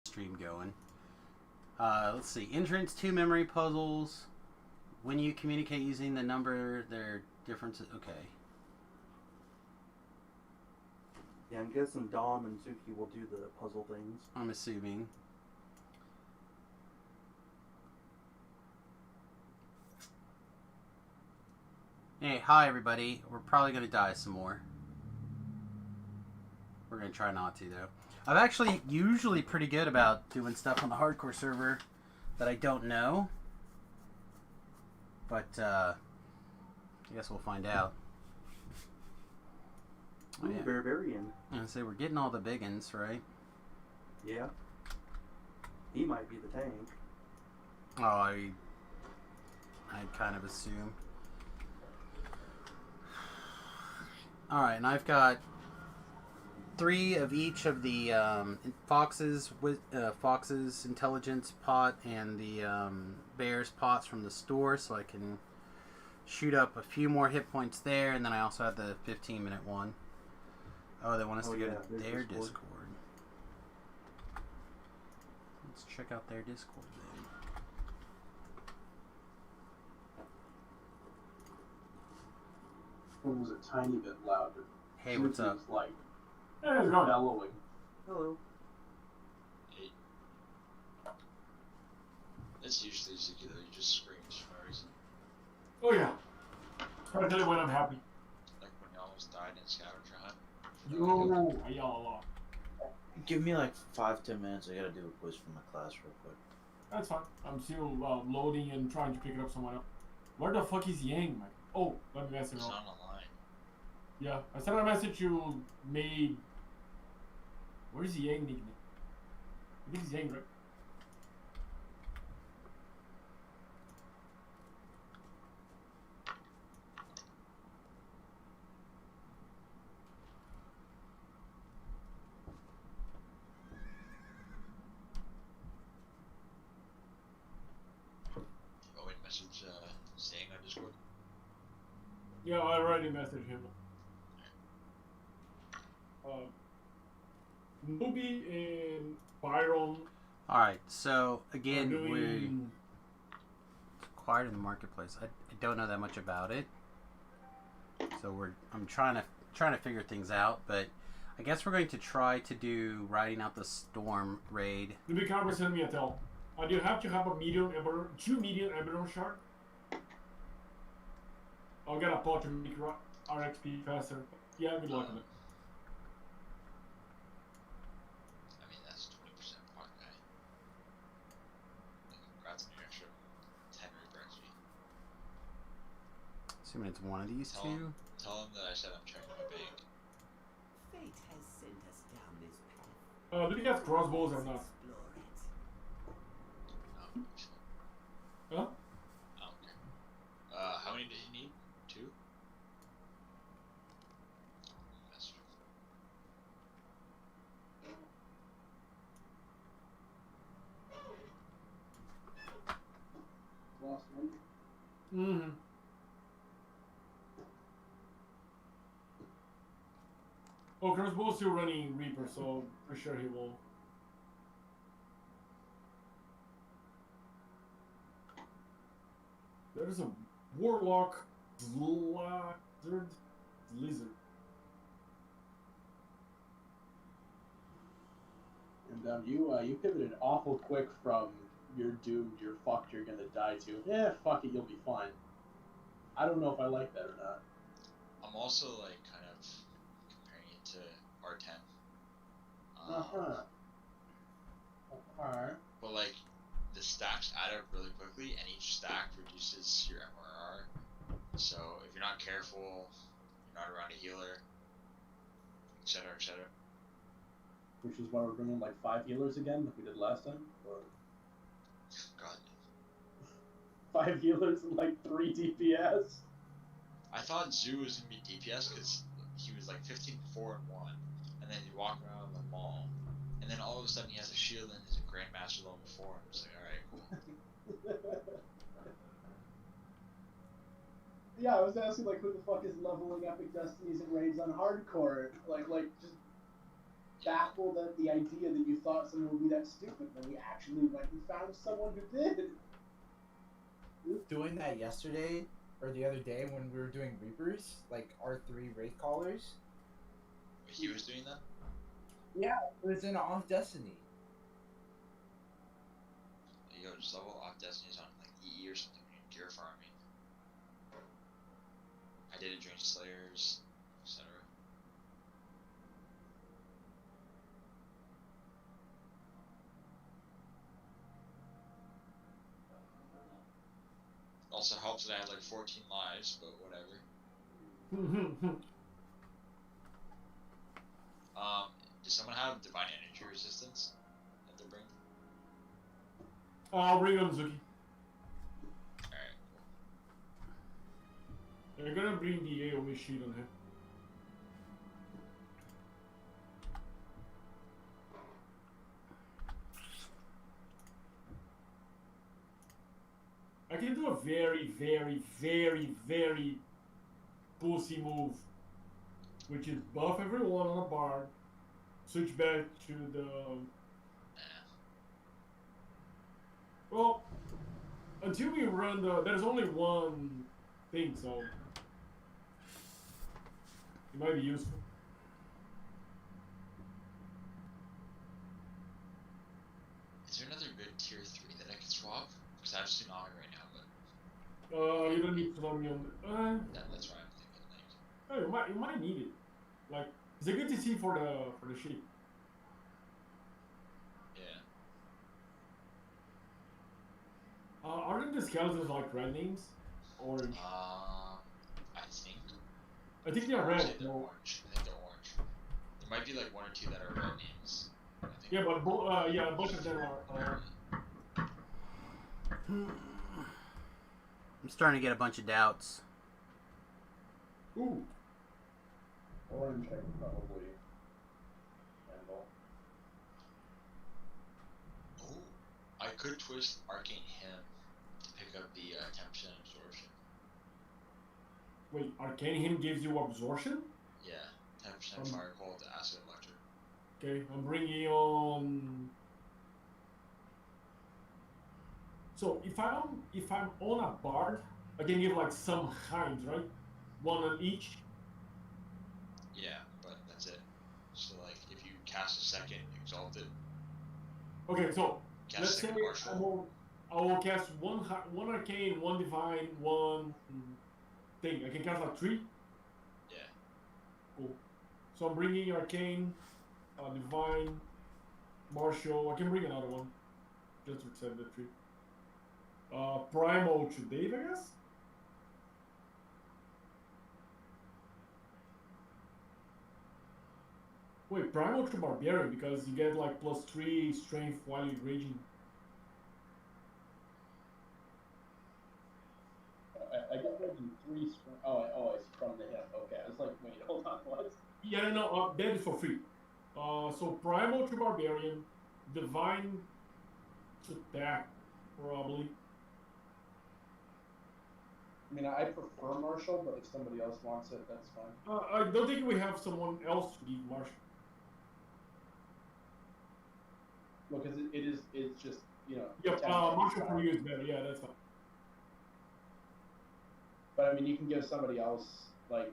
stream going. Let's see. Entrance 2 memory puzzles. When you communicate using the number, there are differences. Okay. Yeah, I'm guessing Dom and Zuki will do the puzzle things. I'm assuming. Hey, hi everybody. We're probably going to die some more. We're going to try not to, though. I'm actually usually pretty good about doing stuff on the hardcore server that I don't know. But, I guess we'll find out. Ooh, yeah. Barbarian. I'm going to say we're getting all the big uns, right? Yeah. He might be the tank. Oh, I'd kind of assume. Alright, and I've got 3 of each of the Fox's intelligence pot and the Bear's pots from the store, so I can shoot up a few more hit points there, and then I also have the 15-minute one. Oh, they want us to go to their Discord. Let's check out their Discord then. It was a tiny bit louder. Hey, what's up? Like, bellowing. Hello. Hey. That's usually Zuki though, he just screams for no reason. Oh yeah. I'll tell you when I'm happy. Like when you almost died in Scavenger Hunt. Yo, I yell a lot. Give me like 5-10 minutes. I gotta do a quiz for my class real quick. That's fine. I'm still loading and trying to pick it up somewhere else. Where the fuck is Yang, man? Oh, let me message It's her. not online. Yeah, I sent her a message you made. Where's the Yang nickname? I think it's Yang, right? Oh wait, message staying on Discord. Yeah, I already messaged him. Newbie and Byron. Alright, so again, doing... we acquired in the marketplace. I don't know that much about it, so I'm trying to figure things out. But I guess we're going to try to do riding out the storm raid. Newbie Carver sent me a tell. Do you have to have a medium emerald, 2 medium emerald shard? I'll get a pot to make RXP faster. Yeah, good luck with it. I mean that's 20% pot guy. Congrats on your extra 10 Reaper XP. Assuming it's one of these Tell two. Tell him that I said I'm checking my bank. Fate has sent us down this path. Do you have crossbows or not? Explore it. Oh, Huh? I don't care. How many did he need? 2? That's true. Lost one. Mm-hmm. Oh, crossbow's still running Reaper, so for sure he will. There's a Warlock Lizard. And you pivoted awful quick from you're doomed, you're fucked, you're gonna die to, fuck it, you'll be fine. I don't know if I like that or not. I'm also like kind of comparing it to R10. Alright. But like the stacks add up really quickly, and each stack reduces your MRR. So if you're not careful, you're not around a healer, etc., etc. Which is why we're bringing like 5 healers again, like we did last time. Or God, 5 healers and like 3 DPS. I thought Zoo was gonna be DPS because he was like 15, 4, and 1, and then you walk around the mall, and then all of a sudden he has a shield and he's a Grandmaster level 4. I'm just like, alright, cool. Yeah, I was asking, like, who the fuck is leveling epic destinies and raids on hardcore? Like, just baffled at the idea that you thought someone would be that stupid when we actually went and found someone who did. Doing that yesterday or the other day when we were doing Reapers, like R3 Wraith Callers. He was doing that? Yeah, it was in Off Destiny. Yo, just level off Destiny's on like EE or something when you're gear farming. I did it during Slayers, etc. Also helps that I have like 14 lives, but whatever. Does someone have divine energy resistance that they bring? I'll bring on Zuki. Alright. I'm gonna bring the AoE shield on him. I can do a very, very, very, very pussy move, which is buff everyone on a bar, switch back to the. Well, until we run the. There's only one thing, so. It might be useful. Is there another good tier 3 that I can swap? Because I have Tsunami right now, but You don't need Tsunami on the. that's why I'm thinking like. Oh, you might need it. Like, it's a good to see for the sheep. Yeah. Aren't the skeletons like red names? Orange. I think I think they're I'd red. say they're No. orange. I think they're orange. There might be like 1 or 2 that are red names. I think. Yeah, but yeah, a bunch of them are. I'm starting to get a bunch of doubts. Ooh. Orange, I can probably handle. Oh, I could twist Arcane Hymn to pick up the 10% absorption. Wait, Arcane Hymn gives you absorption? Yeah, 10% fire call to acid electric. Okay, I'm bringing on. So if I'm on a bard, I can give like some kinds, right? One on each. Yeah, but that's it. So like, if you cast a second exalted, Okay, so cast let's say second martial. I will cast one arcane, one divine, one thing. I can cast like 3. Yeah. Cool. So I'm bringing arcane, divine, martial. I can bring another one, just to accept the 3. Primal to Dave, I guess. Wait, primal to barbarian because you get like +3 strength while you're raging. I got like in 3 strength. Oh, it's from the hip. Okay, I was like, wait, hold on, what? Yeah, no, that is for free. So primal to barbarian, divine to attack, probably. I mean, I prefer martial, but if somebody else wants it, that's fine. I don't think we have someone else to give martial. Well, because it's just, you know. Yeah, 10 martial for power. you is better. Yeah, that's fine. But I mean, you can give somebody else, like,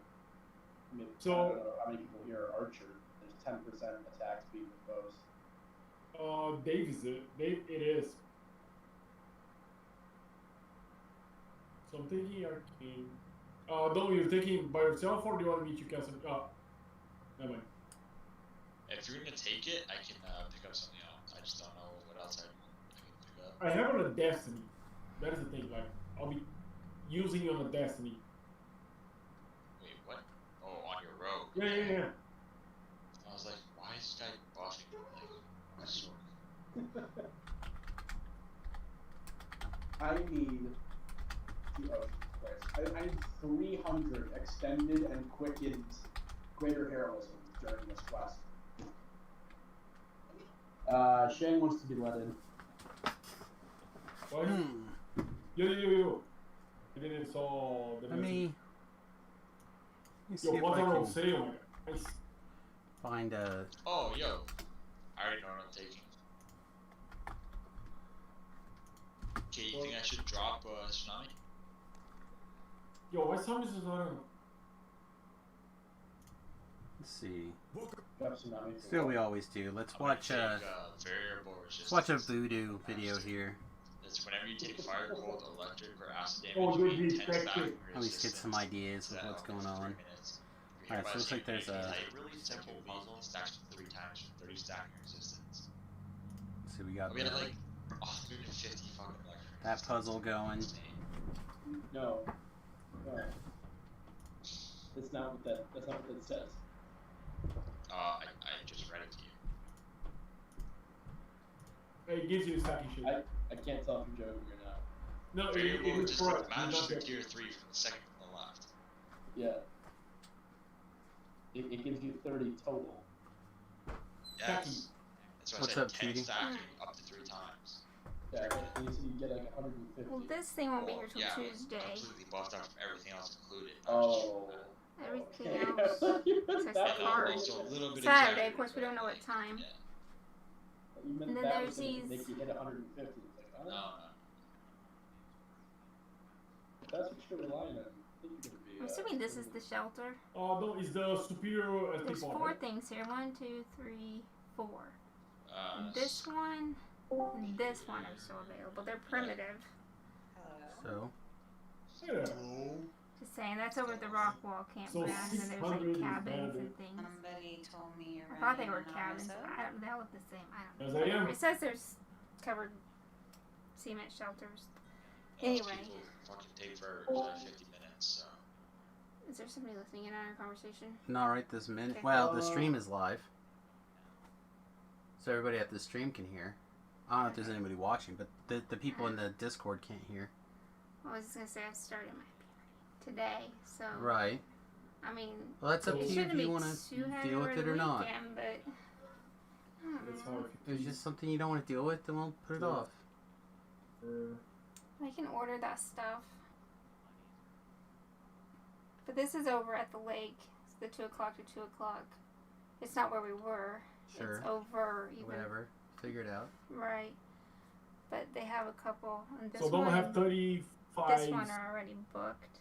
I mean, So- I don't know how many people here are archer. There's 10% attack speed with bows. Dave is it. Dave, it is. So I'm thinking arcane. No, you're thinking by yourself, or do you want me to cast it? Never mind. If you're gonna take it, I can pick up something else. I just don't know what else I can pick up. I have it on a destiny. That is the thing. Like, I'll be using it on a destiny. Wait, what? Oh, on your rogue. Yeah. I was like, why is this guy buffing like my sword? I need. Oh, Christ. I need 300 extended and quickened greater heroism during this quest. Shane wants to be let in. What? Yo. I didn't saw the Let me see Yo, if what's I on can. sale? Nice. find a. Oh, yo. I already know what I'm taking. Okay, you think I should drop Tsunami? Yo, what time is this on? Let's see. Got tsunami. Still, we always do. Let's I'm gonna watch. take, variable Let's watch a resistance. voodoo video here. It's whenever you take fire, cold, electric, or acid Oh, damage, good, you the gain 10 effective. stacking At least get some resistance. ideas of That what's happens going for 3 on. minutes. If Alright, you're so looks like there's by a. a really simple puzzle, stacks 3 times for 30 stacking resistance. So we got We had the, like 150 fucking electric. that puzzle going. No. No. That's not what that says. I just read it to you. It gives you the stacking shit. I can't tell if you're joking or not. No, Variable, it's just for like match the tier 3 from the second from the left. Yeah. It gives you 30 total. Yes. That's why I What's said up, 10 Judy? stacking up to 3 times. Yeah, and you said you get like 150. Well, this thing won't be here till yeah, Tuesday. completely buffed out from everything else included. not just Oh. Everything Okay. else. You meant Says that the one. card. Also a little bit Saturday, exaggerated, of course, we don't know what like, time. Yeah. You meant And then that there's was gonna these- make you hit 150. It's like, oh, No. if that's what you're relying on. I think you're gonna be. I'm assuming this is the shelter. Oh, no, it's the superior There's SP 4 things here. 1, 2, 3, 4. This one and this one are still available. They're primitive. So. Yeah. Just saying, that's over at the rock wall So campground, and then there's like 600 is cabins better. and things. Somebody told me you're I thought they were running cabins, Naruto. but I don't, they all look the same. I Yes, don't I know. am. It says there's covered cement shelters. Anyway. People fucking take for 50 minutes, so. Is there somebody listening in on our conversation? Not right this minute. Okay. Well, the stream is live. So everybody at the stream can hear. I don't know if there's anybody watching, but the people in the Discord can't hear. Well, I was just gonna say I started my puberty today, so Right. I mean, Well, that's up it to you shouldn't if you be want too to heavy deal over with it the or not. weekend, but I don't It's know. hard. If it's just something you don't want to deal with, then we'll put it Yeah. off. I can order that stuff. But this is over at the lake. It's the 2 o'clock to 2 o'clock. It's not where we were. Sure. It's over even. Whatever. Figure it out. Right. But they have a couple. And this So don't one, have 35. this one are already booked.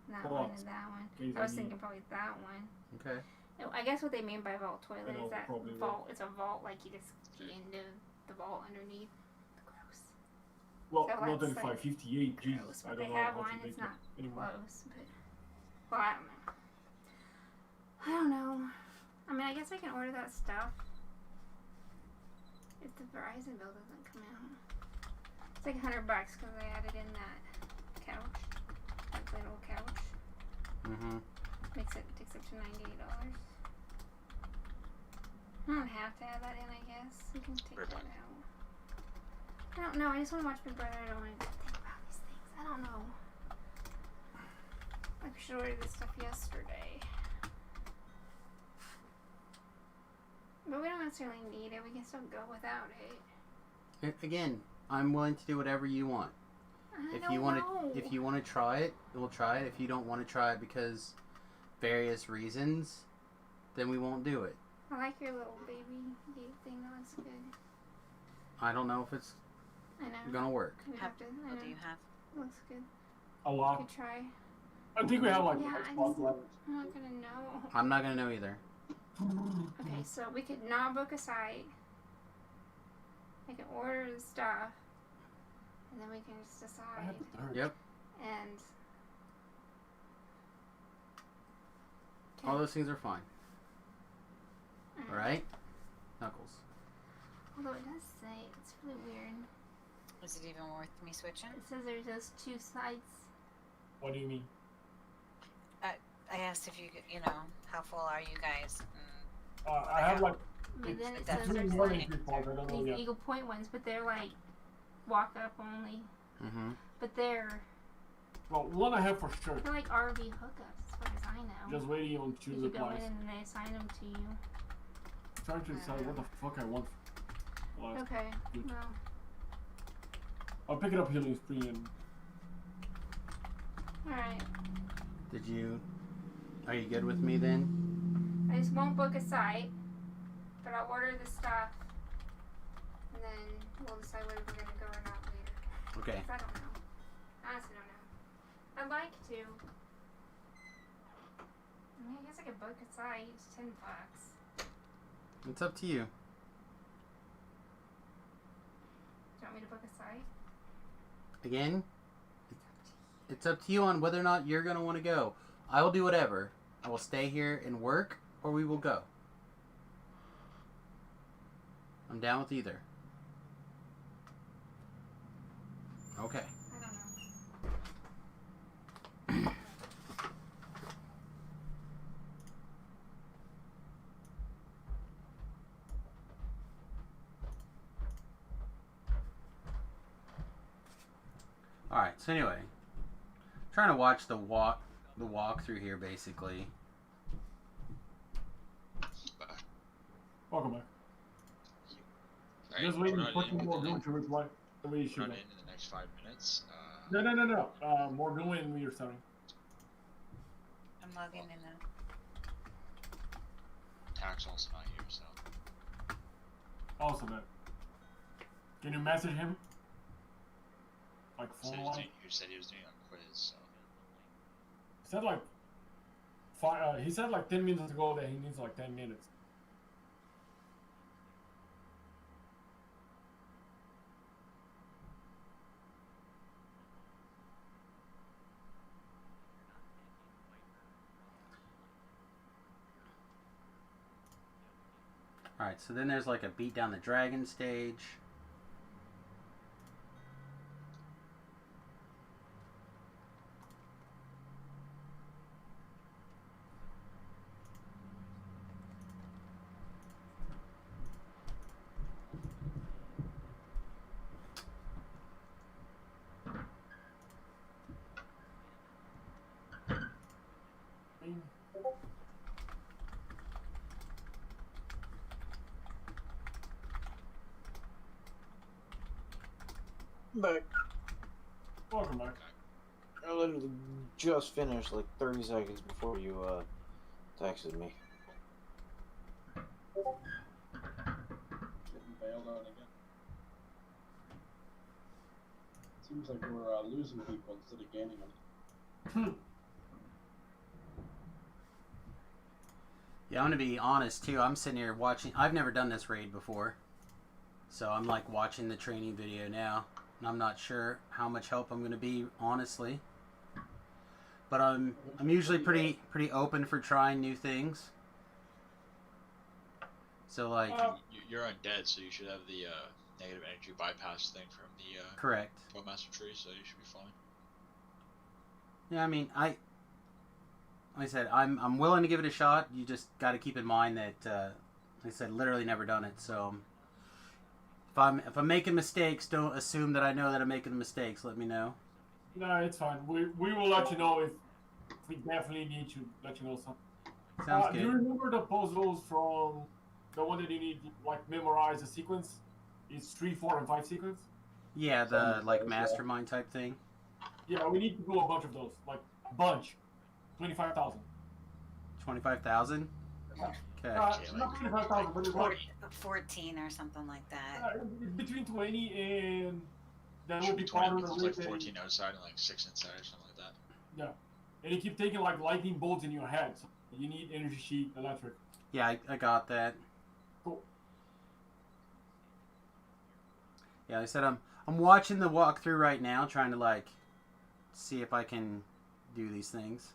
And that one and that one. Okay, I was then thinking probably that one. Okay. No, I guess what they mean by vault toilet I know, is that probably will. vault. It's a vault, like you just pee into the vault underneath. Gross. Well, So not let's 35, 58. Gross, Jesus, but I they don't know have how one. to make It's not it anymore. close, but well, I don't know. I don't know. I mean, I guess I can order that stuff if the Verizon bill doesn't come out. It's like $100 because I added in that couch, that little couch. Mm-hmm. Takes up to $98. I don't have to add that in, I guess. You can take that out. I don't know. I just want to watch my brother. I don't want to think about these things. I don't know. I should order this stuff yesterday. But we don't necessarily need it. We can still go without it. Again, I'm willing to do whatever you want. I If don't you want know. to, if you want to try it, we'll try it. If you don't want to try it because various reasons, then we won't do it. I like your little baby gate thing. That looks good. I don't know if it's I know. gonna work. We have to. I What know. do you have? Looks good. A We lot. could try. I think we have like Yeah, I spots just- left. I'm not gonna know. I'm not gonna know either. Okay, so we could not book a site. I can order the stuff, and then we can just I decide. have the third. Yep. And All those things are fine. Alright. All right, Knuckles. Although it does say it's really weird. Is it even worth me switching? It says there's those 2 sites. What do you mean? I asked if you know, how full are you guys? I have like But then it it's says definitely there's more than like 3 spots. I don't know these yet. Eagle Point ones, but they're like walk up only. Mm-hmm. But they're Well, one I have for sure. like RV hookups, as far as I know. Just waiting on you choose could go applies. in and they assign them to you. Trying to decide what the fuck I want. Well, Okay. good. Well, I'll pick it up Healing Spree and alright. Are you good with me then? I just won't book a site. But I'll order the stuff, and then we'll decide whether we're gonna go or not later. Okay. 'Cause I don't know. Honestly, don't know. I'd like to. I mean, I guess I could book a site. It's $10. It's up to you. Do you want me to book a site? Again, it's up to you on whether or not you're going to want to go. I will do whatever. I will stay here and work, or we will go. I'm down with either. Okay. I don't know. Alright, so anyway. Trying to watch the walk through here basically. Welcome back. Alright, Just we're waiting not for in, more doing to reply. The way you we're should not go. in the next 5 minutes. No. More doing when you're starting. I'm logging in now. Tax also not here, so. Also, that. Can you message him? Like Said phone he was line? doing, he said he was doing a quiz, so. He said like he said like 10 minutes ago that he needs like 10 minutes. Alright, so then there's like a beat down the dragon stage. Back. Welcome back. I literally just finished like 30 seconds before you texted me. Getting bailed on again. Seems like we're losing people instead of gaining them. Yeah, I'm gonna be honest too. I'm sitting here watching. I've never done this raid before, so I'm like watching the training video now, and I'm not sure how much help I'm gonna be, honestly. But I'm usually pretty open for trying new things. So like, You're undead, so you should have the negative energy bypass thing from the correct. Master Tree, so you should be fine. Yeah, I mean, like I said, I'm willing to give it a shot. You just got to keep in mind that, like I said, literally never done it. So if I'm making mistakes, don't assume that I know that I'm making mistakes. Let me know. No, it's fine. We will let you know if we definitely need to let you know something. Sounds Do you good. remember the puzzles from the one that you need to like memorize a sequence? It's 3, 4, and 5 sequence. Yeah, the like mastermind type thing. Yeah, we need to do a bunch of those, like a bunch. 25,000. 25,000. Okay. Not 25,000, but it's like 14 or something like that. between 20 and that Should will be be 20 part of because the it's like raid. 14 outside and like 6 inside or something like that. Yeah, and you keep taking like lightning bolts in your head. So you need energy sheet, electric. Yeah, I got that. Cool. Yeah, I said I'm watching the walkthrough right now, trying to like see if I can do these things.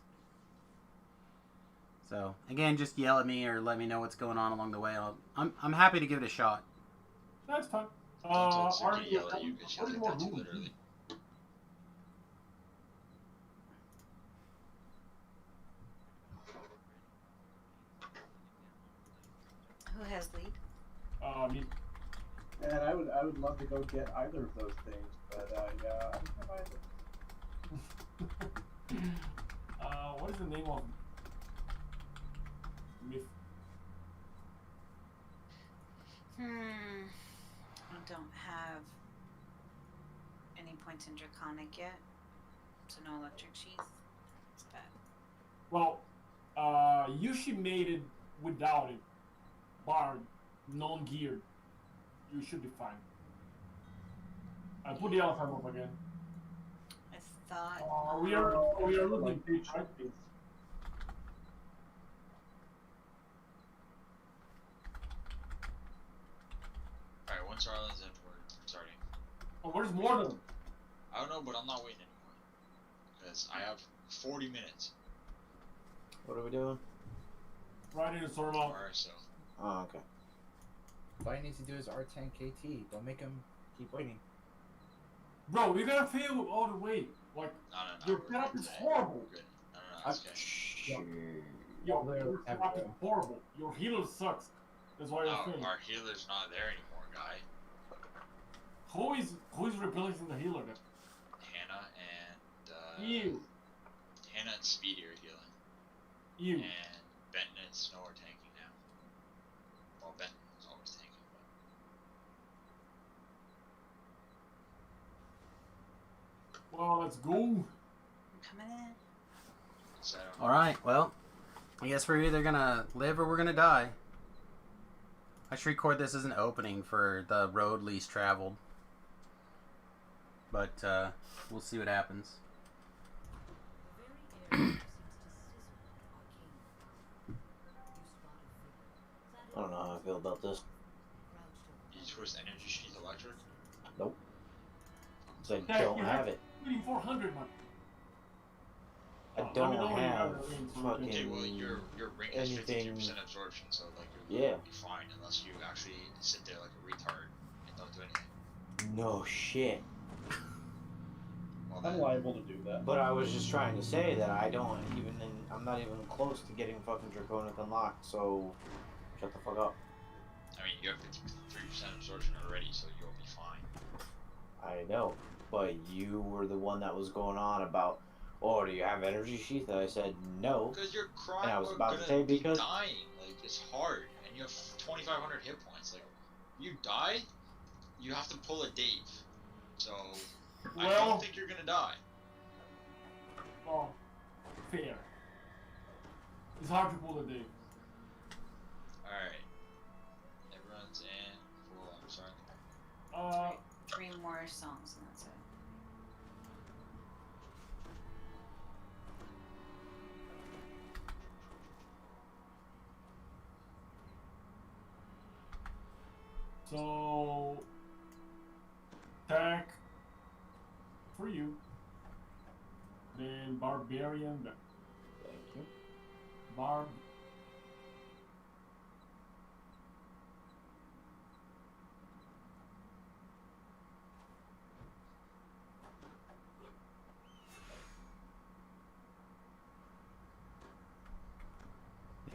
So again, just yell at me or let me know what's going on along the way. I'm happy to give it a shot. That's fine. Don't tell Are Suki to you? yell at you because she'll Are you take more that too rude? literally. Who has lead? Me. And I would love to go get either of those things, but yeah, I don't have either. What is the name of myth? I don't have any points in Draconic yet, so no electric sheath. It's bad. Well, Yushi made it without it. Bard non-geared. You should be fine. I put the elephant up again. I thought. We are losing pitch, right? Alright, once Sarlona's in, we're starting. Oh, where's Morgan? I don't know, but I'm not waiting anymore. Because I have 40 minutes. What are we doing? Riding a Sarlona. Alright, so. Oh, okay. All he needs to do is R10 KT. Don't make him keep waiting. Bro, you're gonna fail all the way. Like, No. your we're setup good is today. horrible. We're good. No, it's okay. Sure. Your Although- setup is horrible. Your healer sucks. That's why you're Oh, failing. our healer's not there anymore, guy. Who is replacing the healer then? Hannah and You. Hannah and Speedy are healing. You. And Benton and Snow are tanking now. Well, Benton's always tanking, but Well, let's go. I'm coming in. so Alright, well, I guess we're either gonna live or we're gonna die. I should record this as an opening for the road least traveled. But, we'll see what happens. I don't know how I feel about this. you twist energy sheet electric. Nope. So I Yeah, don't you have it. Waiting 400, man. I Oh, let me don't know when you have have the ring, so we can- fucking Okay, well your ring has anything. 52% absorption, so like you're Yeah. gonna be fine unless you actually sit there like a retard and don't do anything. No shit. Well, I'm then, liable to do that. But I was just trying to say that I'm not even close to getting fucking Draconic unlocked, so shut the fuck up. I mean you have 53% absorption already, so you'll be fine. I know, but you were the one that was going on about, oh, do you have energy sheath? And I said no. Because you're crying. And I was about about to gonna say be because- dying. Like it's hard, and you have 2,500 hit points. Like you die, you have to pull a Dave. So I Well, don't think you're gonna die. oh, fair. It's hard to pull the day. All right, everyone's in. Cool. I'm sorry. 3 more songs and that's it. So, attack for you. Then barbarian. Thank you. Barb.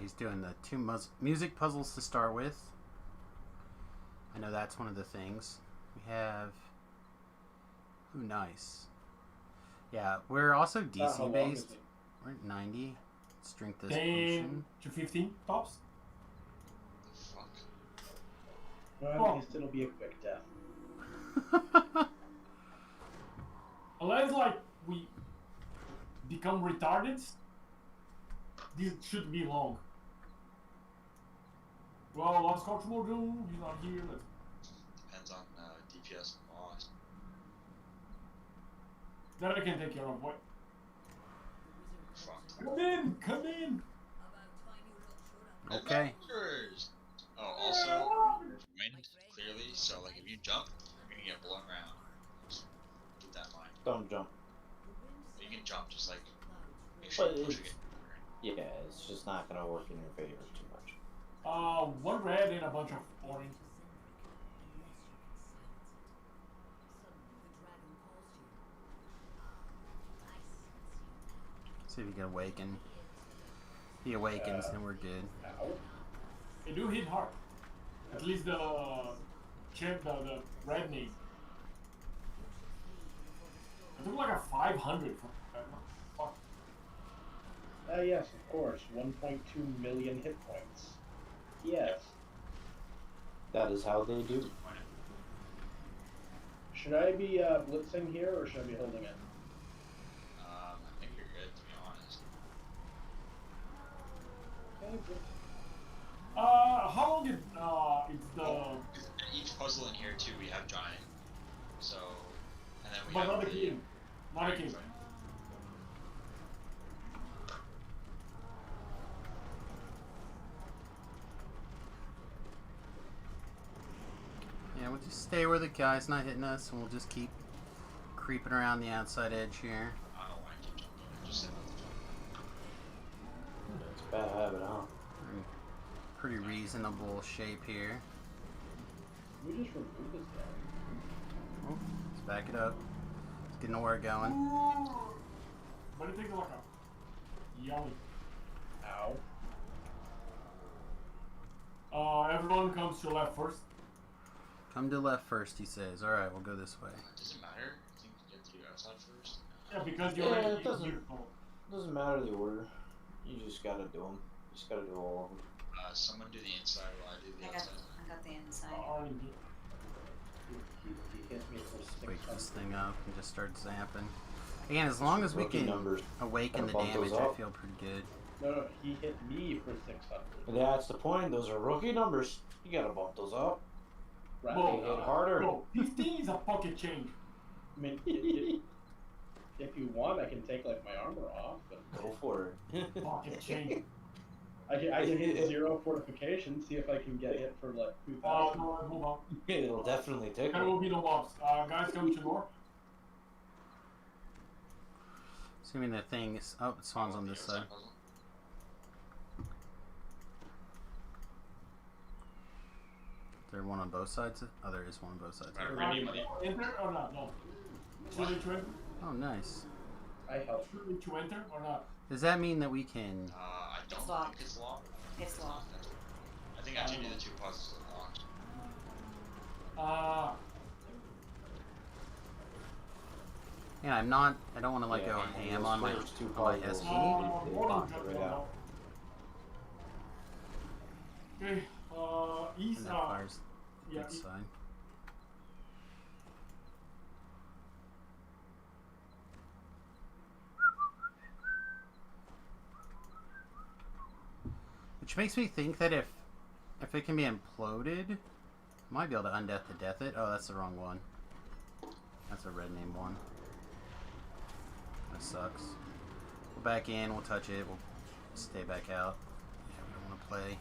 He's doing the two music puzzles to start with. I know that's one of the things. We have... Ooh, nice. Yeah, we're also How DC long based. is it? We're at 90. Let's drink this 10 potion. to 15 tops. Fuck. Well, at least it'll be a quick death. Unless, like, we become retarded, this should be long. Well, Lost Coach will do. He's not here. Depends on DPS and loss. That I can take care of. What? Fuck. Come in! Come in! Okay. Adventures! Oh, also, wind clearly. So like, if you jump, you're gonna get blown around. Just keep that in mind. Don't jump. You can jump, just like make sure But you push it. Yeah, it's just not gonna work in your favor too much. One red and a bunch of orange. See if he can awaken. He awakens, then we're good. Ow. They do hit hard. At least the red name. I took like a 500 from that. Fuck. Yes, of course. 1.2 million hit points. Yes. That is how they do. Should I be blitzing here or should I be holding it? I think you're good, to be honest. Okay, good. How long did it's the Each puzzle in here too, we have giant. So, and then we but have not the king, not the king. Right. Yeah, we'll just stay where the guy's not hitting us, and we'll just keep creeping around the outside edge here. I don't want to keep jumping. Just sit with the jump. It's a bad habit, huh? Pretty reasonable shape here. We just remove this guy. Oh, let's back it up. Let's get nowhere going. But it takes like a yelling. Ow. Everyone comes to left first. Come to left first, he says. Alright, we'll go this way. Does it matter? I think you have to do outside first. Yeah, because you're Yeah, already it doesn't- beautiful. Doesn't matter the order. You just gotta do them. You just gotta do all of them. Someone do the inside while I do the outside. I got the inside. R&D. He hit me for 600. Wake this thing up and just start zapping. Again, as long as we Rookie can numbers. awaken the Gotta bump damage, those I up. feel pretty good. No, he hit me for 600. That's the point. Those are rookie numbers. You gotta bump those up. Right? Whoa. They hit harder. Bro, 15 is a pocket change. I mean, if you want, I can take like my armor off, but Go for it. Pocket change. I can hit 0 fortification, see if I can get hit for like 2,000. No, move on. It'll definitely There tickle. will be no mobs. Guys, come to north. Assuming the thing is... Oh, it spawns on this side. Puzzle. Is there one on both sides? Oh, there is one on both sides. Right. Enter or not? No. Should we to enter? Oh, nice. I help. Should we to enter or not? Does that mean that we can... I don't It's locked. think it's locked. It's locked. I think after you do the 2 puzzles, it's locked. Yeah, I'm not... I don't want to, like, Yeah, go and ham those on my first two on my puzzles. SE. They Morning knocked just it right went out. out. Okay, east, And that fires yeah, good side. Which makes me think that if it can be imploded, I might be able to undeath to death it. Oh, that's the wrong one. That's a red name one. That sucks. We'll back in, we'll touch it, we'll stay back out. Yeah, we don't want to play.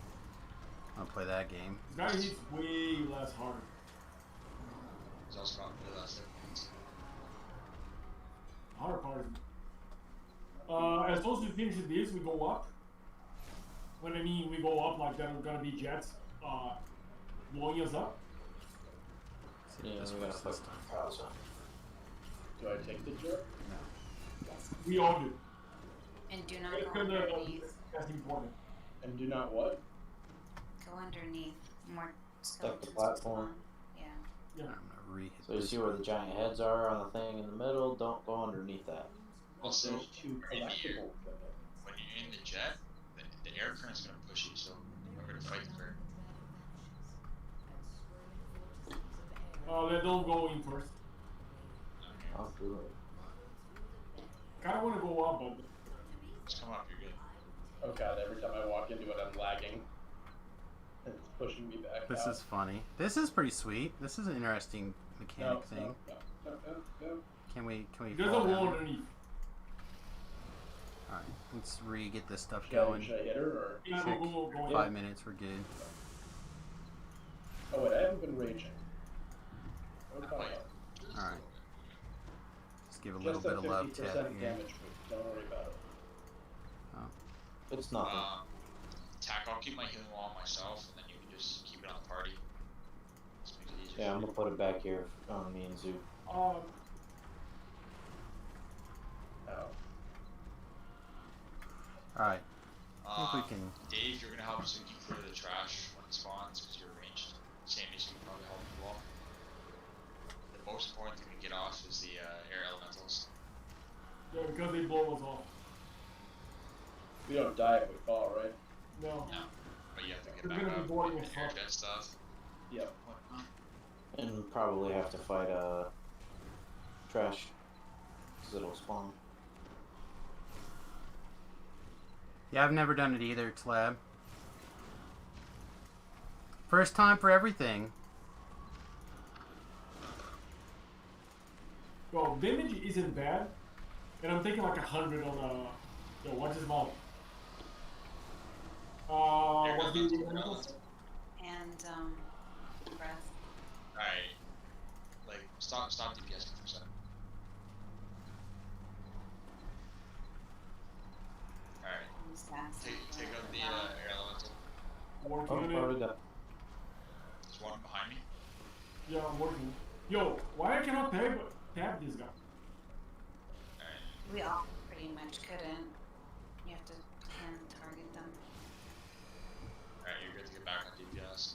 I want to play that game. this guy hits way less hard. He's also got really last points. Hard part. As soon as we finish this, we go up. When I mean we go up, like there are gonna be jets blowing us up. See if Yeah, this we gotta works this fuck time. the cows up. Do I take the jet? We all do. And do not It's go gonna- underneath. That's important. And do not what? Go underneath. More the skeletons will platform. spawn. Yeah. Yeah. I'm gonna re-hit So you this see where one. the giant heads are on the thing in the middle? Don't go underneath that. Also, There's 2 collectibles in it. when you're in the jet, the air current's gonna push you, so remember to fight the current. Let them go in first. I'll do it. Kinda wanna go up, but Just come up, you're good. Oh god, every time I walk into it, I'm lagging. It's pushing me back This out. is funny. This is pretty sweet. This is an interesting mechanic thing. No. Can we there's a fall wall down? underneath. Alright, let's get this stuff Should I going. hit her or? Yeah, Check. we'll go in. 5 minutes, we're good. Oh wait, I haven't been raging. What about that? Alright. Let's give a little Just bit a of love 50% tap here. damage boost. Don't worry about it. It's nothing. Tack, I'll keep my healing wall myself, and then you can just keep it on the party. Just make it easier. Yeah, I'm gonna put it back here on me and Zoo. Ow. Alright, I think we can... Dave, you're gonna help Suki clear the trash when it spawns, because you're ranged. Sammy, you can probably help you all. The most important thing to get off is the air elementals. Yeah, because they blow us off. We don't die if we fall, right? No. No. But you have to get We're back gonna be up, boarding get as the air fuck. jet stuff. Yep. Whatnot. And probably have to fight trash. Because it'll spawn. Yeah, I've never done it either, Tlab. First time for everything. Well, damage isn't bad, and I'm taking like 100 on Yo, what's his mouth? What's the elementals? And breath. Alright. Like, stop DPS for a second. Alright. Take out the air elemental. Working Oh, on where we it. go? There's one behind me. Yeah, I'm working. Yo, why I cannot tab this guy? Alright. We all pretty much couldn't. You have to hand target them. Alright, you're good to get back on DPS.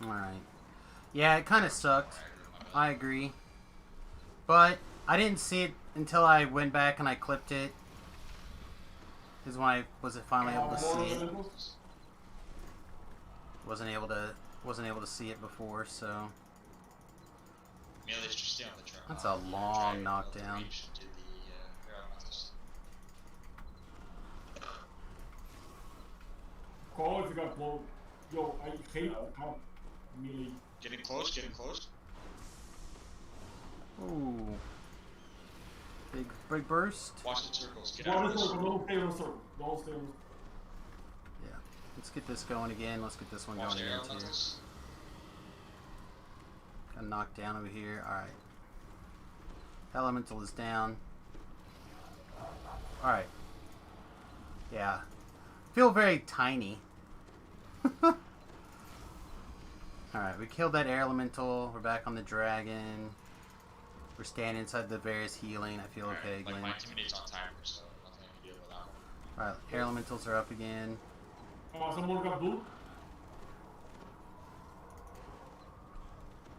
Alright. Yeah, it kind of sucked. Alright, I agree. But I didn't see it until I went back and I clipped it. Is when I was finally able to More see it. elementals? Wasn't able to see it before, so Melee's just stay on the track. That's a long knockdown. To the air elementals. Call if you got blown. Yo, I hate how melee. Getting close, getting close. ooh, big burst. Watch the circles, get out of Don't this. stay on the circle. Don't stay on the Yeah, let's get this going again. Let's get this one Watch going the air again too. elementals. Got knocked down over here. All right, elemental is down. All right. Yeah, feel very tiny. Alright, we killed that air elemental. We're back on the dragon. We're standing inside the various healing. I feel okay Like again. my intimidate's on timer, so nothing I can do with that one. Alright, air elementals are up again. someone got blue.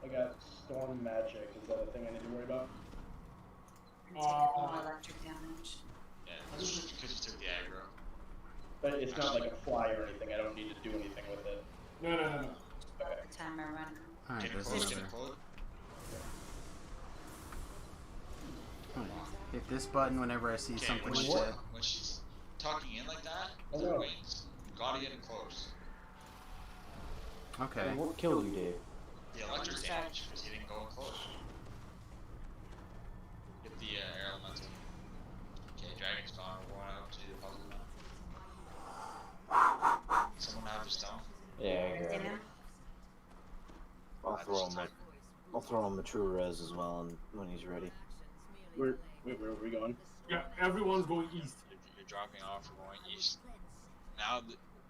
I got storm magic. Is that a thing I need to worry about? And take more electric damage. Yeah, this is just because you took the aggro. But it's not like a fly or anything. I don't need to do anything with it. No. Okay. Timer running. Alright, Getting there's close, another. getting close. Alright, hit this button whenever I see Okay, something when like she's, that. when she's talking in like that, Oh, with her no. wings, you gotta get in close. Okay. What killed you, Dave? The electric damage, because he didn't go in close. Get the air elemental. Okay, dragon's gone. We're going out to do the puzzle now. Someone have the stone? Yeah, I got it. Dinner? I'll throw him a true res as well when he's ready. Where are we going? Yeah, everyone's going east. You're dropping off, we're going east. Now,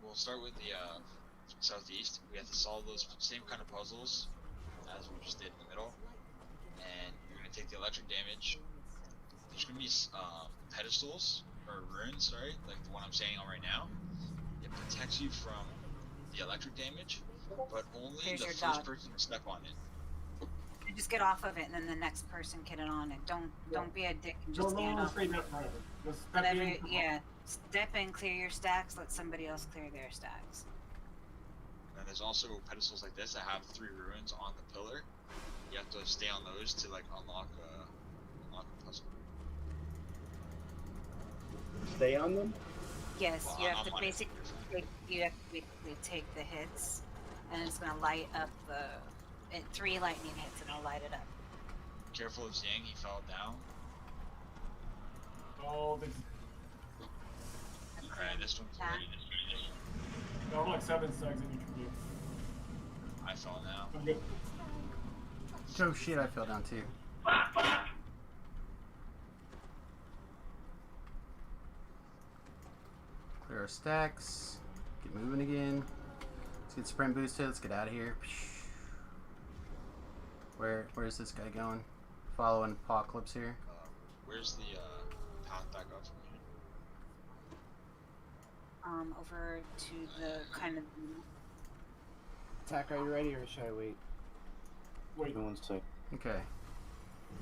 we'll start with the southeast. We have to solve those same kind of puzzles as we just did in the middle. And you're going to take the electric damage. There's going to be pedestals, or runes, sorry, like the one I'm standing on right now. It protects you from the electric damage, but only Here's the your first dog. person to step on it. You just get off of it, and then the next person get it on it. Don't be a dick and just Don't stand no, off. stay there forever. Just step Whatever. in. Yeah, step in, clear your stacks. Let somebody else clear their stacks. And there's also pedestals like this that have 3 runes on the pillar. You have to stay on those to like unlock a puzzle. Stay on them? Yes, Well, you I'm have to on it. you have to basically take the hits, and it's gonna light up the 3 lightning hits, and it'll light it up. Careful of Zhang, he fell down. Oh, Alright, this one's ready to I'm like 7 stacks in each of you. I fell now. I'm good. Oh shit, I fell down too. Clear our stacks. Get moving again. Let's get sprint boosted. Let's get out of here. Where's this guy going? Following Apocalypse here. Where's the path back up from here? Over to the kind of. Attack, are you ready or should I wait? Wait, No one's sick. Okay.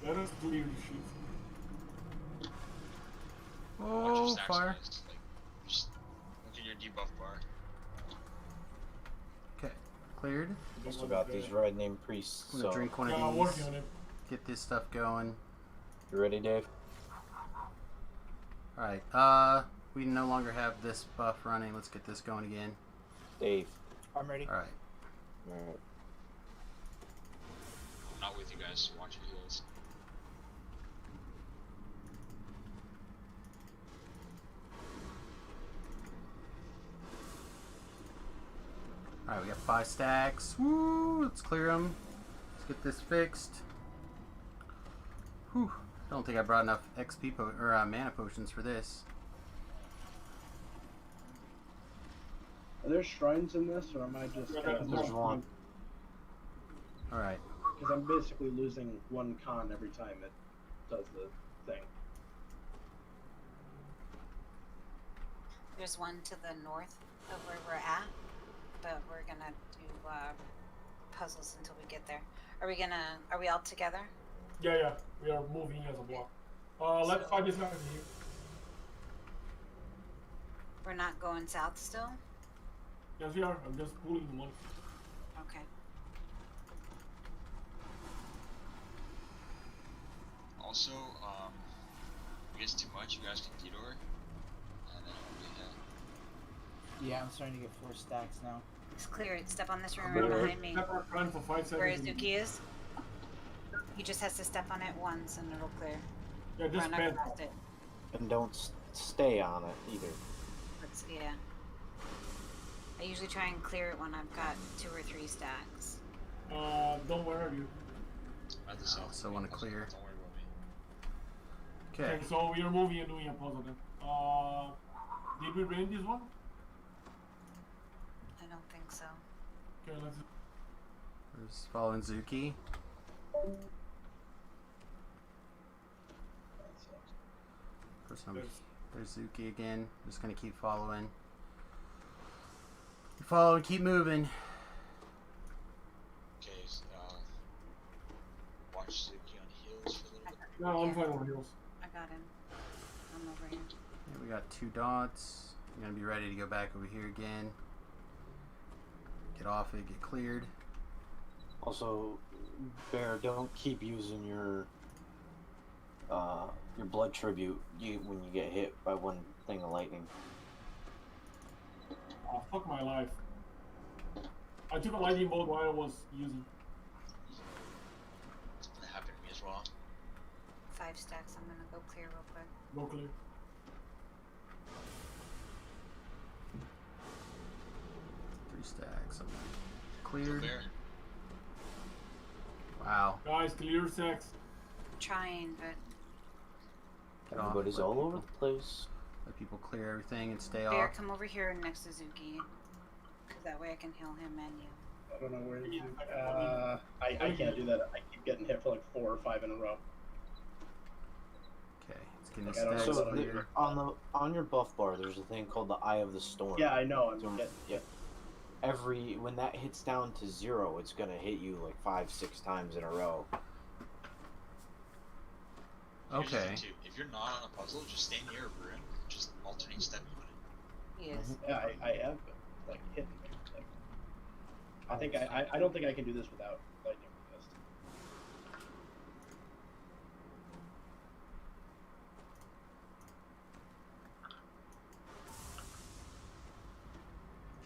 let us do your shit. Watch your Oh, stacks, fire. guys. Like, just look at your debuff bar. Okay. Cleared. Just about these red name priests. I'm gonna So, drink one Yeah, I'm of working these. on it. Get this stuff going. you ready, Dave? Alright, we no longer have this buff running. Let's get this going again. Dave. I'm ready. All right. Alright. I'm not with you guys. Watch your heels. All right, we got 5 stacks. Woo! Let's clear them. Let's get this fixed. Whew. I don't think I brought enough XP or mana potions for this. Are there shrines in this, or am I just? There's one. All right. Because I'm basically losing 1 con every time it does the thing. There's one to the north of where we're at, but we're gonna do puzzles until we get there. Are we all together? Yeah, we are moving as a block. Let's find this guy here. We're not going south still? Yes, we are. I'm just pulling one. Okay. Also, if it's too much, you guys can detour. And then I'll be ahead. Yeah, I'm starting to get 4 stacks now. Just clear it. Step on this room right behind me. Step our friend for 5 Where seconds. Izuki is. He just has to step on it once and it'll clear. Yeah, just Run spam. across it. And don't stay on it either. Yeah. I usually try and clear it when I've got 2 or 3 stacks. Don't worry about you. At the south. So wanna puzzle, clear. Don't worry about me. Okay. Okay, so we are moving and doing a puzzle then. Did we rain this one? I don't think so. Okay, let's. There's following Zuki. First time. There's Zuki again. Just gonna keep following. Keep following, keep moving. Okay, watch Suki on heels for a little bit. No, I'm fine on heels. I got him. I'm over here. Yeah, we got 2 dots. We're gonna be ready to go back over here again. Get off it, get cleared. Also, Bear, don't keep using your blood tribute when you get hit by one thing of lightning. Oh, fuck my life. I took a lightning bolt while I was using. That happened to me as well. 5 stacks. I'm gonna go clear real quick. Go clear. Three stacks. Okay. Go Cleared. there. Wow. Guys, clear sex. Trying, but Get off. Everybody's Let all people- over the place. Let people clear everything and stay Bear, off. come over here next to Zuki. Cause that way I can heal him and you. I don't know where you. I can't do that. I keep getting hit for like 4 or 5 in a row. Okay, it's getting I don't stacks know So what clear. on your buff bar, there's a thing called the Eye of the Storm. Yeah, I know. I'm So, getting. yeah. When that hits down to 0, it's gonna hit you like 5-6 times in a row. Here's the Okay. thing, too. If you're not on a puzzle, just stay near a ruin. Just alternate stepping on it. He is. Yeah, I have been like hitting me. Like, I think I don't think I can do this without lightning fist.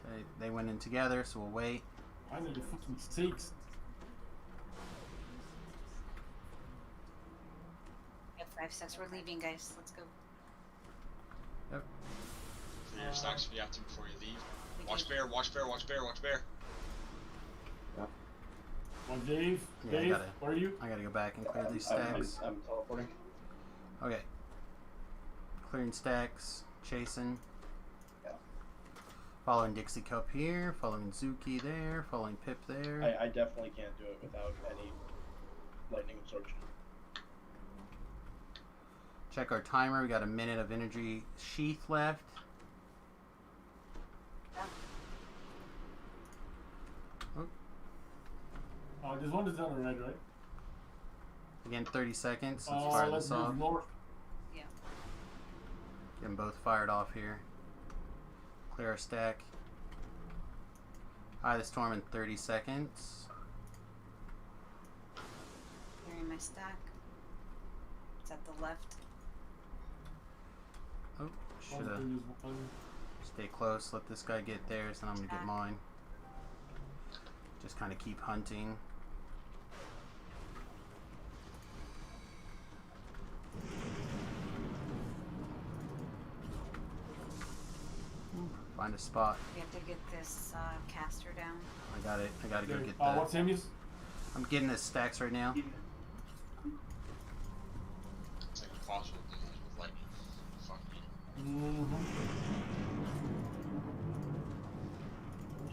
Okay, they went in together, so we'll wait. I need the fucking 6. We have 5 stacks. We're leaving, guys. Let's go. For your stacks, if you have to before you leave. We Watch can- bear, watch bear, watch bear, watch bear. Oh, Dave, Yeah, I Dave, gotta- where are you? I gotta go back and clear these I'm stacks. teleporting. Okay. Clearing stacks, chasing. Yeah. Following Dixie Cup here, following Zuki there, following Pip there. I definitely can't do it without any lightning absorption. Check our timer. We got a minute of energy sheath left. This one is on the red, right? Again, 30 seconds. Let's fire Let's this off. move north. Yeah. Get them both fired off here. Clear our stack. Eye the storm in 30 seconds. Clearing my stack. It's at the left. Oh, should have. One. Stay close. Let this guy get theirs, and I'm gonna get Stack. mine. Just kind of keep hunting. Find a spot. We have to get this caster down. I got it. I gotta go get What's the. Sammy's? I'm getting the stacks right now. It's like impossible to do this with lightning. Fuck me.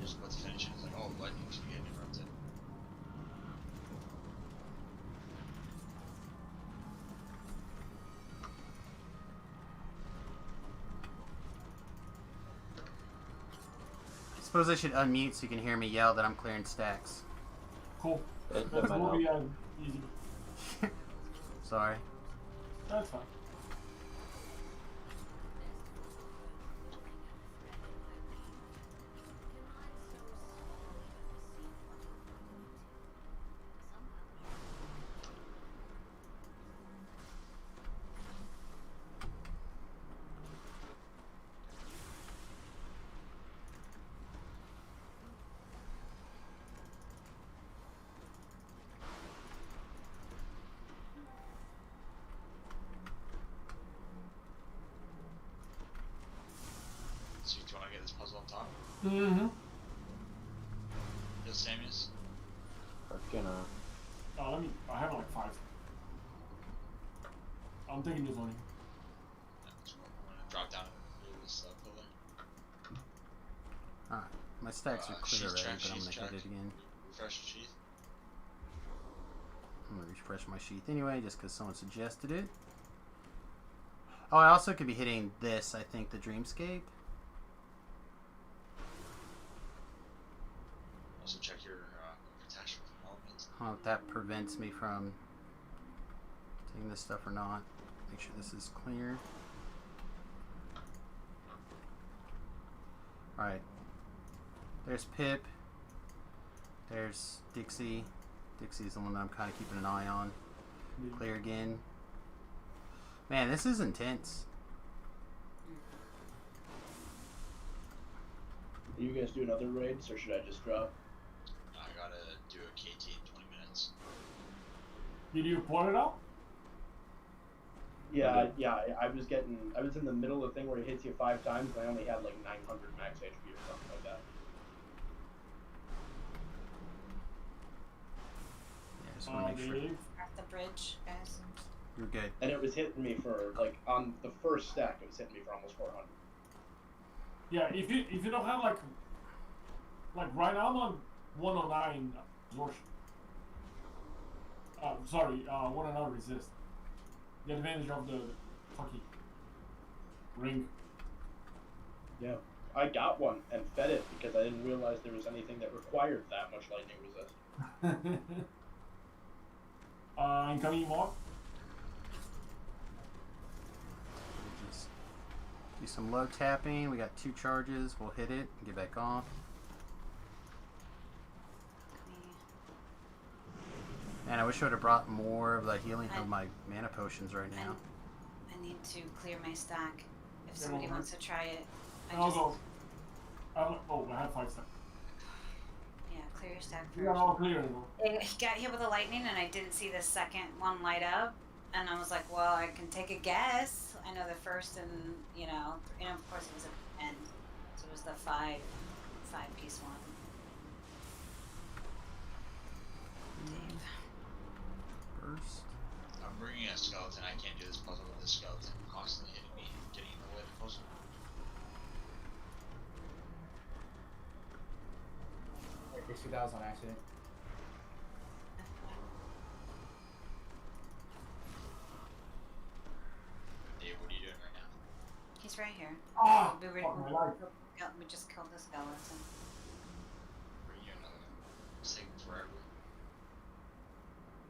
Just let's finish it. It's like, oh, lightning should get interrupted. I suppose I should unmute so you can hear me yell that I'm clearing stacks. Cool. That That's might gonna be help. easy. Sorry. That's fine. So do you want to get this puzzle on top? Mm-hmm. Yes, Samus? Fucking I have like 5. I'm taking this one. That's what I'm gonna drop down and do this pillar. Alright. My stacks are clear Sheath already, check, but I'm sheath gonna check. hit it again. Refresh the sheath. I'm gonna refresh my sheath anyway, just because someone suggested it. Oh, I also could be hitting this, I think, the Dreamscape. Also check your protection from elements. I don't know if that prevents me from taking this stuff or not. Make sure this is clear. Alright. There's Pip. There's Dixie. Dixie's the one that I'm kind of keeping an eye on. Clear again. Man, this is intense. Are you guys doing other raids, or should I just drop? I gotta do a KT in 20 minutes. Did you pull it out? Yeah, I was in the middle of the thing where he hits you 5 times, and I only had like 900 max HP or something like that. Yeah, just want to make sure Dave. At the bridge, guys. you're good. And it was hitting me for like on the first stack, it was hitting me for almost 400. Yeah, if you don't have like right now I'm on 109 absorption. Sorry, 109 resist. The advantage of the fucking ring. Yeah, I got one and fed it because I didn't realize there was anything that required that much lightning resist. Incoming mod. Just do some low tapping. We got 2 charges. We'll hit it and get back off. Man, I wish I would have brought more of the healing of my mana potions right now. I need to clear my stack. If somebody okay. wants to try it, I'll go. I have 5 steps. Yeah, clear your stack We are first. all clear though. He got hit with the lightning, and I didn't see the second one light up. And I was like, well, I can take a guess. I know the first, and of course it was at the end. So it was the 5-piece one. Dave. First. I'm bringing a skeleton. I can't do this puzzle with this skeleton constantly hitting me, getting in the way of the puzzle. Basically, that was on accident. Dave, what are you doing right now? He's right here. Ah, we fuck my life. just killed the skeleton. Bring you another one. It's taking forever.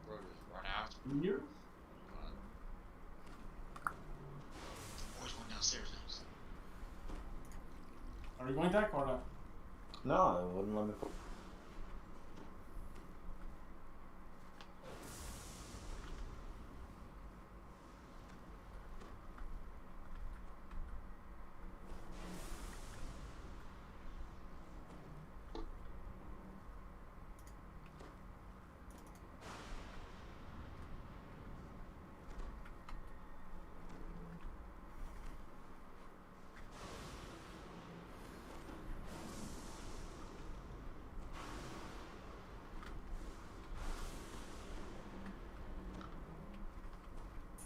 Bro, just run after me. Here? Always one downstairs now. Are we going back or not? No, it wouldn't let me put.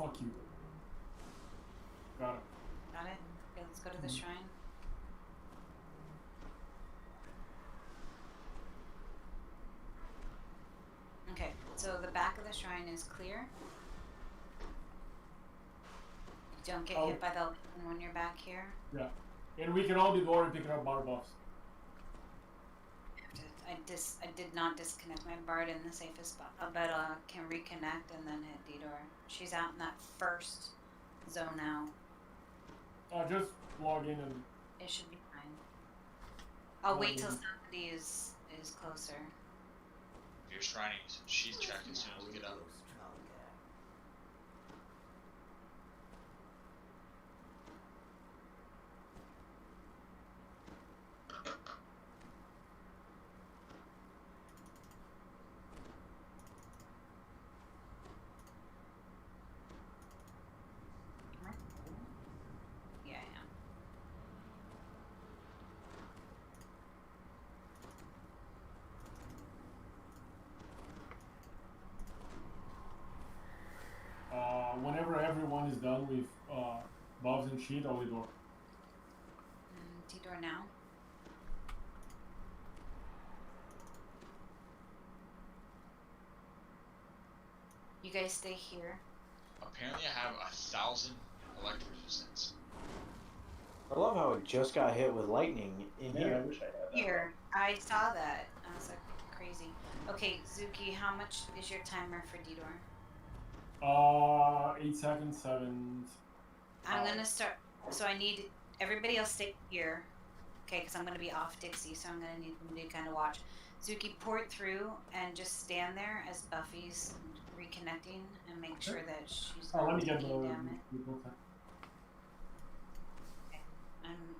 Fuck you. Got it. Got it? Okay, let's go to the shrine. Okay, so the back of the shrine is clear. You don't get hit by the lightning when you're back here. Yeah. And we can all be going and picking up bar buffs. I did not disconnect my bard in the safest spot, but can reconnect and then hit Didor. She's out in that first zone now. Just log in and... It should be fine. I'll wait till somebody is closer. If you're shrining, she's check as soon as we get up. Yeah, I am. Whenever everyone is done with buffs and shit, I'll door. Didor now. You guys stay here. Apparently I have 1,000 electric resistance. I love how it just got hit with lightning in Yeah, I here. wish I had that. Here, I saw that. I was like, crazy. Okay, Zuki, how much is your timer for Didor? 8 seconds, 7. I'm gonna start. So I need everybody else stay here, okay? Because I'm gonna be off Dixie, so I'm gonna need them to kind of watch. Zuki, port through and just stand there as Buffy's reconnecting and make sure that she's Oh, let not me get taking the... damage. Okay.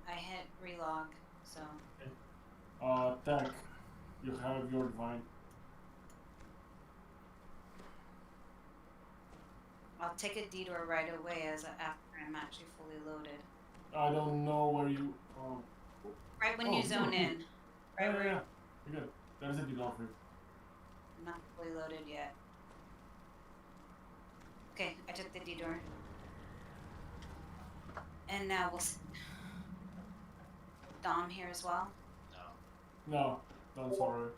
I hit relog, so. Tech, you have your divine. I'll take a Didor right away after I'm actually fully loaded. I don't know where you... Right when you zone in. Right where Yeah. You're good. There's a deal for you. I'm not fully loaded yet. Okay, I took the Didor. And now we'll... Dom here as well? No, that's alright.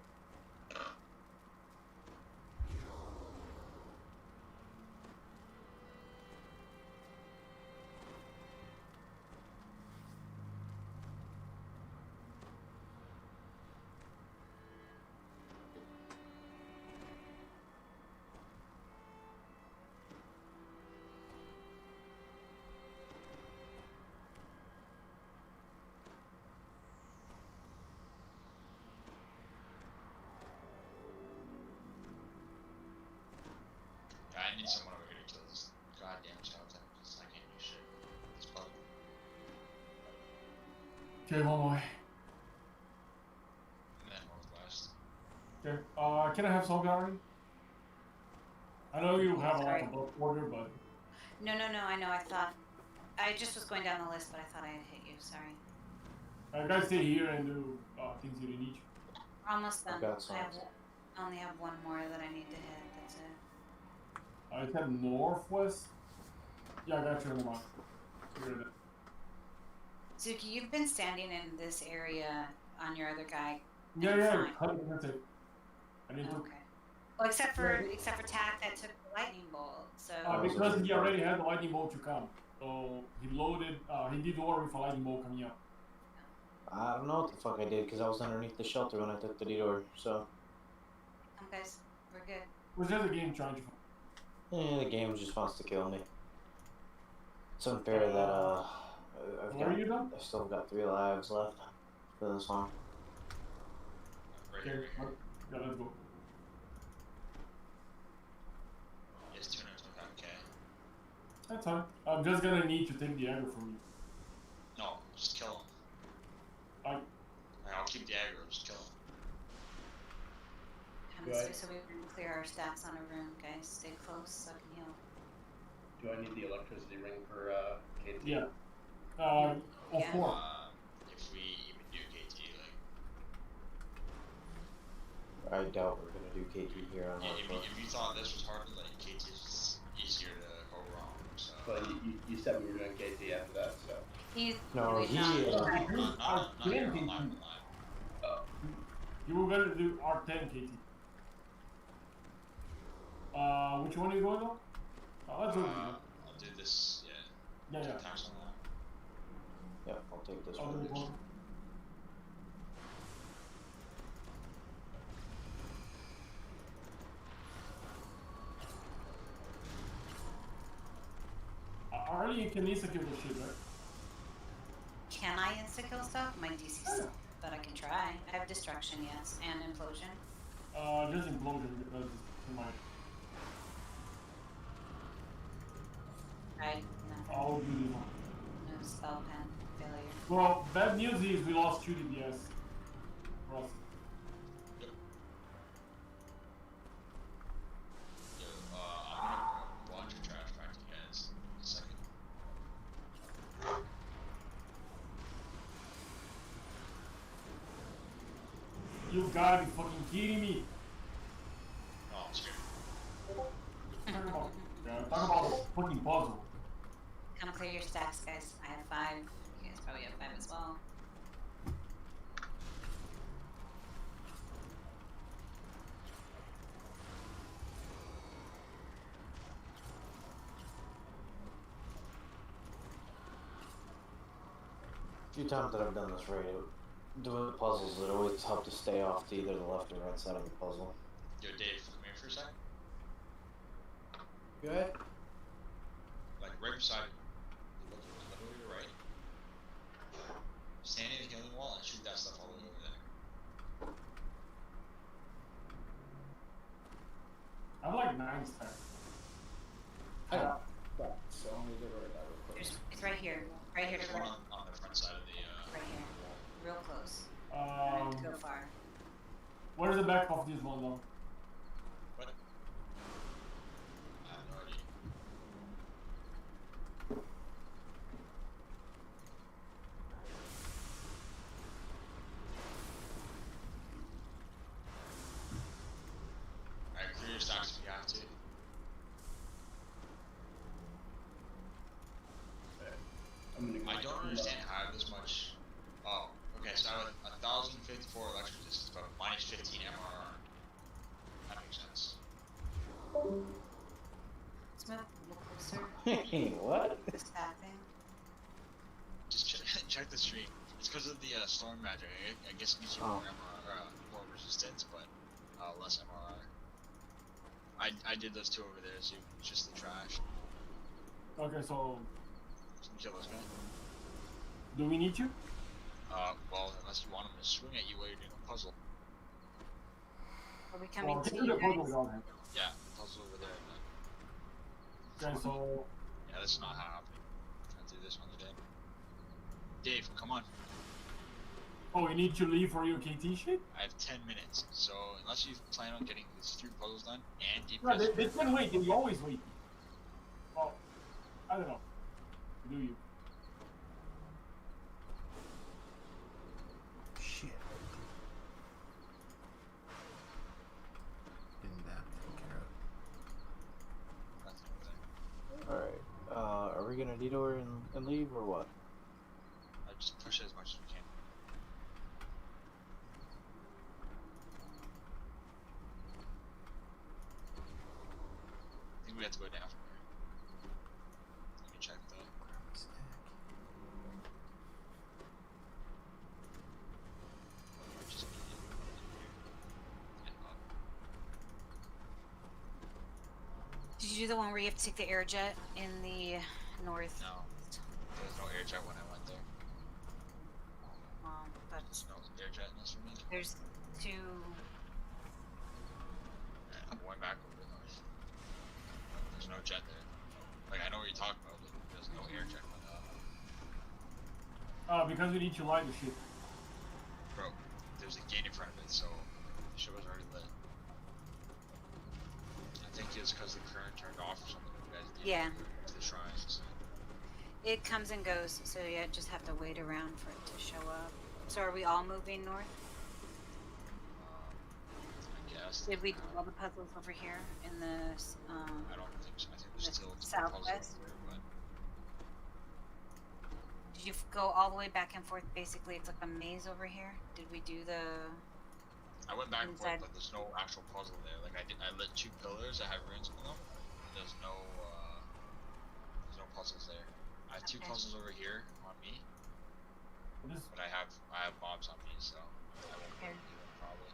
I need someone over here to kill this goddamn skeleton because I can't do shit. This bug. Okay, one way. And then northwest. Okay, can I have some gallery? I know you have a lot Sorry. of book order, but... No, I know, I thought... I just was going down the list, but I thought I had hit you, sorry. guys stay here and do things you need. We're almost done. got some. I only have one more that I need to hit, that's it. I said northwest. Yeah, I got you on the mark. Figured it. Zuki, you've been standing in this area on your other guy. Yeah, Fine. 100%. I need to... Okay. Well, except for Tack that took the lightning bolt, so... because he already had the lightning bolt to come. So he loaded, he did order with a lightning bolt coming up. I don't know what the fuck I did because I was underneath the shelter when I took the detour. So guys, we're good. It was just a game trying to... the game just wants to kill me. It's unfair that I've still got 3 lives left for this one. Right Okay, here, right here. yeah, let's go. Yes, 225k. That's fine. I'm just gonna need to take the aggro from you. No, just kill him. I- I'll keep the aggro, just kill him. Right. So we can clear our stacks on a rune, guys. Stay close so I can heal. Do I need the electricity ring for KT? Yeah. Yeah. 4. If we even do KT, like, I doubt we're gonna do KT here on if Hardcore. you thought this was hard, like KT is easier to go wrong. you said we were doing KT after that, so. He's No, wait, he. Not here on live. You were gonna do R10 KT. Which one are you going on? Let's do it. I'll do this. Yeah. Yeah. Times on that. Yeah, I'll take this I'll do one. it one. Already you can insta-kill the shit, right? Can I insta-kill stuff? My DC stuff, but I can try. I have destruction, yes, and implosion. Just implosion. My. Right? No. I'll do this one. No spell pen failure. Well, bad news is we lost 2 DPS. Rough. I'm gonna watch your trash back to you guys in a second. You gotta be fucking kidding me. Oh, I'm scared. Talk about the fucking puzzle. Come clear your stacks, guys. I have 5. You guys probably have 5 as well. A few times that I've done this raid, doing puzzles, it always helped to stay off to either the left or right side of the puzzle. Yo, Dave, come here for a sec. Good. Like right beside you. Look to your right. Stand in the healing wall and shoot that stuff all the way over there. I'm like 9 stacks. Yeah. So I'm gonna get rid of that real quick. It's right here. Right here. There's one on the front side of the Right here. Real close. I don't have to go far. Where's the back of this one though? What? I have no idea. Alright, clear your stocks if you have to. I don't understand how I have this much. Oh, okay, so I have 1,054 electric resistance, but minus 15 MRR. That makes sense. Let's move a little closer. Hey, what? The stack thing. Just check the stream. It's because of the storm magic. I guess it gives you more MRR, more resistance, but less MRR. I did those 2 over there, so it's just the trash. Okay, so So kill those guys. do we need you? Well, unless you want them to swing at you while you're doing a puzzle. Are we coming Well, to take you the puzzle guys? down Yeah, the puzzle over there. there. Okay, so Yeah, that's not how happening. Trying to do this one today. Dave, come on. oh, you need to leave for your KT shit? I have 10 minutes, so unless you plan on getting these 3 puzzles done and deep No, they can wait. They always wait. Well, I don't know. Do you? Shit. Didn't that take care of? Alright, are we gonna detour and leave or what? I just push it as much as we can. I think we have to go down from here. Let me check though. Just Did you do the one where you have to take the air jet in the north? no. There was no air jet when I went there. But There's no air jet in this for me. there's 2. I'm going back over the north. There's no jet there. Like, I know what you're talking about, but there's no air jet going up. Because we need to light the shit. Bro, there's a gate in front of it, so the shit was already lit. I think it's because the current turned off or something. You guys did Yeah. to the shrines. It comes and goes, so you just have to wait around for it to show up. So are we all moving north? I guess. Did we do all the puzzles over here in the I don't think so. I think there's still two Southwest? puzzles over there, but you go all the way back and forth? Basically, it's like a maze over here. Did we do the? I went back and forth, Inside. but there's no actual puzzle there. Like I lit 2 pillars that have runes on them. There's no puzzles there. I have 2 Okay. puzzles over here on me, What is? but I have mobs on me, so I won't be Okay. able to do them probably.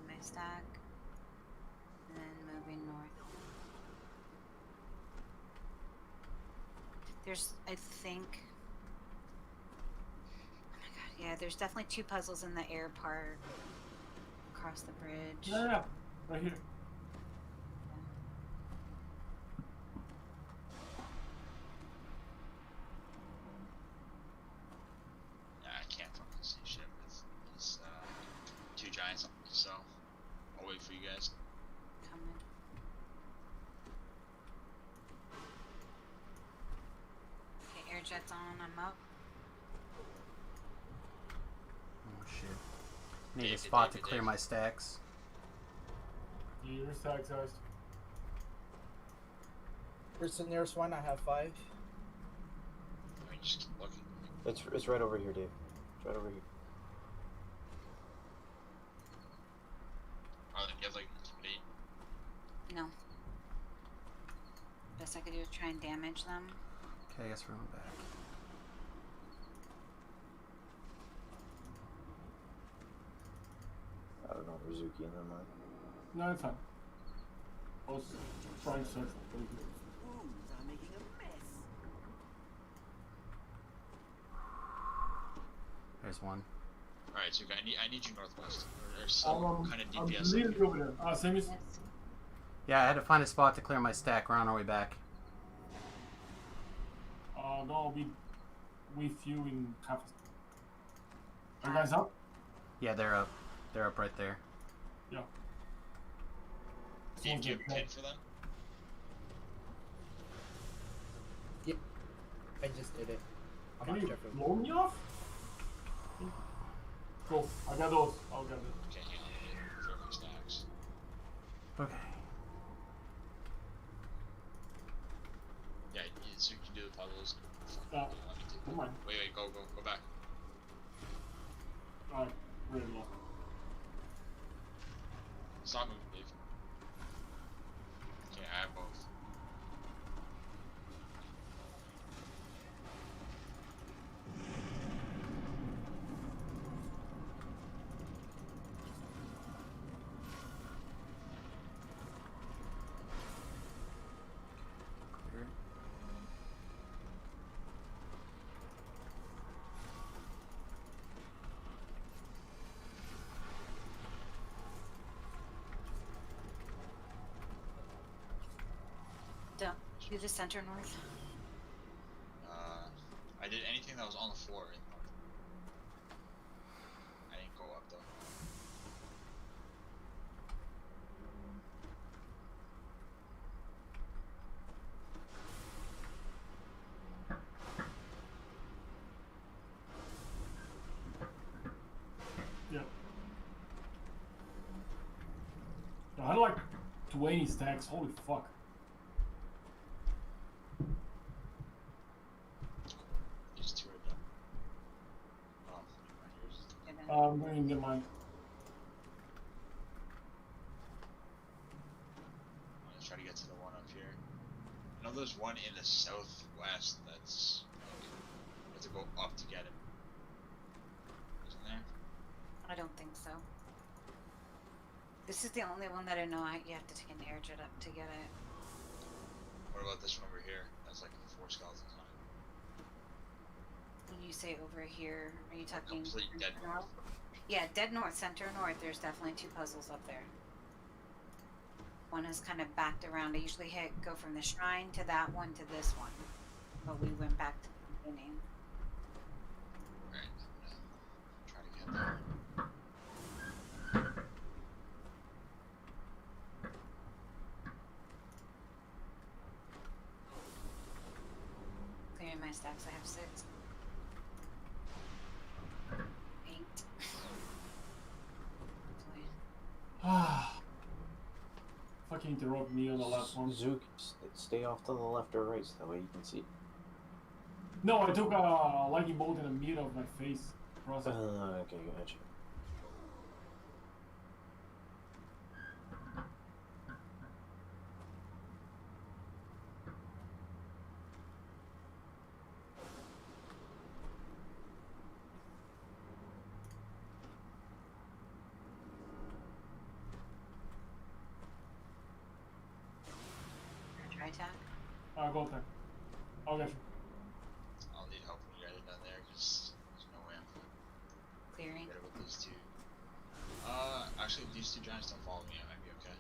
My stack. And then moving north. There's, I think. Oh my god, yeah, there's definitely 2 puzzles in the air part. Across the bridge. Yeah, right here. Yeah, I can't fucking see shit with these 2 giants on me, so I'll wait for you guys. Coming. Okay, air jet's on. I'm up. Oh shit. Need a David, spot to David, clear David. my stacks. Yeah, your stack size. Where's the nearest one? I have 5. I mean, just keep looking. It's right over here, Dave. It's right over here. You have like intimidate. No. Best I could do is try and damage them. Okay, I guess we're going back. I don't know, Rizuki in their mind. No, it's fine. I was trying to search for it. There's one. Alright, so I need you northwest. Or some kind of I'm DPS. leaving over there. Same as. Yeah, I had to find a spot to clear my stack. We're on our way back. No, I'll be with you in half a. Are you guys up? Yeah, they're up. They're up right there. Yeah. Dave, do you have a pin for them? I just did it. I'm Can not you sure if it blow me off? Cool. I got those. I'll get it. Okay, yeah. Throw my stacks. Okay. Yeah, so you can do the puzzles. Yeah. Let me take Never mind. Wait, go back. Alright, really low. Stop moving, Dave. Okay, I have both. Clear it. Don't do the center north. I did anything that was on the floor in the north. I didn't go up though. Yeah. I had like 20 stacks. Holy fuck. These 2 are done. Oh, here's. And then I'm going to get mine. I'm gonna try to get to the one up here. I know there's one in the southwest that's like, you have to go up to get it. Isn't there? I don't think so. This is the only one that I know you have to take an air jet up to get it. What about this one over here? That's like 4 skeletons on it. When you say over here, are you talking Complete dead north. Yeah, dead north, center north. There's definitely 2 puzzles up there. One is kind of backed around. I usually go from the shrine to that one to this one, but we went back to the beginning. Right. Try to get there. Clearing my stacks. I have 6. 8. Hopefully. If fucking interrupt me on the last one. Zook, stay off to the left or right so that way you can see. No, I took a lightning bolt in the middle of my face. Across it. Okay, gotcha. Try attack. Go there. I'll get you. I'll need help when you guys are down there because there's no way I'm Clearing. better with these two. Actually, if these two giants don't follow me, I might be okay.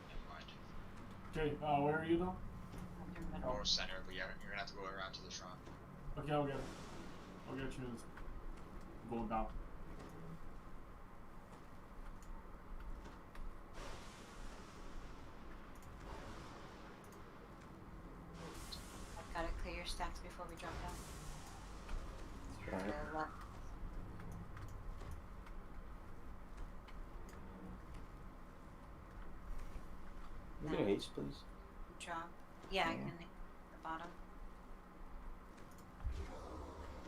Never mind. Okay, where are you though? Or center, but yeah, you're gonna have to go around to the front. Okay, I'll get it. I'll get you. Go down. Gotta clear your stacks before we drop down. Alright. To the left. You get a haste, please. Drop. Yeah, I Yeah. can hit the bottom.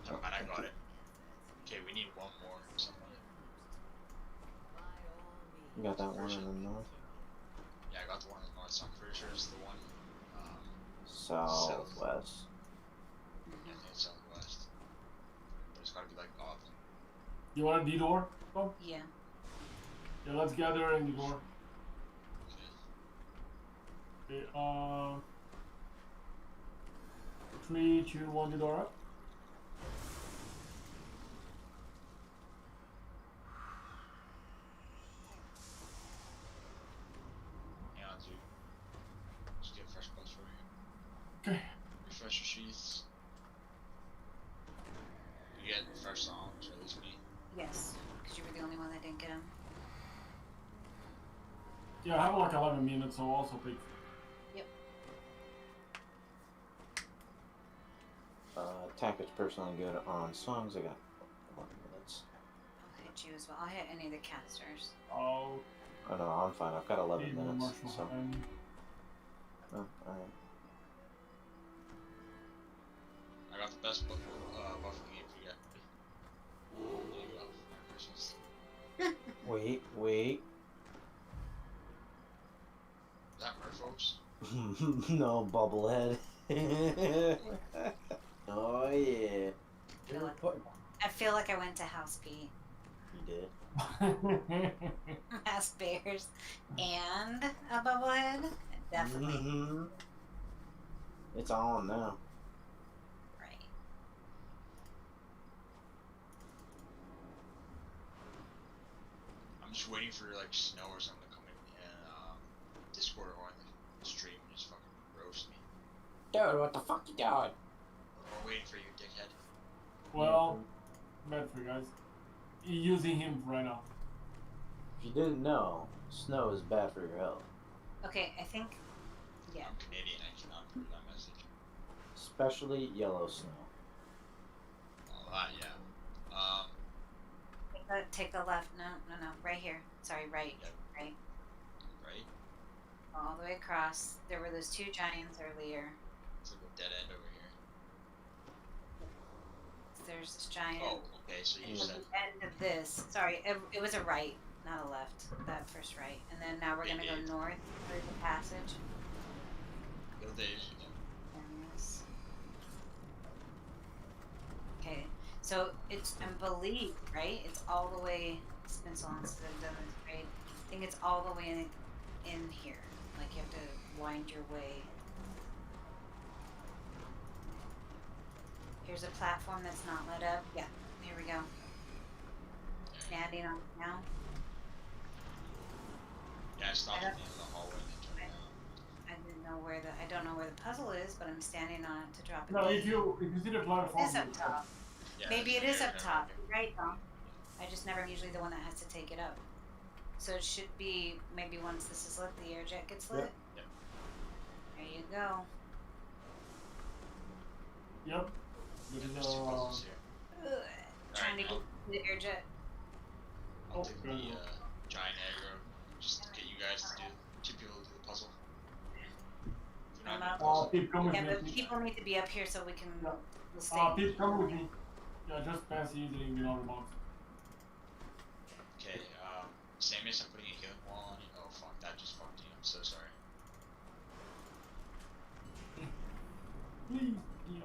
Never mind, I got it. Okay, we need one more somewhere. You got that one in the north. Yeah, I got the one in the north, so I'm pretty sure it's the one. Southwest. Yeah, I think it's southwest. But it's gotta be like off. You want the door? Oh, Yeah. yeah, let's gather in the door. Okay. Okay, 3, 2, 1, the door up. Hang on, dude. Just get fresh clothes for you. Okay. Refresh your sheaths. You get fresh songs, or at least me. Yes. Because you were the only one that didn't get them. Yeah, I have like 11 minutes, so I'll also take. Attack is personally good on songs. I got 11 minutes. I'll hit you as well. I'll hit any of the casters. Oh, Oh no, I'm fine. I've got 11 need more minutes. martial So, hand. oh, alright. I got the best buff in the game for you. There you go. Merry Christmas. Wait. Is that Merfolks? No, bubblehead. Oh yeah. They were put- I feel like I went to House P. You did. House Bears and a bubblehead. Definitely. Mm-hmm. It's on now. Right. I'm just waiting for like snow or something to come in Discord or in the stream and just fucking roast me. Dude, what the fuck you doing? We're waiting for you, dickhead. Well, bad for you guys. You're using him right now. If you didn't know, snow is bad for your health. Okay, I think. Yeah. I'm Canadian, I cannot prove that message. Especially yellow snow. All that, yeah. Take the left. No. Right here. Sorry, right. Yep. Right. Right? All the way across. There were those two giants earlier. It's like a dead end over here. There's this giant. Oh, okay, so you At said. the end of this. Sorry, it was a right, not a left. That first right. And then now we're going to go Indeed. north through the passage. Go days. And this. Okay, so it's, I believe, right? It's all the way, it's been so long since I've done this, right? I think it's all the way in here. Like you have to wind your way. Here's a platform that's not lit up. Yeah, here we go. Standing on it now. Yeah, I stopped I at the end of the hallway and then turned around. I don't know where the puzzle is, but I'm standing on it to drop it. No, in. if you see the platform. It is up top. Yeah, Maybe it it's is up there, top. there. You're right, Tom. I just never am usually the one that has to take it up. So it should be maybe once this is lit, the air jet gets lit. Yep. There you go. Yep. Yeah, There's, there's two puzzles here. Ugh, trying to now- get the air jet. I'll take the giant aggro. Just to get you guys to do 2 people to do the puzzle. If you're not doing the puzzle. Pip, come with Yeah, me. but people need to be up here so we can. Yeah. We'll stay. Pip, come with me. Yeah, just pass easily and get on the box. Okay, Samus, I'm putting a healing wall on you. Oh fuck, that just fucked you. I'm so sorry. Please, yeah.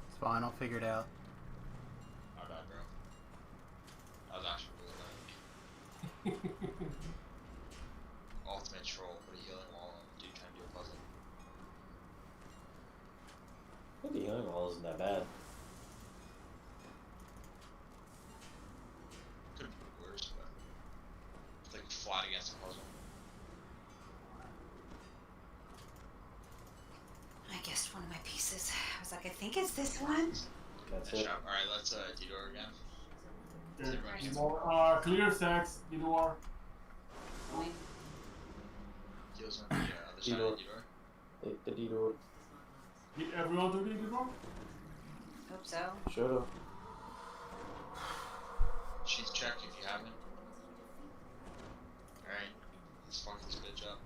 It's fine. I'll figure it out. My bad, bro. That was actually really bad. Ultimate troll, put a healing wall on dude trying to do a puzzle. I think the healing wall isn't that bad. Could be worse, but it's like flat against the puzzle. I guessed one of my pieces. I was like, I think it's this one. That's Nice it. job. Alright, let's Detour again. Clear sex, Detour. Heals on the other side of the Detour. Take the detour. Did everyone do the Detour? Hope so. Should've. Sheath check if you haven't. Alright, let's fuck this bitch up.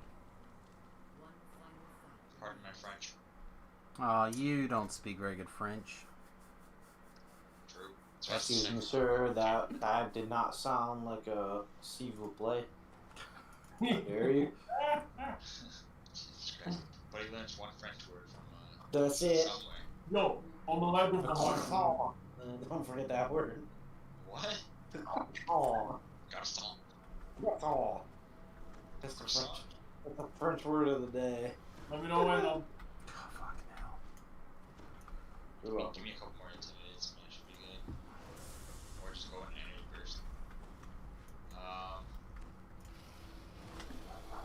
Pardon my French. You don't speak very good French. True. So that's the Excuse me, second sir. That did not sound like a s'il vous plaît. Dare you? Jesus Christ. But he learns one French word from That's it. somewhere. Yo, on the left of the Oh, don't forget that word. What? Oh, Gotta stop. oh. That's the French. That's the French word of the day. Let me know when Oh, fuck now. You're welcome. Give me a couple more intimidates and that should be good. Or just go in enemy first.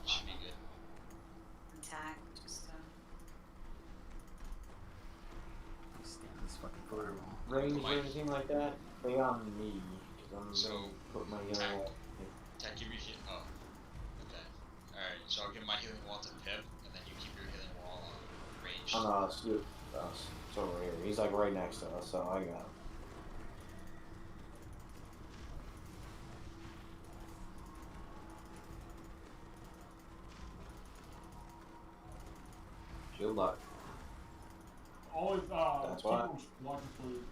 Should be good. Attack. Just. Stand this fucking fireball. Range or anything like that, stay on me. Because I'm gonna put my healing wall. Attack, give your heal. Oh. Okay. Alright, so I'll give my healing wall to Pip, and then you keep your healing wall range. Oh no, it's over here. He's like right next to us, so I got him. Good luck. always That's why. blocking for you.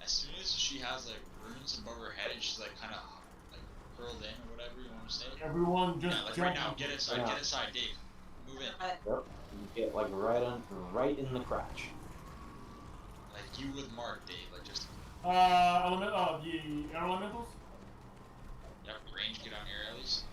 As soon as she has like runes above her head and she's like kind of like curled in or whatever you want to say. Everyone just Yeah, like jump. right now, get inside, Yeah. get inside, Dave. Move in. Yep. You get like right in the crotch. Like you with Mark, Dave. Like just The air elementals. yep, range, get on air at least.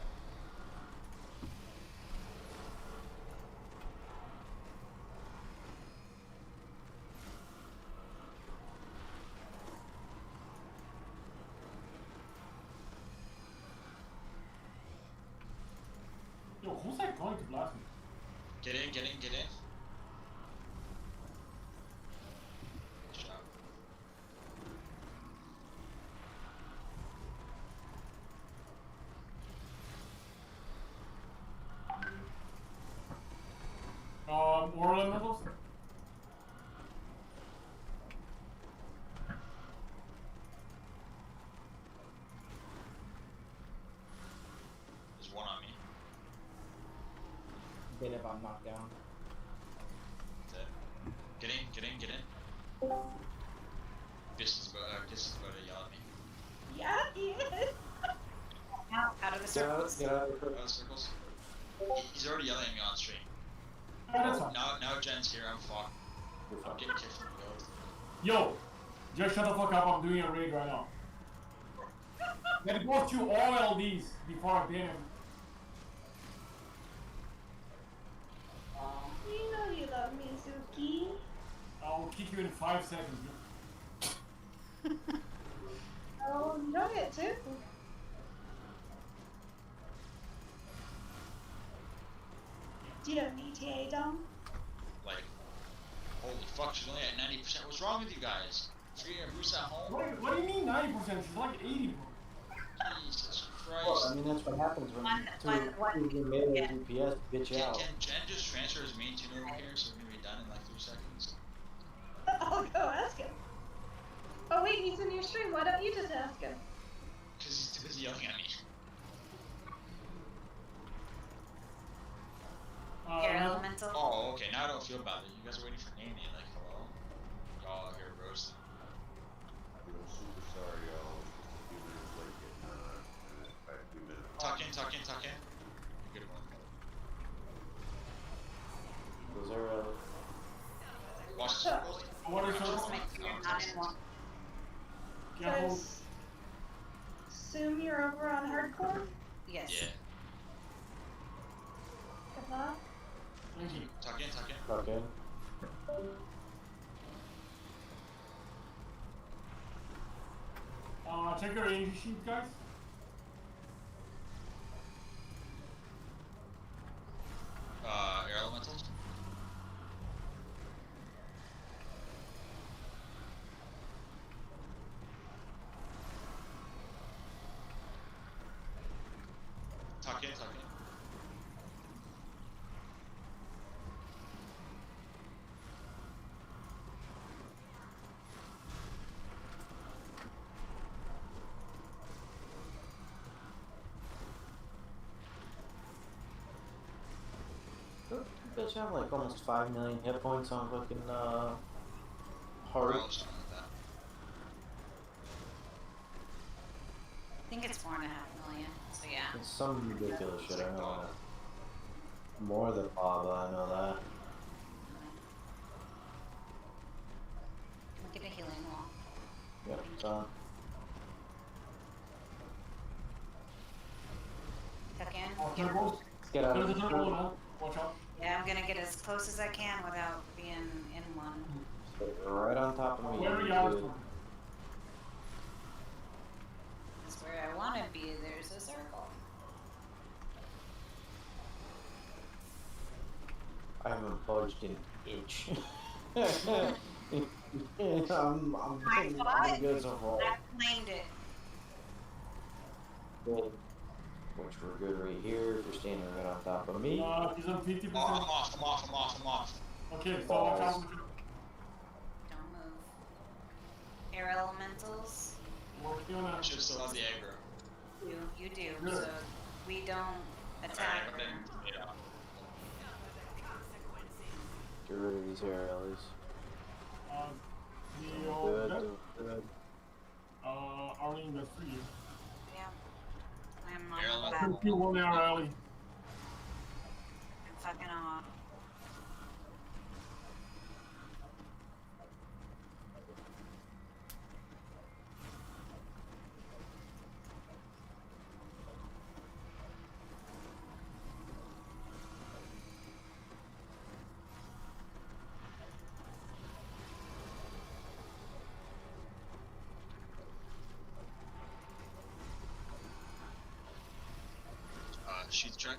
Yo, who's that going to blast me? Get in, get in, get in. Good job. Air elementals. There's one on me. Then if I'm knocked down. Dead. Get in, get in, get in. This is about to yell at me. Yeah, he is. Out of the circles. Get out of the Out of circles. He's already yelling at me on stream. That's fine. Now Jen's here, I'm fucked. I'm getting kicked from the build. Yo, just shut the fuck up. I'm doing a raid right now. Let it go through all LDs before I ban him. You know you love me, Zuki. I'll kick you in 5 seconds. Oh, you know it too. Do you have an ETA, Dom? Like, holy fuck, she's only at 90%. What's wrong with you guys? Free Bruce at home? What do you mean 90%? She's like 80. Jesus Well, I Christ. mean, that's what happens when One- two melee DPS get you out. Can Jen just transfer his main tune over here so we're gonna be done in like 3 seconds? I'll go ask him. Oh wait, he's in your stream. Why don't you just ask him? busy yelling at me. Air elemental. Oh, okay. Now I don't feel bad. You guys are waiting for Nanny. Like, hello? Y'all here roasting. I'm super sorry, y'all. Just a few minutes late getting back 2 minutes. Tuck in. Good one. Those are, Watch the circles. What are Just circles? make sure you're not in one. Careful. Just assume you're over on hardcore. Yes. Yeah. Good luck. Thank you. Tuck in. okay. Check your energy sheet, guys. Air elementals. Tuck in. Bitch, I have like almost 5 million hit points on fucking, heart. Or else something like that. I think it's 4.5 million. So yeah. It's some ridiculous shit, I know that. More than Baba, I know that. Get a healing wall. Yep, it's on. Tuck in. Circles. Get out There's of a the circle now. Watch out. Yeah, I'm gonna get as close as I can without being in one. Stay right on top of me. Where are you're y'all good. from? That's where I want to be. There's a circle. I haven't budged an inch. I'm good so far. I claimed it. Good. Which we're good right here. If you're standing right on top of me. He's on 50%. Oh, I'm off. Okay, so watch out. Don't move. Air elementals. Working on I should still have the aggro. You do. Good. So we don't attack. Alright, then, yeah. Get rid of these air alleys. The Good. Arlene, that's for you. Yeah. I'm Air on elemental. that. You won our alley. I'm fucking off. Sheath check.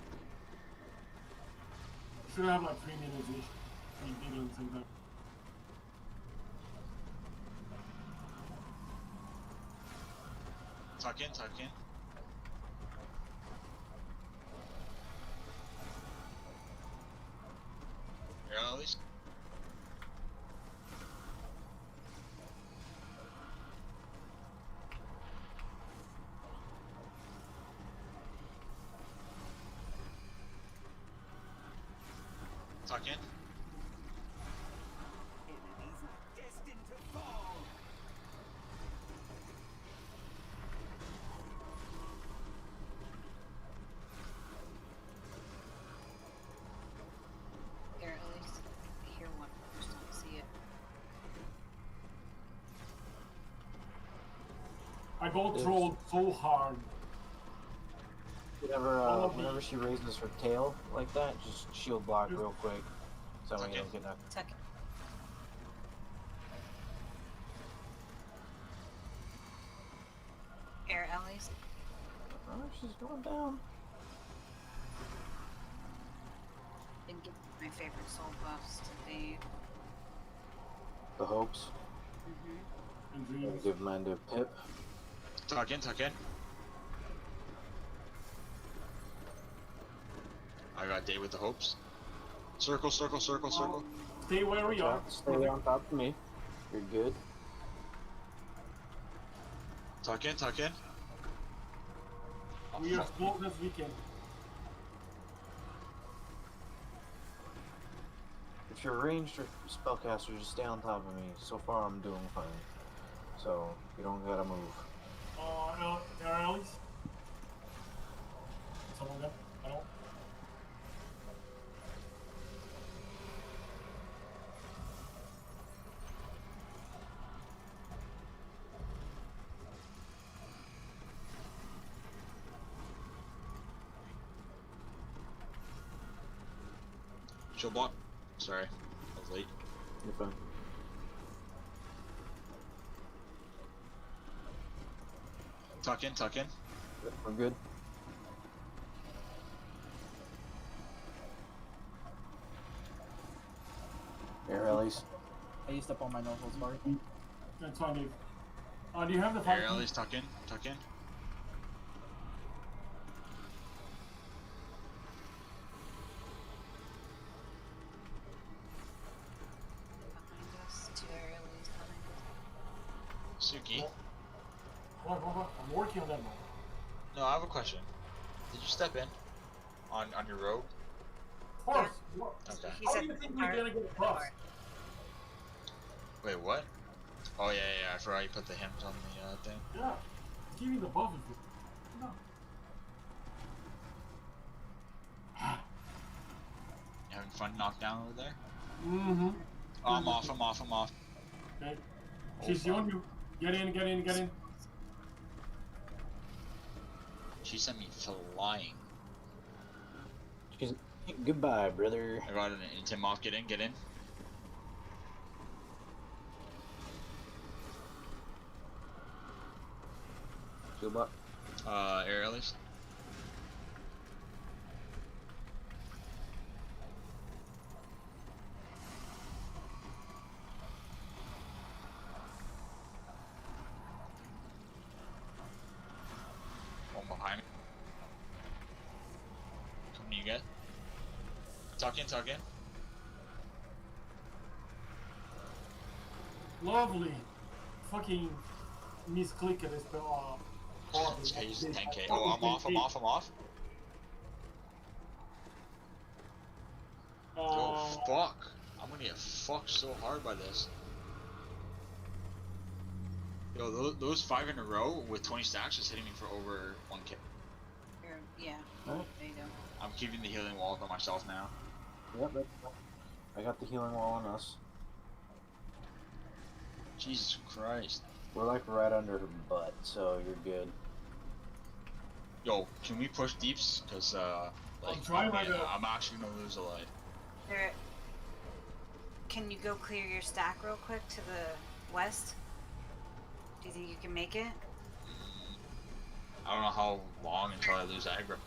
Should have like 3 minutes each. 3 minutes and that. Tuck in. Air alleys. Tuck in. Here, at least hear one first. I see it. I got trolled so hard. Whenever she raises her tail like that, just shield block real quick. So that way you don't get knocked. Tuck. Air alleys. Oh, she's going down. Been giving my favorite soul buffs to Dave. The hopes. And I'll dreams. give mine to Pip. Tuck in. I got Dave with the hopes. Circle. Stay where we are. Stay on top of me. You're good. Tuck in. We are as close as we can. If you're ranged or spellcaster, just stay on top of me. So far, I'm doing fine. So, you don't gotta move. Alex? Someone there? I don't. Chill block. Sorry, I was late. You're fine. Tuck in, tuck in. We're good. Air rallies. I used up all my nobles, sorry. That's fine, Dave. Do you have the Air fight? rallies, tuck in, tuck in. Behind us, 2 aerials behind us. Suki. Hold on. I'm working on that one. No, I have a question. Did you step in on your rogue? Of course. Okay. How do you think we're gonna get across? Wait, what? Oh yeah, I forgot you put the hymns on the thing. Yeah. Give me the buff if you. No. You having fun knockdown over there? Mm-hmm. Oh, I'm off. Okay. She's on you. Get in. She sent me flying. She's goodbye, brother. I got an Tim off. Get in. Shield block. Air rallies. One behind me. Coming to you guys. Tuck in. Lovely. Fucking misclick at this spell. This guy uses 10k. Oh, I'm off. Oh, fuck. I'm gonna get fucked so hard by this. Yo, those 5 in a row with 20 stacks is hitting me for over 1k. Yeah. Alright. There you go. I'm keeping the healing wall on myself now. Yep, I got the healing wall on us. Jesus Christ. We're like right under her butt, so you're good. Yo, can we push deeps? Cause like, I'm trying my best. I'm actually gonna lose a life. There. Can you go clear your stack real quick to the west? Do you think you can make it? I don't know how long until I lose aggro.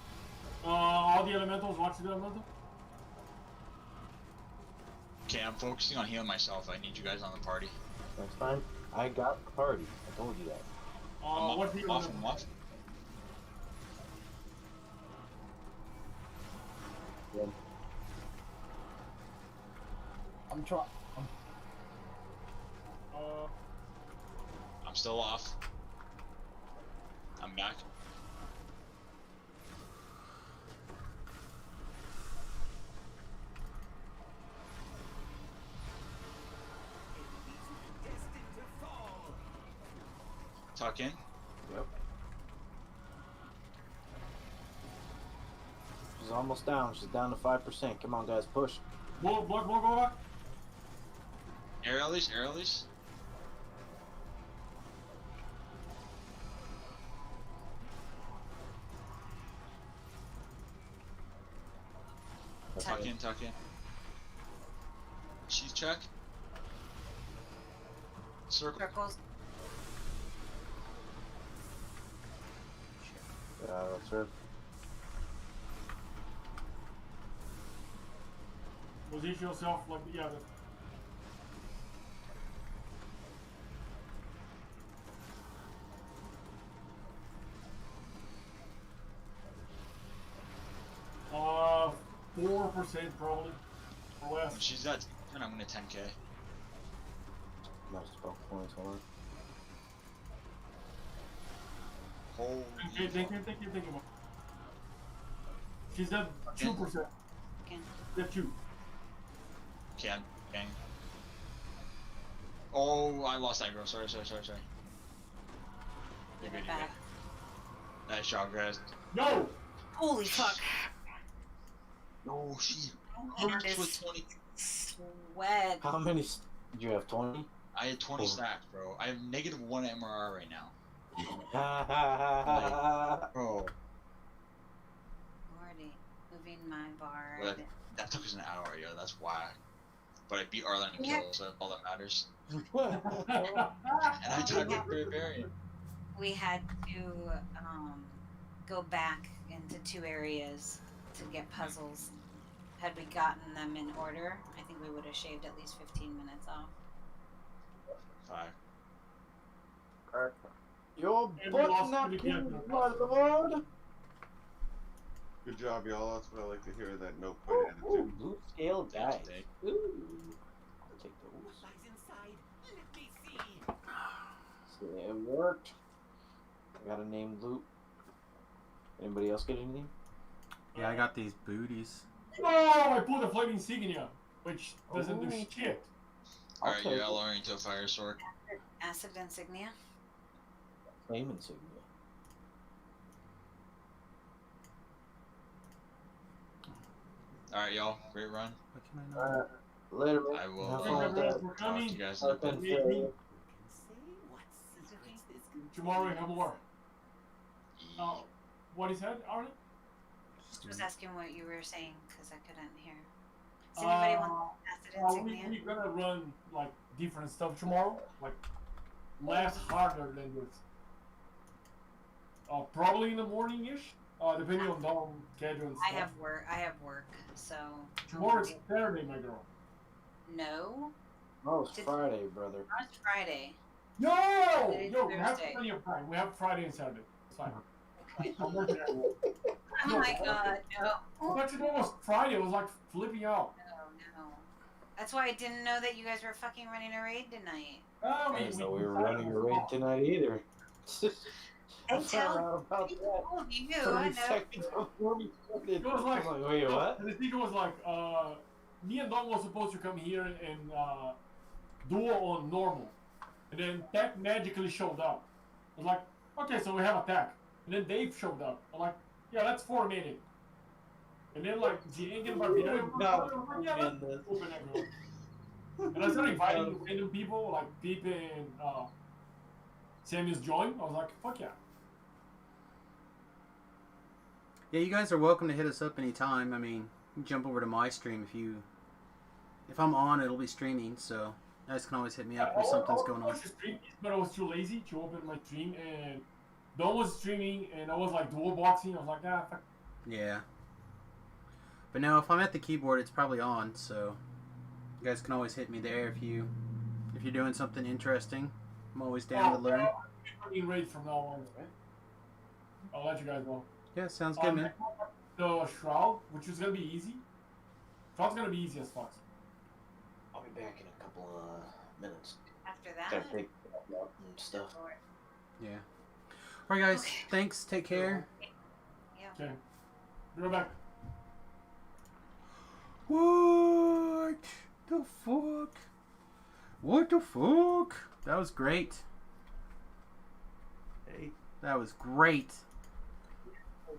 All the elementals, watch the elemental. Okay, I'm focusing on healing myself. I need you guys on the party. That's fine. I got the party. I told you that. What's the I'm off. Yeah. I'm trying. I'm still off. I'm back. Tuck in. Yep. She's almost down. She's down to 5%. Come on, guys, push. Block, go back. Air rallies. Tuck in. She's check. Circles. That's her. Position yourself like the other. Uh, 4% probably, or less. When she's at 10, I'm gonna 10k. Nice spell points, hold on. Holy Thank fuck. you. She's at 2%. Okay. They're 2. Can. Oh, I lost that girl. Sorry. Give You're it good. back. Nice job, guys. No! Holy fuck. No, she And hurts this with 20. sweat. How many did you have? 20? I had 20 stacks, bro. I have -1 MRR right now. Bro. Lordy. Moving my bar. Well, that took us an hour, yo. That's why. But I beat Arlen and Yeah. kill, so that's all that matters. And I tried with Barbarian. We had to go back into 2 areas to get puzzles. Had we gotten them in order, I think we would have shaved at least 15 minutes off. 5. Your And we butt lost not to the king, Captain. my lord. Good job, y'all. That's what I like to hear. That no quit attitude. Blue scale dice. Today. Ooh. I'll take those. See, it worked. I got a name Loot. Anybody else get anything? Yeah, I got these booties. Oh, I pulled a flaming insignia, which doesn't do Oh. shit. Alright, take you're it. lowering to a fire sword. Acid insignia. Name insignia. Alright, y'all. Great run. What can I know? Later, man. I will Have Hey, fun with everyone, that. we're talk to you coming. guys in a bit. Tomorrow we have more. What is that, Arlen? Just was asking what you were saying because I couldn't hear. Does anybody want acid insignia? We're gonna run like different stuff tomorrow, like less harder than this. Probably in the morning-ish, depending on Dom schedule and stuff. I have work, so. Tomorrow is Saturday, my girl. No, Oh, it's Friday, brother. it's Friday. Yo, Today's we have Thursday. plenty of time. We have Friday and Saturday. It's fine. Okay. I'm working at work. Oh my god, no. I thought you knew it was Friday. It was like flipping out. No. That's why I didn't know that you guys were fucking running a raid tonight. Oh, I didn't know we were running a raid tonight either. I I found tell out about that you, 30 I know. seconds before we started. It was like, I'm wait, what? And the speaker was like, me and Don was supposed to come here and duel on normal. And then Tech magically showed up. I was like, okay, so we have attack. And then Dave showed up. I'm like, yeah, let's form it. And then like, Jiang and Barbina, yeah, let's open everyone. And I started inviting random people, like Peep and Samuel's join. I was like, fuck yeah. Yeah, you guys are welcome to hit us up anytime. I mean, you can jump over to my stream if I'm on, it'll be streaming, so you guys can always hit me up if something's going on. But I was too lazy to open my stream, and Don was streaming, and I was like dual boxing. I was like, fuck. Yeah. But no, if I'm at the keyboard, it's probably on, so you guys can always hit me there if you're doing something interesting. I'm always down to learn. I'll be ready from now on, right? I'll let you guys know. Yeah, sounds good, man. The Shroud, which is gonna be easy. Shroud's gonna be easy as fuck. I'll be back in a couple minutes. After Gotta that. take out and stuff. Yeah. Alright, guys. Okay. Thanks. Take care. Yeah. Okay. Be right back. What the fuck? What the fuck? That was great. Hey, That was great.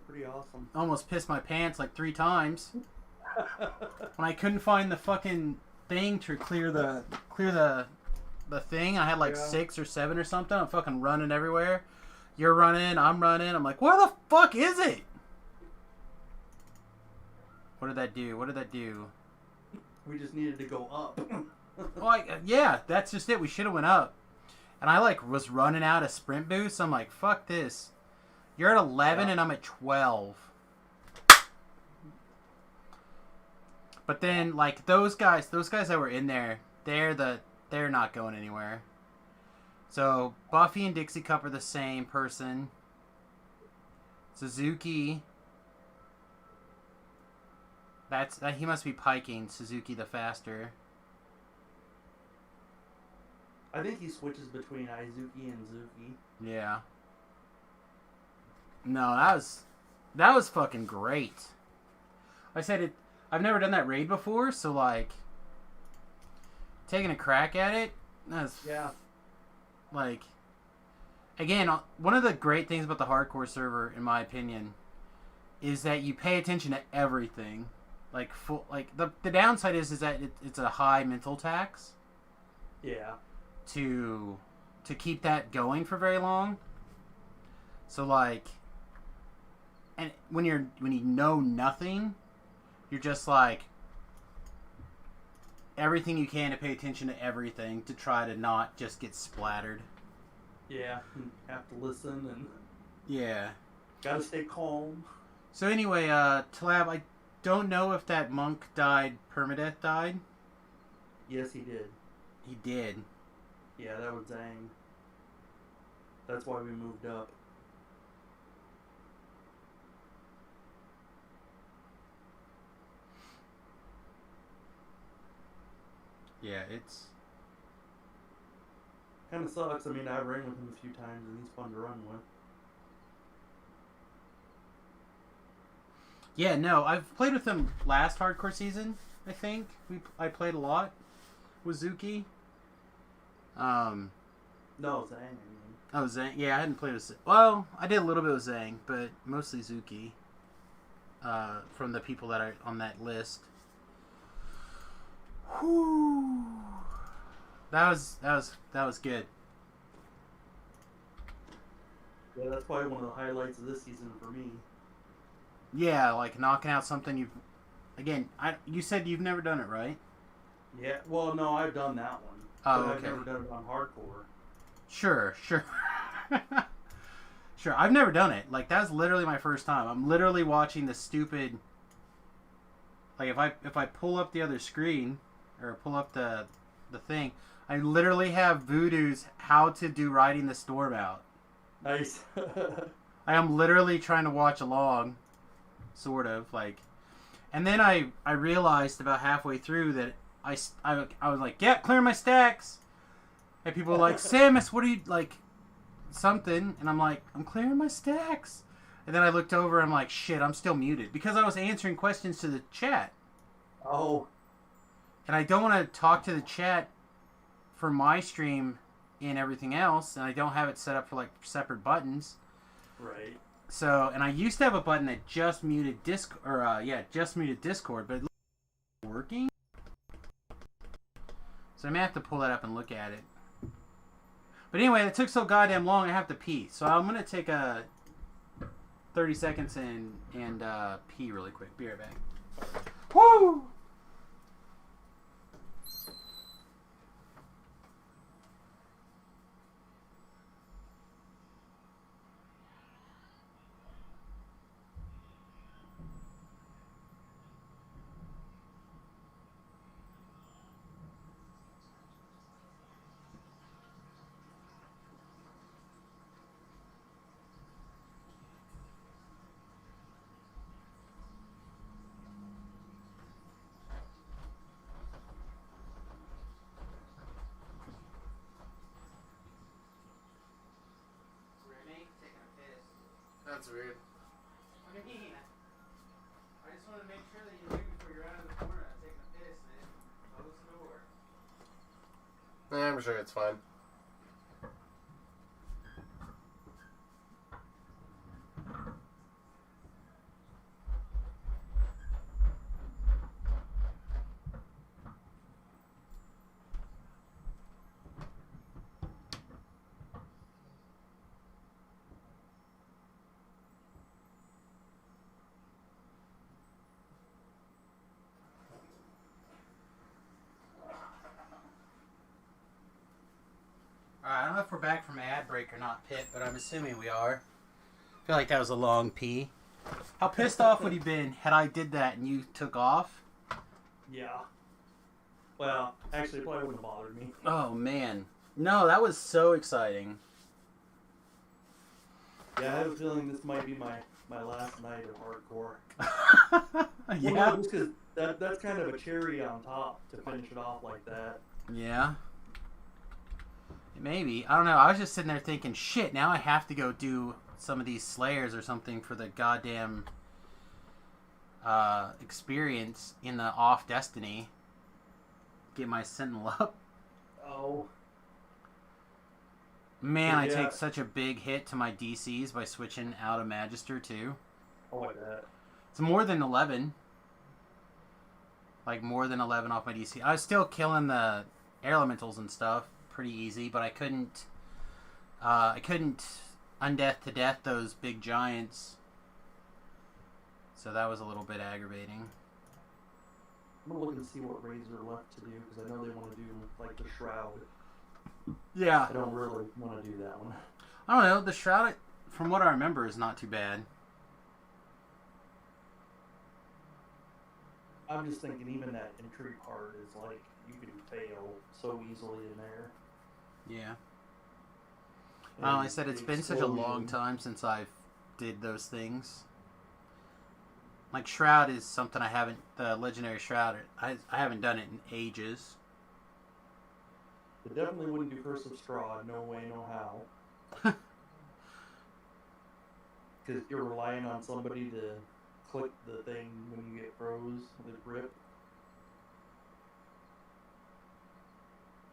pretty awesome. Almost pissed my pants like 3 times when I couldn't find the fucking thing to clear the thing. I had like 6 or 7 or something. I'm fucking running everywhere. You're running, I'm running. I'm like, where the fuck is it? What did that do? What did that do? We just needed to go up. Well, yeah, that's just it. We should have went up. And I like was running out of sprint boosts. I'm like, fuck this. You're at 11 and I'm at 12. But then like those guys that were in there, they're not going anywhere. So Buffy and Dixie Cup are the same person. Suzuki. He must be piking Suzuki the faster. I think he switches between Aizuki and Zuki. Yeah. No, that was fucking great. I said it. I've never done that raid before, so like taking a crack at it. That's like again one of the great things about the hardcore server, in my opinion, is that you pay attention to everything. Like the downside is that it's a high mental tax. Yeah. To keep that going for very long. So like, and when you know nothing, you're just like everything you can to pay attention to everything to try to not just get splattered. Yeah, you have to listen and gotta stay calm. So anyway, Talab, I don't know if that monk permadeath died. Yes, he did. He did. Yeah, that was Zhang. That's why we moved up. Yeah, it's kind of sucks. I mean, I've ran with him a few times, and he's fun to run with. Yeah, no, I've played with him last hardcore season. I think I played a lot with Zuki. No, Zhang. I mean. Oh, Zhang. Yeah, I hadn't played with. Well, I did a little bit with Zhang, but mostly Zuki. From the people that are on that list. Whew. That was good. Yeah, that's probably one of the highlights of this season for me. Yeah, like knocking out something you've. Again, you said you've never done it, right? Yeah. Well, no, I've done that one. Oh, but okay. I've never done it on hardcore. Sure. Sure, I've never done it. Like, that's literally my first time. I'm literally watching the stupid... Like, if I pull up the other screen, or pull up the thing, I literally have Voodoo's How to Do Riding the Storm out. Nice. I am literally trying to watch along, sort of, like... And then I realized about halfway through that I was like, yeah, clear my stacks! And people were like, Samus, what are you, like... something, and I'm like, I'm clearing my stacks. And then I looked over, and I'm like, shit, I'm still muted. Because I was answering questions to the chat. Oh. And I don't want to talk to the chat for my stream and everything else, and I don't have it set up for, like, separate buttons. Right. So, and I used to have a button that just muted Discord, but it wasn't working. So I may have to pull that up and look at it. But anyway, it took so goddamn long, I have to pee. So I'm going to take a 30 seconds and pee really quick. Be right back. Woo! That's weird. What do you mean? I just wanted to make sure that you knew before you're out of the corner and taking a piss, man. Close the door. Yeah, I'm sure it's fine. Alright, I don't know if we're back from ad break or not, Pit, but I'm assuming we are. I feel like that was a long pee. How pissed off would you been had I did that and you took off? Yeah. Well, actually, it probably wouldn't have bothered me. Oh, man. No, that was so exciting. Yeah, I have a feeling this might be my last night of hardcore. Yeah. Well, no, just because that's kind of a cherry on top to finish it off like that. Yeah. Maybe. I don't know. I was just sitting there thinking, shit, now I have to go do some of these Slayers or something for the goddamn experience in the off Destiny. Get my Sentinel up. Oh. Man, I Yeah. take such a big hit to my DCs by switching out of Magister too. Oh, I bet. It's more than 11. Like more than 11 off my DC. I was still killing the air elementals and stuff pretty easy, but I couldn't undeath to death those big giants. So that was a little bit aggravating. I'm gonna look and see what raids are left to do because I know they want to do like the shroud. Yeah. I don't really want to do that one. I don't know. The shroud, from what I remember, is not too bad. I'm just thinking even that entry part is like you can fail so easily in there. Yeah. Well, I said it's The been such a long explosion. time since I've did those things. Like Shroud is something I haven't. The legendary Shroud, I haven't done it in ages. It definitely wouldn't do Curse of Straw. No way, no how. Because you're relying on somebody to click the thing when you get froze with grip.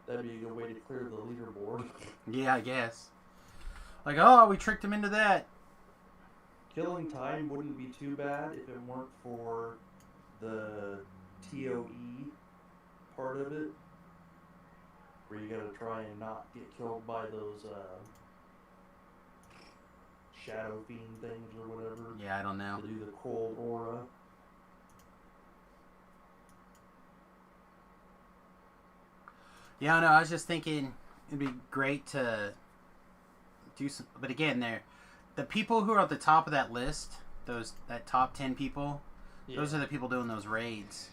That'd be a good way to clear the leaderboard. Yeah, I guess. Like, oh, we tricked him into that. Killing time wouldn't be too bad if it weren't for the TOE part of it, where you gotta try and not get killed by those shadow fiend things or whatever. Yeah, I don't know. To do the cold aura. Yeah, no, I was just thinking it'd be great to do some, but again, the people who are at the top of that list, that top 10 people, those are the people doing those raids.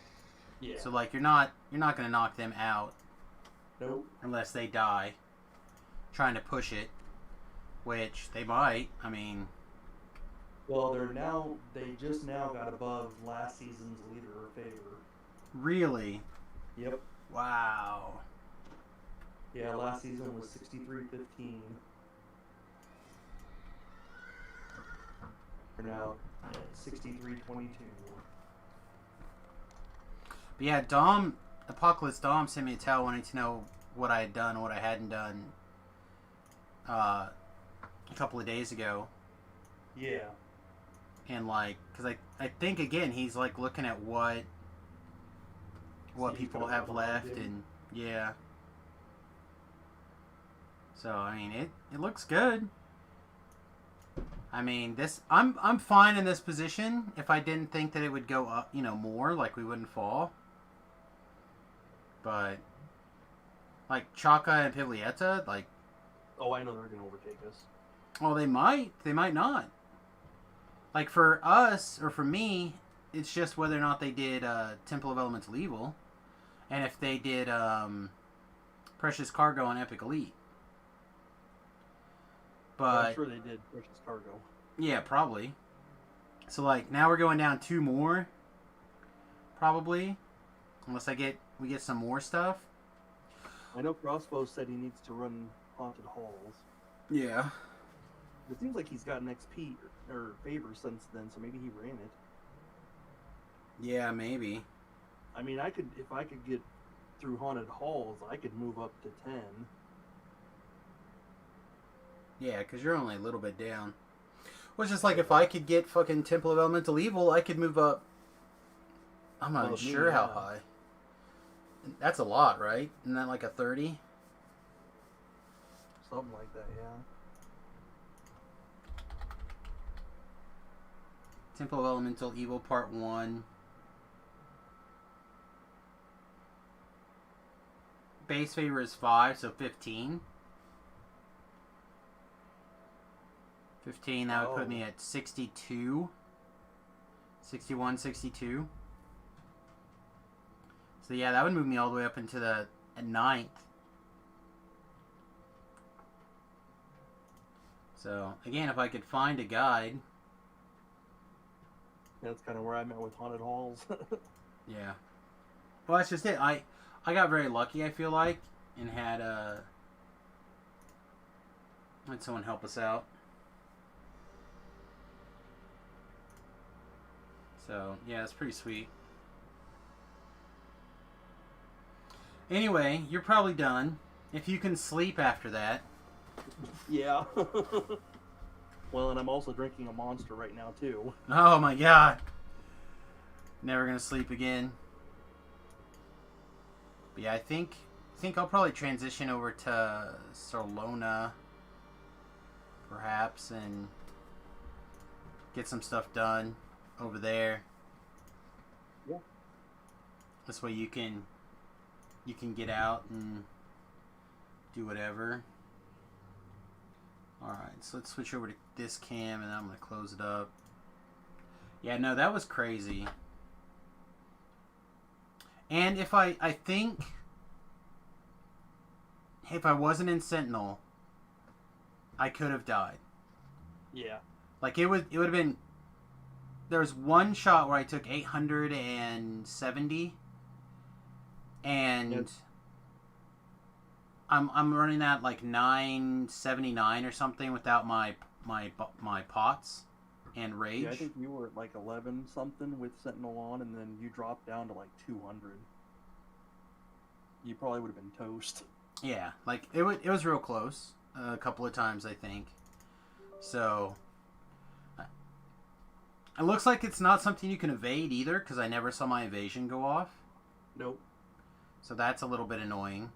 Yeah. So like you're not gonna knock them out. Nope. Unless they die trying to push it, which they might. I mean, well, they just now got above last season's leader of favor. Really? Yep. Wow. Yeah, last season was 63-15. We're now at 63-22. But yeah, Apocalypse Dom sent me a tell wanting to know what I had done, what I hadn't done a couple of days ago. Yeah. And like, because I think again he's like looking at what people have left, and yeah. So I mean it looks good. I mean I'm fine in this position. If I didn't think that it would go up, more, like we wouldn't fall. But like Chaka and Piglietta, like, oh, I know they're gonna overtake us. well, they might not. Like for us or for me, it's just whether or not they did Temple of Elemental Evil, and if they did Precious Cargo on Epic Elite. But I'm sure they did Precious Cargo. Yeah, probably. So like now we're going down 2 more, probably, unless we get some more stuff. I know Crossbow said he needs to run Haunted Halls. Yeah. It seems like he's gotten XP or favor since then, so maybe he ran it. Yeah, maybe. I mean, if I could get through Haunted Halls, I could move up to 10. Yeah, because you're only a little bit down. Well, it's just like if I could get fucking Temple of Elemental Evil, I could move up. I'm not even sure how high. That's a lot, right? Isn't that like a 30? Something like that, yeah. Temple of Elemental Evil Part 1. Base favor is 5, so 15. 15, that would put me at 62. 61, 62. So yeah, that would move me all the way up into the 9th. So, again, if I could find a guide. That's kind of where I'm at with Haunted Halls. Yeah. Well, that's just it. I got very lucky, I feel like, and had someone help us out. So, yeah, it's pretty sweet. Anyway, you're probably done. If you can sleep after that. Yeah. Well, and I'm also drinking a Monster right now, too. Oh my god. Never gonna sleep again. But yeah, I think I'll probably transition over to Sarlona, perhaps, and get some stuff done over there. Yeah. This way you can get out and do whatever. Alright, so let's switch over to this cam and I'm going to close it up. Yeah, no, that was crazy. And if I think if I wasn't in Sentinel, I could have died. Yeah. Like it would have been. There was one shot where I took 870, and Yep. I'm running at like 979 or something without my pots and rage. Yeah, I think you were at like 11 something with Sentinel on, and then you dropped down to like 200. You probably would have been toast. Yeah, like it was real close a couple of times, I think. So it looks like it's not something you can evade either, because I never saw my evasion go off. Nope. So that's a little bit annoying.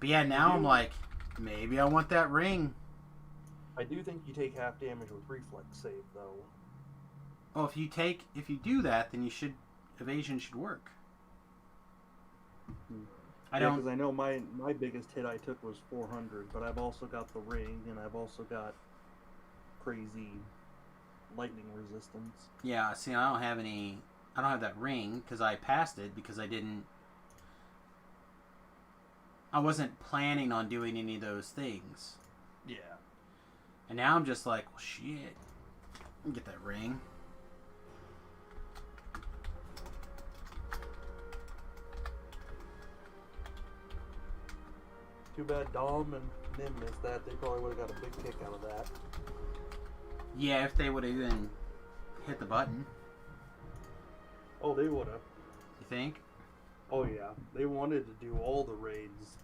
But yeah, now I'm like, maybe I want that ring. I do think you take half damage with reflex save, though. Oh, if you do that, then evasion should work. I don't. Because I know my biggest hit I took was 400, but I've also got the ring, and I've also got crazy lightning resistance. Yeah, see, I don't have that ring because I passed it because I wasn't planning on doing any of those things. Yeah. And now I'm just like, well, shit. Let me get that ring. Too bad Dom and Nim missed that. They probably would have got a big kick out of that. Yeah, if they would have even hit the button. Oh, they would have. You think? Oh, yeah. They wanted to do all the raids.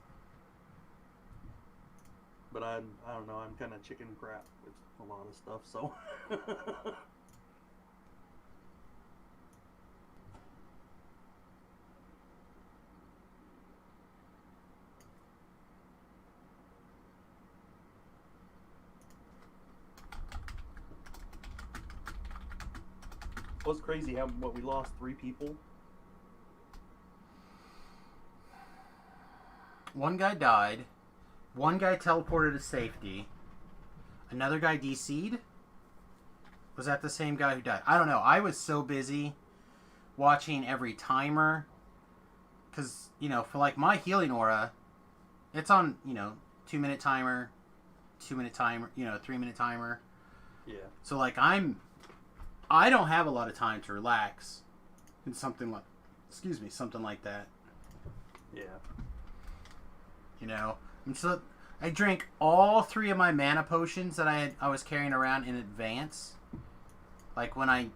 But I don't know. I'm kind of chicken crap with a lot of stuff, so... What's crazy, we lost 3 people? One guy died. One guy teleported to safety. Another guy DC'd? Was that the same guy who died? I don't know. I was so busy watching every timer. Because, for like my healing aura, it's on, 2-minute timer, 2-minute timer, 3-minute timer. Yeah. So like I don't have a lot of time to relax in something like that. Yeah. And so I drank all 3 of my mana potions that I was carrying around in advance. Like when I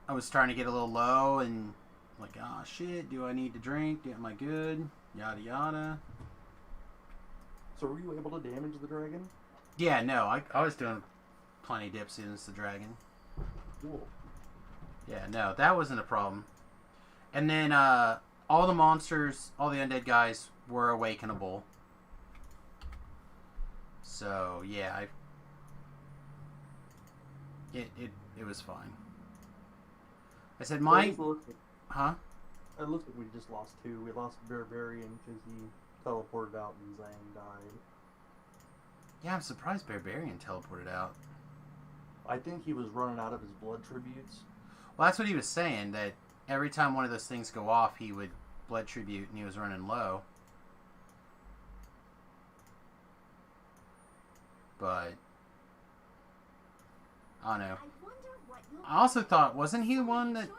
was starting to get a little low and like, oh shit, do I need to drink? Am I good? Yada yada. So were you able to damage the dragon? Yeah, no, I was doing plenty dips against the dragon. Cool. Yeah, no, that wasn't a problem. And then all the monsters, all the undead guys were awakenable. So yeah, it was fine. I said It looks like we just lost 2. We lost Barbarian because he teleported out and Zhang died. Yeah, I'm surprised Barbarian teleported out. I think he was running out of his blood tributes. Well, that's what he was saying, that every time one of those things go off, he would blood tribute and he was running low. But I don't know. I also thought, wasn't he the one that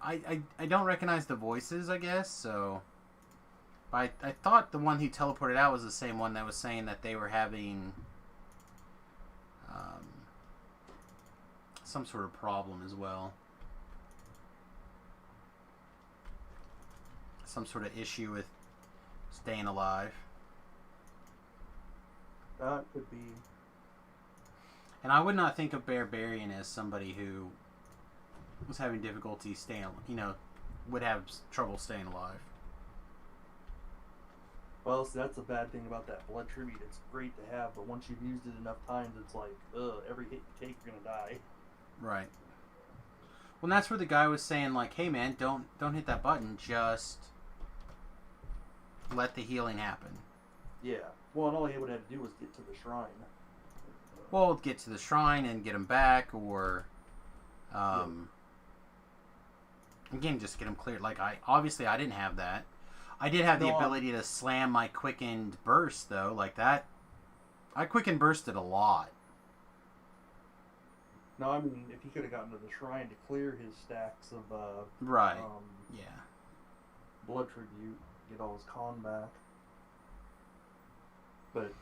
I don't recognize the voices, I guess, so I thought the one who teleported out was the same one that was saying that they were having some sort of problem as well. some sort of issue with staying alive. That could be. And I would not think of Barbarian as somebody who was having difficulty staying, would have trouble staying alive. Well, see, that's the bad thing about that blood tribute. It's great to have, but once you've used it enough times, it's like, every hit you take, you're gonna die. Right. Well, and that's where the guy was saying, like, hey man, don't hit that button, just let the healing happen. Yeah. Well, and all he would have to do was get to the shrine. Well, get to the shrine and get him back, or again, just get him cleared. Like, I didn't have that. I did have the ability to slam my quickened burst, though, like that. I quickened bursted a lot. No, I mean, if he could have gotten to the shrine to clear his stacks of right, blood tribute, get all his con back. But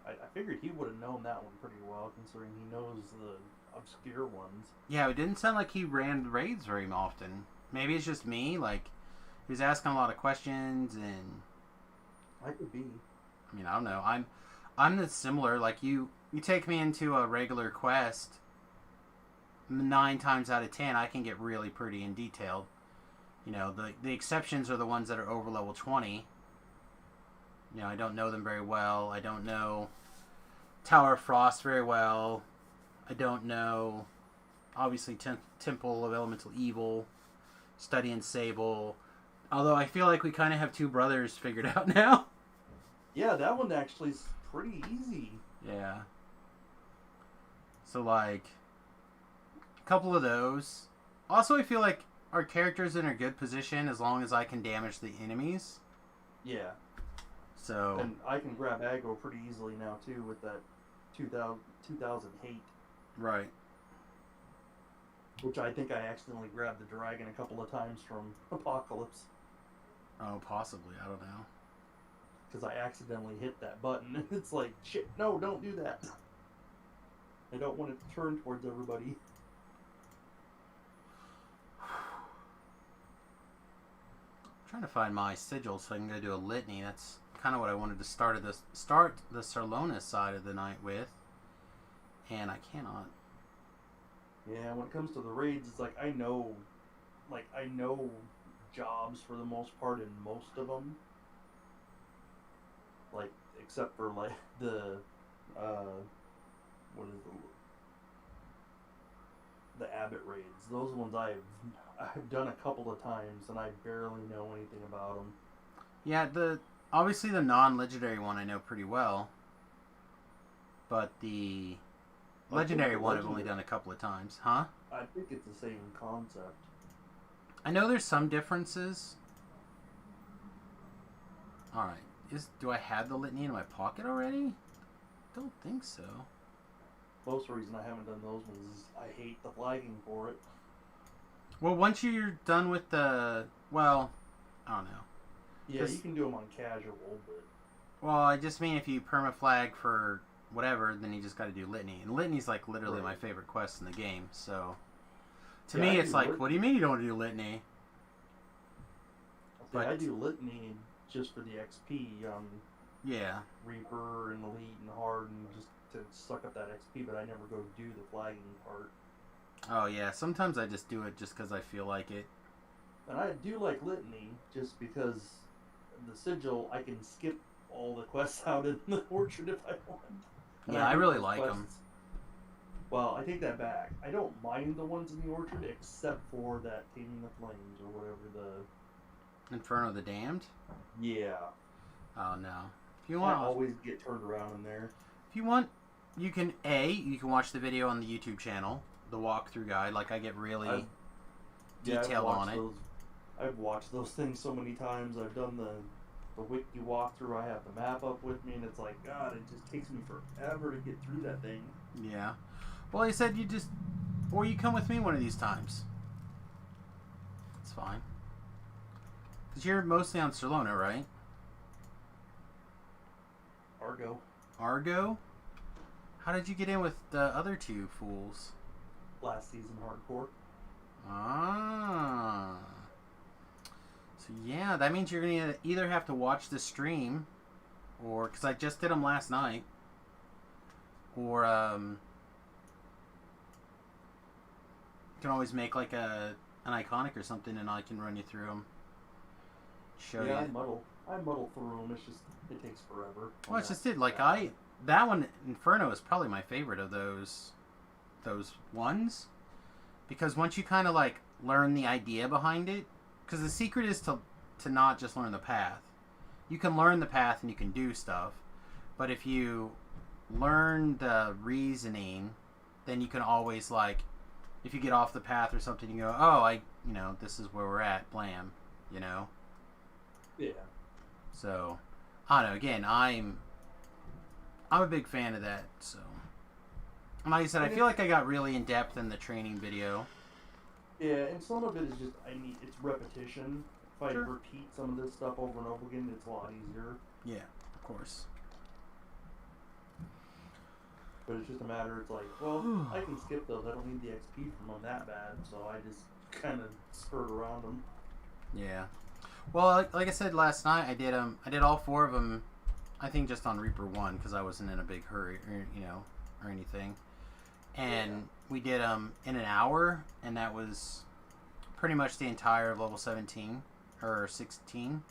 I figured he would have known that one pretty well, considering he knows the obscure ones. Yeah, it didn't sound like he ran raids very often. Maybe it's just me, like, he was asking a lot of questions, and I could be. I mean, I don't know. I'm the similar. Like, you take me into a regular quest, 9 times out of 10, I can get really pretty and detailed. The exceptions are the ones that are over level 20. I don't know them very well. I don't know Tower of Frost very well. I don't know, obviously, Temple of Elemental Evil, Study in Sable. Although I feel like we kind of have Two Brothers figured out now. Yeah, that one actually is pretty easy. Yeah. So, like, a couple of those. Also, I feel like our character's in a good position as long as I can damage the enemies. Yeah. So. And I can grab aggro pretty easily now, too, with that 2000 hate. Right. Which I think I accidentally grabbed the dragon a couple of times from Apocalypse. Oh, possibly. I don't know. Because I accidentally hit that button. It's like, shit, no, don't do that. I don't want it to turn towards everybody. I'm trying to find my sigil so I can go do a litany. That's kind of what I wanted to start the Sarlona side of the night with. And I cannot. Yeah, when it comes to the raids, it's like, I know jobs for the most part in most of them. Like, except for, like, the, what is the Abbott raids. Those ones I've done a couple of times, and I barely know anything about them. Yeah, obviously the non-legendary one I know pretty well. But the legendary one I've only done a couple of times. Huh? I think it's the same concept. I know there's some differences. Alright. Do I have the litany in my pocket already? Don't think so. Most reason I haven't done those ones is I hate the flagging for it. Well, once you're done with the... Well, I don't know. Yeah, you can do them on casual, but... Well, I just mean if you perma-flag for whatever, then you just gotta do litany. And litany's like literally my favorite quest in the game, so... To me, it's like, what do you mean you don't want to do litany? But I do litany just for the XP on yeah, Reaper and Elite and Hard and just to suck up that XP, but I never go do the flagging part. Oh yeah, sometimes I just do it just because I feel like it. And I do like litany just because the sigil, I can skip all the quests out in the orchard if I want. And yeah, I really like them. Well, I take that back. I don't mind the ones in the orchard except for that Taming the Flames or whatever the... Inferno of the Damned? Yeah. Oh no. If you want, I always get turned around in there. If you want, you can watch the video on the YouTube channel, the walkthrough guide. Like I get really detailed on it. I've watched those things so many times. I've done the wiki walkthrough. I have the map up with me, and it's like, God, it just takes me forever to get through that thing. Yeah. Well, he said or you come with me one of these times. It's fine. Because you're mostly on Sarlona, right? Argo? How did you get in with the other two fools? Last season hardcore. Ah. So yeah, that means you're gonna either have to watch the stream, or because I just did them last night, or you can always make like an iconic or something, and I can run you through them. Show Yeah, you. I muddle through them. It's just it takes forever. Well, it's just it. Like that one, Inferno, is probably my favorite of those ones, because once you kind of like learn the idea behind it, because the secret is to not just learn the path. You can learn the path and you can do stuff, but if you learn the reasoning, then you can always, like, if you get off the path or something, you go, oh, this is where we're at, blam, Yeah. So, I don't know. Again, I'm a big fan of that. So, and like I said, I feel like I got really in depth in the training video. Yeah, and some of it is just it's repetition. If I repeat some of this stuff over and over again, it's a lot easier. Yeah, of course. But it's just a matter. It's like, well, I can skip those. I don't need the XP from them that bad, so I just kind of skirt around them. Yeah. Well, like I said last night, I did all 4 of them. I think just on Reaper 1 because I wasn't in a big hurry, or anything. And we did them in an hour, and that was pretty much the entire of level 17 or 16.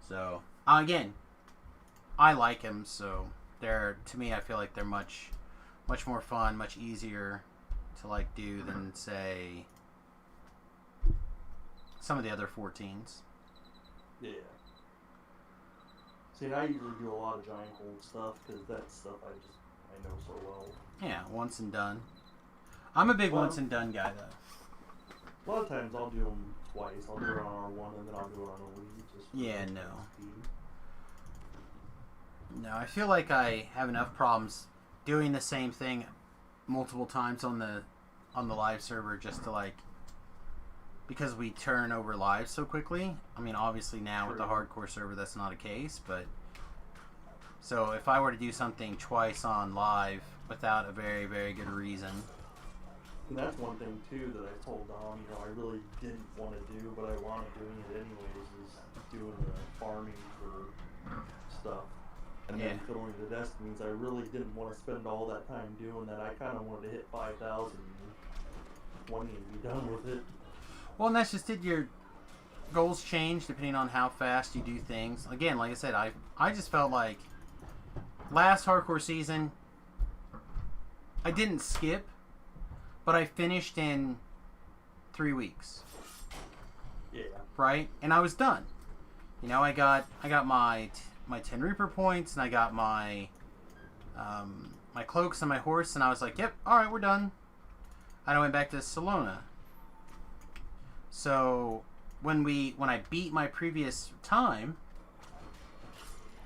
So again, I like them. So to me, I feel like they're much more fun, much easier to like do than say some of the other 14s. Yeah. See, I usually do a lot of giant hold stuff because that's stuff I know so well. Yeah, once and done. I'm a big once and done guy though. A lot of times I'll do them twice. I'll do it on R1 and then I'll do it on Elite. Yeah, no, I feel like I have enough problems doing the same thing multiple times on the live server just to like, because we turn over lives so quickly. I mean, obviously now with the hardcore server that's not a case, but so if I were to do something twice on live without a very, very good reason. And that's one thing too that I told Dom, I really didn't want to do, but I wanted doing it anyways, is doing the farming for stuff. And then filling the destinies. I really didn't want to spend all that time doing that. I kind of wanted to hit 5,000 and 20 and be done with it. Well, and that's just it. Your goals change depending on how fast you do things. Again, like I said, I just felt like last hardcore season, I didn't skip, but I finished in 3 weeks. Yeah. Right? And I was done. I got my 10 Reaper points, and I got my my cloaks and my horse, and I was like, yep, alright, we're done. And I went back to Sarlona. So when I beat my previous time,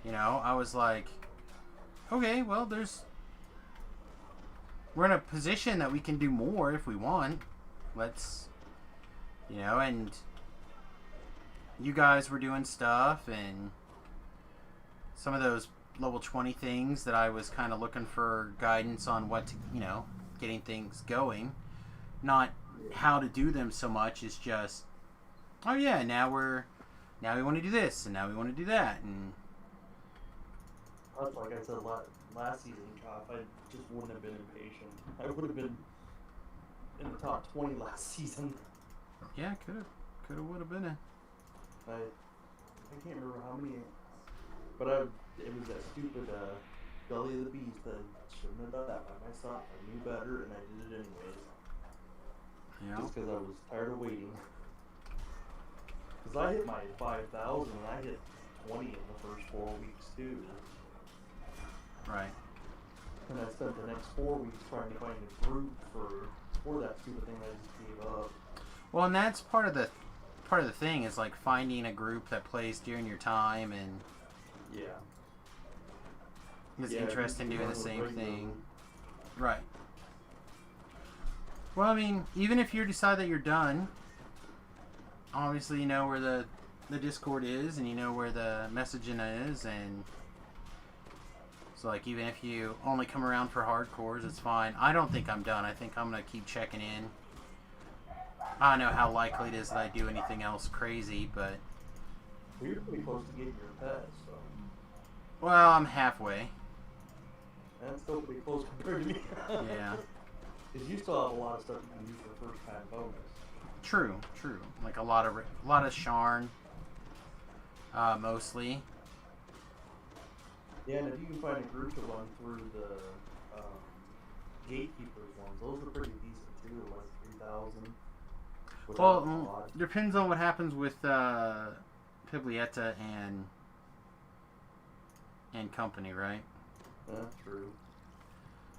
I was like, okay, well, we're in a position that we can do more if we want. Let's, and you guys were doing stuff, and some of those level 20 things that I was kind of looking for guidance on what to, getting things going. Not how to do them so much, is just, oh yeah, now we want to do this, and now we want to do that, and that's like I said last season, Joff, I just wouldn't have been impatient. I would have been in the top 20 last season. Yeah, would have been it. I can't remember how many, but it was that stupid Belly of the Beast that I shouldn't have done that by myself. I knew better, and I did it anyways. Yeah. Just because I was tired of waiting. Because I hit my 5,000 and I hit 20 in the first 4 weeks too. Right. And I spent the next 4 weeks trying to find a group for that stupid thing I just gave up. Well, and that's part of the thing is like finding a group that plays during your time and is interested in doing the same thing. Right. Well, I mean, even if you decide that you're done, obviously you know where the Discord is, and you know where the messaging is, and So like even if you only come around for hardcores, it's fine. I don't think I'm done. I think I'm gonna keep checking in. I don't know how likely it is that I do anything else crazy, but Well, you're pretty close to getting your pet, so well, I'm halfway. that's still pretty close compared to me. Yeah. Because you still have a lot of stuff you can use for first time bonus. True, true. Like a lot of Sharn, mostly. Yeah, and if you can find a group to run through the gatekeepers ones, those are pretty decent too, like 3,000. Well, depends on what happens with Piblietta and company, right? That's true.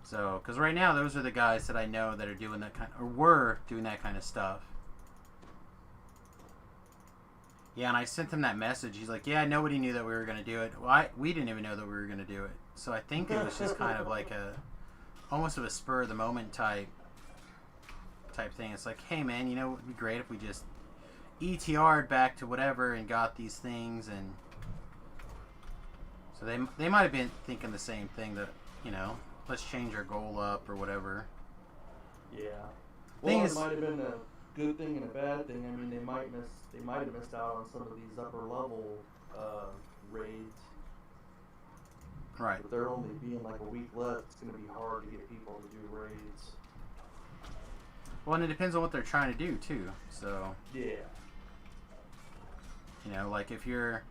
So, because right now those are the guys that I know that are doing that kind, or were doing that kind of stuff. Yeah, and I sent him that message. He's like, "Yeah, nobody knew that we were gonna do it. Well, we didn't even know that we were gonna do it. So I think it was just kind of like almost of a spur of the moment type thing. It's like, hey man, you know, it would be great if we just ETR'd back to whatever and got these things, and so they might have been thinking the same thing, that, you know, let's change our goal up or whatever. Yeah. Well, it might have been a good thing and a bad thing. I mean, they might have missed out on some of these upper level raids. Right. With there only being like a week left, it's going to be hard to get people to do raids. Well, and it depends on what they're trying to do too. So yeah, you know, like if you're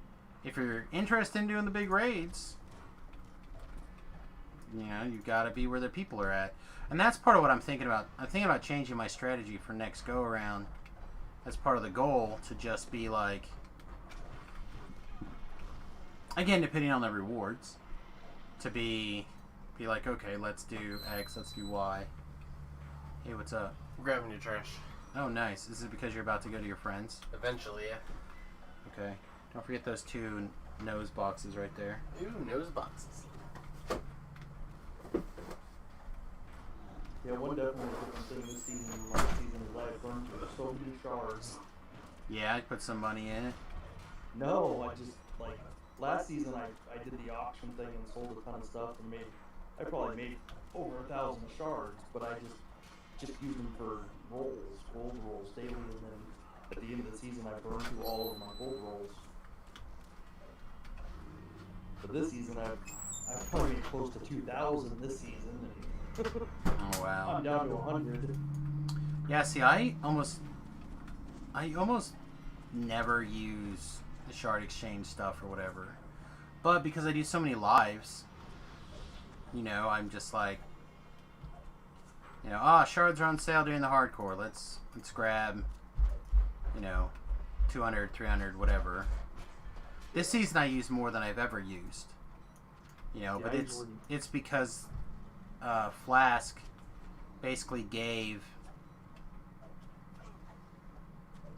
interested in doing the big raids, you know, you've got to be where the people are at, and that's part of what I'm thinking about. I'm thinking about changing my strategy for next go around as part of the goal to just be like, again, depending on the rewards, to be like, okay, let's do X, let's do Y. Hey, what's up? Grabbing your trash. Oh, nice. Is it because you're about to go to your friends? Eventually, yeah. Okay. Don't forget those 2 nose boxes right there. Ooh, nose boxes. Yeah, one definitely different thing this season than last season is I burned through so many shards. Yeah, I put some money in it. No, I just, like, last season I did the auction thing and sold a ton of stuff and I probably made over 1,000 shards, but I just used them for rolls, gold rolls daily, and then at the end of the season I burned through all of my gold rolls. But this season I've probably made close to 2,000 this season. Oh wow. I'm down to 100. Yeah, see, I almost never use the shard exchange stuff or whatever. But because I do so many lives, you know, I'm just like, you know, shards are on sale during the hardcore. Let's grab, you know, 200, 300, whatever. This season I used more than I've ever used. You know, Yeah, but it's because Flask basically gave,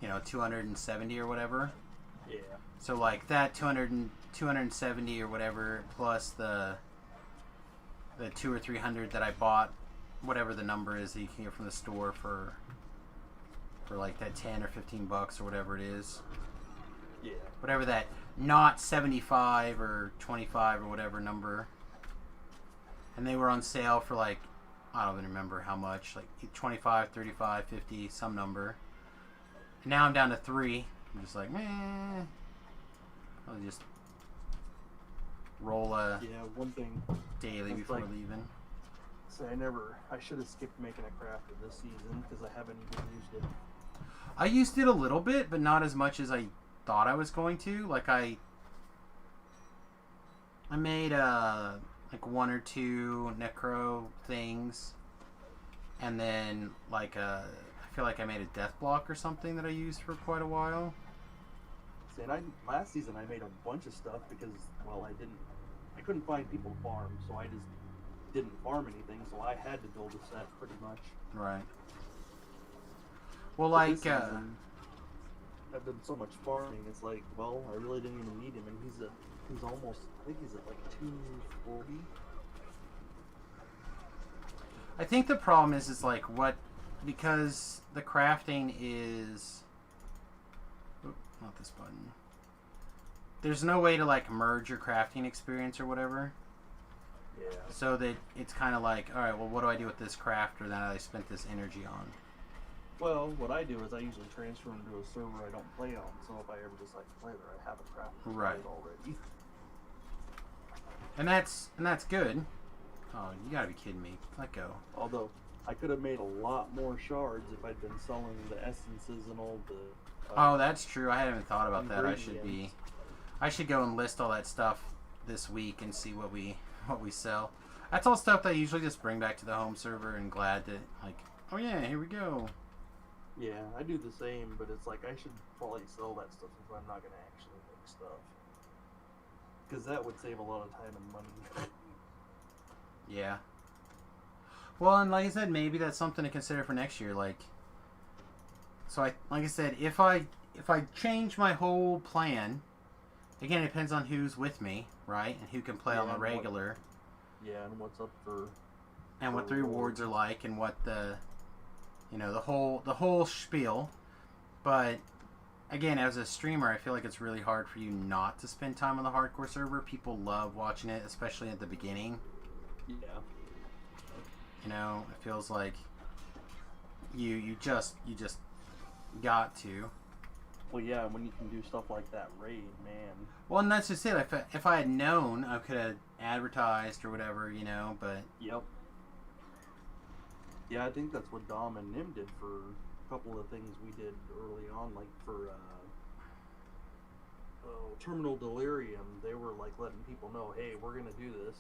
you know, 270 or whatever. Yeah. So like that 270 or whatever plus the 200 or 300 that I bought, whatever the number is that you can get from the store for like that 10 or 15 bucks or whatever it is. Yeah. Whatever that not 75 or 25 or whatever number. And they were on sale for like, I don't even remember how much, like 25, 35, 50, some number. And now I'm down to 3. I'm just like, meh. I'll just roll a one thing daily it's before like, leaving. So I should have skipped making a crafter this season because I haven't even used it. I used it a little bit, but not as much as I thought I was going to. Like I made like 1 or 2 necro things, and then like I feel like I made a death block or something that I used for quite a while. See, and last season I made a bunch of stuff because, well, I couldn't find people to farm, so I just didn't farm anything, so I had to build a set pretty much. Right. Well, But like this season, I've done so much farming. It's like, well, I really didn't even need him, and he's almost, I think he's at like 240. I think the problem is like because the crafting is, not this button. There's no way to like merge your crafting experience or whatever. Yeah. So that it's kind of like, all right, well, what do I do with this crafter that I spent this energy on? Well, what I do is I usually transfer them to a server I don't play on, so if I ever decide to play there, I have a crafter Right. already. And that's good. Oh, you gotta be kidding me. Let go. Although, I could have made a lot more shards if I'd been selling the essences and all the... Oh, that's true. I hadn't even thought about that. ingredients. I should go and list all that stuff this week and see what we sell. That's all stuff that I usually just bring back to the home server and glad that, like, oh yeah, here we go. Yeah, I do the same, but it's like I should probably sell that stuff if I'm not going to actually make stuff. Because that would save a lot of time and money. Yeah. Well, and like I said, maybe that's something to consider for next year. Like I said, if I change my whole plan, again, it depends on who's with me, right, and who can play on the regular. And what's up for... And what the rewards are like, and what the, you know, the whole spiel. But again, as a streamer, I feel like it's really hard for you not to spend time on the hardcore server. People love watching it, especially at the beginning. Yeah. You know, it feels like you just got to. Well, yeah, when you can do stuff like that raid, man. Well, and that's just it. If I had known, I could have advertised or whatever, you know, but... Yep. Yeah, I think that's what Dom and Nim did for a couple of things we did early on, like for Terminal Delirium. They were like letting people know, hey, we're gonna do this.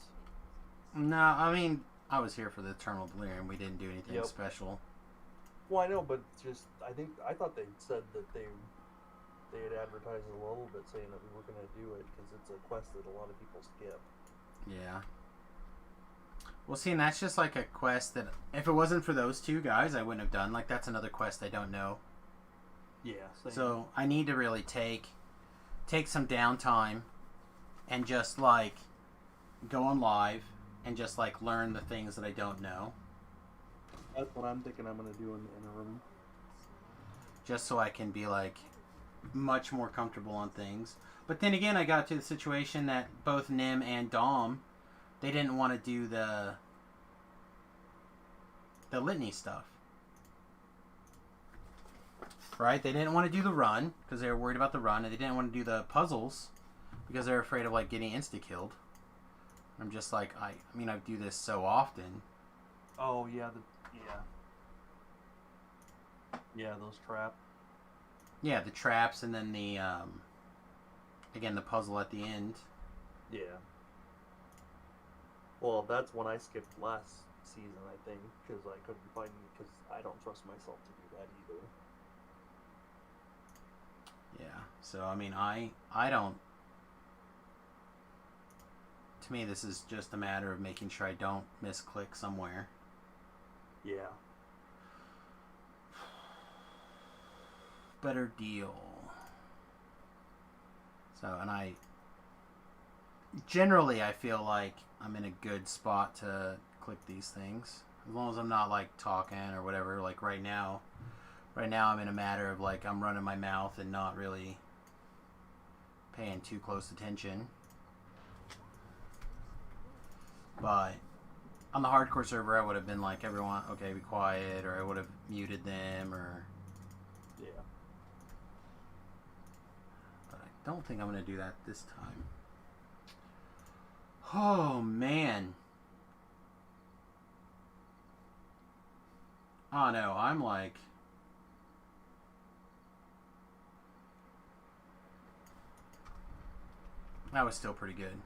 No, I mean, I was here for the Terminal Delirium. We didn't do anything special. Well, I know, but just I thought they said that they had advertised a little bit saying that we were gonna do it because it's a quest that a lot of people skip. Yeah. Well, see, and that's just like a quest that if it wasn't for those two guys, I wouldn't have done. Like, that's another quest I don't know. Yeah. Same. So I need to really take some downtime and just like go on live and just like learn the things that I don't know. That's what I'm thinking I'm gonna do in the interim. Just so I can be like much more comfortable on things. But then again, I got to the situation that both Nim and Dom, they didn't want to do the litany stuff. Right? They didn't want to do the run because they were worried about the run, and they didn't want to do the puzzles because they were afraid of like getting insta-killed. I'm just like, I mean, I do this so often. Oh, yeah, yeah, those traps. Yeah, the traps, and then the, again, the puzzle at the end. Yeah. Well, that's when I skipped last season, I think, because I couldn't find, because I don't trust myself to do that either. Yeah, so, I mean, I don't, to me, this is just a matter of making sure I don't misclick somewhere. Yeah. Better deal. So, and I generally feel like I'm in a good spot to click these things, as long as I'm not like talking or whatever. Like right now I'm in a matter of like I'm running my mouth and not really paying too close attention. But on the hardcore server, I would have been like, everyone, okay, be quiet, or I would have muted them, or... Yeah. But I don't think I'm going to do that this time. Oh, man. Oh, no, I'm like... That was still pretty good.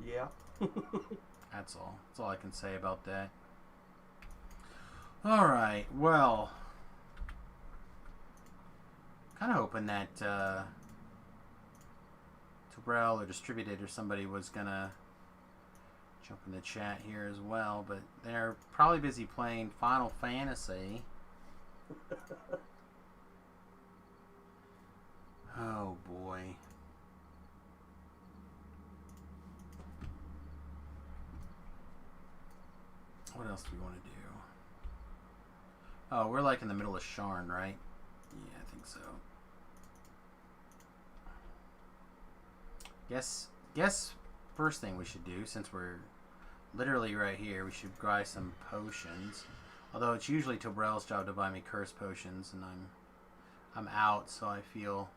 Yeah. That's all. That's all I can say about that. Alright, well... Kind of hoping that Terrell or Distributed or somebody was gonna jump in the chat here as well, but they're probably busy playing Final Fantasy. Oh boy. What else do we want to do? Oh, we're like in the middle of Sharn, right? Yeah, I think so. Guess first thing we should do, since we're literally right here, we should buy some potions. Although it's usually Tobrel's job to buy me curse potions, and I'm out, so I feel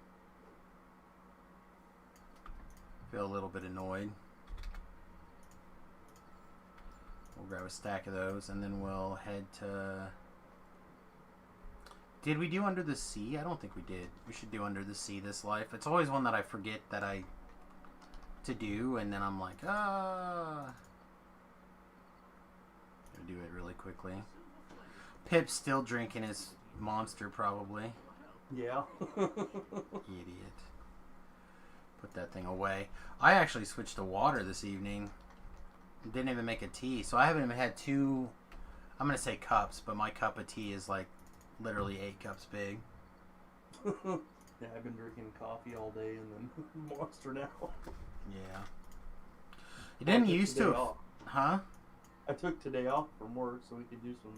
a little bit annoyed. We'll grab a stack of those, and then we'll head to... Did we do Under the Sea? I don't think we did. We should do Under the Sea this life. It's always one that I forget to do, and then I'm like, ah. Gonna do it really quickly. Pip's still drinking his monster, probably. Yeah. Idiot. Put that thing away. I actually switched to water this evening. Didn't even make a tea, so I haven't even had 2, I'm gonna say cups, but my cup of tea is like literally 8 cups big. Yeah, I've been drinking coffee all day and then monster now. Yeah. You didn't used to. Huh? I took today off from work so we could do some.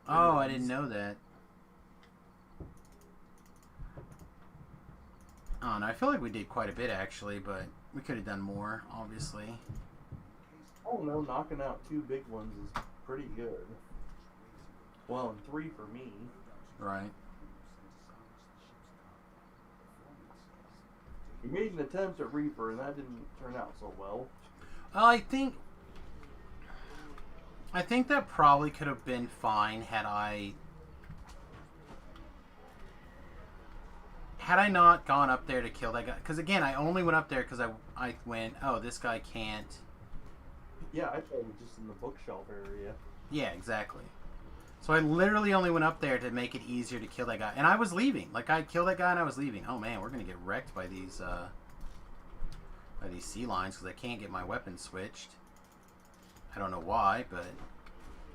Oh, I didn't know that. I don't know. I feel like we did quite a bit actually, but we could have done more, obviously. Oh no, knocking out 2 big ones is pretty good. Well, and 3 for me. Right. We made an attempt at Reaper, and that didn't turn out so well. I think that probably could have been fine had I not gone up there to kill that guy. Because again, I only went up there because I went, oh, this guy can't. Yeah, I thought it was just in the bookshelf area. Yeah, exactly. So I literally only went up there to make it easier to kill that guy. And I was leaving. Like, I killed that guy and I was leaving. Oh, man, we're going to get wrecked by these sea lions because I can't get my weapon switched. I don't know why, but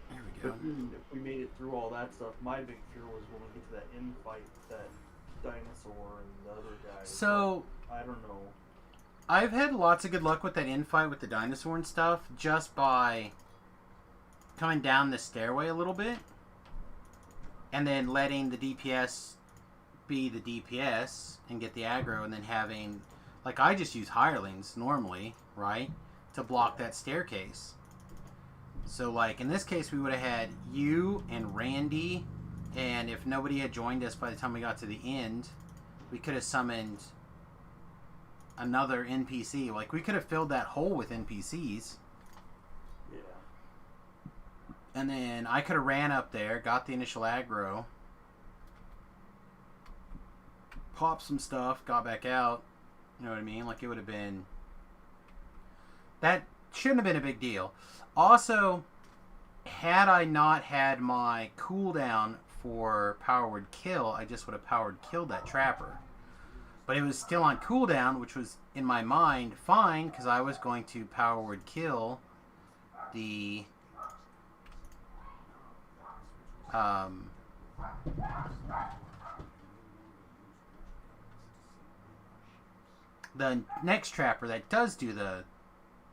there we go. But if we made it through all that stuff, my big fear was when we get to that end fight with that dinosaur and the other guy. So, but I don't know. I've had lots of good luck with that infight with the dinosaur and stuff just by coming down the stairway a little bit and then letting the DPS be the DPS and get the aggro, and then having, like, I just use hirelings normally, right, to block that staircase. So, like, in this case, we would have had you and Randy, and if nobody had joined us by the time we got to the end, we could have summoned another NPC. Like, we could have filled that hole with NPCs. Yeah. And then I could have ran up there, got the initial aggro, popped some stuff, got back out. You know what I mean? Like, it would have been... That shouldn't have been a big deal. Also, had I not had my cooldown for Power Word Kill, I just would have Powered Killed that Trapper. But it was still on cooldown, which was, in my mind, fine, because I was going to Power Word Kill the... the next Trapper that does do the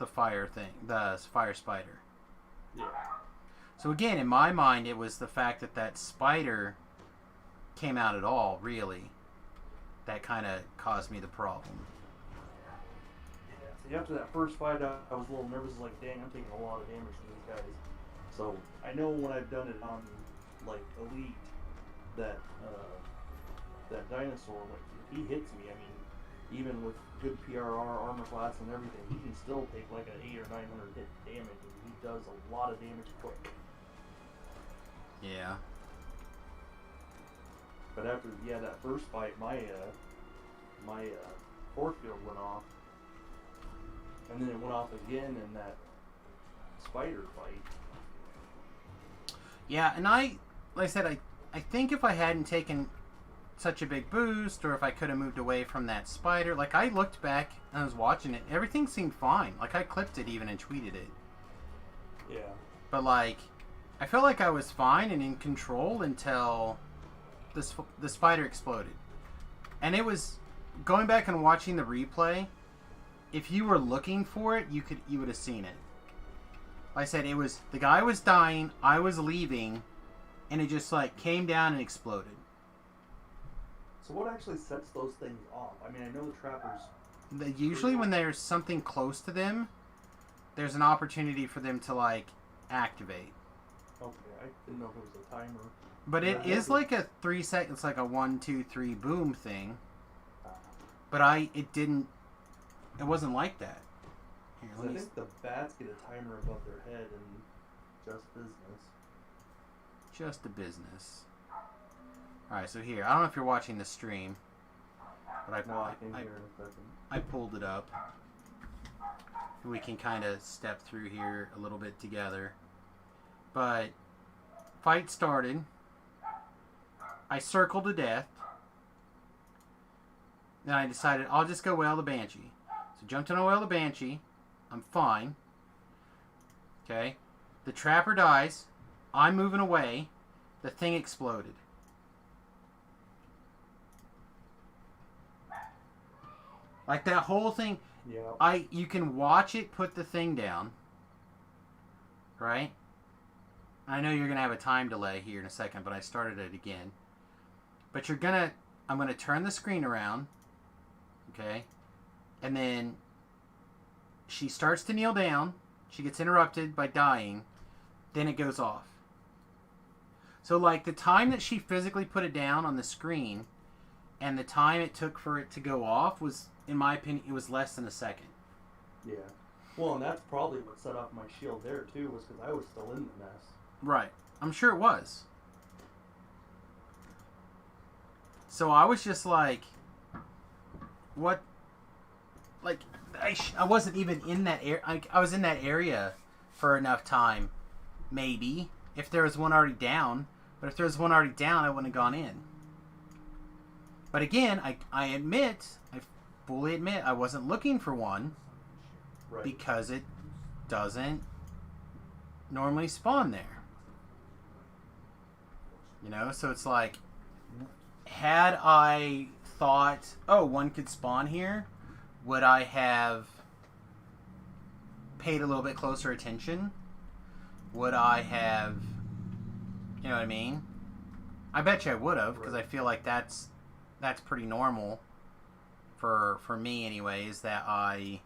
fire thing, the fire spider. Yeah. So again, in my mind, it was the fact that that spider came out at all, really, that kind of caused me the problem. Yeah. See, after that first fight, I was a little nervous. Like, dang, I'm taking a lot of damage from these guys. So I know when I've done it on, like, Elite, that that dinosaur, like, if he hits me, I mean, even with good PRR, armor class, and everything, he can still take like an 800 or 900 hit damage, and he does a lot of damage quick. Yeah. But after, yeah, that first fight, my force field went off, and then it went off again in that spider fight. Yeah, and like I said, I think if I hadn't taken such a big boost, or if I could have moved away from that spider, like, I looked back and I was watching it, everything seemed fine. Like, I clipped it even and tweeted it. Yeah. But, like, I felt like I was fine and in control until the spider exploded. And it was, going back and watching the replay, if you were looking for it, you would have seen it. Like I said, it was, the guy was dying, I was leaving, and it just, like, came down and exploded. So what actually sets those things off? I mean, I know the trappers... Usually when there's something close to them, there's an opportunity for them to like activate. Okay, I didn't know if it was a timer. But it is like a 3 seconds, like a 1, 2, 3 boom thing. But it wasn't like that. Here, I think the bats get a timer above their head and just business. Just a business. Alright, so here, I don't know if you're watching the stream, but I can hear in a second. I pulled it up. We can kind of step through here a little bit together. But fight started. I circled to death. Then I decided I'll just go Wail the Banshee. So jumped on a Wail the Banshee. I'm fine. Okay. The trapper dies. I'm moving away. The thing exploded. Like that whole thing. Yeah. You can watch it put the thing down. Right? I know you're going to have a time delay here in a second, but I started it again. But I'm going to turn the screen around. Okay? And then she starts to kneel down. She gets interrupted by dying. Then it goes off. So, like, the time that she physically put it down on the screen and the time it took for it to go off was, in my opinion, it was less than a second. Yeah. Well, and that's probably what set off my shield there, too, was because I was still in the mess. Right. I'm sure it was. So I was just like, what? Like, I wasn't even in that area. I was in that area for enough time, maybe, if there was one already down. But if there was one already down, I wouldn't have gone in. But again, I fully admit, I wasn't looking for one. Right. Because it doesn't normally spawn there. You know, so it's like, had I thought, oh, one could spawn here, would I have paid a little bit closer attention? Would I have, you know what I mean? I bet you I would have, because I feel like that's pretty normal for me anyways, that I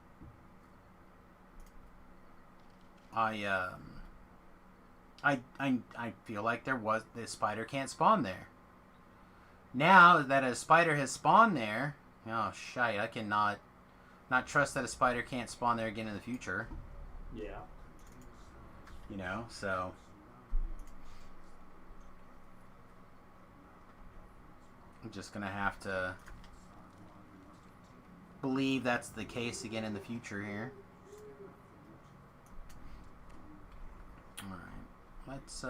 feel like the spider can't spawn there. Now that a spider has spawned there, oh shite, I cannot not trust that a spider can't spawn there again in the future. Yeah. You know, so I'm just gonna have to believe that's the case again in the future here. Alright. Let's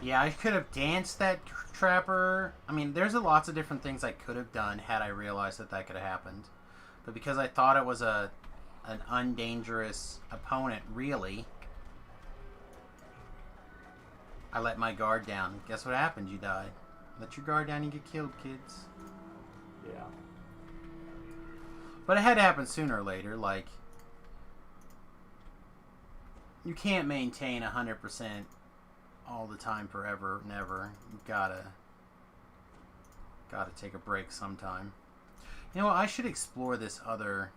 yeah, I could have danced that trapper. I mean, there's lots of different things I could have done had I realized that could have happened. But because I thought it was an undangerous opponent, really, I let my guard down. Guess what happened? You died. Let your guard down, you get killed, kids. Yeah. But it had to happen sooner or later. Like, you can't maintain 100% all the time forever, never. You've gotta take a break sometime. You know what? I should explore this other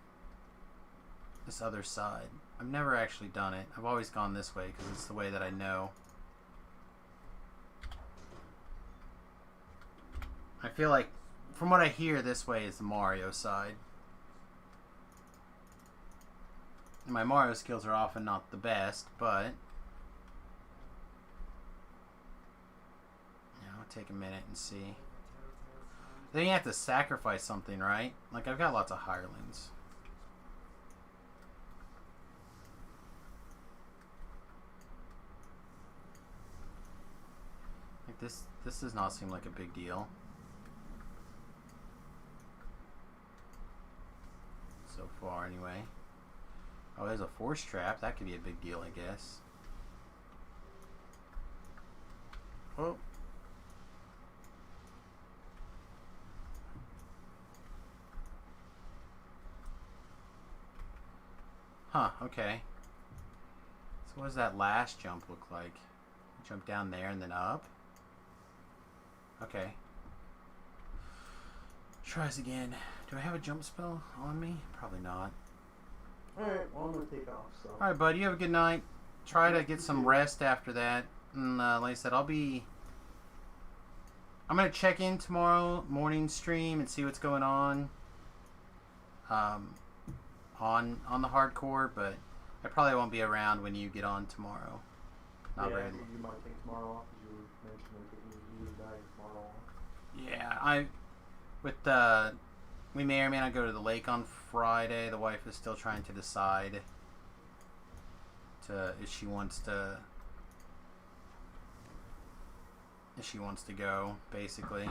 side. I've never actually done it. I've always gone this way because it's the way that I know. I feel like, from what I hear, this way is the Mario side. And my Mario skills are often not the best, but take a minute and see. Then you have to sacrifice something, right? Like, I've got lots of hirelings. Like, this does not seem like a big deal. So far, anyway. Oh, there's a force trap. That could be a big deal, I guess. Oh. Huh, okay. So what does that last jump look like? Jump down there and then up? Okay. Tries again. Do I have a jump spell on me? Probably not. Alright, well, I'm gonna take off, so. Alright, bud. You have a good night. Try to get some rest after that. And like I said, I'm going to check in tomorrow morning stream and see what's going on the hardcore, but I probably won't be around when you get on tomorrow. Not very long. You might take tomorrow off because you were mentioning taking you and I tomorrow off. Yeah, we may or may not go to the lake on Friday. The wife is still trying to decide if she wants to go, basically.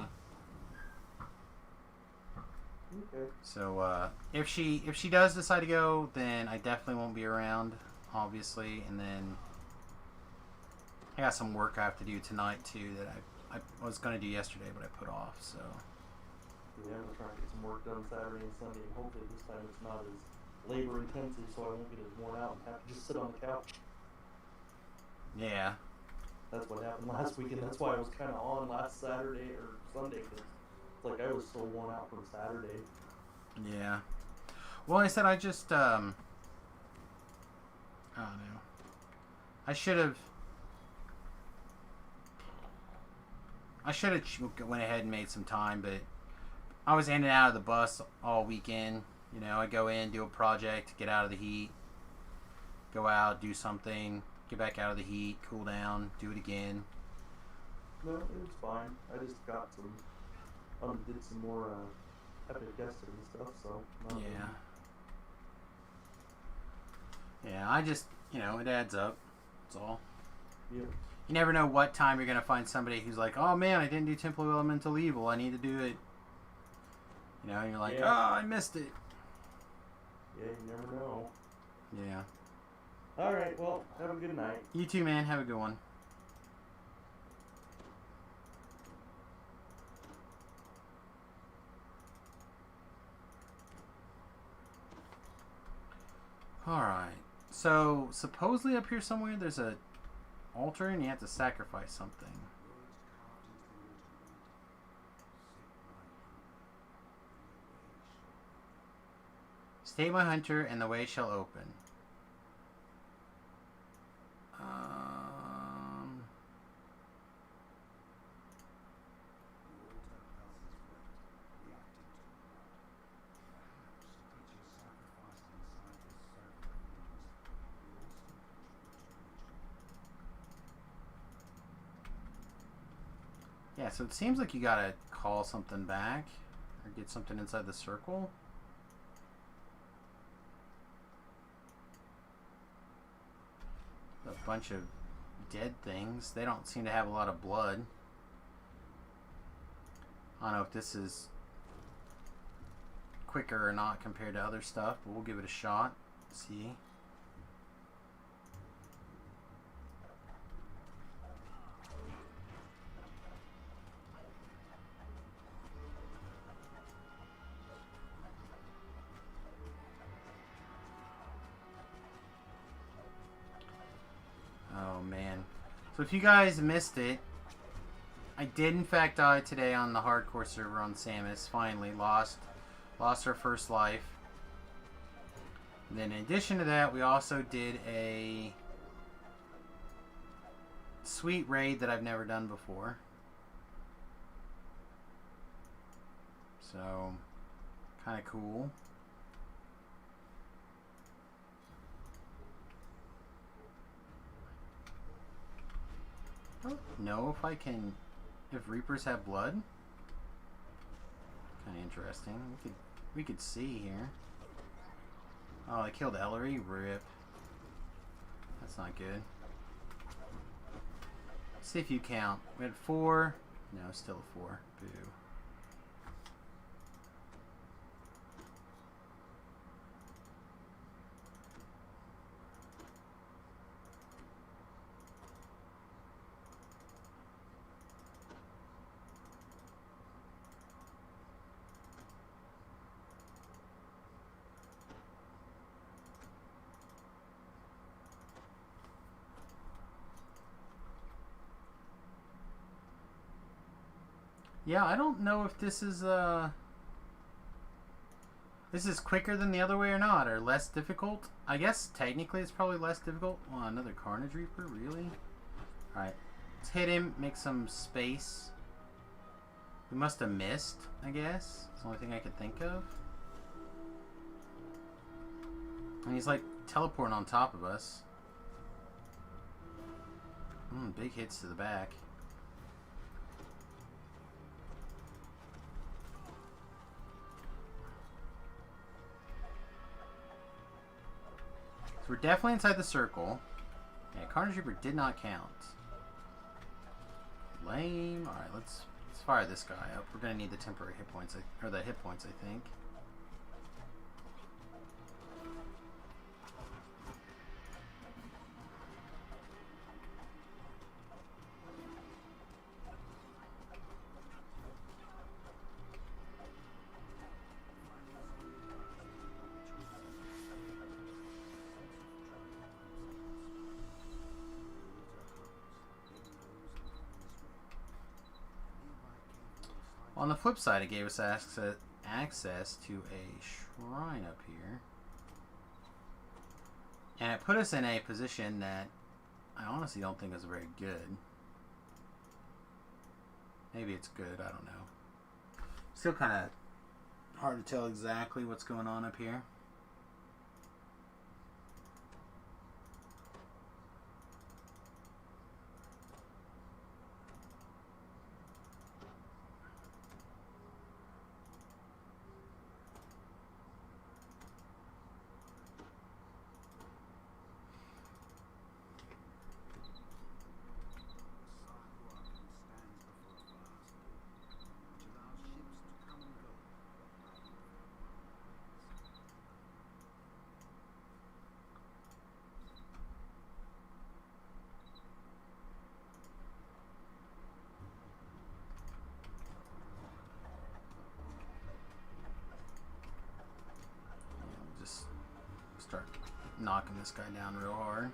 Okay. So if she does decide to go, then I definitely won't be around, obviously, and then I got some work I have to do tonight too that I was going to do yesterday, but I put off. So yeah, I'm trying to get some work done Saturday and Sunday, and hopefully this time it's not as labor intensive, so I won't get as worn out and have to just sit on the couch. yeah. That's what happened last weekend. That's why I was kind of on last Saturday or Sunday, because it's like I was so worn out from Saturday. Yeah. Well, I said I just I don't know. I should have went ahead and made some time, but I was in and out of the bus all weekend. You know, I go in, do a project, get out of the heat, go out, do something, get back out of the heat, cool down, do it again. No, it was fine. I just got did some more epic guesting and stuff, so. Yeah. Yeah, I just, it adds up. That's all. Yeah. You never know what time you're going to find somebody who's like, oh man, I didn't do Temple of Elemental Evil. I need to do it. And you're like, oh, I missed it. Yeah, you never know. Yeah. Alright, well, have a good night. You too, man. Have a good one. Alright. So, supposedly up here somewhere there's a altar and you have to sacrifice something. Stay my hunter and the way shall open. Yeah, so it seems like you gotta call something back or get something inside the circle. A bunch of dead things. They don't seem to have a lot of blood. I don't know if this is quicker or not compared to other stuff, but we'll give it a shot. See. Oh man. So if you guys missed it, I did in fact die today on the hardcore server on Samus. Finally lost our first life. And then in addition to that, we also did a sweet raid that I've never done before. So kind of cool. I don't know if Reapers have blood. Kind of interesting. We could see here. Oh, I killed Ellery. Rip. That's not good. Let's see if you count. We had 4. No, still a 4. Boo. Yeah, I don't know if this is This is quicker than the other way or not, or less difficult? I guess technically it's probably less difficult. Oh, another Carnage Reaper? Really? Alright. Let's hit him, make some space. We must have missed, I guess. It's the only thing I could think of. And he's like teleporting on top of us. Big hits to the back. So we're definitely inside the circle. Yeah, Carnage Reaper did not count. Lame. Alright, let's fire this guy up. We're gonna need the temporary hit points, or the hit points, I think. On the flip side, it gave us access to a shrine up here. And it put us in a position that I honestly don't think is very good. Maybe it's good, I don't know. Still kind of hard to tell exactly what's going on up here. Start knocking this guy down real hard.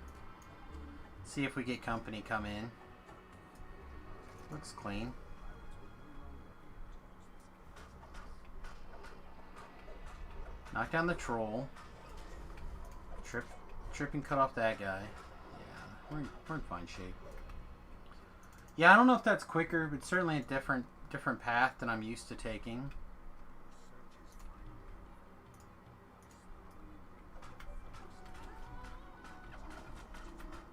See if we get company come in. Looks clean. Knock down the troll. Trip and cut off that guy. Yeah, we're in fine shape. Yeah, I don't know if that's quicker, but certainly a different path than I'm used to taking.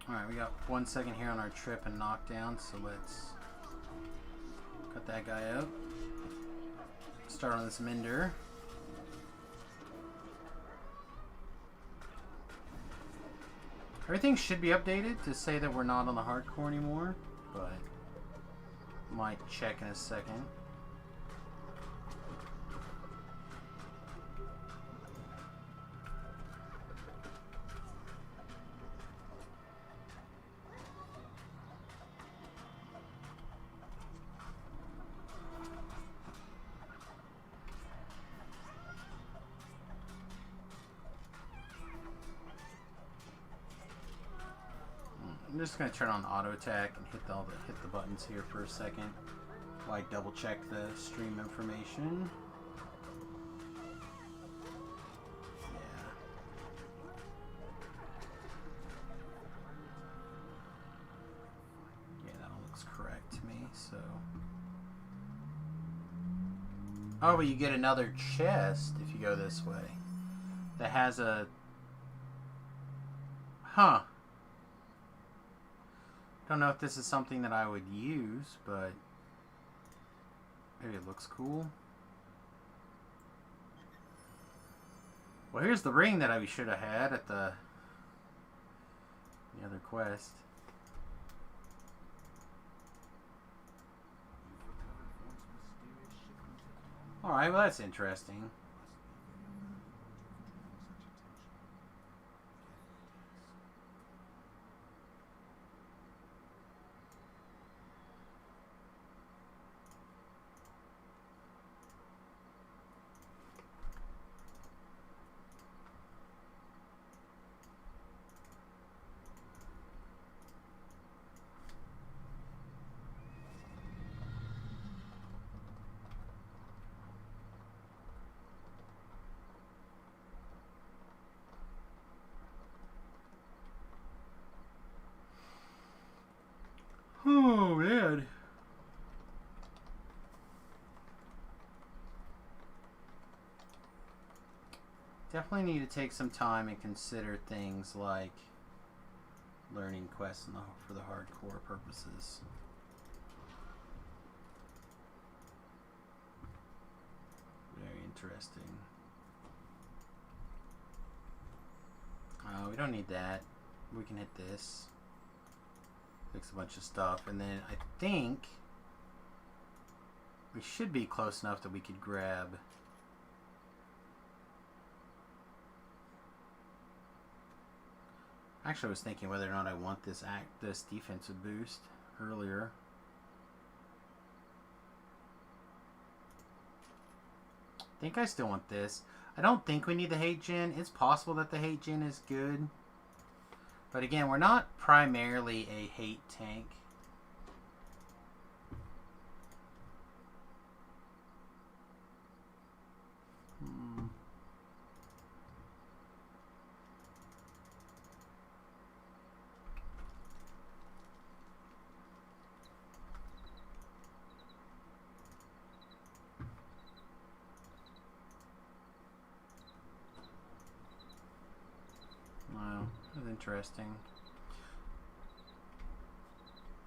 Alright, we got 1 second here on our trip and knockdown, so let's cut that guy up. Start on this Minder. Everything should be updated to say that we're not on the hardcore anymore, but might check in a second. I'm just gonna turn on auto attack and hit the buttons here for a second while I double check the stream information. Yeah, that all looks correct to me. So, oh, but you get another chest if you go this way. That has a, huh. Don't know if this is something that I would use, but maybe it looks cool. Well, here's the ring that I should have had at the other quest. Alright, well that's interesting. Definitely need to take some time and consider things like learning quests for the hardcore purposes. Very interesting. We don't need that. We can hit this. Fix a bunch of stuff. And then I think we should be close enough that we could grab... Actually, I was thinking whether or not I want this defensive boost earlier. I think I still want this. I don't think we need the hate gen. It's possible that the hate gen is good. But again, we're not primarily a hate tank. Wow, that's interesting.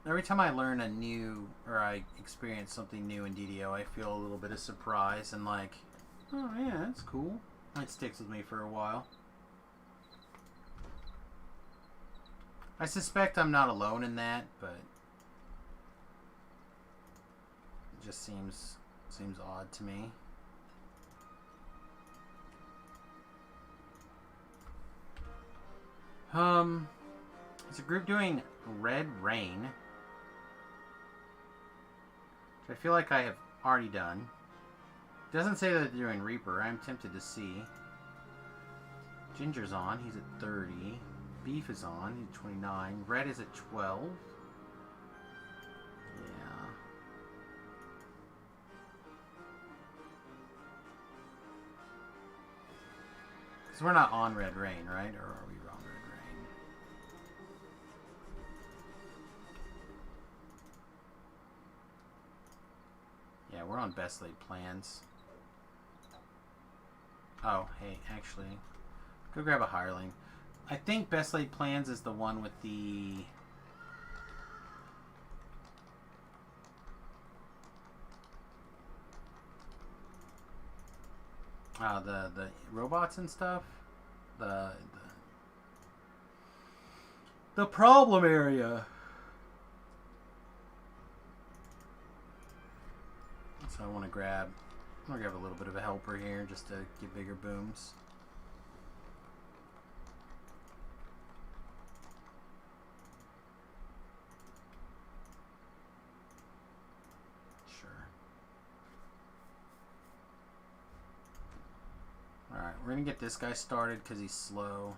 Every time I learn a new, or I experience something new in DDO, I feel a little bit of surprise and like, oh yeah, that's cool. It sticks with me for a while. I suspect I'm not alone in that, but it just seems odd to me. It's a group doing Red Rain, which I feel like I have already done. It doesn't say that they're doing Reaper. I'm tempted to see. Ginger's on. He's at 30. Beef is on. He's at 29. Red is at 12. Yeah. Because we're not on Red Rain, right? Or are we on Red Rain? Yeah, we're on Best Laid Plans. Oh, hey, actually, go grab a hireling. I think Best Laid Plans is the one with the... the robots and stuff. The problem area. So I want to grab a little bit of a helper here just to get bigger booms. Sure. Alright, we're going to get this guy started because he's slow.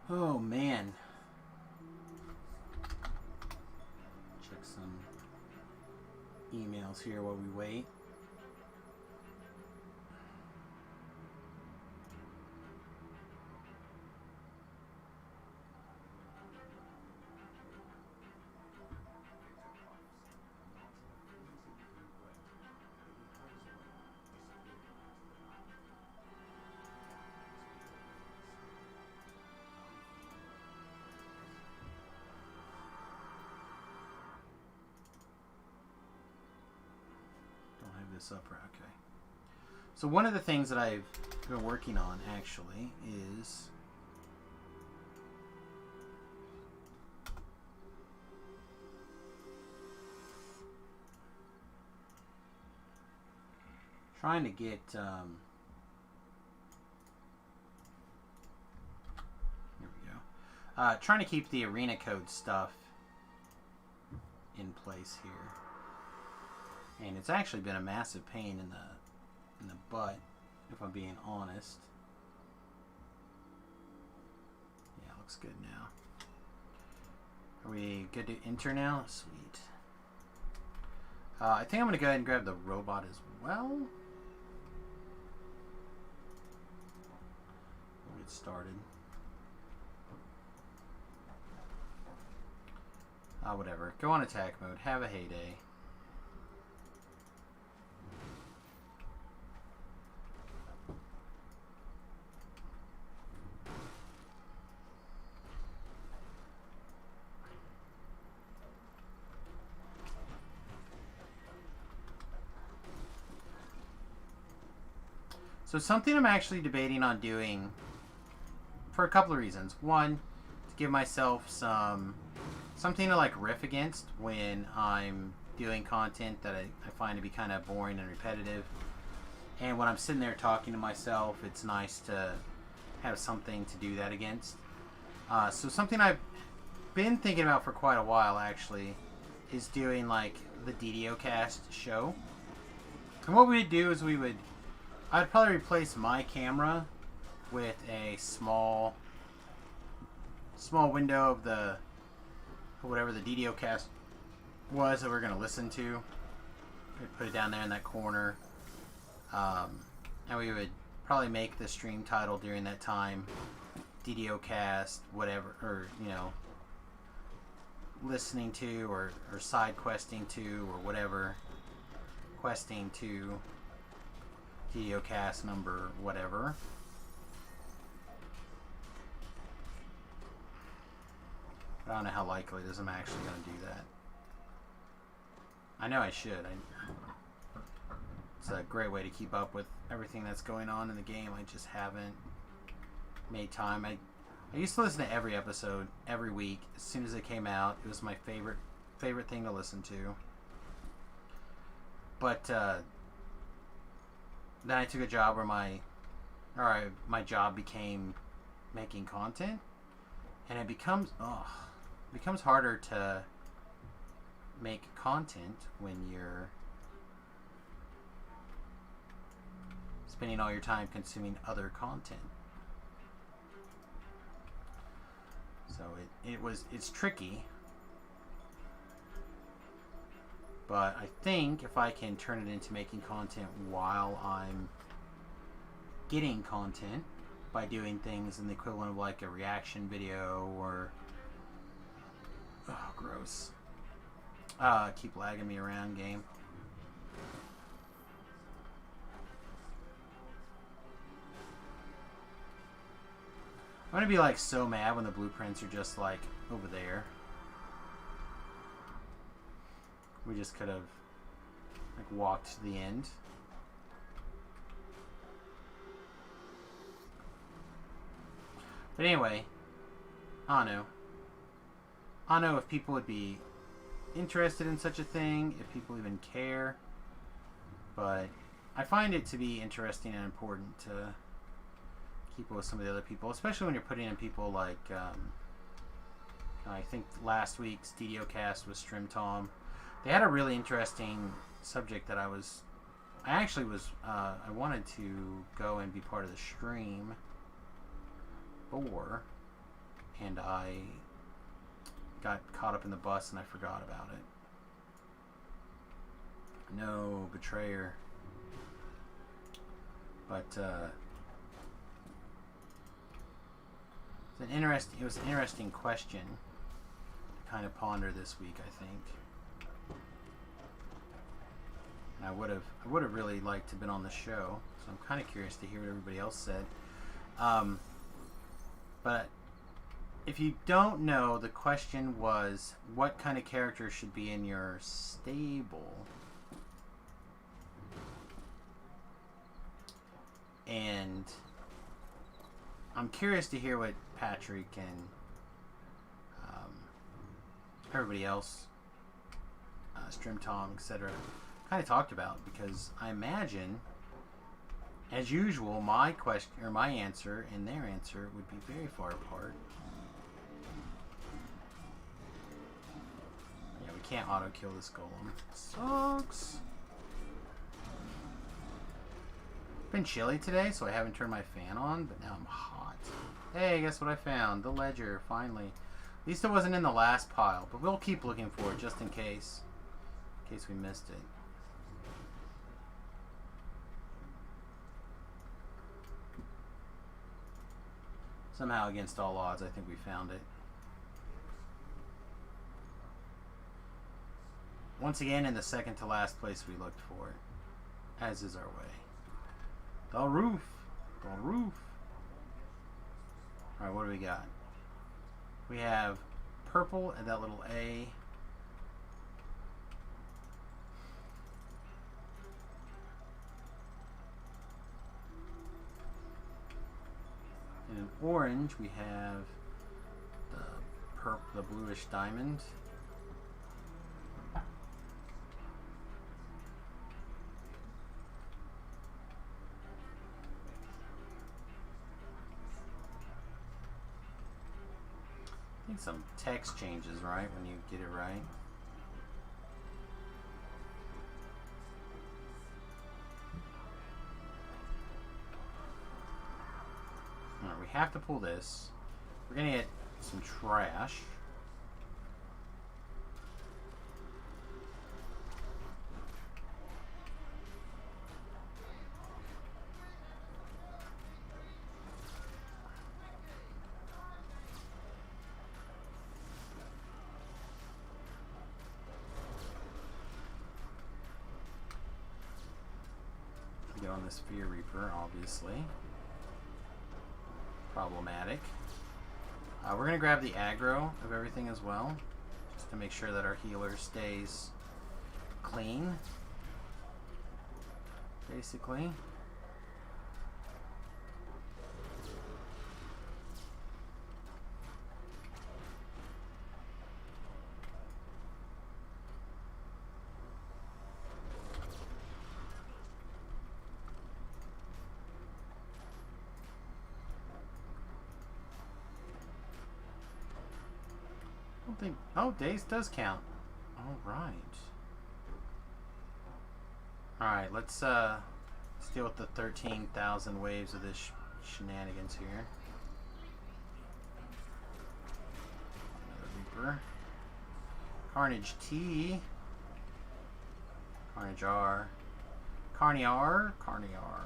Oh man. Check some emails here while we wait. This up right. Okay. So one of the things that I've been working on actually is trying to get here we go. Trying to keep the arena code stuff in place here. And it's actually been a massive pain in the butt, if I'm being honest. Yeah, looks good now. Are we good to enter now? Sweet. I think I'm going to go ahead and grab the robot as well. We'll get started. Whatever. Go on attack mode. Have a heyday. So something I'm actually debating on doing for a couple of reasons. One, to give myself something to like riff against when I'm doing content that I find to be kind of boring and repetitive. And when I'm sitting there talking to myself, it's nice to have something to do that against. So something I've been thinking about for quite a while actually is doing like the DDO cast show. And what we would do is I'd probably replace my camera with a small window of whatever the DDO cast was that we're going to listen to. We'd put it down there in that corner. And we would probably make the stream title during that time DDO cast, whatever, or, you know, listening to or side questing to or whatever, questing to DDO cast number whatever. I don't know how likely it is I'm actually going to do that. I know I should. It's a great way to keep up with everything that's going on in the game. I just haven't made time. I used to listen to every episode every week as soon as it came out. It was my favorite thing to listen to. But then I took a job where my job became making content, and it becomes harder to make content when you're spending all your time consuming other content. So it's tricky, but I think if I can turn it into making content while I'm getting content by doing things in the equivalent of like a reaction video or gross. Keep lagging me around, game. I'm gonna be like so mad when the blueprints are just like over there. We just could have like walked to the end. But anyway, I don't know if people would be interested in such a thing, if people even care. But I find it to be interesting and important to keep with some of the other people, especially when you're putting in people like I think last week's DDO cast was Strim Tom. They had a really interesting subject that I wanted to go and be part of the stream for, and I got caught up in the bus and I forgot about it. No, betrayer. But it was an interesting question to kind of ponder this week, I think. And I would have really liked to have been on the show, so I'm kind of curious to hear what everybody else said. But if you don't know, the question was, what kind of character should be in your stable? And I'm curious to hear what Patrick and everybody else, Strim Tom, etc., kind of talked about, because I imagine, as usual, my question or my answer and their answer would be very far apart. Yeah, we can't auto kill this golem. Sucks. Been chilly today, so I haven't turned my fan on, but now I'm hot. Hey, guess what I found? The ledger, finally. At least it wasn't in the last pile, but we'll keep looking for it just in case. In case we missed it. Somehow, against all odds, I think we found it. Once again, in the second to last place we looked for it. As is our way. The roof! The roof! Alright, what do we got? We have purple and that little A. And in orange we have the bluish diamond. I think some text changes, right, when you get it right. Alright, we have to pull this. We're gonna get some trash. Get on this Fear Reaper, obviously. Problematic. We're going to grab the aggro of everything as well, just to make sure that our healer stays clean, basically. Oh, days does count. Alright. Alright, let's deal with the 13,000 waves of this shenanigans here. Another Reaper. Carnage T. Carnage R. Carny R. Carny R.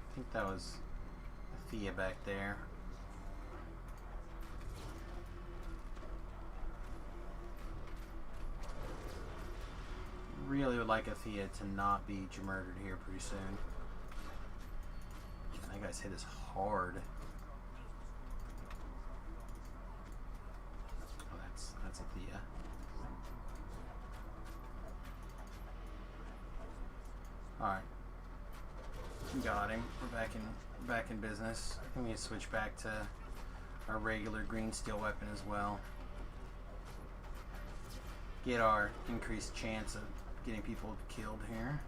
I think that was Thea back there. Really would like Thea to not be murdered here pretty soon. That guy's hit us hard. Oh, that's Thea. Alright. Got him. We're back in business. I'm gonna switch back to our regular green steel weapon as well. Get our increased chance of getting people killed here.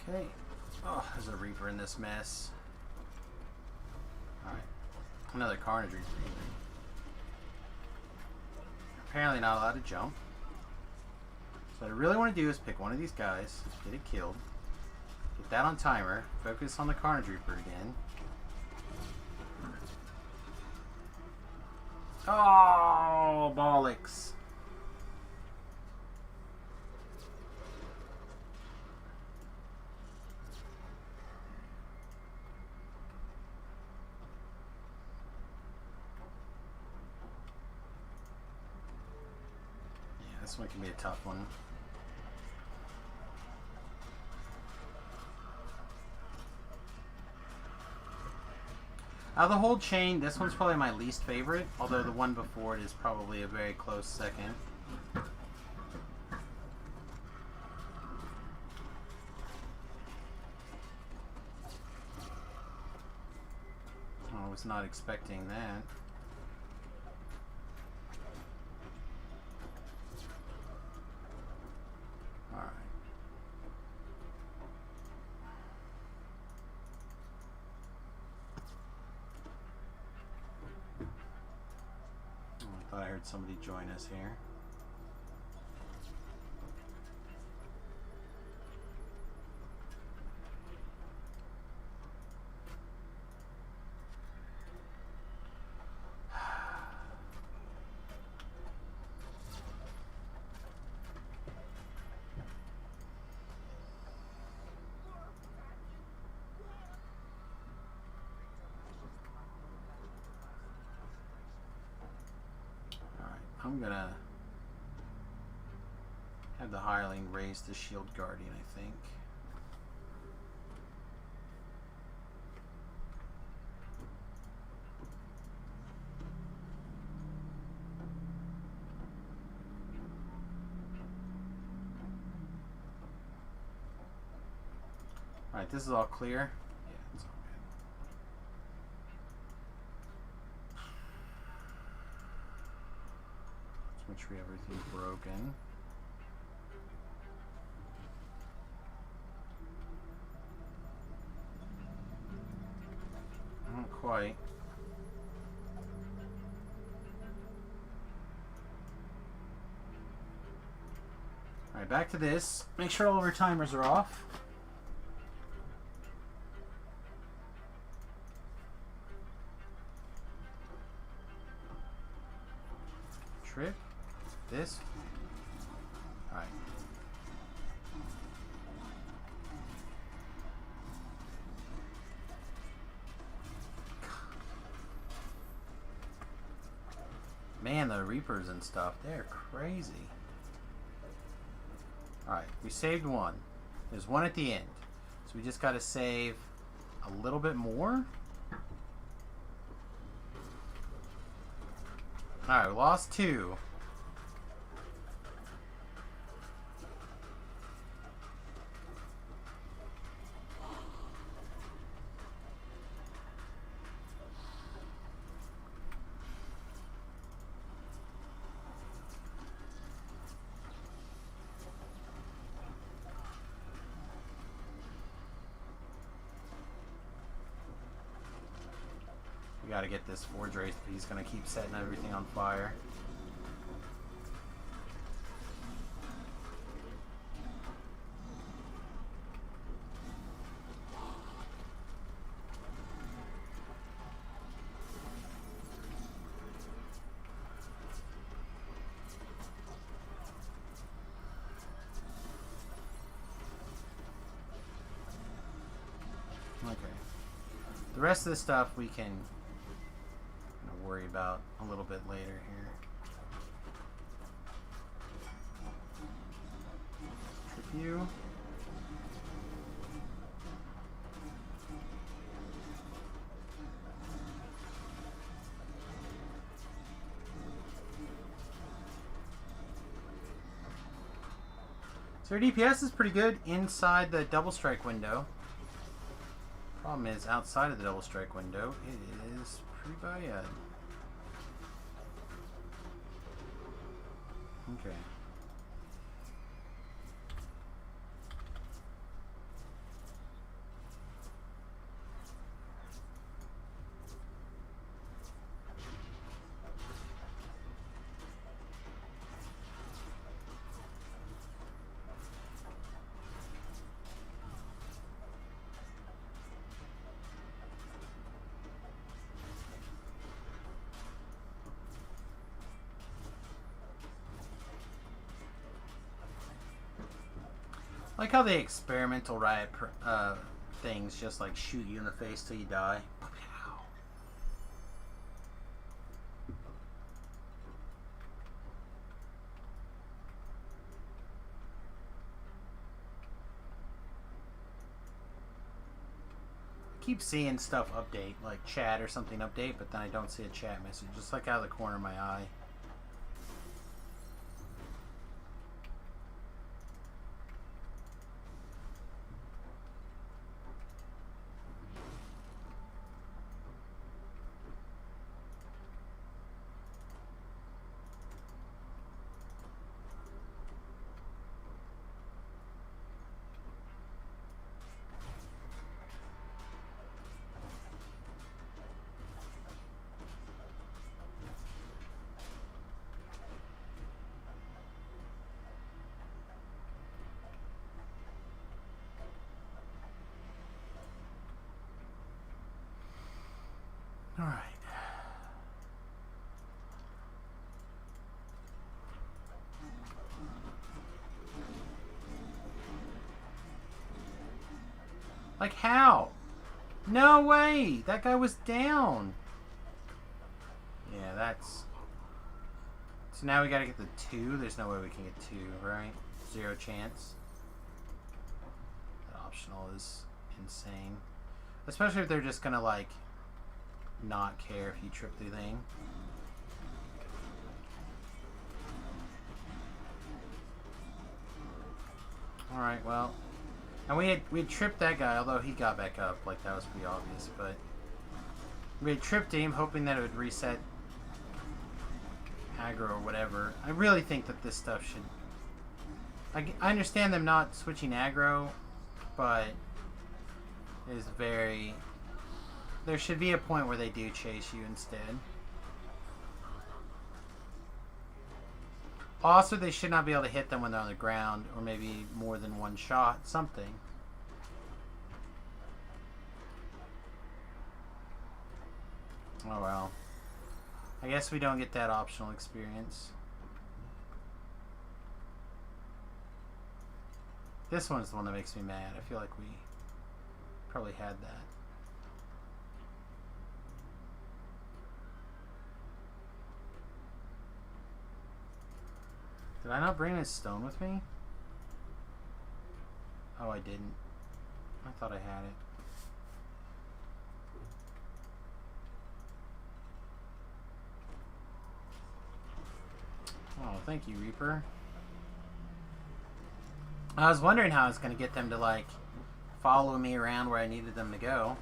Okay. Oh, there's a Reaper in this mess. Alright. Another Carnage Reaper. Apparently not allowed to jump. So what I really want to do is pick one of these guys, get it killed, get that on timer, focus on the Carnage Reaper again. Oh, bollocks. Yeah, this one can be a tough one. Out of the whole chain, this one's probably my least favorite, although the one before it is probably a very close second. I was not expecting that. Alright. I thought I heard somebody join us here. I'm gonna have the hireling raise the shield guardian, I think. Alright, this is all clear. Yeah, it's all good. Let's make sure everything's broken. Not quite. Alright, back to this. Make sure all of our timers are off. Trip. This. Alright. Man, the Reapers and stuff, they're crazy. Alright, we saved one. There's one at the end. So we just gotta save a little bit more. Alright, we lost two. We gotta get this Forge Wraith, but he's gonna keep setting everything on fire. Okay. The rest of the stuff we can worry about a little bit later here. Trip you. So our DPS is pretty good inside the double strike window. Problem is, outside of the double strike window, it is pretty bad. Okay. Like how the experimental riot things just like shoot you in the face till you die. Keep seeing stuff update, like chat or something update, but then I don't see a chat message, just like out of the corner of my eye. All right. Like how? No way! That guy was down. Yeah, that's... So now we gotta get the 2. There's no way we can get 2, right? 0 chance. The optional is insane. Especially if they're just gonna, like, not care if you trip the thing. Alright, well... And we had tripped that guy, although he got back up. Like, that was pretty obvious, but... We had tripped him, hoping that it would reset aggro or whatever. I really think that this stuff should... I understand them not switching aggro, but... It is very... There should be a point where they do chase you instead. Also, they should not be able to hit them when they're on the ground, or maybe more than one shot, something. Oh well. I guess we don't get that optional experience. This one's the one that makes me mad. I feel like we probably had that. Did I not bring this stone with me? Oh, I didn't. I thought I had it. Oh, thank you, Reaper. I was wondering how I was going to get them to, like, follow me around where I needed them to go.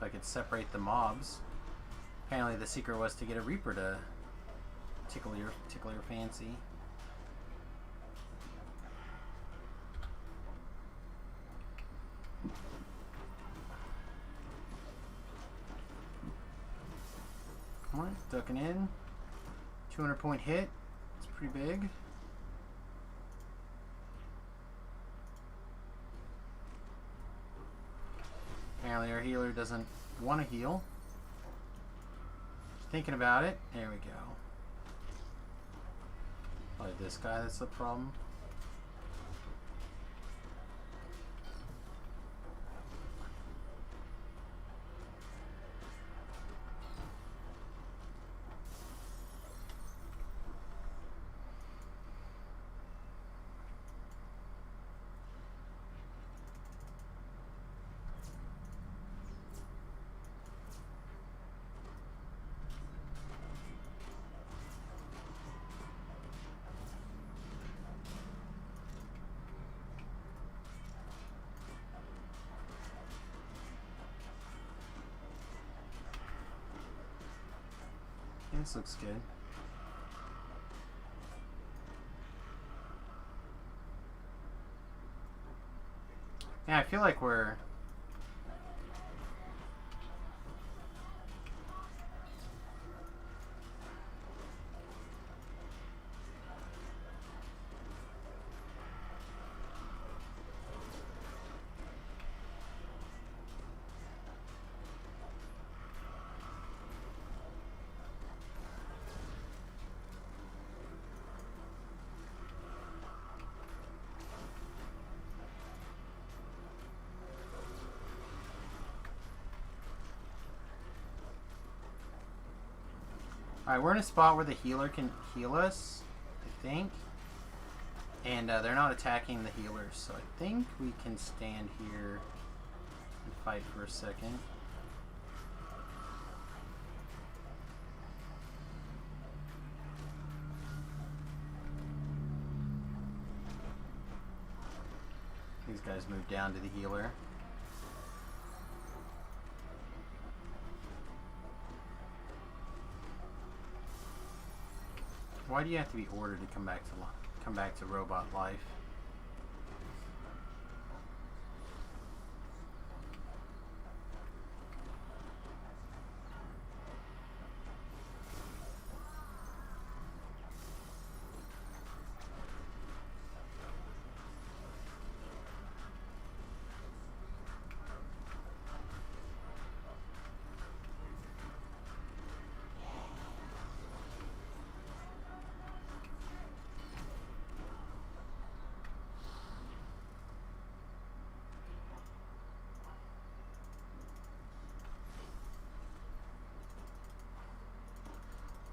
So I could separate the mobs. Apparently the secret was to get a Reaper to tickle your fancy. Alright, ducking in. 200 point hit. It's pretty big. Apparently our healer doesn't want to heal. Just thinking about it. There we go. Probably this guy that's the problem. This looks good. Yeah, I feel like we're... Alright, we're in a spot where the healer can heal us, I think. And they're not attacking the healers, so I think we can stand here and fight for a second. These guys move down to the healer. Why do you have to be ordered to come back to robot life?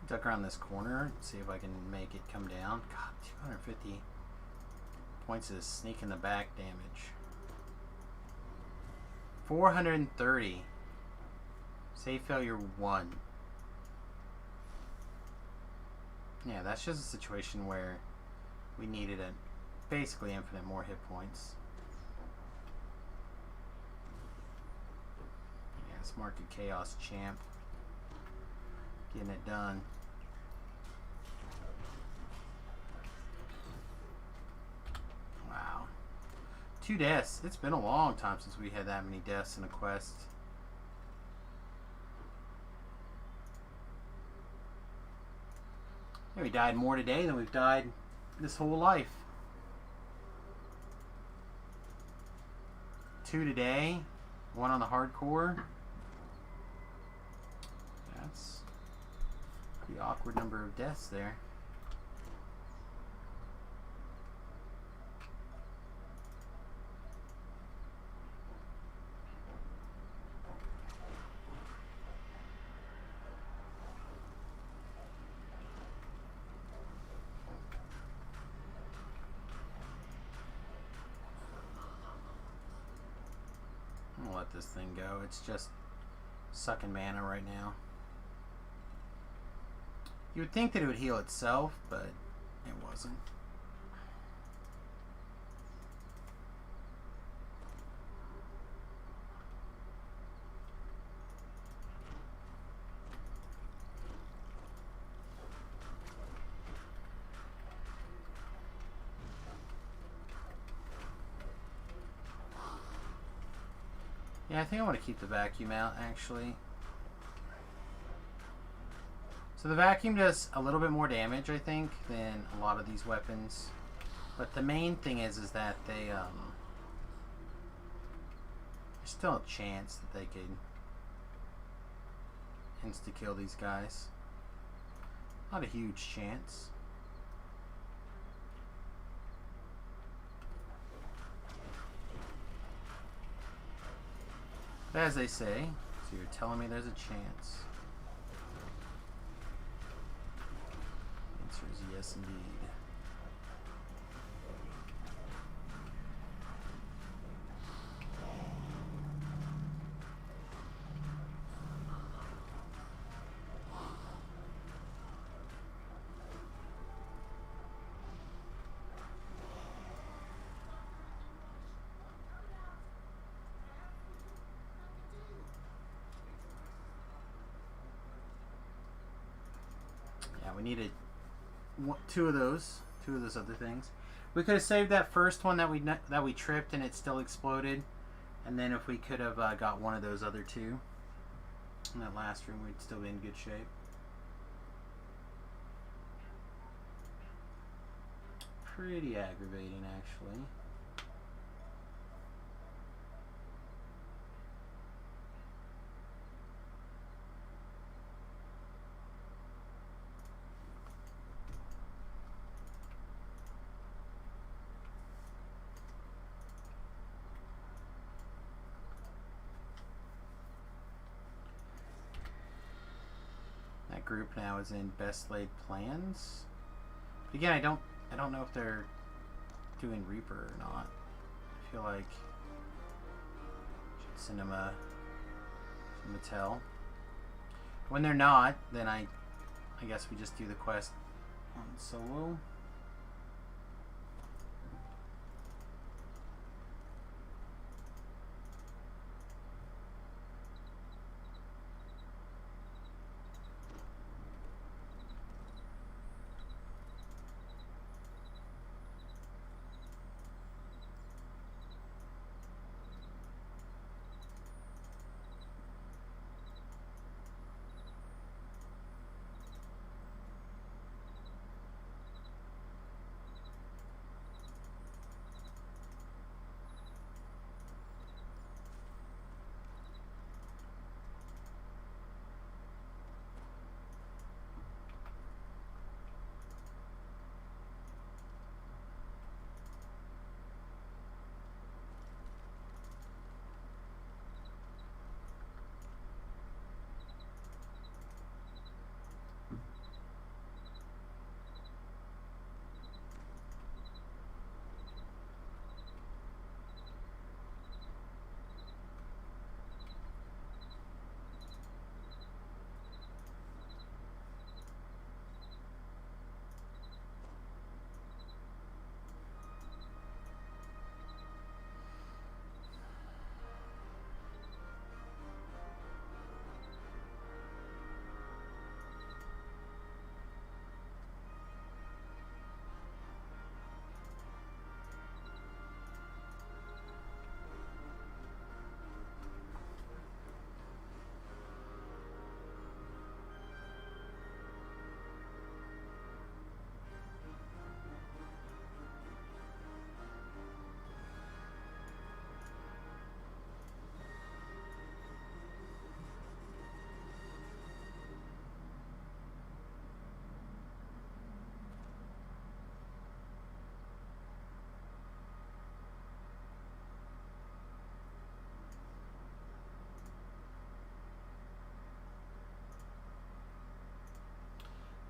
Duck around this corner, see if I can make it come down. God, 250 points of sneak in the back damage. 430. Save failure 1. Yeah, that's just a situation where we needed basically infinite more hit points. Yeah, let's mark a Chaos Champ. Getting it done. Wow. 2 deaths. It's been a long time since we had that many deaths in a quest. Yeah, we died more today than we've died this whole life. 2 today. 1 on the hardcore. That's a pretty awkward number of deaths there. I'm gonna let this thing go. It's just sucking mana right now. You would think that it would heal itself, but it wasn't. Yeah, I think I want to keep the vacuum out, actually. So the vacuum does a little bit more damage, I think, than a lot of these weapons. But the main thing is that they, there's still a chance that they could insta-kill these guys. Not a huge chance. But as they say, so you're telling me there's a chance. Answer is yes, indeed. We needed two of those other things. We could have saved that first one that we tripped and it still exploded, and then if we could have got one of those other two in that last room, we'd still be in good shape. Pretty aggravating, actually. group now is in best laid plans. But again, I don't know if they're doing Reaper or not. I feel like I should send them a tell. When they're not, then I guess we just do the quest on solo.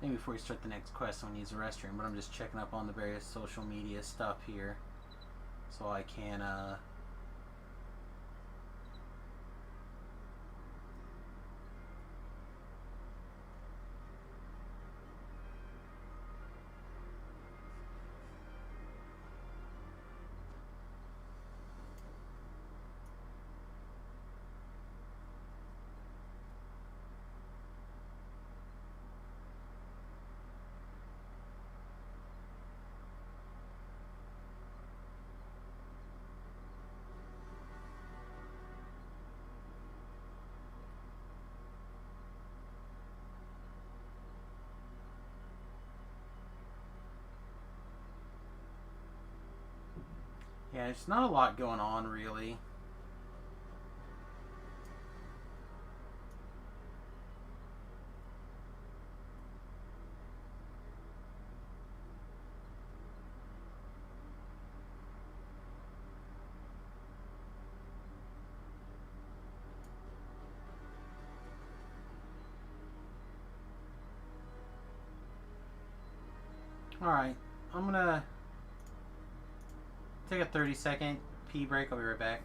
Maybe before we start the next quest, I'm going to use the restroom, but I'm just checking up on the various social media stuff here so I can yeah, there's not a lot going on really. Alright, I'm gonna take a 30-second pee break. I'll be right back.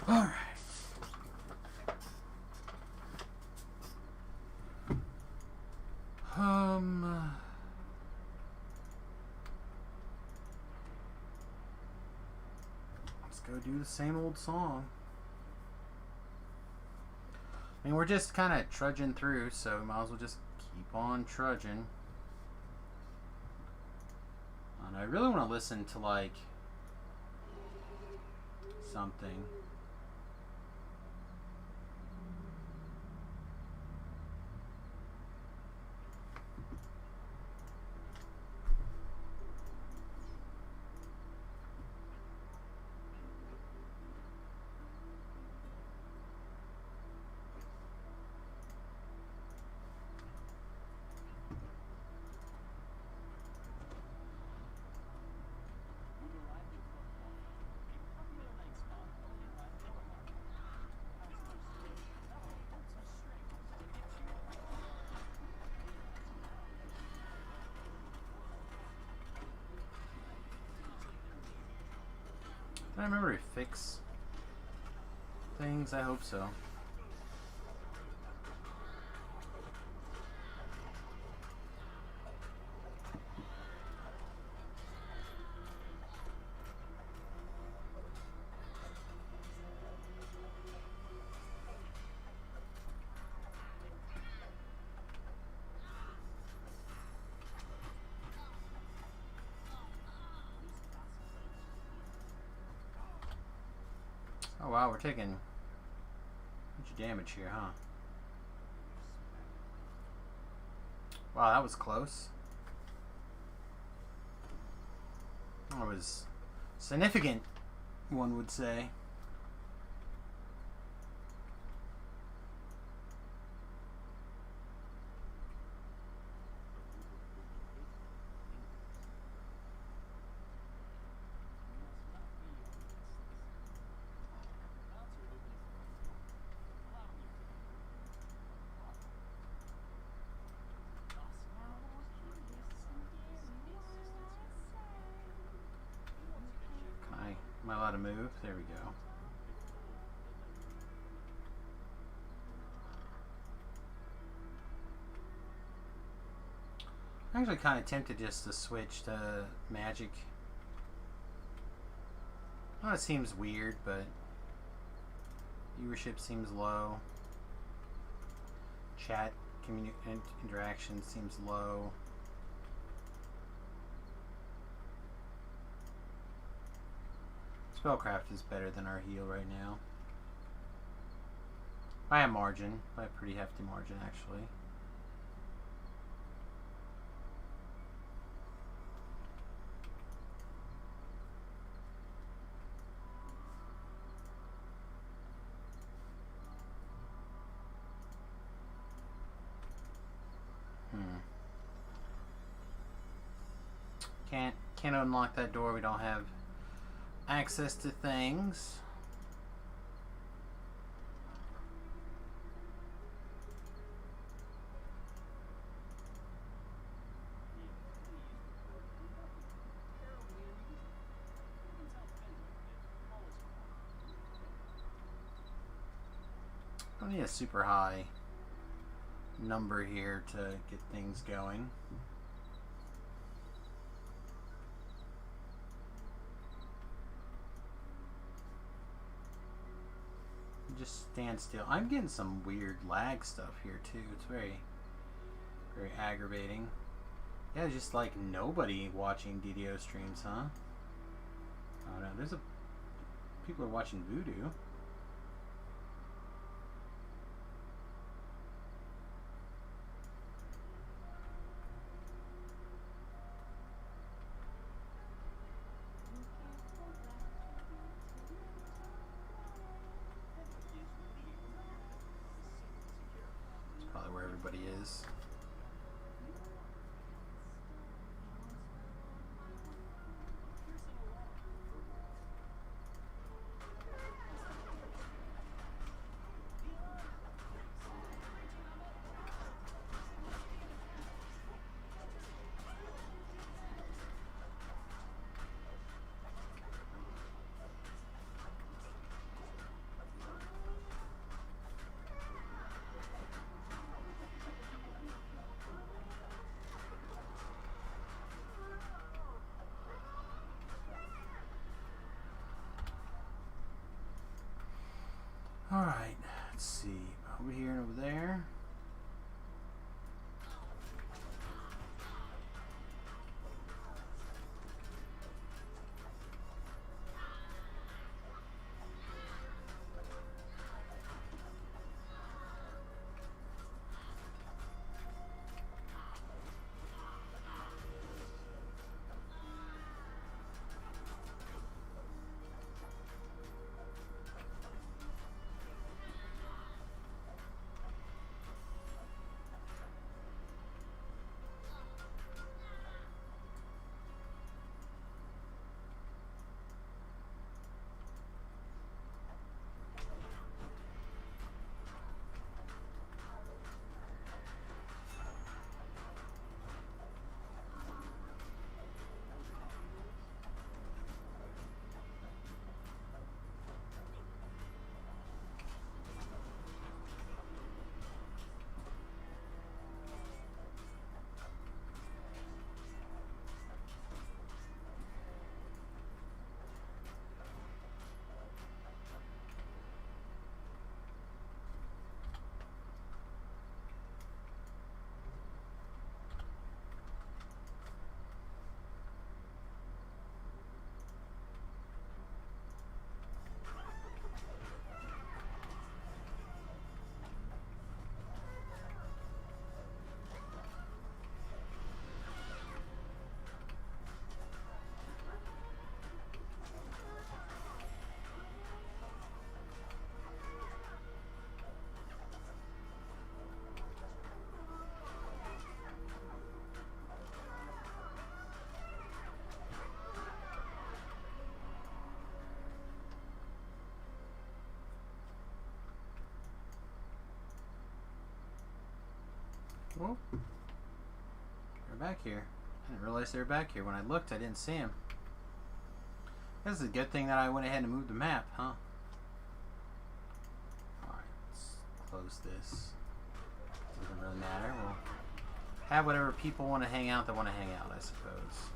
Alright. Let's go do the same old song. I mean, we're just kind of trudging through, so we might as well just keep on trudging. And I really want to listen to, like, something. Did I remember to fix things? I hope so. Oh wow, we're taking a bunch of damage here, huh? Wow, that was close. That was significant, one would say. Am I allowed to move? There we go. I'm actually kind of tempted just to switch to magic. Oh, it seems weird, but viewership seems low. Chat interaction seems low. Spellcraft is better than our heal right now. By a margin. By a pretty hefty margin, actually. Can't unlock that door. We don't have access to things. Don't need a super high number here to get things going. Just stand still. I'm getting some weird lag stuff here too. It's very aggravating. Yeah, just like nobody watching DDO streams, huh? Oh no, there's people are watching Voodoo. Everybody is. Let's see. Over here and over there. Well, they're back here. I didn't realize they were back here. When I looked, I didn't see them. This is a good thing that I went ahead and moved the map, huh? Alright, let's close this. Doesn't really matter. We'll have whatever people want to hang out that want to hang out, I suppose.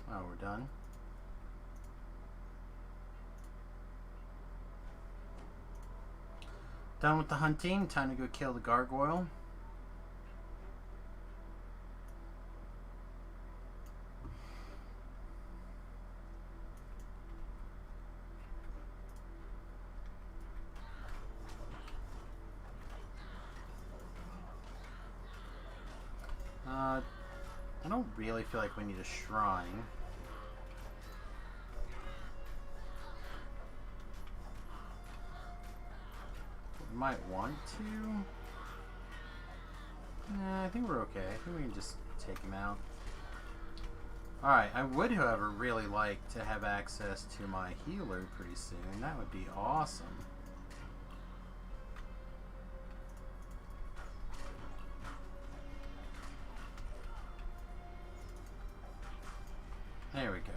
Oh, we're done. Done with the hunting. Time to go kill the gargoyle. I don't really feel like we need a shrine. We might want to. Nah, I think we're okay. I think we can just take him out. Alright, I would, however, really like to have access to my healer pretty soon. That would be awesome. There we go.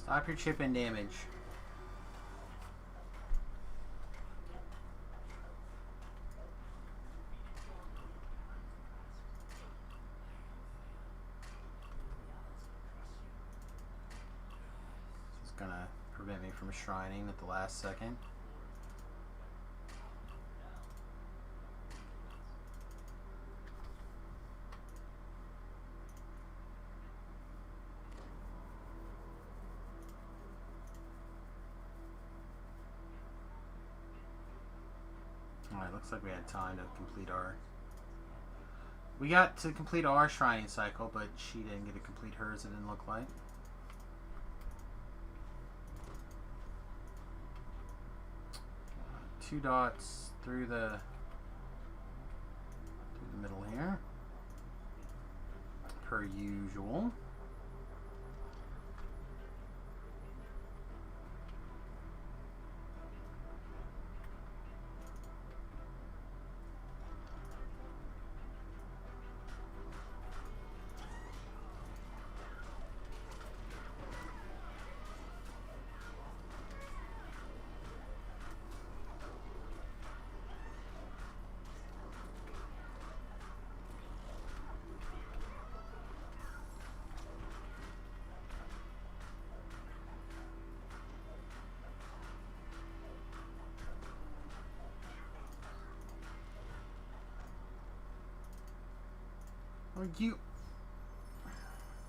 Stop your chip and damage. gonna prevent me from shrining at the last second. Alright, looks like we had time to complete our... We got to complete our shrining cycle, but she didn't get to complete hers, it didn't look like. Two dots through the middle here, per usual.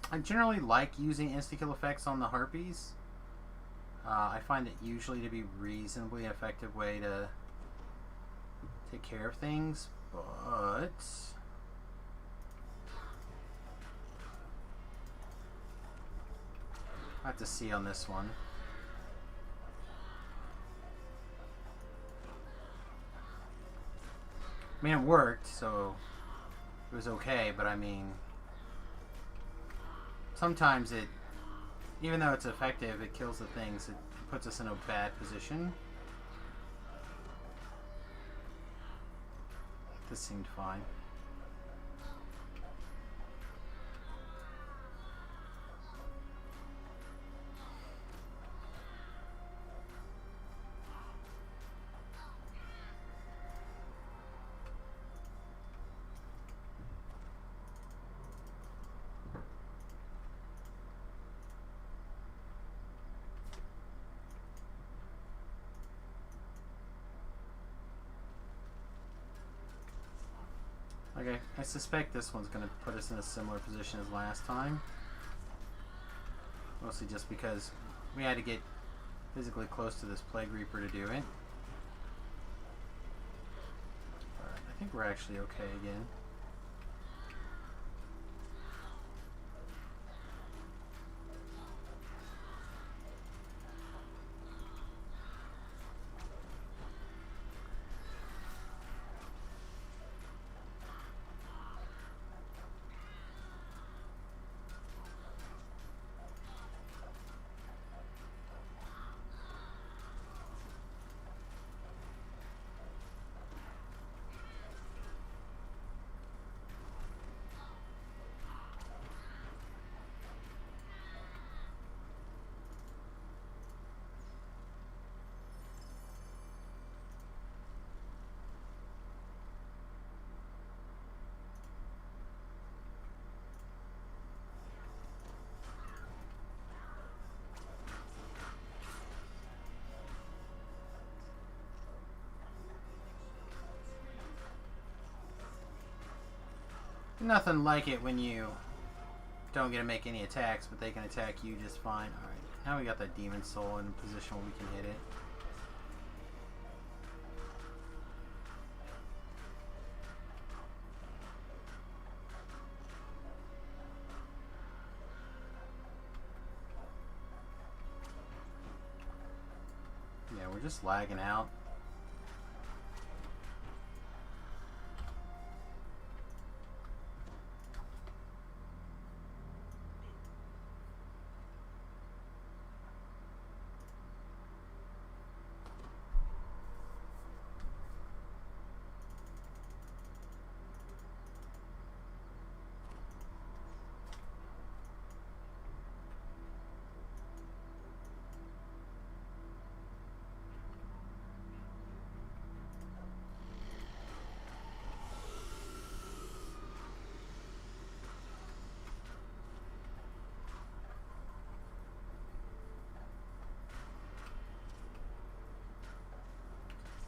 I generally like using insta-kill effects on the harpies. I find it usually to be reasonably effective way to take care of things, but I have to see on this one. I mean, it worked, so it was okay, but I mean, sometimes it, even though it's effective, it kills the things. It puts us in a bad position. This seemed fine. Okay, I suspect this one's going to put us in a similar position as last time. Mostly just because we had to get physically close to this Plague Reaper to do it. But I think we're actually okay again. Nothing like it when you don't get to make any attacks, but they can attack you just fine. Alright, now we got that Demon Soul in a position where we can hit it. Yeah, we're just lagging out.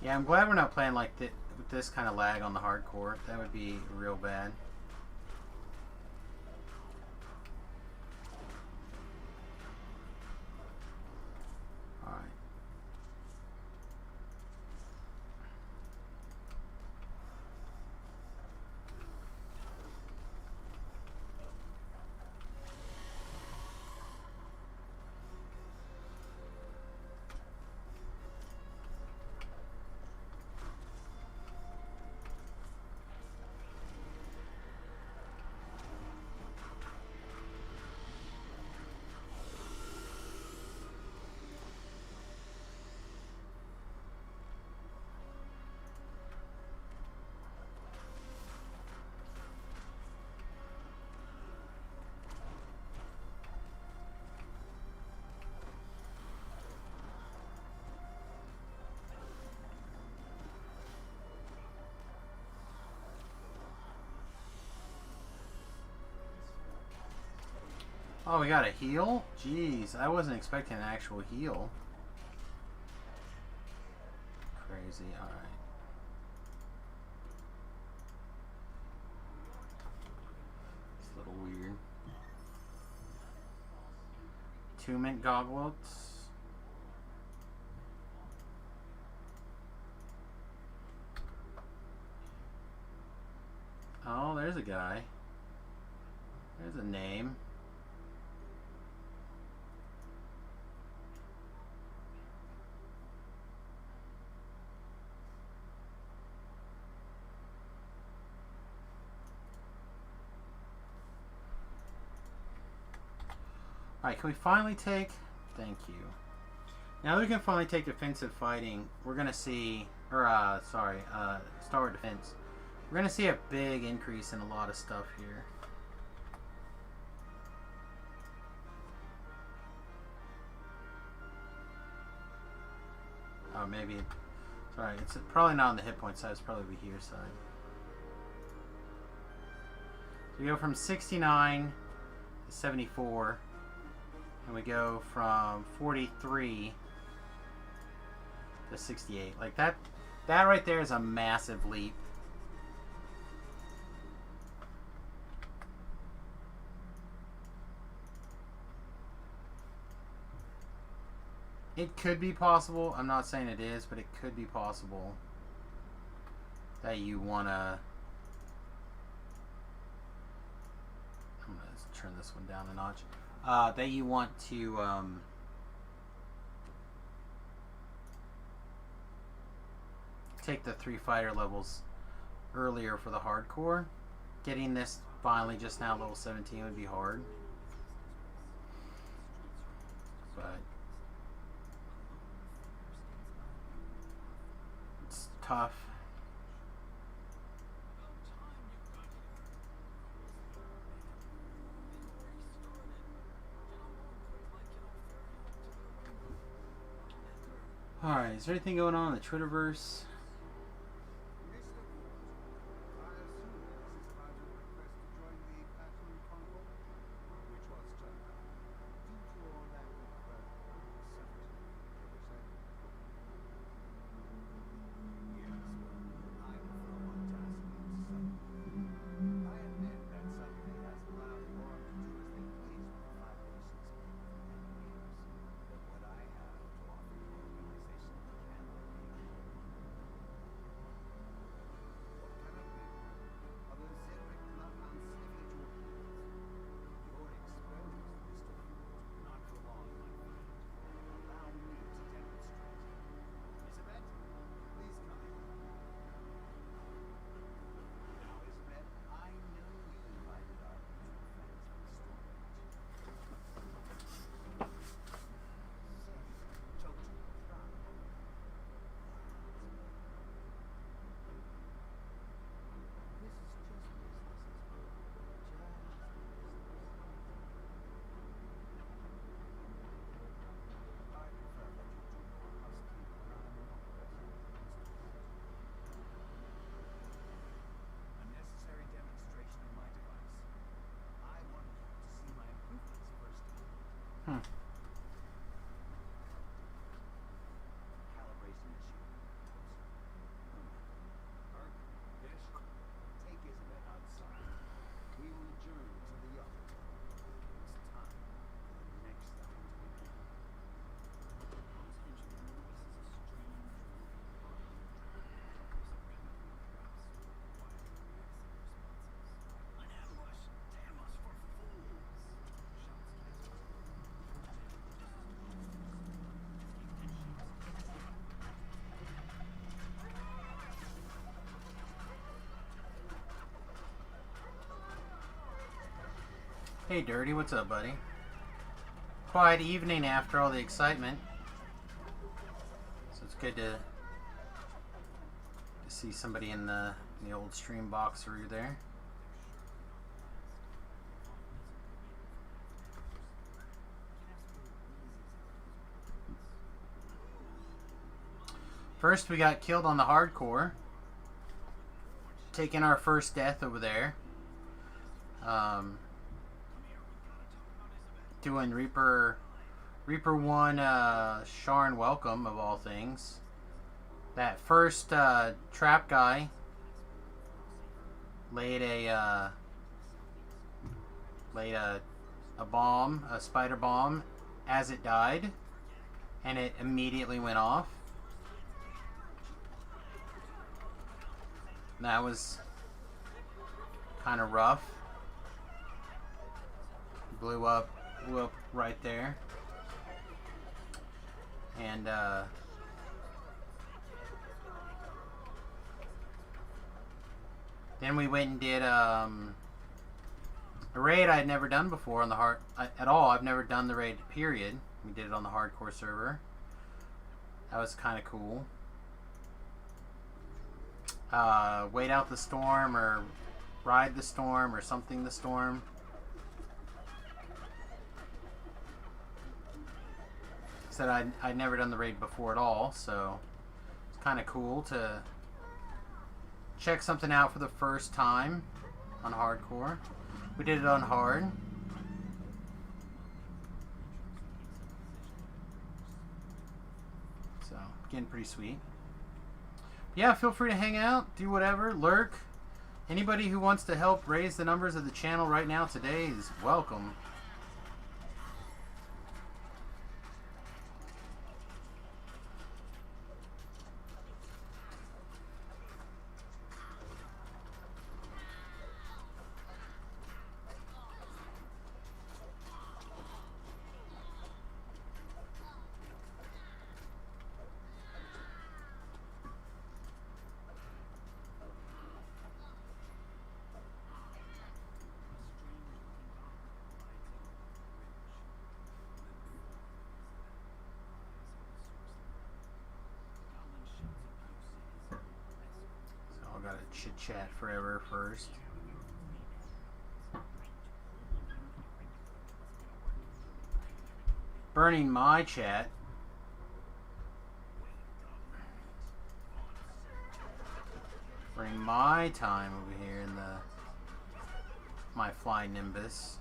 Yeah, I'm glad we're not playing like with this kind of lag on the hardcore. That would be real bad. Alright. Oh, we got a heal? Jeez, I wasn't expecting an actual heal. Crazy, alright. It's a little weird. 2 mint goglets. Oh, there's a guy. There's a name. Alright, can we finally take... Thank you. Now that we can finally take defensive fighting, we're going to see... Star Defense. We're going to see a big increase in a lot of stuff here. Oh, maybe... Sorry, it's probably not on the hit point side. It's probably the here side. So we go from 69 to 74. And we go from 43 to 68. Like that right there is a massive leap. It could be possible. I'm not saying it is, but it could be possible that you wanna... I'm gonna turn this one down a notch. That you want to take the 3 fighter levels earlier for the hardcore. Getting this finally just now level 17 would be hard, but it's tough. Alright, is there anything going on in the Twitterverse? Hey, Dirty, what's up, buddy? Quiet evening after all the excitement. So it's good to see somebody in the old stream box through there. First, we got killed on the hardcore. Taking our first death over there. Doing Reaper 1 Sharn Welcome, of all things. That first trap guy laid a bomb, a spider bomb, as it died, and it immediately went off. That was kind of rough. Blew up right there. And then we went and did a raid I'd never done before on the at all. I've never done the raid, period. We did it on the hardcore server. That was kind of cool. Wait out the storm, or ride the storm, or something the storm. Said I'd never done the raid before at all, so it's kind of cool to check something out for the first time on hardcore. We did it on hard. So, getting pretty sweet. Yeah, feel free to hang out, do whatever, lurk. Anybody who wants to help raise the numbers of the channel right now today is welcome. Chit chat forever first. Burning my chat. Burning my time over here in my fly Nimbus.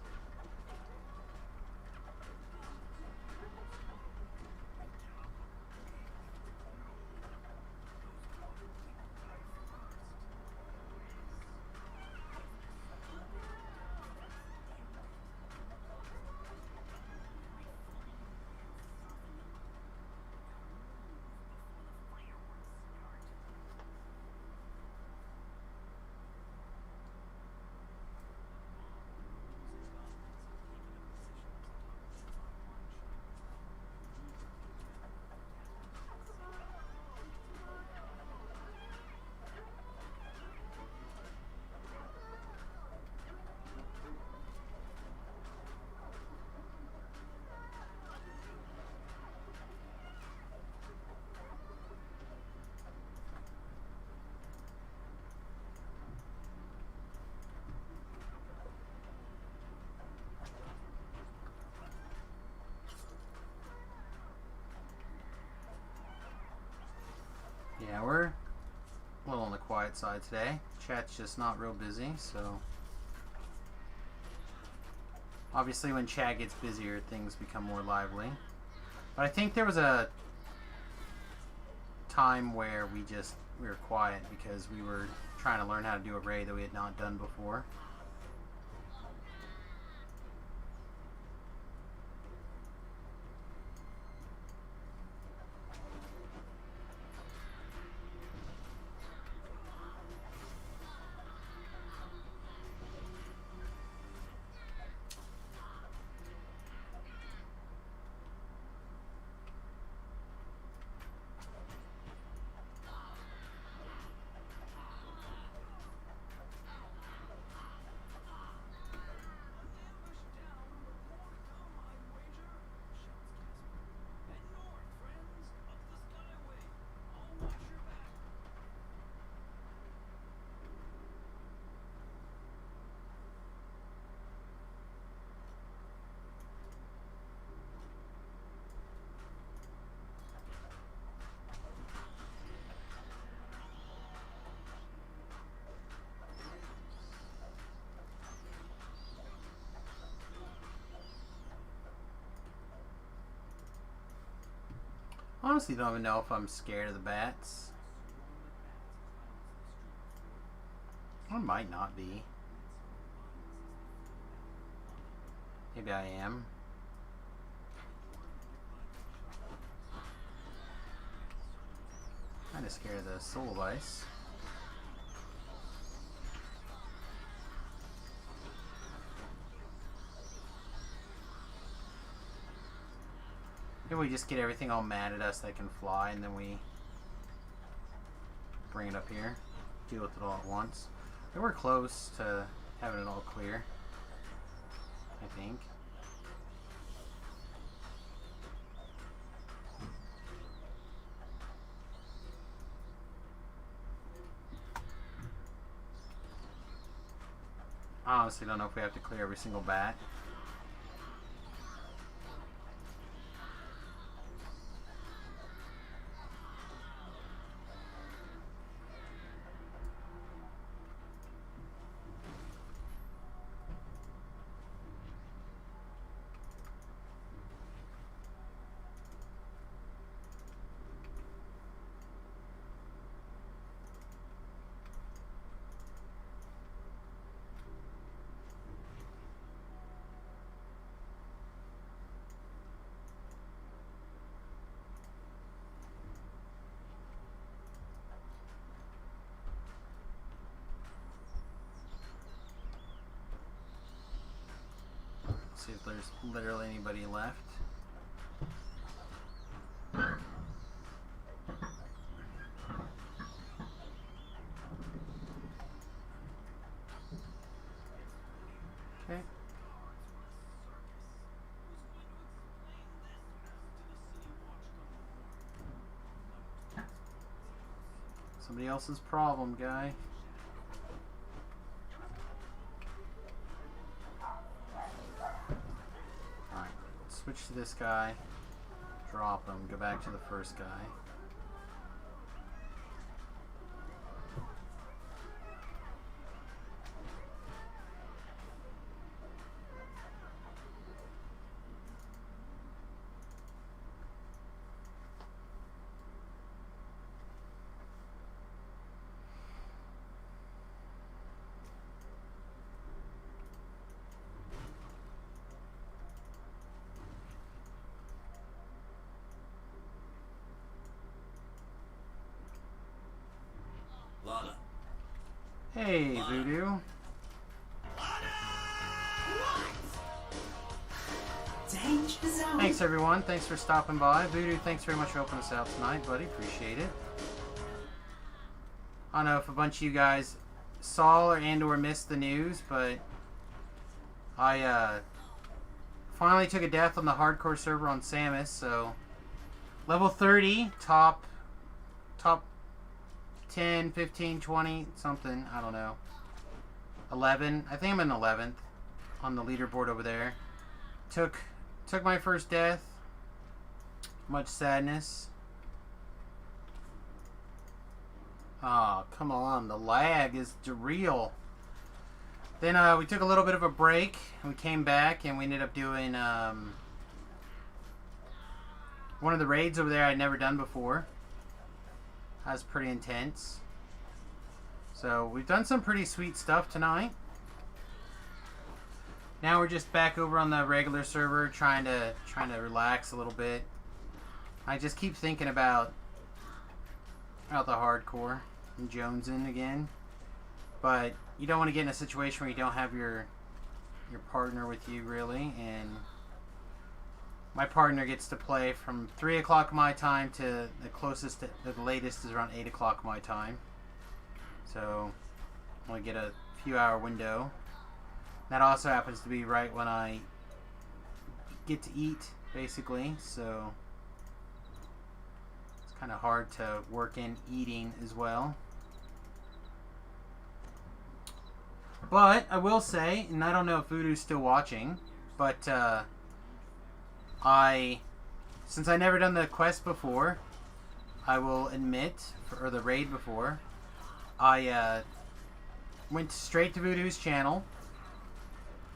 Yeah, we're a little on the quiet side today. Chat's just not real busy, so obviously when chat gets busier, things become more lively. But I think there was a time where we were quiet because we were trying to learn how to do a raid that we had not done before. honestly don't even know if I'm scared of the bats. I might not be. Maybe I am. Kinda scared of the soul ice. Maybe we just get everything all mad at us that can fly, and then we bring it up here. Deal with it all at once. And we're close to having it all clear, I think. I honestly don't know if we have to clear every single bat. See if there's literally anybody left. Okay. Somebody else's problem, guy. Switch to this guy, drop him, go back to the first guy. Lana. Hey, Voodoo. Thanks, everyone. Thanks for stopping by. Voodoo, thanks very much for helping us out tonight, buddy. Appreciate it. I don't know if a bunch of you guys saw or missed the news, but I finally took a death on the hardcore server on Samus, so level 30, top 10, 15, 20, something, I don't know. 11, I think I'm in 11th on the leaderboard over there. Took my first death. Much sadness. Oh, come on, the lag is real. Then we took a little bit of a break, and we came back, and we ended up doing one of the raids over there I'd never done before. That was pretty intense. So we've done some pretty sweet stuff tonight. Now we're just back over on the regular server, trying to relax a little bit. I just keep thinking about the hardcore and jonesing again, but you don't want to get in a situation where you don't have your partner with you, really. And my partner gets to play from 3 o'clock my time to the latest is around 8 o'clock my time. So I only get a few hour window. That also happens to be right when I get to eat, basically. So it's kind of hard to work in eating as well. But I will say, and I don't know if Voodoo's still watching, but since I never done the quest before, I will admit, or the raid before, I went straight to Voodoo's channel,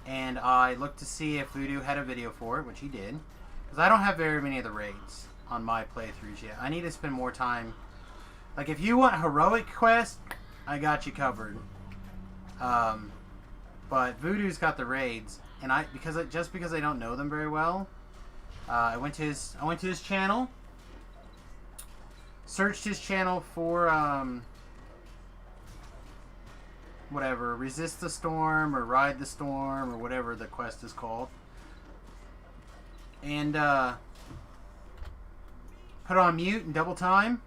and I looked to see if Voodoo had a video for it, which he did, because I don't have very many of the raids. on my playthroughs yet. I need to spend more time. Like, if you want heroic quest, I got you covered. But Voodoo's got the raids, and because I don't know them very well, I went to his channel, searched his channel for whatever, resist the storm or ride the storm or whatever the quest is called, and put it on mute and double time.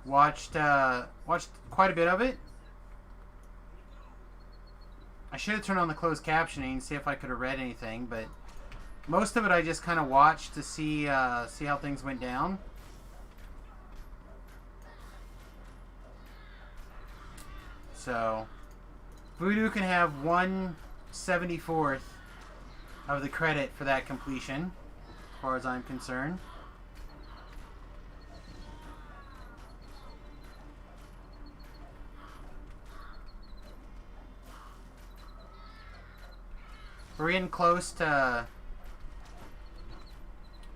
Watched quite a bit of it. I should have turned on the closed captioning and see if I could have read anything, but most of it I just kind of watched to see how things went down. So, Voodoo can have 1/74th of the credit for that completion, as far as I'm concerned. We're getting close to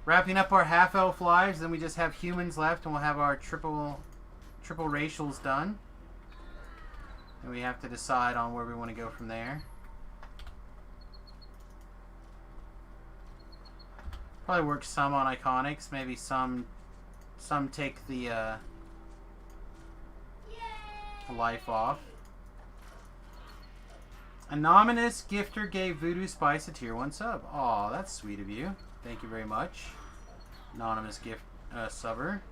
wrapping up our half-elf lives, then we just have humans left, and we'll have our triple racials done. And we have to decide on where we want to go from there. Probably work some on iconics, maybe some take the life off. Anonymous Gifter gave Voodoo Spice a tier 1 sub. Aw, that's sweet of you. Thank you very much. Anonymous gift subber.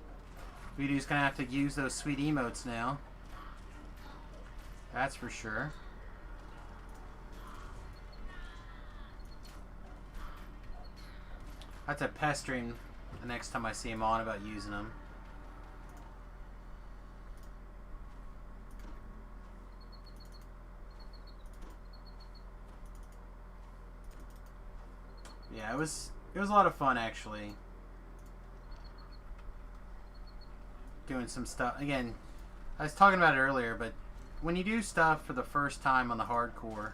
Voodoo's gonna have to use those sweet emotes now. That's for sure. I have to pester him the next time I see him on about using them. Yeah, it was a lot of fun actually. Doing some stuff again. I was talking about it earlier, but when you do stuff for the first time on the hardcore,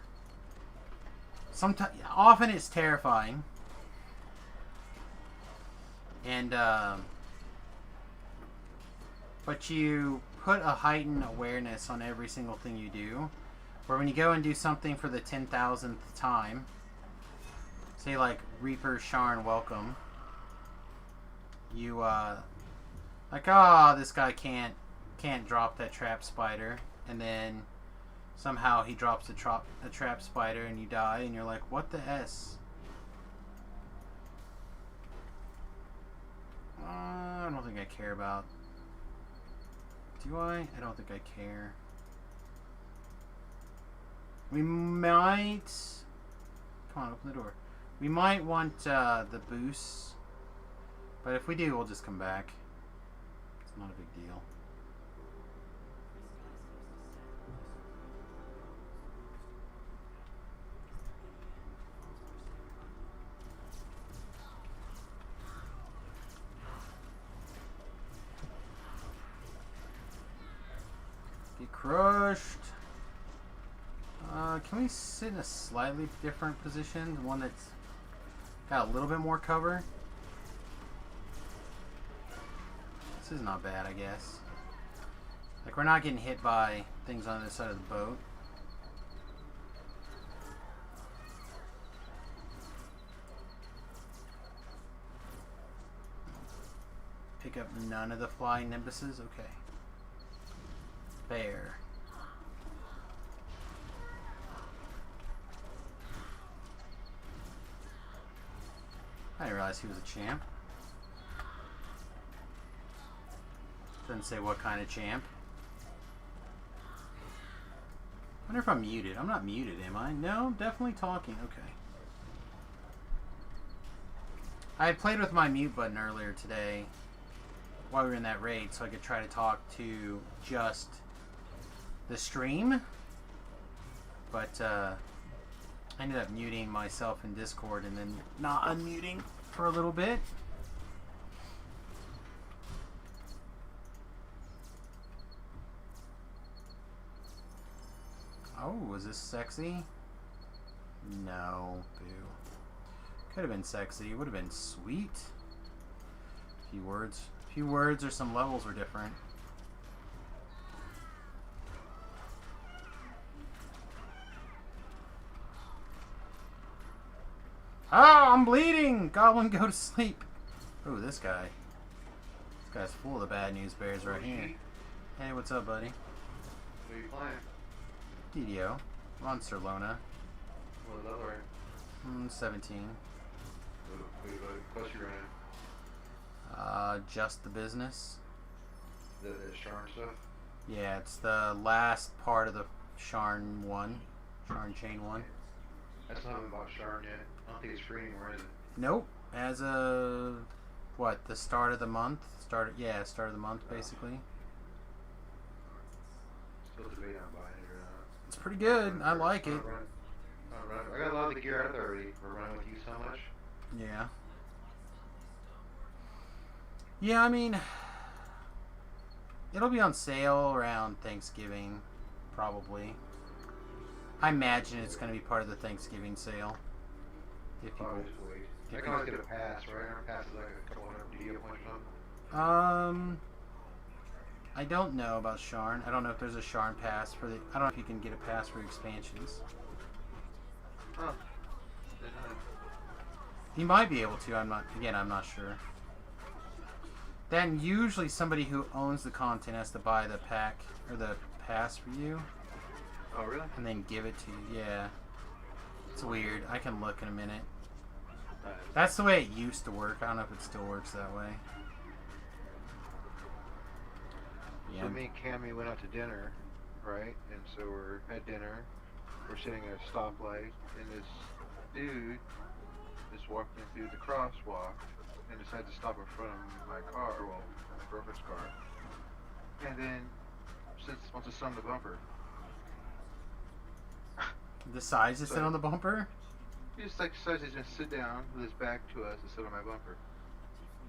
often it's terrifying, and but you put a heightened awareness on every single thing you do. Or when you go and do something for the 10,000th time. Say like Reaper Sharn Welcome. You like, this guy can't drop that trap spider, and then somehow he drops a trap spider and you die, and you're like, what the S? I don't think I care about. Do I? I don't think I care. We might. Come on, open the door. We might want the boosts, but if we do, we'll just come back. It's not a big deal. Get crushed. Can we sit in a slightly different position? One that's got a little bit more cover. This is not bad, I guess. Like, we're not getting hit by things on the other side of the boat. Pick up none of the flying nimbuses? Okay. Bear. I didn't realize he was a champ. Doesn't say what kind of champ. I wonder if I'm muted. I'm not muted, am I? No, I'm definitely talking. Okay. I had played with my mute button earlier today while we were in that raid, so I could try to talk to just the stream. But I ended up muting myself in Discord and then not unmuting for a little bit. Oh, was this sexy? No, boo. Could have been sexy. Would have been sweet. Few words. Few words or some levels were different. Oh, I'm bleeding! Goblin, go to sleep. Oh, this guy. This guy's full of the bad news bears right here. Hey, what's up, buddy? What are you playing? DDO. I'm on Sarlona. What level are you? 17. What quest you running? Just the business. The Sharn stuff? Yeah, it's the last part of the Sharn 1. Sharn Chain 1. I still haven't bought Sharn yet. I don't think it's free anymore, is it? Nope. As of what, the start of the month? Start of the month basically. Still debating on buying it or not. It's pretty good. I like it. I got a lot of the gear out of there already. We're running with you so much. Yeah. Yeah, I mean, it'll be on sale around Thanksgiving, probably. I imagine it's going to be part of the Thanksgiving sale. If people, I can always get a pass, right? Our pass is like a couple hundred DDO points or something. I don't know about Sharn. I don't know if there's a Sharn pass for the. I don't know if you can get a pass for expansions. Huh. You might be able to. I'm not sure. Then usually somebody who owns the content has to buy the pack or the pass for you. Oh, really? And then give it to you. Yeah. It's weird. I can look in a minute. That's the way it used to work. I don't know if it still works that way. So me and Cammy went out to dinner, right? And so we're at dinner. We're sitting at a stoplight, and this dude is walking through the crosswalk and decides to stop in front of my car, well, my girlfriend's car. And then wants to sit on the bumper. Decides to sit on the bumper? He just like decides he's gonna sit down with his back to us and sit on my bumper.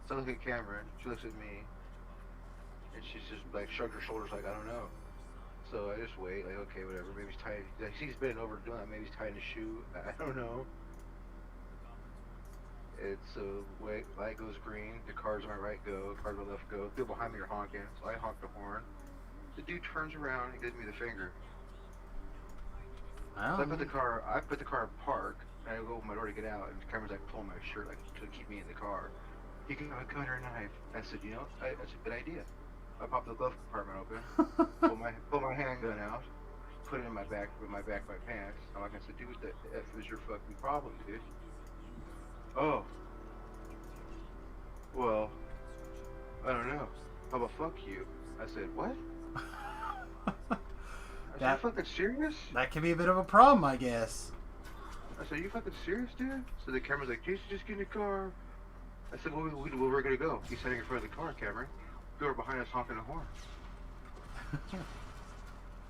So I look at Cameron, she looks at me, and she's just like shrugged her shoulders like, I don't know. So I just wait, like, okay, whatever, maybe he's tied, like, he's been over doing that, maybe he's tying his shoe, I don't know. It's so, wait, light goes green, the cars on my right go, cars on my left go, people behind me are honking, so I honk the horn. The dude turns around and gives me the finger. So I put the car in park, and I go open my door to get out, and Cameron's like pulling my shirt, like, to keep me in the car. He can have a gun or a knife. I said, you know, that's a good idea. I popped the glove compartment open, pull my handgun out, put it in my back, my pants. I'm like, I said, dude, what the F is your fucking problem, dude? Oh. Well, I don't know. How about fuck you? I said, what? I said, you fucking serious? That could be a bit of a problem, I guess. I said, you fucking serious, dude? So the camera's like, Jason, just get in the car. I said, well, where we're gonna go? He's sitting in front of the car, Cameron. People are behind us honking the horn. So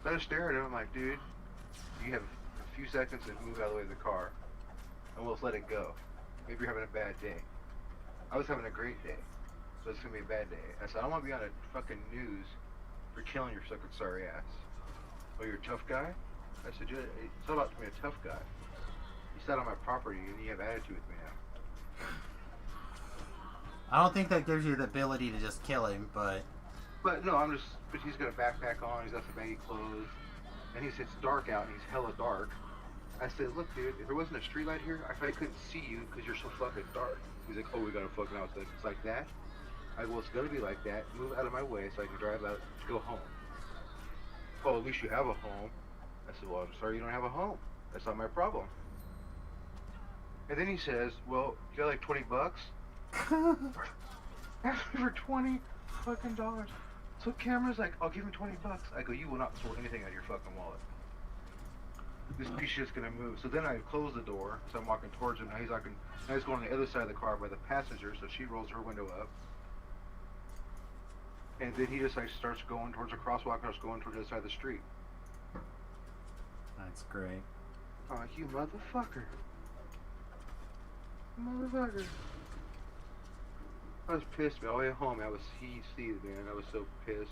I just stare at him. I'm like, dude, you have a few seconds to move out of the way of the car, and we'll let it go. Maybe you're having a bad day. I was having a great day, so it's gonna be a bad day. I said, I don't want to be on a fucking news for killing your fucking sorry ass. Oh, you're a tough guy? I said, it's all about being a tough guy. You sat on my property and you have attitude with me now. I don't think that gives you the ability to just kill him, but... But no, but he's got a backpack on, he's got some baggy clothes, and it's dark out, and he's hella dark. I said, look, dude, if there wasn't a street light here, I probably couldn't see you because you're so fucking dark. He's like, oh, we got a fucking outside. It's like that? I go, well, it's gonna be like that. Move out of my way so I can drive out to go home. Oh, at least you have a home. I said, well, I'm sorry you don't have a home. That's not my problem. And then he says, well, you got like 20 bucks? Ask me for 20 fucking dollars. So Cameron's like, I'll give him 20 bucks. I go, you will not throw anything out of your fucking wallet. This piece of shit's gonna move. So then I close the door, so I'm walking towards him. Now he's going on the other side of the car by the passenger, so she rolls her window up. And then he just like starts going towards the crosswalk, starts going towards the other side of the street. That's great. Oh, you motherfucker. Motherfucker. I was pissed, man. All the way home, I was seized, man. I was so pissed.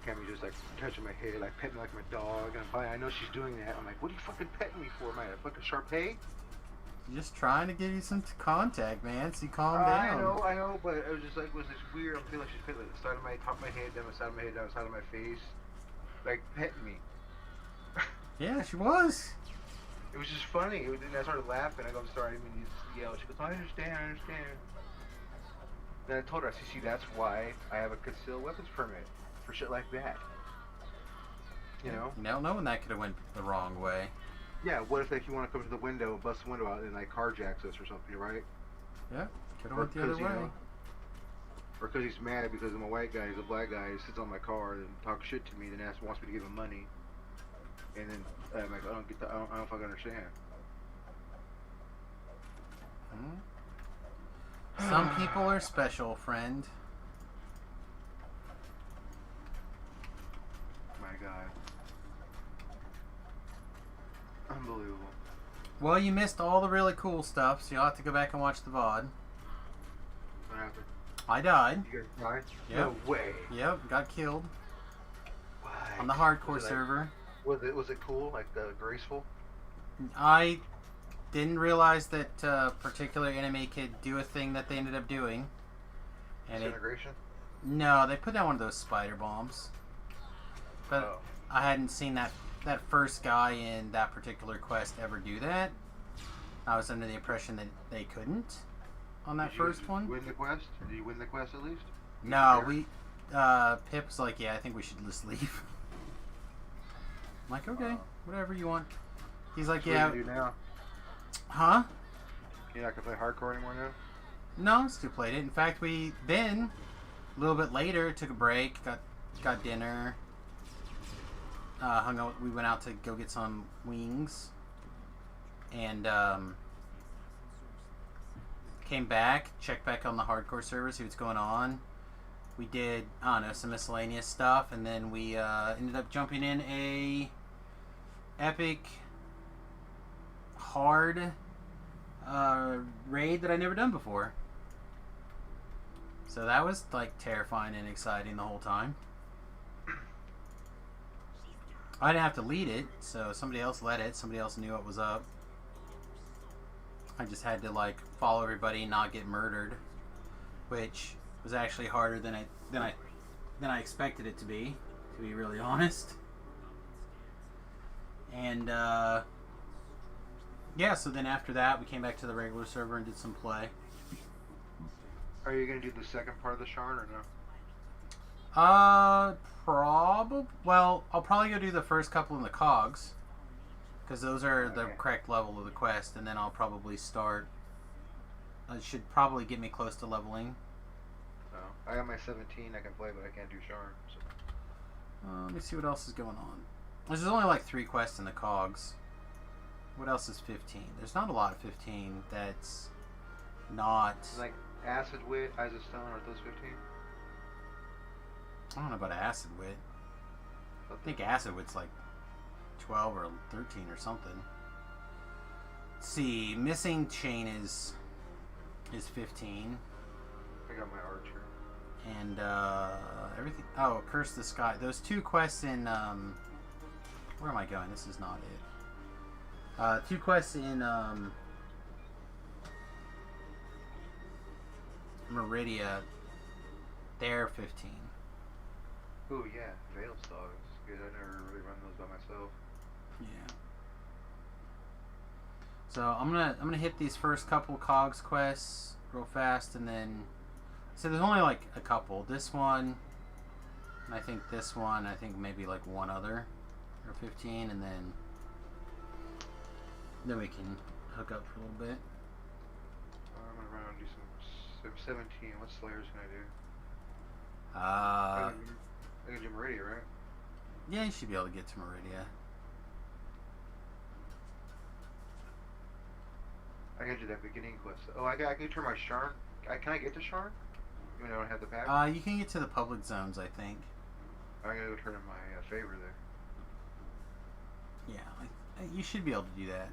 Cammy just like touching my head, like petting me like my dog. And I know she's doing that. I'm like, what are you fucking petting me for? Am I a fucking Sharpay? Just trying to give you some contact, man. So you calm down. I know, but it was just like, was this weird? I'm feeling like she's putting like the side of my top of my head, down the side of my head, down the side of my face, like petting me. Yeah, she was. It was just funny. And I started laughing. I go, I'm sorry, I didn't mean to yell. She goes, I understand. Then I told her, I said, see, that's why I have a concealed weapons permit for shit like that. You know? You don't know when that could have went the wrong way. Yeah, what if like you want to come to the window, bust the window out, and like carjacks us or something, right? Yeah, could have went the other way. Or because he's mad because I'm a white guy, he's a black guy, he sits on my car and talks shit to me, then wants me to give him money. And then I'm like, I don't fucking understand. Some people are special, friend. My God. Unbelievable. Well, you missed all the really cool stuff, so you'll have to go back and watch the VOD. What happened? I died. You guys died? Yep. No way. Yep, got killed. What? On the hardcore server. Was it cool? Like graceful? I didn't realize that particular enemy could do a thing that they ended up doing. And Disintegration? No, they put down one of those spider bombs. But I hadn't seen that first guy in that particular quest ever do that. I was under the impression that they couldn't on that first one. Did you win the quest? Did you win the quest at least? No, Pip was like, yeah, I think we should just leave. I'm like, okay, whatever you want. He's like, yeah. What do you do now? Huh? You're not gonna play hardcore anymore now? No, still played it. In fact, we then a little bit later took a break, got dinner, hung out. We went out to go get some wings, and came back, checked back on the hardcore server, see what's going on. We did, I don't know, some miscellaneous stuff, and then we ended up jumping in a epic hard raid that I'd never done before. So that was like terrifying and exciting the whole time. I didn't have to lead it, so somebody else led it. Somebody else knew what was up. I just had to like follow everybody and not get murdered, which was actually harder than I expected it to be really honest. And yeah, so then after that we came back to the regular server and did some play. Are you gonna do the second part of the Sharn or no? Well, I'll probably go do the first couple in the cogs, because those are the correct level of the quest, and then I'll probably start. It should probably get me close to leveling. No, I got my 17. I can play, but I can't do Sharn. So. Let me see what else is going on. There's only like 3 quests in the cogs. What else is 15? There's not a lot of 15 that's not. Like Acid Wit, Eyes of Stone, are those 15? I don't know about Acid Wit. I think Acid Wit's like 12 or 13 or something. Let's see, Missing Chain is 15. I got my Archer. And everything. Oh, Curse the Sky. Those 2 quests in where am I going? This is not it. 2 quests in Meridia. They're 15. Ooh, yeah, Veil Dogs. Good, I never really run those by myself. Yeah. So I'm gonna hit these first couple cogs quests real fast, and then so there's only like a couple. This one, and I think this one. I think maybe like one other, or 15, and then we can hook up for a little bit. I'm gonna run and do some 17. What Slayers can I do? I can do Meridia, right? Yeah, you should be able to get to Meridia. I can do that beginning quest. Oh, I can turn my Sharn. Can I get to Sharn? Even though I don't have the pack? You can get to the public zones, I think. I'm gonna go turn in my favor there. Yeah, you should be able to do that.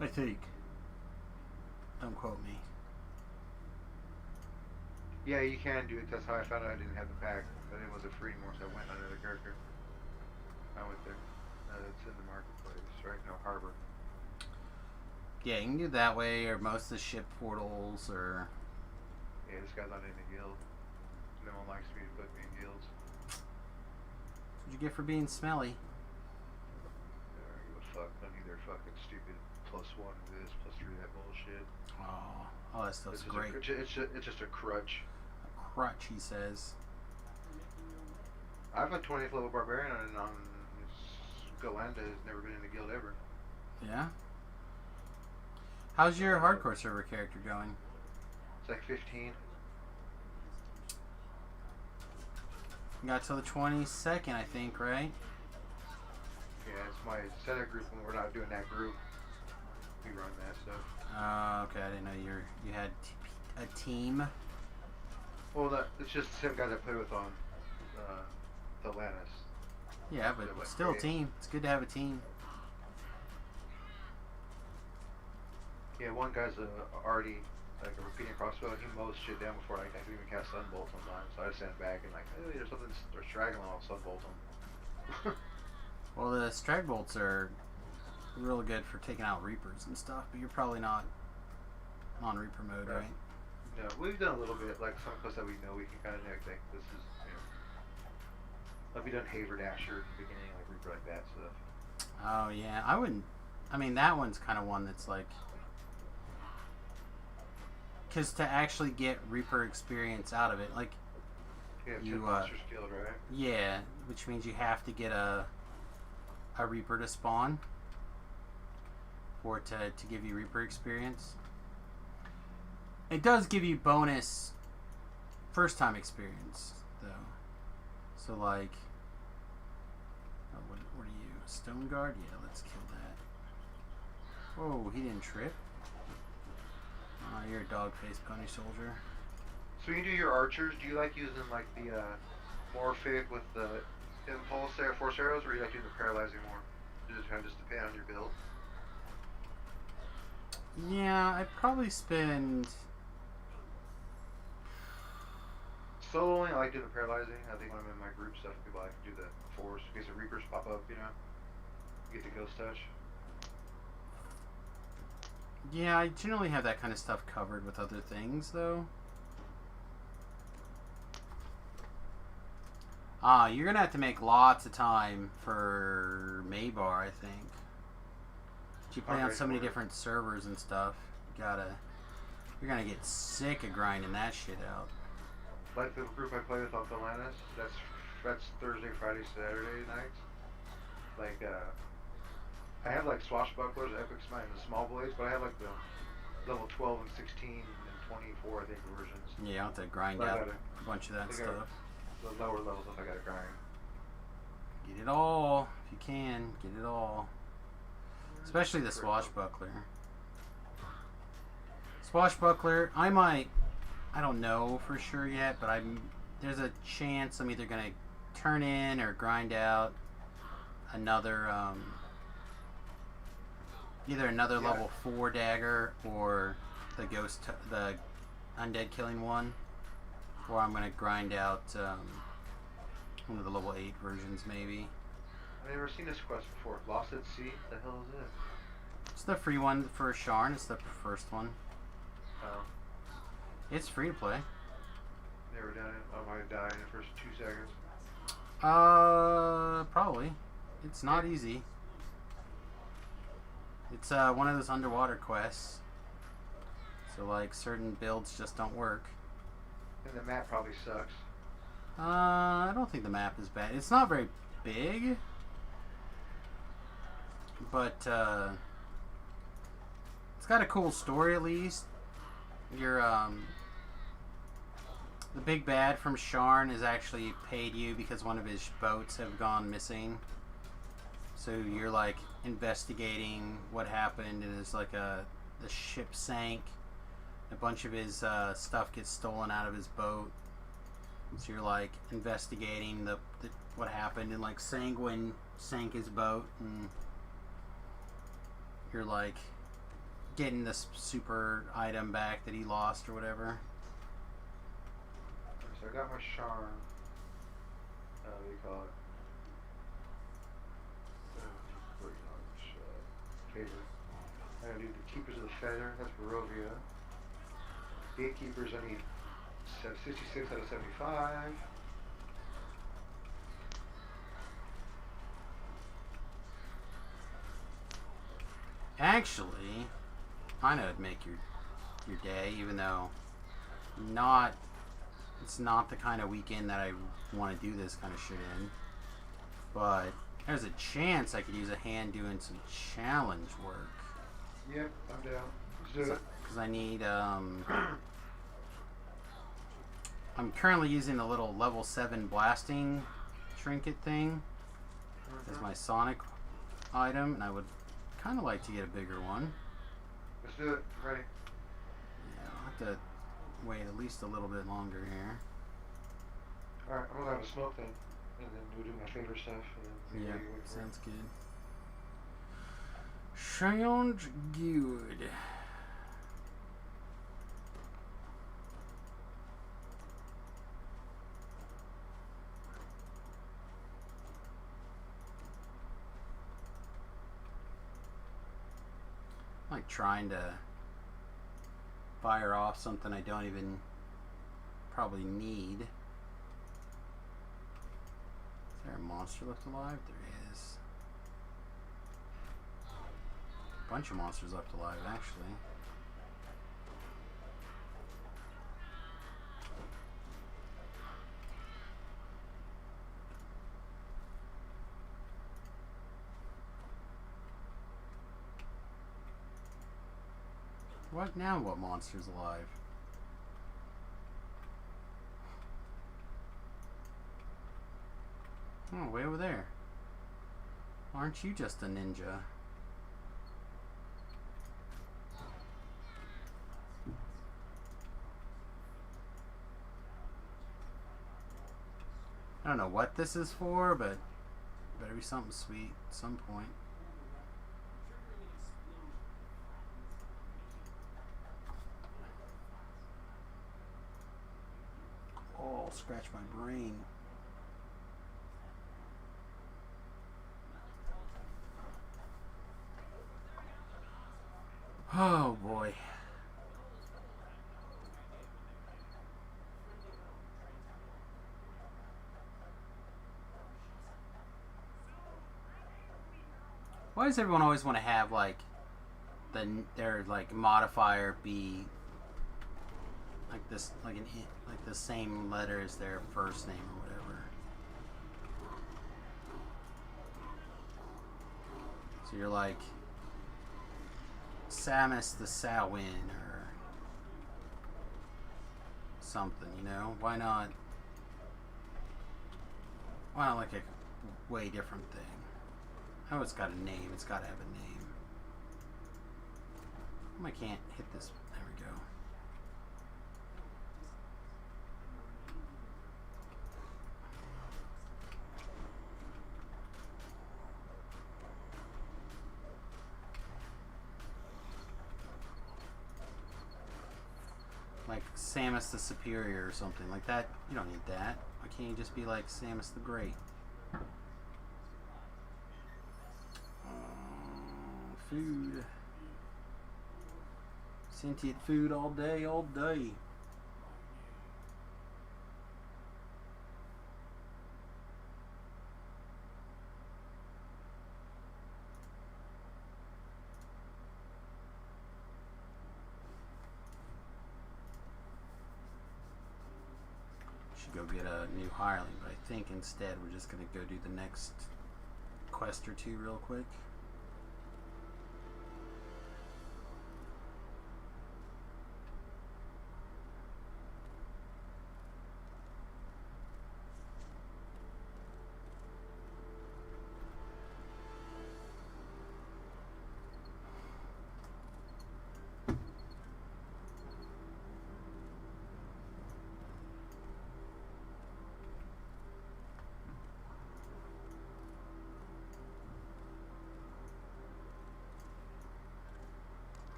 I think. Don't quote me. Yeah, you can do it. That's how I found out I didn't have the pack. That it wasn't free anymore, so I went on another character. I went there. It's in the Yeah, you can do that way, or most of the ship portals, or... Yeah, this guy's not in the guild. No one likes me to put me in guilds. What'd you get for being smelly? I don't give a fuck. None of their fucking stupid +1 this, +3 that bullshit. Oh, that stuff's great. It's just a crutch. A crutch, he says. I have a 20th level barbarian on Galanda, has never been in the guild ever. Yeah? How's your hardcore server character going? It's like 15. You got till the 22nd, I think, right? Yeah, it's my center group when we're not doing that group. We run that stuff. Okay, I didn't know you had a team. Well, it's just the same guys I play with on Atlantis. Yeah, but like still a team. It's good to have a team. Yeah, one guy's already like a repeating crossbow. He mows shit down before I can even cast Sunbolt sometimes. So I just stand back and like, hey, there's something straggling, I'll Sunbolt him. Well, the strag bolts are real good for taking out Reapers and stuff, but you're probably not on Reaper mode, right? No, we've done a little bit, like some quests that we know we can kind of think this is, like we done Haver Dasher at the beginning, like Reaper like that stuff. Oh yeah, I mean that one's kind of one that's like, because to actually get Reaper experience out of it, like you monsters killed, right? Yeah, which means you have to get a Reaper to spawn for it to give you Reaper experience. It does give you bonus first time experience though. So like, what are you? Stone Guard? Yeah, let's kill that. Whoa, he didn't trip. Oh, you're a dog face pony soldier. So you do your archers, do you like using like the Morphic with the Impulse Force Arrows, or you like doing the Paralyzing more? Does it kind of just depend on your build? Yeah, I'd probably spend... Soloing, I like doing the Paralyzing. I think when I'm in my group stuff, people like to do the Force in case the Reapers pop up, you know? You get the Ghost Touch. Yeah, I generally have that kind of stuff covered with other things, though. You're gonna have to make lots of time for Maybar, I think. You play on so many different servers and stuff. You're gonna get sick of grinding that shit out. Like the group I play with off Atlantis, that's Thursday, Friday, Saturday nights. Like, I have like Swashbucklers, Epic Smite, and the Small Blades, but I have like the level 12 and 16 and 24, I think, versions. Yeah, I'll have to grind out a bunch of that stuff. The lower levels stuff I gotta grind. Get it all, if you can, get it all. Especially the Swashbuckler. Swashbuckler, I don't know for sure yet, but there's a chance I'm either gonna turn in or grind out another, either another level 4 dagger or the undead killing one, or I'm gonna grind out one of the level 8 versions maybe. I've never seen this quest before. Lost at Sea? The hell is it? It's the free one for Sharn. It's the first one. Oh. It's free to play. Never done it. I might die in the first 2 seconds. Probably. It's not easy. It's one of those underwater quests. So like certain builds just don't work. And the map probably sucks. I don't think the map is bad. It's not very big. But it's got a cool story at least. Your the big bad from Sharn has actually paid you because one of his boats have gone missing. So you're like investigating what happened, and it's like the ship sank. A bunch of his stuff gets stolen out of his boat. So you're like investigating what happened, and like Sanguine sank his boat, and you're like getting this super item back that he lost or whatever. So I got my Sharn. What do you call it? Favor. I gotta do the Keepers of the Feather, that's Barovia. Gatekeepers, I need 66 out of 75. Actually, I know it'd make your day, even though it's not the kind of weekend that I want to do this kind of shit in. But there's a chance I could use a hand doing some challenge work. Yep, I'm down. Let's do it. Because I need, I'm currently using the little level 7 blasting trinket thing as my Sonic item, and I would kind of like to get a bigger one. Let's do it. Ready? Yeah, I'll have to wait at least a little bit longer here. Alright, I'm gonna have a smoke then, and then we'll do my favorite stuff. And then Yeah, sounds good. Sounds good. I'm like trying to fire off something I don't even probably need. Is there a monster left alive? There is. A bunch of monsters left alive, actually. What now? What monster's alive? Oh, way over there. Aren't you just a ninja? I don't know what this is for, but better be something sweet at some point. Oh, scratch my brain. Oh boy. Why does everyone always want to have like their like modifier be like this, like the same letter as their first name or whatever? So you're like Samus the Samhain or something, you know? Why not like a way different thing? Oh, it's got a name. It's got to have a name. I can't hit this. There we go. Like Samus the Superior or something like that. You don't need that. Why can't you just be like Samus the Great? Food. Sentient food all day, all day. Should go get a new hireling, but I think instead we're just gonna go do the next quest or two real quick.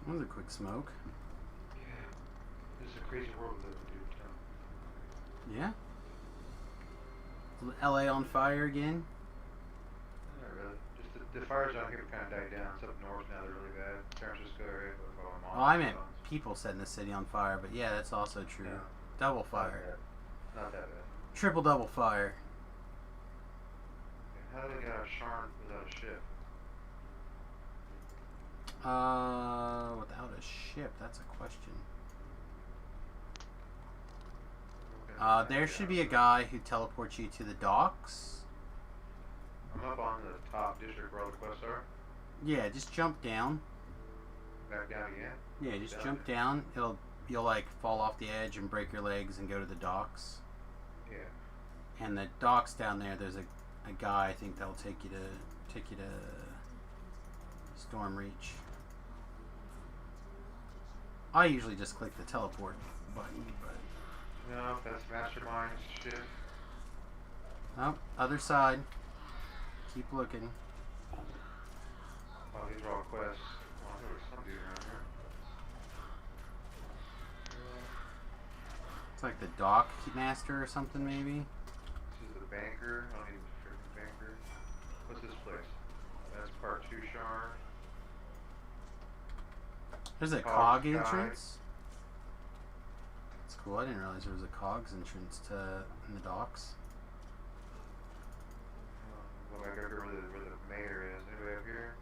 That was a quick smoke. Yeah. This is a crazy world we live in, dude. Yeah. LA on fire again? Not really. Just the fires down here kind of died down. It's up north now, they're really bad. San Francisco area. Oh, I meant people setting the city on fire, but yeah, that's also true. No. Double fire. Not that bad. Triple double fire. How do they get out of Sharn without a ship? Without a ship, that's a question. There should be a guy who teleports you to the docks. I'm up on the top district where all the quests are. Yeah, just jump down. Back down again? Yeah, just jump down. You'll like fall off the edge and break your legs and go to the docks. Yeah. And the docks down there, there's a guy I think that'll take you to Storm Reach. I usually just click the teleport button, but no, that's Mastermind shit. oh, other side. Keep looking. Oh, these are all quests. Oh, there was some dude around here. It's like the dock master or something, maybe. This is the banker. I don't even fear the banker. What's this place? That's part 2 Sharn. There's a cog entrance. That's cool. I didn't realize there was a cogs entrance in the docks. Go back over where the mayor is. Anybody up here?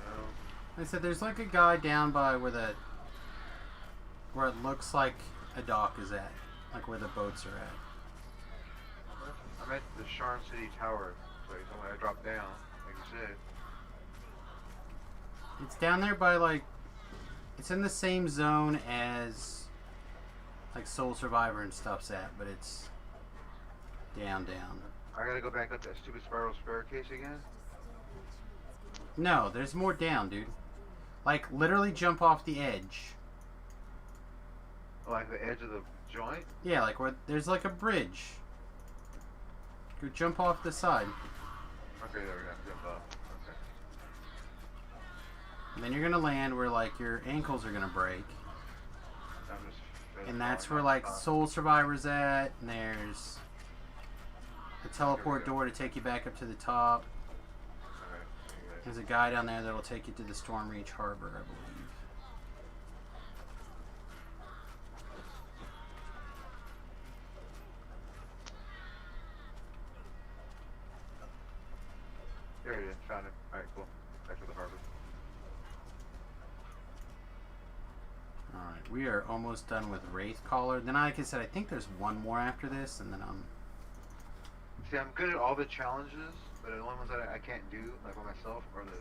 No. I said there's like a guy down by where it looks like a dock is at, like where the boats are at. I'm at the Sharn City Tower place. When I drop down, like you said. It's down there by like, it's in the same zone as like Soul Survivor and stuff's at, but it's down. I gotta go back up that stupid spiral staircase again? No, there's more down, dude. Like literally jump off the edge. Like the edge of the joint? Yeah, like where there's like a bridge. Go jump off the side. Okay, there we go. Jump up. Okay. And then you're gonna land where like your ankles are gonna break. And that's where like Soul Survivor's at, and there's a teleport door to take you back up to the top. There's a guy down there that'll take you to the Storm Reach Harbor, I believe. There it is. Found it. Alright, cool. Back to the harbor. Alright, we are almost done with Wraith Caller. Then, like I said, I think there's one more after this, and then I'm... See, I'm good at all the challenges, but the only ones that I can't do, like by myself, are the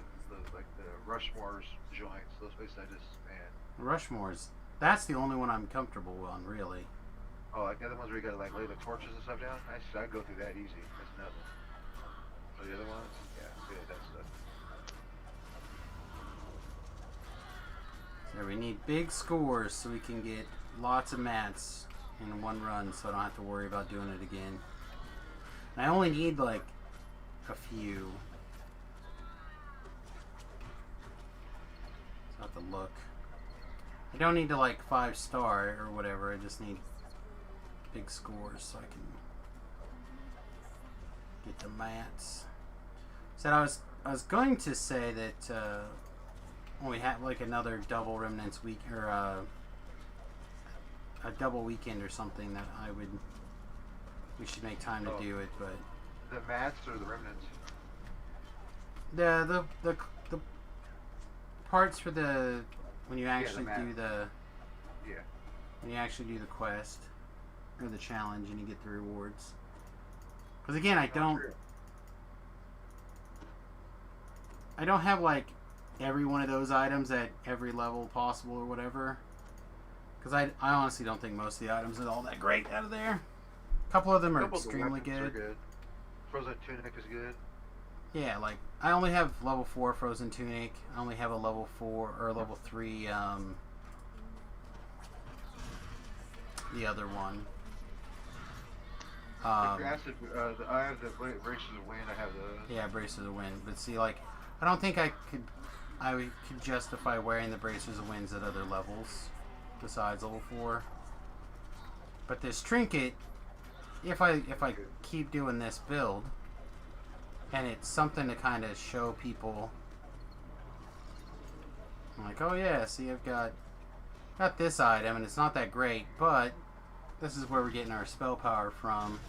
Rushmore's joints. Those places I just, man. Rushmore's... That's the only one I'm comfortable on, really. Oh, like the other ones where you gotta like lay the torches and stuff down? I'd go through that easy. That's nothing. So the other ones? Yeah, good at that stuff. So we need big scores so we can get lots of mats in one run, so I don't have to worry about doing it again. And I only need like a few. So I have to look. I don't need to like 5-star or whatever. I just need big scores so I can get the mats. So I was going to say that when we have like another double Remnants week or a double weekend or something, that we should make time to do it. But the mats or the Remnants? The parts for the when you actually do the when you actually do the quest or the challenge and you get the rewards. Because again, I don't have like every one of those items at every level possible or whatever. Because I honestly don't think most of the items are all that great out of there. A couple of them are extremely good. Frozen Tunic is good. Yeah, like I only have level 4 Frozen Tunic. I only have a level 4 or level 3 the other one. I have the Braces of Wind. I have those. Yeah, Braces of Wind. But see, like, I don't think I could could justify wearing the Bracers of Winds at other levels besides level 4. But this trinket, if I keep doing this build, and it's something to kind of show people, I'm like, oh yeah, see, I've got this item, and it's not that great, but this is where we're getting our spell power from.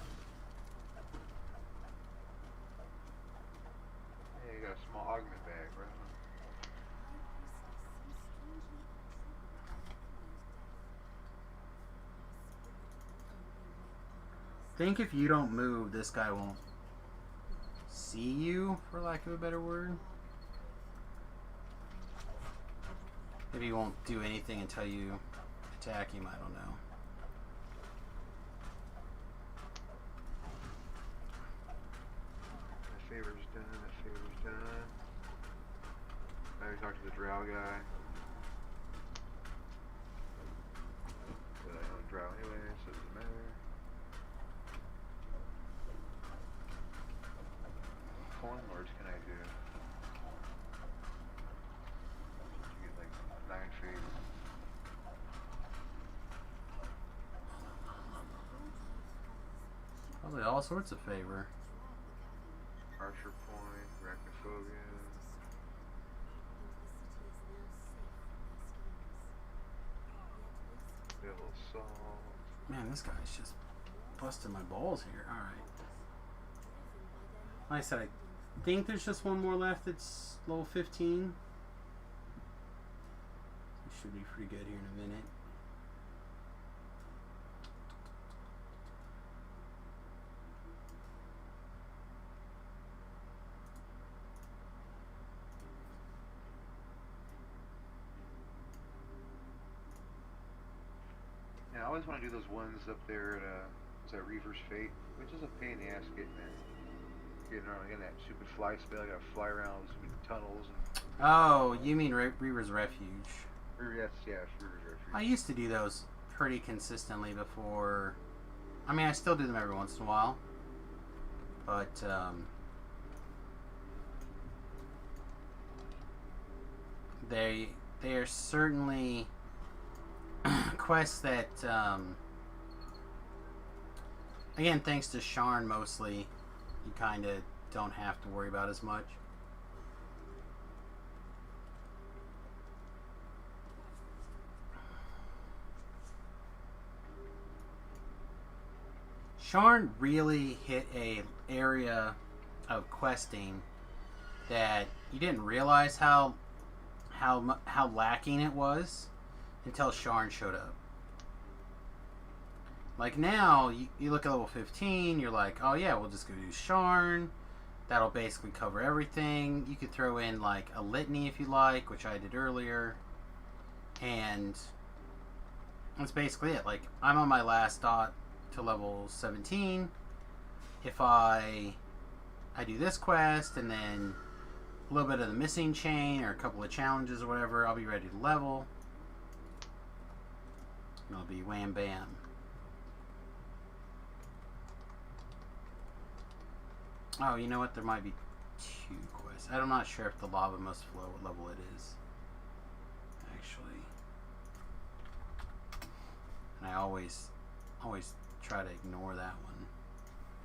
Yeah, you got a small augment bag, right? I think if you don't move, this guy won't see you, for lack of a better word. Maybe he won't do anything until you attack him, I don't know. That favor's done, that favor's done. Now we talk to the drow guy. But I own drow anyway, so it doesn't matter. What lords can I do? You get like 9 feet. Probably all sorts of favor. Archer point, arachnophobia. Little salt. Man, this guy's just busting my balls here. Alright. Like I said, I think there's just one more left that's level 15. It should be pretty good here in a minute. Yeah, I always want to do those ones up there at is that Reaver's Fate, which is a pain in the ass getting around, getting that stupid fly spell. You gotta fly around those stupid tunnels. And Oh, you mean Reaver's Refuge. Yes, Reaver's Refuge. I used to do those pretty consistently before. I mean, I still do them every once in a while. But, they are certainly quests that, again, thanks to Sharn mostly, you kind of don't have to worry about as much. Sharn really hit a area of questing that you didn't realize how lacking it was until Sharn showed up. Like now, you look at level 15, you're like, oh yeah, we'll just go do Sharn. That'll basically cover everything. You could throw in like a litany if you like, which I did earlier. And that's basically it. Like, I'm on my last dot to level 17. If I do this quest and then a little bit of the missing chain or a couple of challenges or whatever, I'll be ready to level. And I'll be wham bam. Oh, you know what? There might be 2 quests. I'm not sure if the lava must flow, what level it is. Actually. And I always try to ignore that one.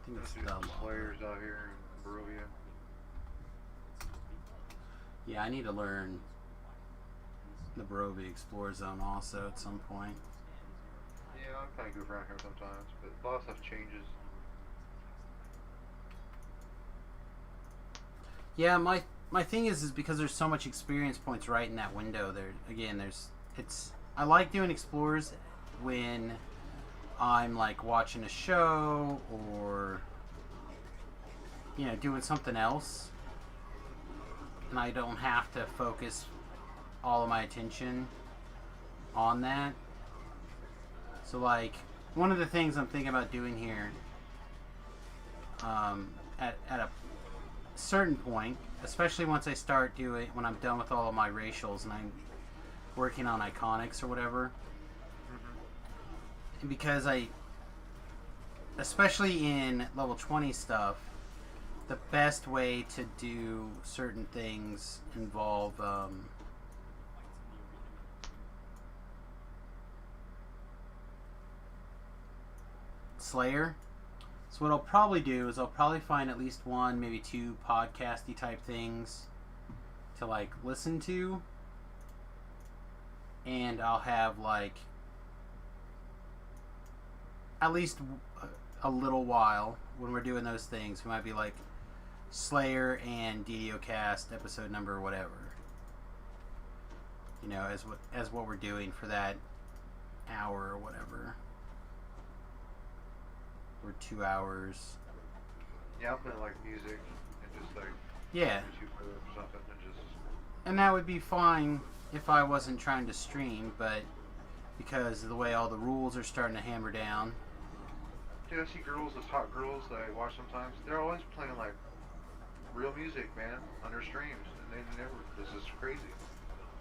I think it's the lava. Slayers out here in Barovia. Yeah, I need to learn the Barovia Explorer Zone also at some point. Yeah, I'm kind of goof around here sometimes, but a lot of stuff changes. Yeah, my thing is because there's so much experience points right in that window. There again, I like doing explorers when I'm like watching a show or doing something else, and I don't have to focus all of my attention on that. So like one of the things I'm thinking about doing here, at a certain point, especially once I start doing, when I'm done with all of my racials and I'm working on iconics or whatever, because especially in level 20 stuff, the best way to do certain things involve Slayer. So what I'll probably do is I'll probably find at least one, maybe two podcasty type things to like listen to, and I'll have like at least a little while when we're doing those things. We might be like Slayer and DDO Cast episode number whatever, you know, as what we're doing for that hour or whatever, or 2 hours. Yeah, I'll play like music and just like yeah, YouTube or something and just. And that would be fine if I wasn't trying to stream, but because of the way all the rules are starting to hammer down. Dude, I see girls, those hot girls that I watch sometimes. They're always playing like real music, man, on their streams, and they never. This is crazy.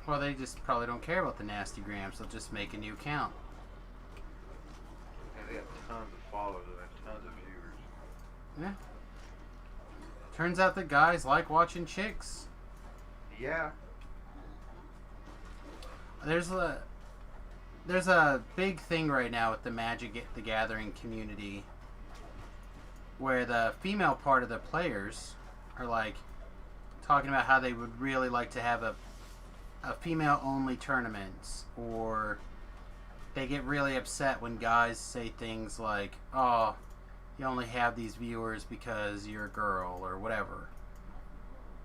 Well, they just probably don't care about the nasty grams. They'll just make a new account. And they have tons of followers and tons of viewers. Yeah. Turns out that guys like watching chicks. Yeah. There's a big thing right now with the Magic the Gathering community where the female part of the players are like talking about how they would really like to have a female only tournament, or they get really upset when guys say things like, oh, you only have these viewers because you're a girl or whatever.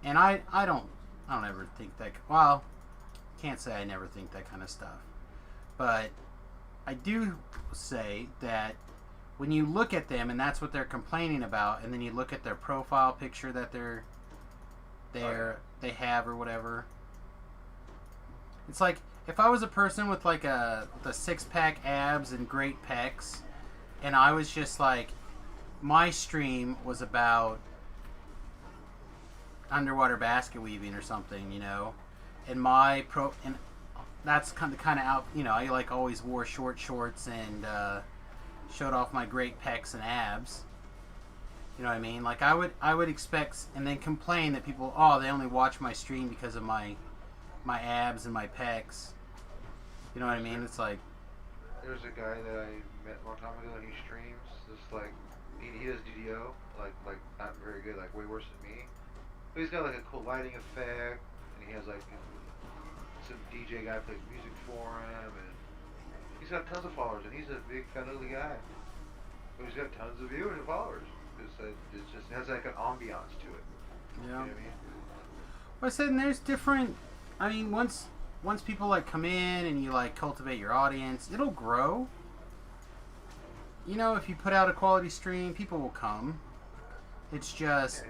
And I don't ever think that, well, can't say I never think that kind of stuff. But I do say that when you look at them and that's what they're complaining about, and then you look at their profile picture that they have or whatever, it's like if I was a person with like the 6-pack abs and great pecs, and I was just like, my stream was about underwater basket weaving or something, you know, and that's kind of out, you know, I like always wore short shorts and showed off my great pecs and abs. You know what I mean? Like I would expect, and then complain that people, oh, they only watch my stream because of my abs and my pecs. You know what I mean? It's like, there's a guy that I met a long time ago, and he streams just like he does DDO, like not very good, like way worse than me. But he's got like a cool lighting effect, and he has like some DJ guy plays music for him, and he's got tons of followers, and he's a big fat ugly guy. But he's got tons of viewers and followers. It just has like an ambiance to it. yeah. You know what I mean? Well, I said, and there's different. I mean, once people like come in and you like cultivate your audience, it'll grow. You know, if you put out a quality stream, people will come. It's just,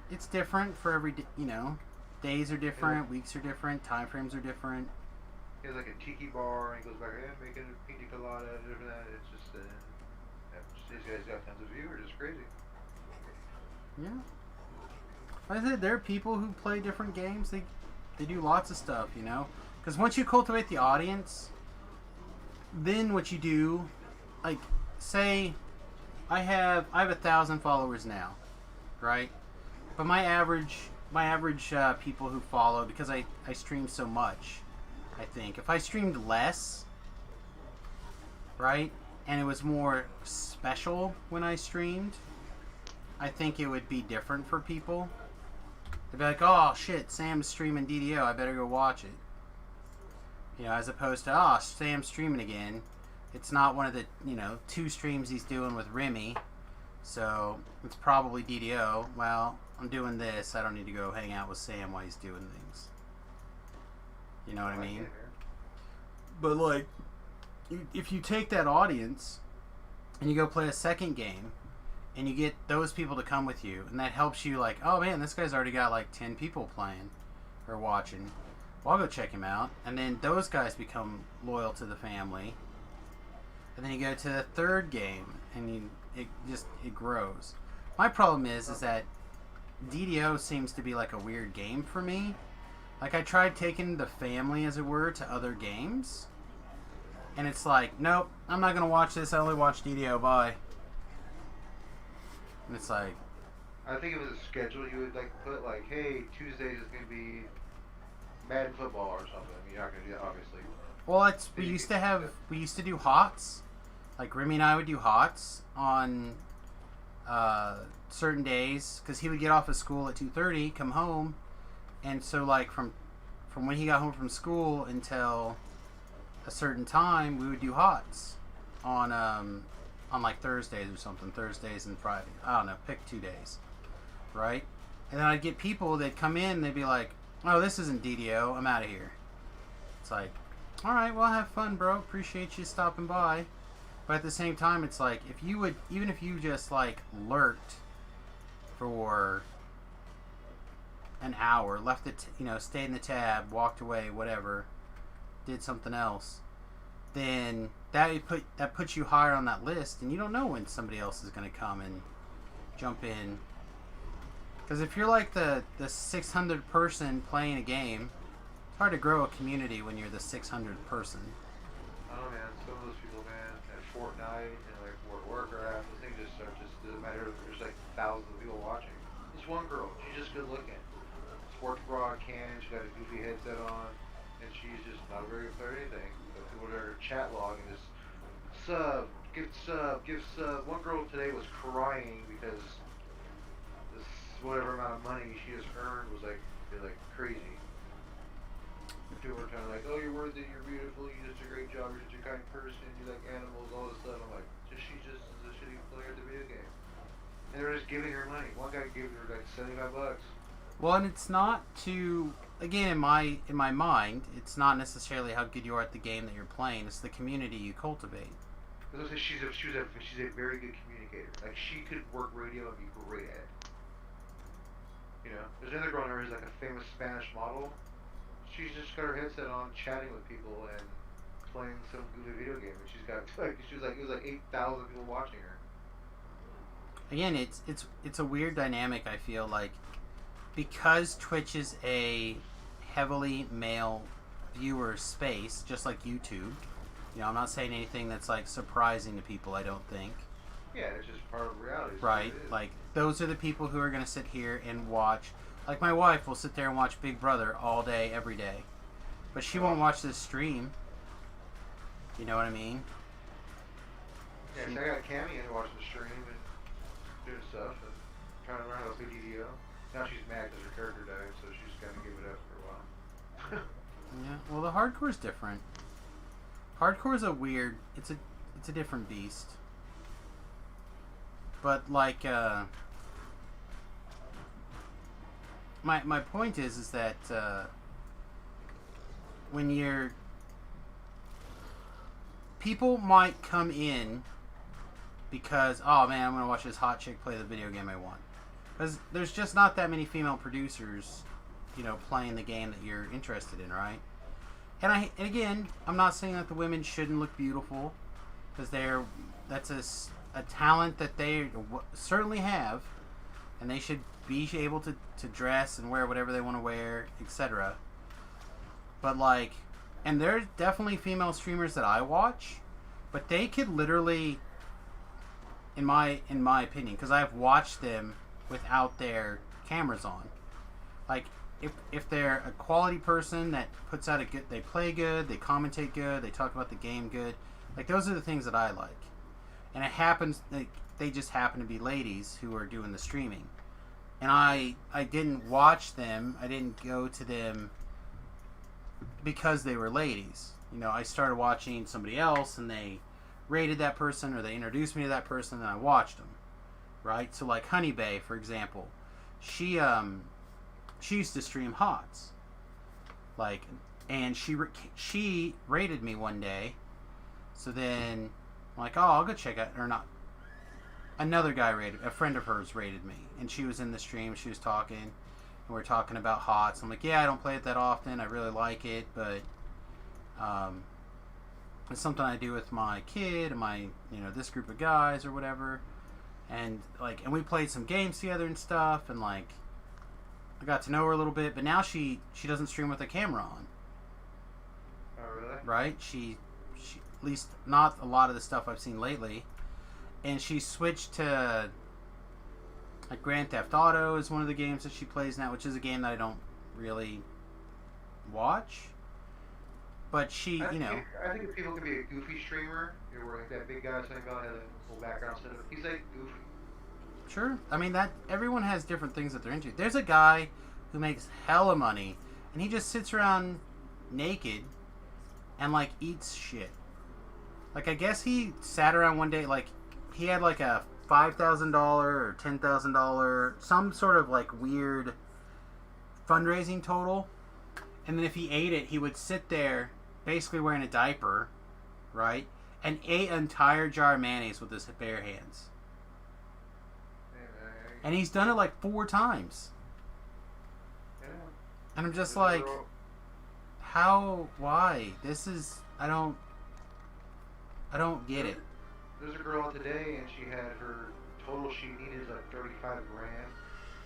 it's different for every, you know, days are different, weeks are different, time frames are different. He has like a tiki bar, and he goes back, making a pina colada, and everything. It's just, these guys got tons of viewers. It's crazy. Yeah. Like I said, there are people who play different games. They do lots of stuff, you know. Because once you cultivate the audience, then what you do, like, say, I have 1,000 followers now, right? But my average people who follow, because I stream so much, I think if I streamed less, right, and it was more special when I streamed, I think it would be different for people. They'd be like, oh shit, Sam's streaming DDO, I better go watch it. You know, as opposed to, oh, Sam's streaming again. It's not one of the, you know, 2 streams he's doing with Remy, so it's probably DDO. Well, I'm doing this, I don't need to go hang out with Sam while he's doing things. You know what I mean? But like, if you take that audience and you go play a second game and you get those people to come with you, and that helps you, like, oh man, this guy's already got like 10 people playing or watching, well, I'll go check him out. And then those guys become loyal to the family, and then you go to the third game and it grows. My problem is that DDO seems to be like a weird game for me. Like, I tried taking the family, as it were, to other games, and it's like, nope, I'm not gonna watch this, I only watch DDO, bye. And it's like, I I think if it was a schedule, you would like put like, hey, Tuesdays is gonna be Madden football or something. I mean, you're not gonna do that, obviously. Well, we used to do HOTS. Like Remy and I would do HOTS on certain days because he would get off of school at 2:30, come home, and so like from when he got home from school until a certain time, we would do HOTS on like Thursdays or something, Thursdays and Friday. I don't know, pick 2 days, right? And then I'd get people, they'd come in, they'd be like, "Oh, this isn't DDO, I'm out of here." It's like, all right, well, have fun, bro. Appreciate you stopping by. But at the same time, it's like, if you would, even if you just like lurked for an hour, left it, stayed in the tab, walked away, whatever, did something else, then that puts you higher on that list, and you don't know when somebody else is going to come and jump in. Because if you're like the 600 person playing a game, it's hard to grow a community when you're the 600 person. I don't know, man. Some of those people, man, at Fortnite and like Warcraft, those things just doesn't matter. There's like thousands of people watching. This one girl, she's just good looking. Sports bra, cannon, she's got a goofy headset on, and she's just not a very good player or anything. But people are chat log and just give sub. One girl today was crying because this whatever amount of money she just earned was like crazy. People were kind of like, "Oh, you're worthy, you're beautiful, you did a great job, you're such a kind person, you like animals, all this stuff." I'm like, she just is a shitty player at the video game. And they're just giving her money. One guy gave her like $75. Well, and it's not to, again, in my mind, it's not necessarily how good you are at the game that you're playing. It's the community you cultivate. Because she's a very good communicator. Like she could work radio and be great at it. You know, there's another girl in there who's like a famous Spanish model. She's just got her headset on, chatting with people and playing some goofy video game. And she's got it was like 8,000 people watching her. Again, it's a weird dynamic. I feel like because Twitch is a heavily male viewer space, just like YouTube. I'm not saying anything that's like surprising to people. I don't think. Yeah, it's just part of reality. Right, like those are the people who are going to sit here and watch. Like my wife will sit there and watch Big Brother all day, every day, but she won't watch this stream. You know what I mean? Yeah, so I got Cammy in watching the stream and doing stuff and trying to learn how to play DDO. Now she's mad because her character died, so she's got to give it up for a while. Yeah, well, the hardcore's different. Hardcore's a weird. It's a different beast. But like, my point is that when you're people might come in because, oh man, I'm gonna watch this hot chick play the video game I want. Because there's just not that many female producers, playing the game that you're interested in, right? And again, I'm not saying that the women shouldn't look beautiful, because that's a talent that they certainly have, and they should be able to dress and wear whatever they want to wear, etc. But like, and there's definitely female streamers that I watch, but they could literally, in my opinion, because I've watched them without their cameras on, like if they're a quality person that puts out they play good, they commentate good, they talk about the game good, like those are the things that I like. And it happens, they just happen to be ladies who are doing the streaming. And I didn't watch them, I didn't go to them because they were ladies. I started watching somebody else and they rated that person or they introduced me to that person and I watched them. Right? So like Honey Bae, for example, she used to stream HOTS. Like, and she rated me one day. So then I'm like, oh, I'll go check out, or not. Another guy a friend of hers rated me, and she was in the stream, she was talking, and we were talking about HOTS. I'm like, yeah, I don't play it that often, I really like it, but it's something I do with my kid and my, this group of guys or whatever, and we played some games together and stuff, and like, I got to know her a little bit, but now she doesn't stream with a camera on. Oh, really? Right? She at least not a lot of the stuff I've seen lately. And she switched to Like Grand Theft Auto is one of the games that she plays now, which is a game that I don't really watch. But she, I think if people can be a goofy streamer, where like that big guy was saying about has a little background setup, he's like goofy. Sure. I mean, that everyone has different things that they're into. There's a guy who makes hella money, and he just sits around naked and, like, eats shit. Like, I guess he sat around one day, like, he had, like, a $5,000 or $10,000, some sort of, like, weird fundraising total. And then if he ate it, he would sit there, basically wearing a diaper, right? And ate an entire jar of mayonnaise with his bare hands. And he's done it like 4 times. Yeah. And I'm just like, how? Why? This is, I don't get it. There's a girl today, and she had her total she needed is like 35 grand.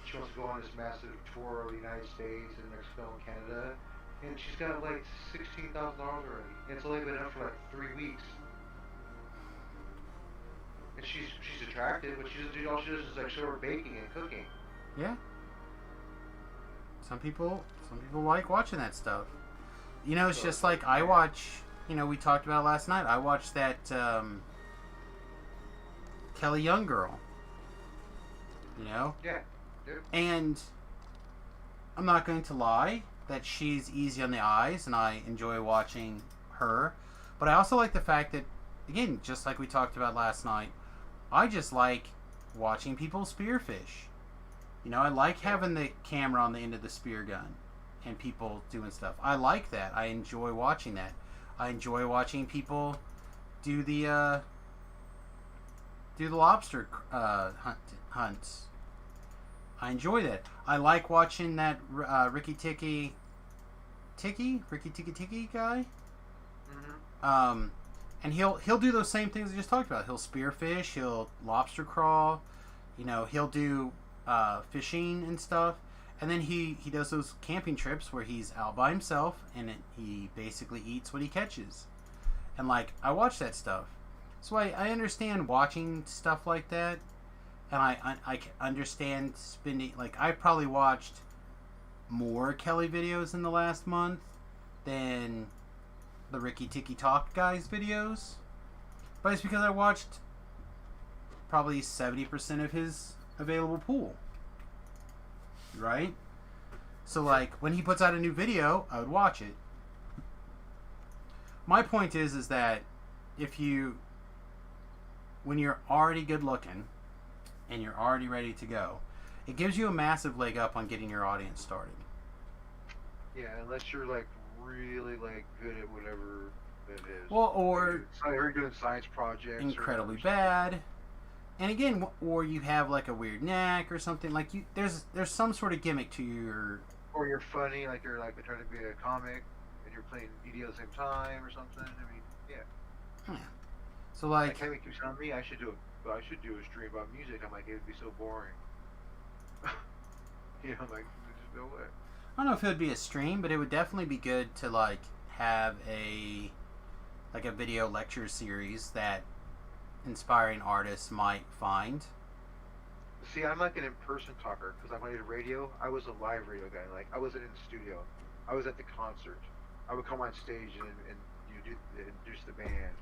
She wants to go on this massive tour of the United States and Mexico and Canada, and she's got like $16,000 already. And it's only been up for like 3 weeks. And she's attractive, but all she does is like show her baking and cooking. Yeah. Some people like watching that stuff. You know, it's just like I watch. You know, we talked about it last night. I watched that Kelly Young girl. You know. Yeah. Yep. And I'm not going to lie that she's easy on the eyes, and I enjoy watching her. But I also like the fact that, again, just like we talked about last night, I just like watching people spearfish. You know, I like having the camera on the end of the spear gun and people doing stuff. I like that. I enjoy watching that. I enjoy watching people do the lobster hunts. I enjoy that. I like watching that Ricky Tikki guy. Mm-hmm. And he'll do those same things I just talked about. He'll spearfish. He'll lobster crawl. You know, he'll do fishing and stuff. And then he does those camping trips where he's out by himself and he basically eats what he catches. And, like, I watch that stuff. So I understand watching stuff like that. And I understand spending... Like, I probably watched more Kelly videos in the last month than the Ricky Tikki Talk guys videos. But it's because I watched probably 70% of his available pool. Right? So, like, when he puts out a new video, I would watch it. My point is that when you're already good looking and you're already ready to go, it gives you a massive leg up on getting your audience started. Yeah, unless you're like really like good at whatever it is. Well, or you're doing science projects. Incredibly bad. And again, or you have like a weird neck or something. Like there's some sort of gimmick to your. Or you're funny, like you're like trying to be a comic, and you're playing ED at the same time or something. I mean, yeah. Yeah. So like. Kevin keeps telling me I should do a stream about music. I'm like, it would be so boring. You know, I'm like, there's no way. I don't know if it would be a stream, but it would definitely be good to like have a video lecture series that inspiring artists might find. See, I'm like an in-person talker because when I did radio, I was a live radio guy. Like, I wasn't in the studio. I was at the concert. I would come on stage and introduce the band,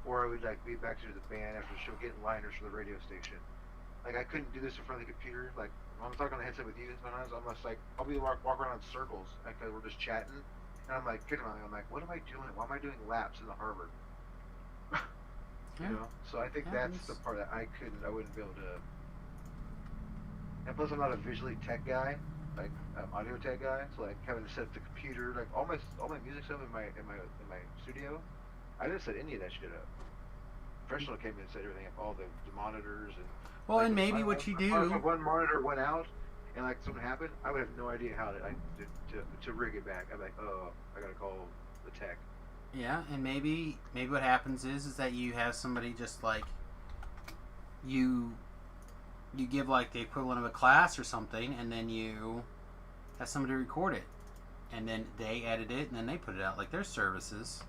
or I would like be back to the band after the show, getting liners for the radio station. Like, I couldn't do this in front of the computer. Like, when I'm talking on the headset with you sometimes, I'm just like, I'll be walk around in circles because we're just chatting, and I'm like, I'm like, what am I doing? Why am I doing laps in the harbor? You know, so I think that's the part that I wouldn't be able to. And plus, I'm not a visually tech guy, like audio tech guy. So like having to set up the computer, like all my music stuff in my studio, I didn't set any of that shit up. Professional came in and set everything up, all the monitors and. Well, like, and maybe what you do. If one monitor went out and like something happened, I would have no idea how to rig it back. I'm like, oh, I gotta call the tech. Yeah, and maybe what happens is that you have somebody just like you give like the equivalent of a class or something, and then you have somebody record it, and then they edit it, and then they put it out like their services.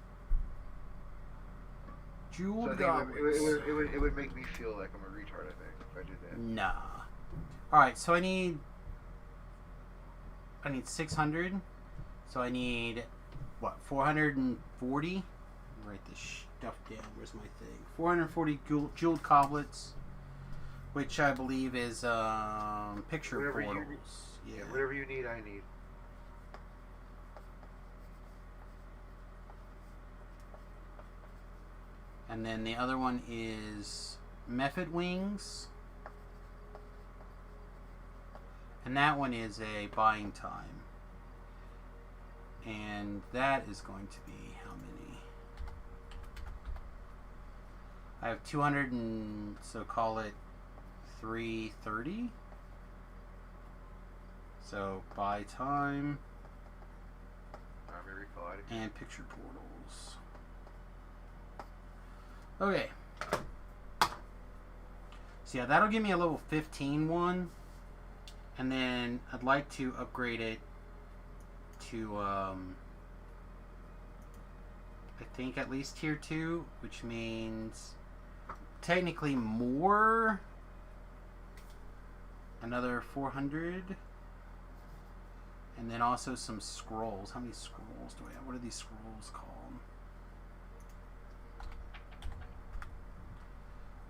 Jewel so it would make me feel like I'm a retard. I think if I did that. Nah. Alright, so I need 600. So I need, what, 440? Write this stuff down. Where's my thing? 440 jeweled coblets, which I believe is picture Whatever portals. Yeah, whatever you need, I need. And then the other one is Mephit Wings. And that one is a buying time. And that is going to be how many? I have 200 and so call it 330. So buy time and picture portals. Okay. So yeah, that'll give me a level 15 one. And then I'd like to upgrade it to, I think at least tier 2, which means technically more, another 400, and then also some scrolls. How many scrolls do I have? What are these scrolls called?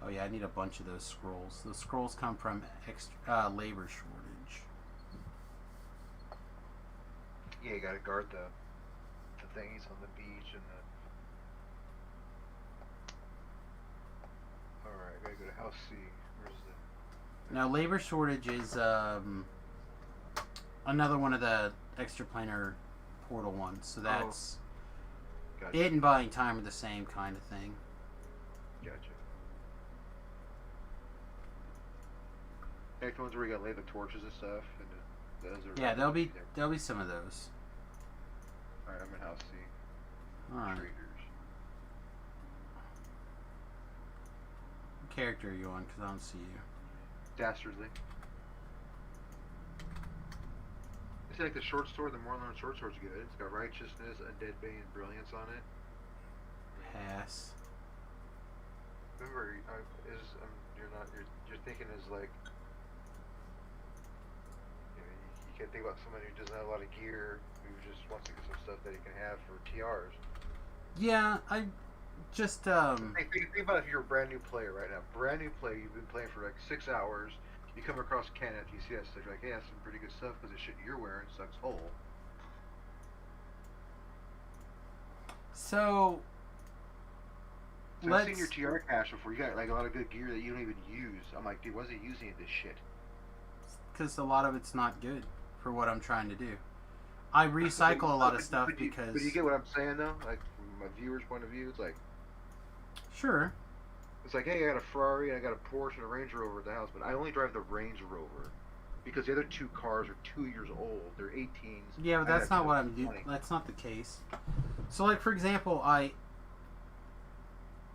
Oh yeah, I need a bunch of those scrolls. Those scrolls come from labor shortage. Yeah, you gotta guard the thingies on the beach and the... Alright, I gotta go to House C. Where's the... Now, labor shortage is another one of the extra planar portal ones. So that's... Gotcha. It and buying time are the same kind of thing. Gotcha. Next ones where you gotta lay the torches and stuff. And those are yeah, there'll be some of those. Alright, I'm in House C. Alright. Traders. What character are you on? Because I don't see you. Dastardly. It's like the short sword, the more learned short sword's good. It's got righteousness, undead bane, and brilliance on it. Pass. Remember, you're thinking is like, you can't think about somebody who doesn't have a lot of gear, who just wants to get some stuff that he can have for TRs. Yeah, I just Think about if you're a brand new player right now. Brand new player, you've been playing for like 6 hours. You come across Kenneth, you see that stuff, you're like, hey, that's some pretty good stuff because the shit you're wearing sucks hole. So I've seen your TR cache before. You got like a lot of good gear that you don't even use. I'm like, dude, what's he using this shit? Because a lot of it's not good for what I'm trying to do. I recycle a lot of stuff because... But you get what I'm saying, though? Like, from a viewer's point of view, it's like... Sure. It's like, hey, I got a Ferrari, I got a Porsche, and a Range Rover at the house, but I only drive the Range Rover. Because the other two cars are 2 years old. They're 18s. Yeah, but that's not what I'm doing. That's not the case. So, like, for example,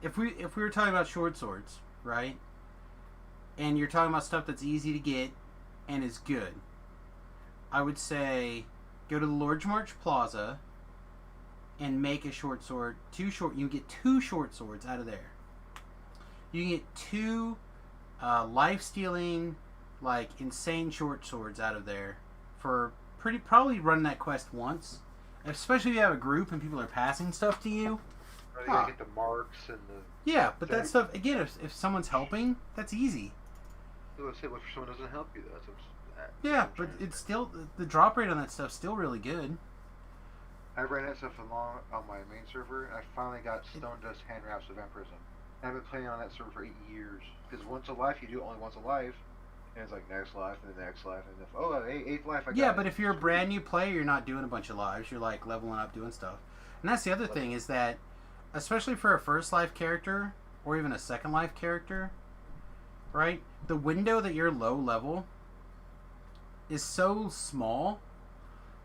if we were talking about short swords, right? And you're talking about stuff that's easy to get and is good, I would say go to the Lord's March Plaza and make a short sword. You can get 2 short swords out of there. You can get 2 life-stealing, like, insane short swords out of there for probably run that quest once. Especially if you have a group and people are passing stuff to you. You gotta get the marks and the... Yeah, but that stuff, again, if someone's helping, that's easy. Let's say if someone doesn't help you, though. Yeah, but it's still, the drop rate on that stuff's still really good. I ran that stuff along on my main server, and I finally got Stone Dust Hand Wraps of Vampirism. I've been playing on that server for 8 years. Because once a life, you do only once a life. And it's like next life, and the next life, and then, oh, 8th life, I got Yeah, but if you're a brand new player, you're not doing a bunch of lives. You're, like, leveling up, doing stuff. And that's the other thing, is that, especially for a first life character, or even a second life character, right? The window that you're low level is so small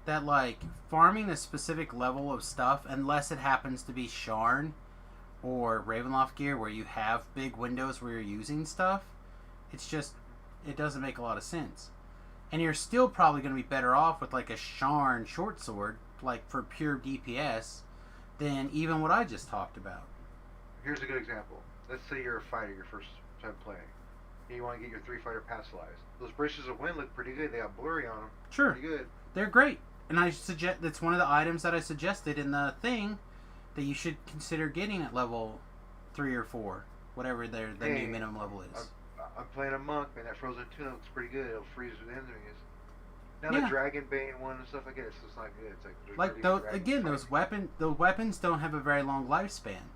that, like, farming a specific level of stuff, unless it happens to be Sharn or Ravenloft gear where you have big windows where you're using stuff, it's just, it doesn't make a lot of sense. And you're still probably going to be better off with, like, a Sharn short sword, like, for pure DPS, than even what I just talked about. Here's a good example. Let's say you're a fighter, your first time playing. and you want to get your 3 fighter passialized. Those Brishes of Wind look pretty good. They got blurry on them. Sure. Pretty good. They're great. And I suggest that's one of the items that I suggested in the thing that you should consider getting at level 3 or 4, whatever the new minimum level is. I'm playing a monk, man. That frozen tuna looks pretty good. It'll freeze with enemies. Now Yeah. the Dragon Bane one and stuff like that, it's just not good. It's Like those again, those weapons don't have a very long lifespan,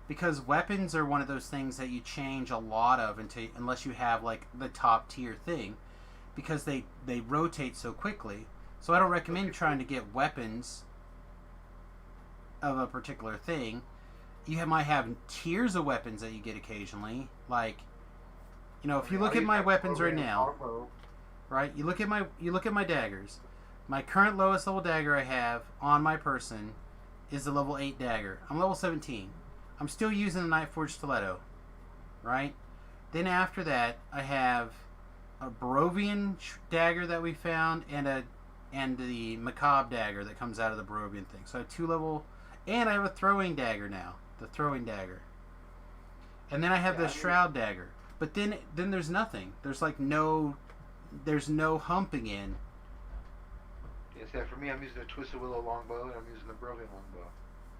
because weapons are one of those things that you change a lot of unless you have like the top tier thing, because they rotate so quickly. So I don't recommend trying to get weapons of a particular thing. You might have tiers of weapons that you get occasionally, like, you know, if you look at my weapons right now, right? You look at my daggers. My current lowest level dagger I have on my person is the level 8 dagger. I'm level 17. I'm still using the Nightforged Stiletto, right? Then after that, I have a Barovian dagger that we found and the Macabre dagger that comes out of the Barovian thing. So I have 2 level, and I have a throwing dagger now, the throwing dagger. And then I have the Shroud dagger. But then there's nothing. There's like there's no humping in. Yes, yeah, for me, I'm using a Twisted Willow longbow, and I'm using the Barovian longbow.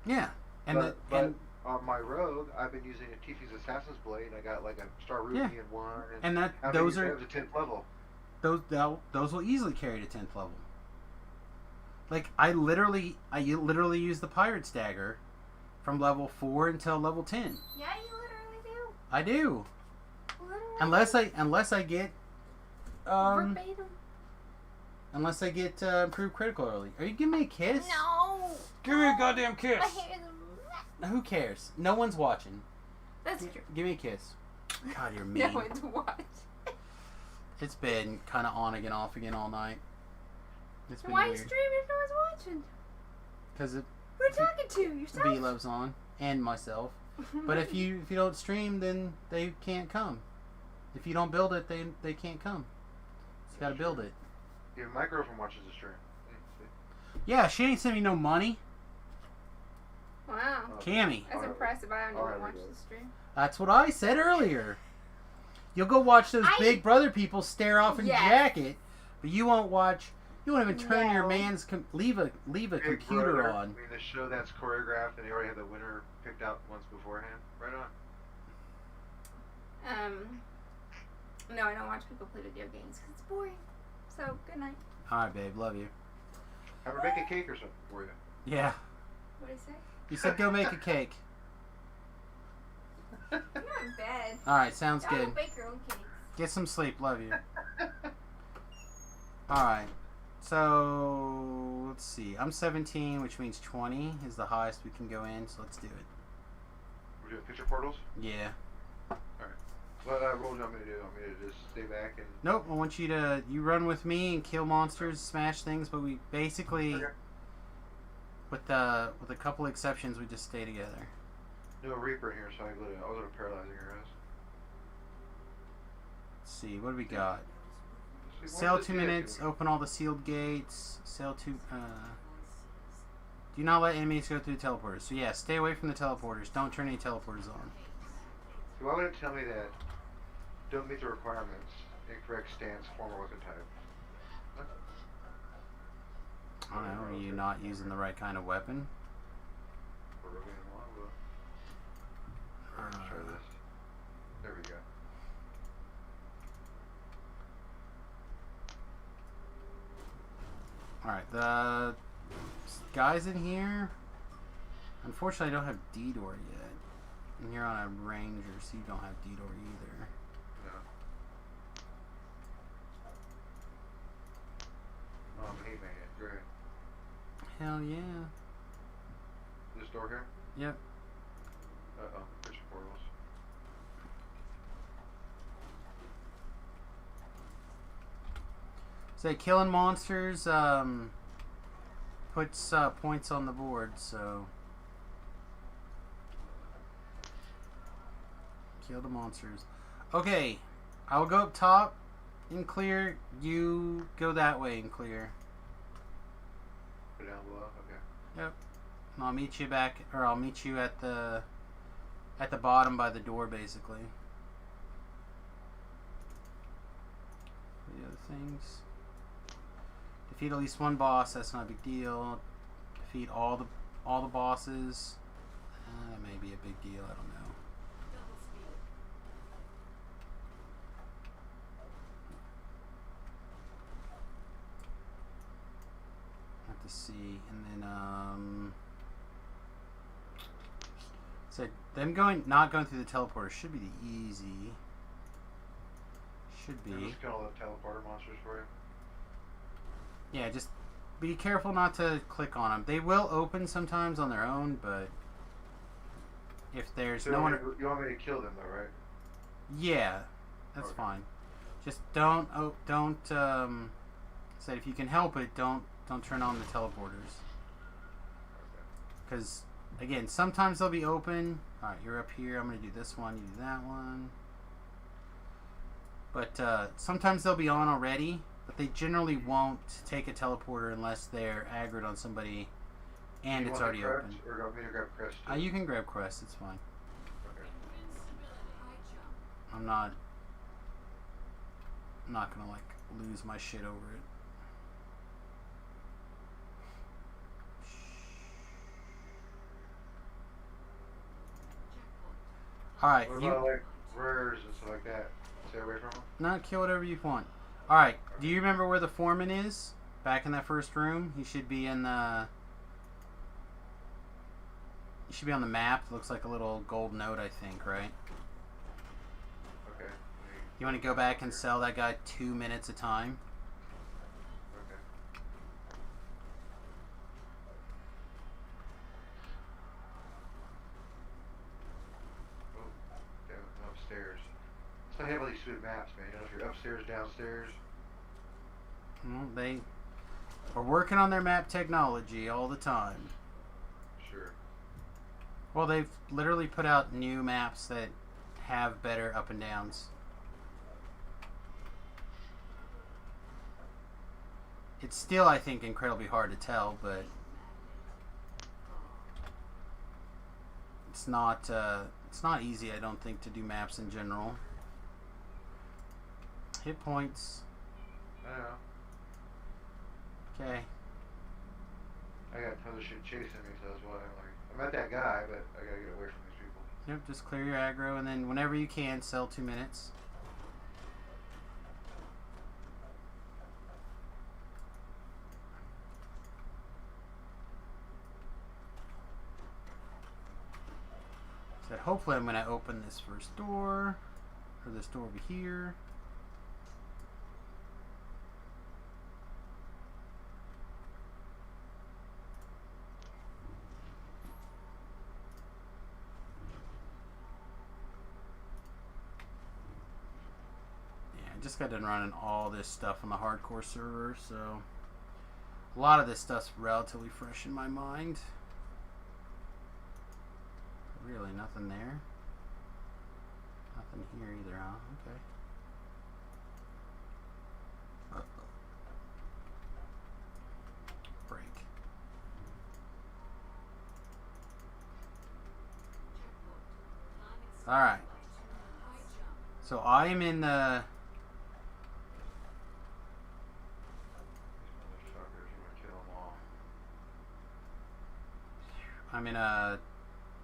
Yeah. But on my rogue, I've been using a Tifi's Assassin's Blade, and I got like a Star Ruby in one. And those are the 10th level. Those will easily carry to 10th level. Like I literally use the Pirate's dagger from level 4 until level 10. Yeah, you literally do. I do. Literally. Unless I get Verbatim. unless I get improved critical early. Are you giving me a kiss? No. Give me a goddamn kiss. My hair is Who cares? No one's watching. That's true. Give me a kiss. God, you're mean. No one's watching. It's been kind of on again, off again all night. It's been Why are you weird. streaming if no one's watching? Because Who are you talking to? Yourself? V Love's on and myself. But if you don't stream, then they can't come. If you don't build it, they can't come. You gotta build it. Yeah, my girlfriend watches the stream. Yeah, she ain't sent me no money. Wow. Cammy. That's impressive. I don't even watch the stream. That's what I said earlier. You'll go watch those Big Brother people stare off in jacket, but you won't watch. You won't even turn your man's leave a Big computer Brother, on. I mean, the show that's choreographed, and they already have the winner picked out once beforehand. Right on. No, I don't watch people play video games because it's boring. So, good night. All right, babe. Love you. Have her make a cake or something for you. Yeah. What did he say? You said go make a cake. I'm not in bed. All right, sounds Y'all good. bake your own cakes. Get some sleep. Love you. All right. So let's see. I'm 17, which means 20 is the highest we can go in. So let's do it. We're doing picture portals. Yeah. All right. What role do you want me to do? Want me to just stay back and? Nope. I want you to run with me and kill monsters, smash things, but we basically, with a couple exceptions, we just stay together. No Reaper here, so I wasn't paralyzing her ass. Let's see. What do we got? Sail 2 minutes. Open all the sealed gates. Sail 2. Do not let enemies go through the teleporters. So yeah, stay away from the teleporters. Don't turn any teleporters on. Why would it tell me that? Don't meet the requirements. Incorrect stance, form, or weapon type. I don't know. Are you not using the right kind of weapon? Let's try this. There we go. Alright, the guys in here, unfortunately I don't have D-Door yet. And you're on a Ranger, so you don't have D-Door either. No. Oh, I'm a hate man. Great. Hell yeah. This door here? Yep. Uh-oh. Picture portals. Say killing monsters puts points on the board, so kill the monsters. Okay, I'll go up top and clear. You go that way and clear. Go down below. Okay. Yep. And I'll meet you back, or I'll meet you at the bottom by the door, basically. things. Defeat at least one boss. That's not a big deal. Defeat all the bosses. That may be a big deal. I don't know. Have to see, and then so them not going through the teleporter should be the easy. Should be. I'm just gonna let teleporter monsters for you. Yeah, just be careful not to click on them. They will open sometimes on their own, but if there's So no one, you want me to kill them though, right? yeah, that's Okay. fine. Just don't say if you can help it, don't turn on the teleporters. Because again, sometimes they'll be open. All right, you're up here. I'm gonna do this one. You do that one. But sometimes they'll be on already. But they generally won't take a teleporter unless they're aggroed on somebody and You it's want already the crest, open. Or do you want me to grab crest too? You can grab Quest, it's fine. Okay. I'm not gonna like lose my shit over it. Alright, What about like rares and stuff like that? Stay away from them? not kill whatever you want. Alright, do you remember where the foreman is? Back in that first room? He should be in the... He should be on the map. Looks like a little gold note, I think, right? Okay. You want to go back and sell that guy 2 minutes a time? Okay. Oh, damn it, I'm upstairs. So I have all these stupid maps, man. You know, if you're upstairs, downstairs. Well, they are working on their map technology all the time. Sure. Well, they've literally put out new maps that have better up and downs. It's still, I think, incredibly hard to tell, but it's not easy, I don't think, to do maps in general. Hit points. I know. Okay. I got tons of shit chasing me, so that's why I'm like, I'm at that guy, but I gotta get away from these people. Yep, just clear your aggro, and then whenever you can, sell 2 minutes. So hopefully I'm going to open this first door, or this door over here. I just got done running all this stuff on the hardcore server, so a lot of this stuff's relatively fresh in my mind. Really, nothing there. Nothing here either, huh? Okay. Uh-oh. Break. Alright. So I am in the... I'm in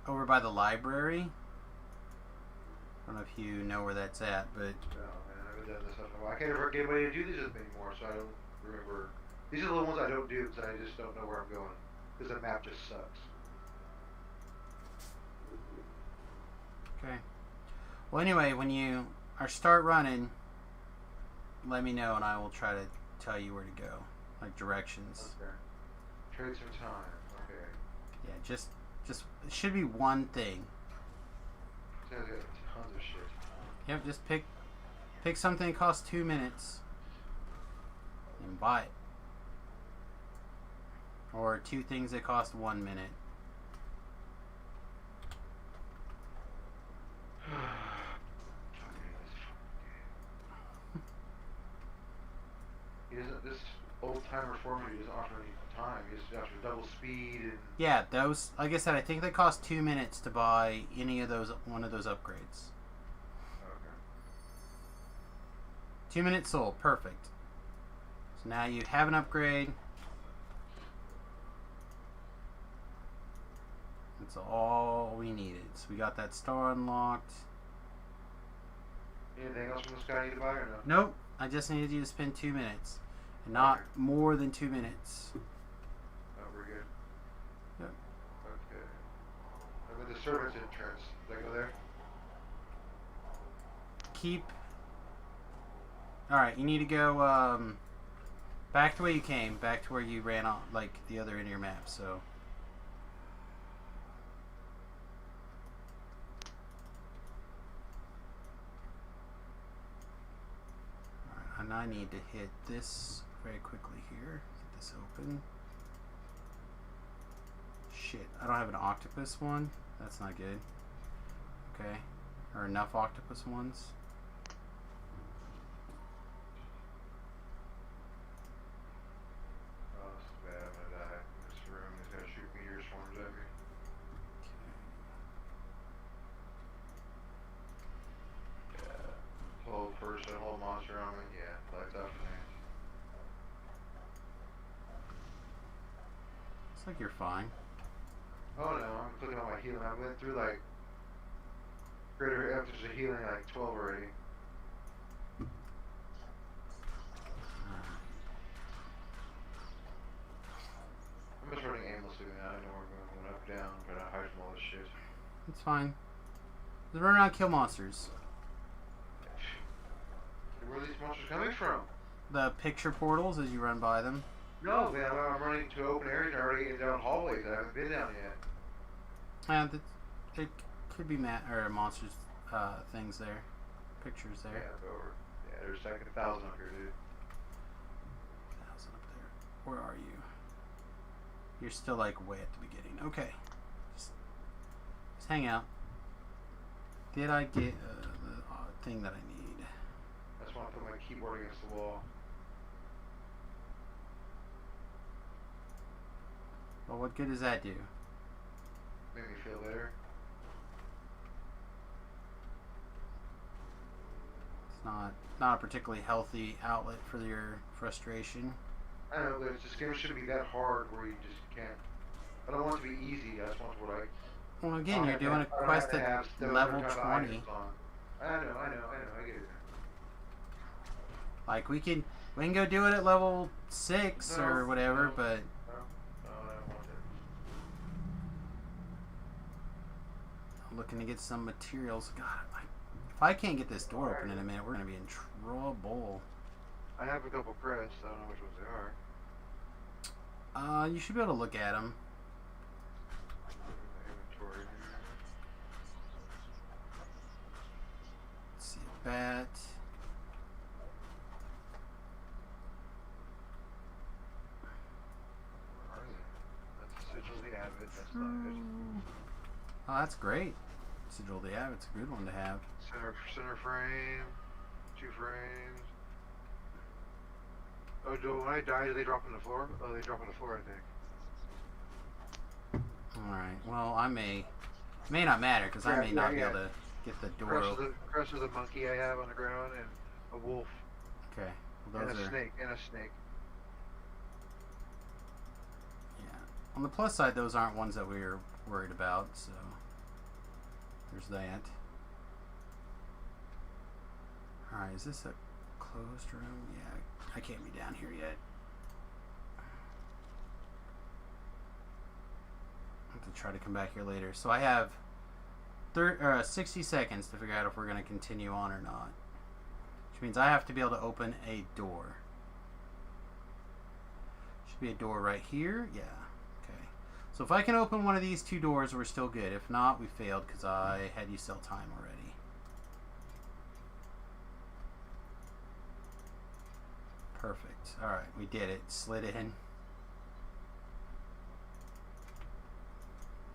over by the library. I don't know if you know where that's at, but... No, man, I haven't done this stuff in a while. I can't ever get anybody to do these with me anymore, so I don't remember. These are the ones I don't do, because I just don't know where I'm going. Because the map just sucks. Okay. Well, anyway, when you start running, let me know and I will try to tell you where to go. Like directions. Okay. Trade some time. Okay. Yeah, just it should be one thing. Sounds like tons of shit. Yep, just pick something that costs 2 minutes and buy it. Or 2 things that cost 1 minute. This old timer formula doesn't offer any time. You just have to double speed and. Yeah, those, like I said, I think they cost 2 minutes to buy any of those, one of those upgrades. Okay. 2 minutes sold, perfect. So now you have an upgrade. That's all we needed. So we got that star unlocked. Anything else from this guy I need to buy or no? Nope. I just needed you to spend 2 minutes. And not more than 2 minutes. Oh, we're good. Yep. Okay. And with the servants entrance, did I go there? Keep... Alright, you need to go, back to where you came. Back to where you ran off, like, the other end of your map, so... Alright, and I need to hit this very quickly here. Get this open. Shit, I don't have an octopus one. That's not good. Okay. Or enough octopus ones. Oh, this is bad. I'm gonna die. This room is gonna shoot meteor swarms at me. Yeah. Whole person, whole monster on me. Yeah, lights out for me. Looks like you're fine. Oh no, I'm clicking on my healing. I went through like greater episodes of healing, like 12 already. I'm just running aimlessly now. I know we're going up, down, trying to hide from all this shit. It's fine. Just run around, kill monsters. Where are these monsters coming from? The picture portals as you run by them. No, man, I'm running to open areas and already getting down hallways that I haven't been down yet. And it could be monsters, things there, pictures there. Yeah, over. Yeah, there's like 1,000 up here, dude. 1,000 up there. Where are you? You're still like way at the beginning. Okay, just hang out. Did I get the thing that I need? I just want to put my keyboard against the wall. Well, what good does that do? Make me feel better. It's not a particularly healthy outlet for your frustration. I know, but this game shouldn't be that hard where you just can't. I don't want it to be easy. I just want what I. Well, again, you're doing a quest at level 20. I know, I get it. Like we can go do it at level 6 or whatever, but. No, I don't want it. I'm looking to get some materials. God, if I can't get this door open in a minute, we're gonna be in trouble. I have a couple crests. I don't know which ones they are. You should be able to look at them. Inventory. Let's see, bat. Where are they? That's Sigil the Avid. That's not good. Oh, that's great. Sigil the Avid's a good one to have. Center frame. 2 frames. Oh, when I die, do they drop on the floor? Oh, they drop on the floor, I think. Alright, well, I may not matter, because I may not be able to get the door open. Crest of the monkey I have on the ground, and a wolf. Okay, well, And those a are... snake, and a snake. Yeah. On the plus side, those aren't ones that we were worried about, so... There's that. Alright, is this a closed room? Yeah, I can't be down here yet. I'll have to try to come back here later. So I have 60 seconds to figure out if we're going to continue on or not. Which means I have to be able to open a door. Should be a door right here. Yeah. Okay. So if I can open one of these 2 doors, we're still good. If not, we failed because I had you sell time already. Perfect. Alright, we did it. Slid in.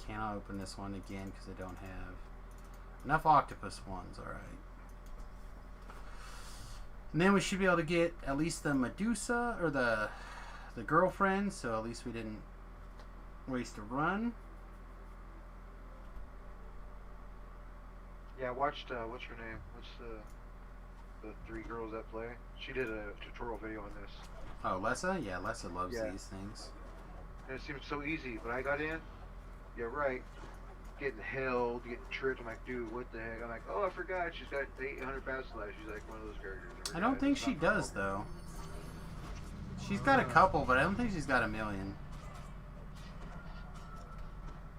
Can't open this one again because I don't have enough octopus ones. Alright. And then we should be able to get at least the Medusa or the girlfriend, so at least we didn't waste a run. Yeah, I watched, what's her name? What's the... the 3 girls that play. She did a tutorial video on this. Oh, Lessa? Yeah, Lessa loves Yeah. these things. And it seemed so easy. When I got in, yeah, right, getting held, getting tripped. I'm like, dude, what the heck? I'm like, oh, I forgot. She's got 800 battle slash. She's like one of those characters. I don't think she does, though. She's got a couple, but I don't think she's got a million.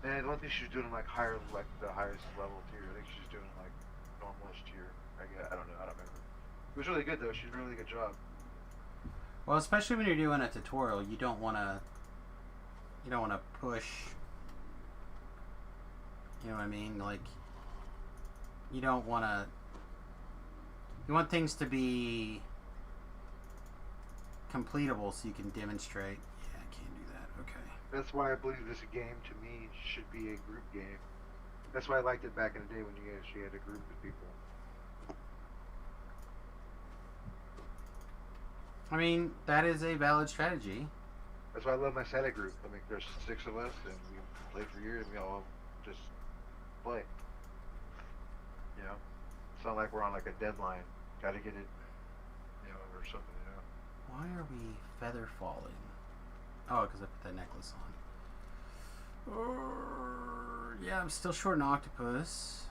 And I don't think she's doing like higher, like the highest level tier. I think she's doing like normalist tier. I don't know. I don't remember. It was really good though. She did a really good job. Well, especially when you're doing a tutorial, you don't want to push. You know what I mean? Like, you don't want to. You want things to be completable so you can demonstrate. Yeah, I can't do that. Okay. That's why I believe this game to me should be a group game. That's why I liked it back in the day when you actually had a group of people. I mean, that is a valid strategy. That's why I love my Saturday group. I mean, there's 6 of us, and we play for years, and we all just play. You know? It's not like we're on like a deadline. Gotta get it, you know, or something, you know? Why are we feather falling? Oh, because I put that necklace on. Yeah, I'm still short an octopus.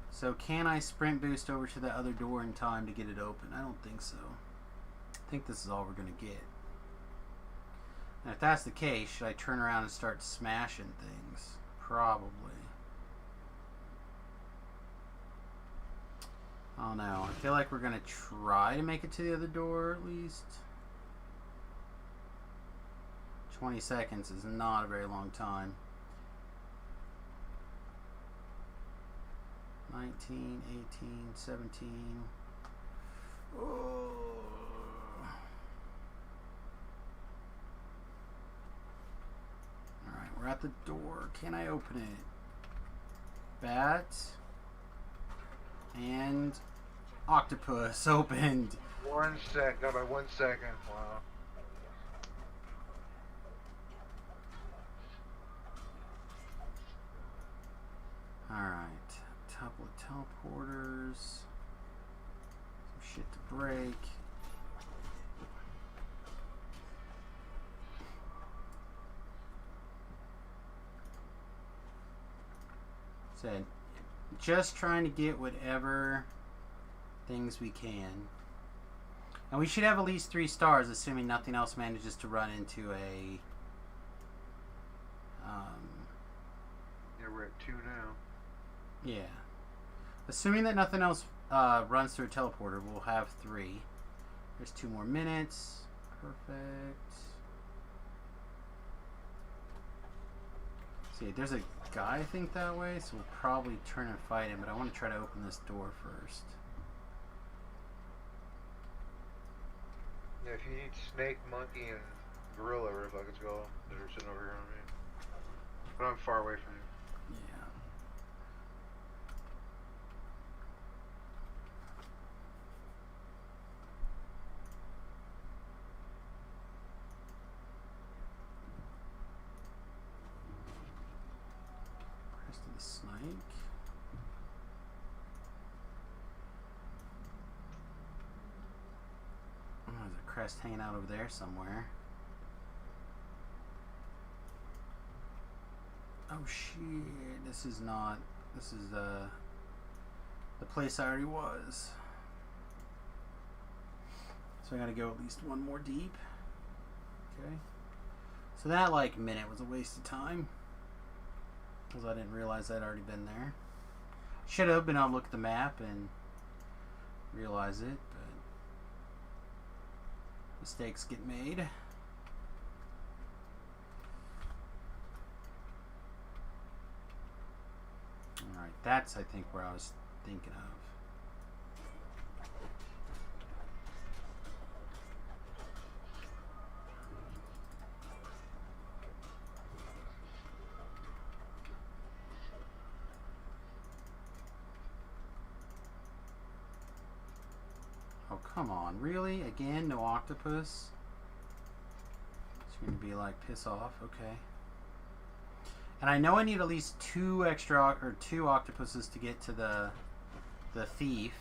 So can I sprint boost over to the other door in time to get it open? I don't think so. I think this is all we're going to get. And if that's the case, should I turn around and start smashing things? Probably. I don't know. I feel like we're going to try to make it to the other door at least. 20 seconds is not a very long time. 19, 18, 17. Oh. Alright, we're at the door. Can I open it? Bat. And octopus opened. 1 sec. Got by 1 second. Wow. Alright. Couple of teleporters. Some shit to break. Said, just trying to get whatever things we can. And we should have at least 3 stars, assuming nothing else manages to run into a... Yeah, we're at 2 now. Yeah. Assuming that nothing else runs through a teleporter, we'll have 3. There's 2 more minutes. Perfect. See, there's a guy, I think, that way, so we'll probably turn and fight him, but I want to try to open this door first. Yeah, if you need snake, monkey, and gorilla, whatever the fuck it's called, that are sitting over here on me. But I'm far away from you. Yeah. Crest of the snake. Oh, there's a crest hanging out over there somewhere. Oh shit, this is not, this is the place I already was. So I gotta go at least 1 more deep. Okay. So that like minute was a waste of time. Because I didn't realize I'd already been there. Should have been able to look at the map and realize it, but mistakes get made. Alright, that's I think where I was thinking of. Oh, come on. Really? Again? No octopus? It's going to be like, piss off. Okay. And I know I need at least 2 octopuses to get to the thief.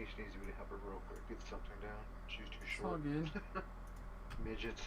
He just needs me to help her real quick. Get something down. She's too It's short. all good. Midgets.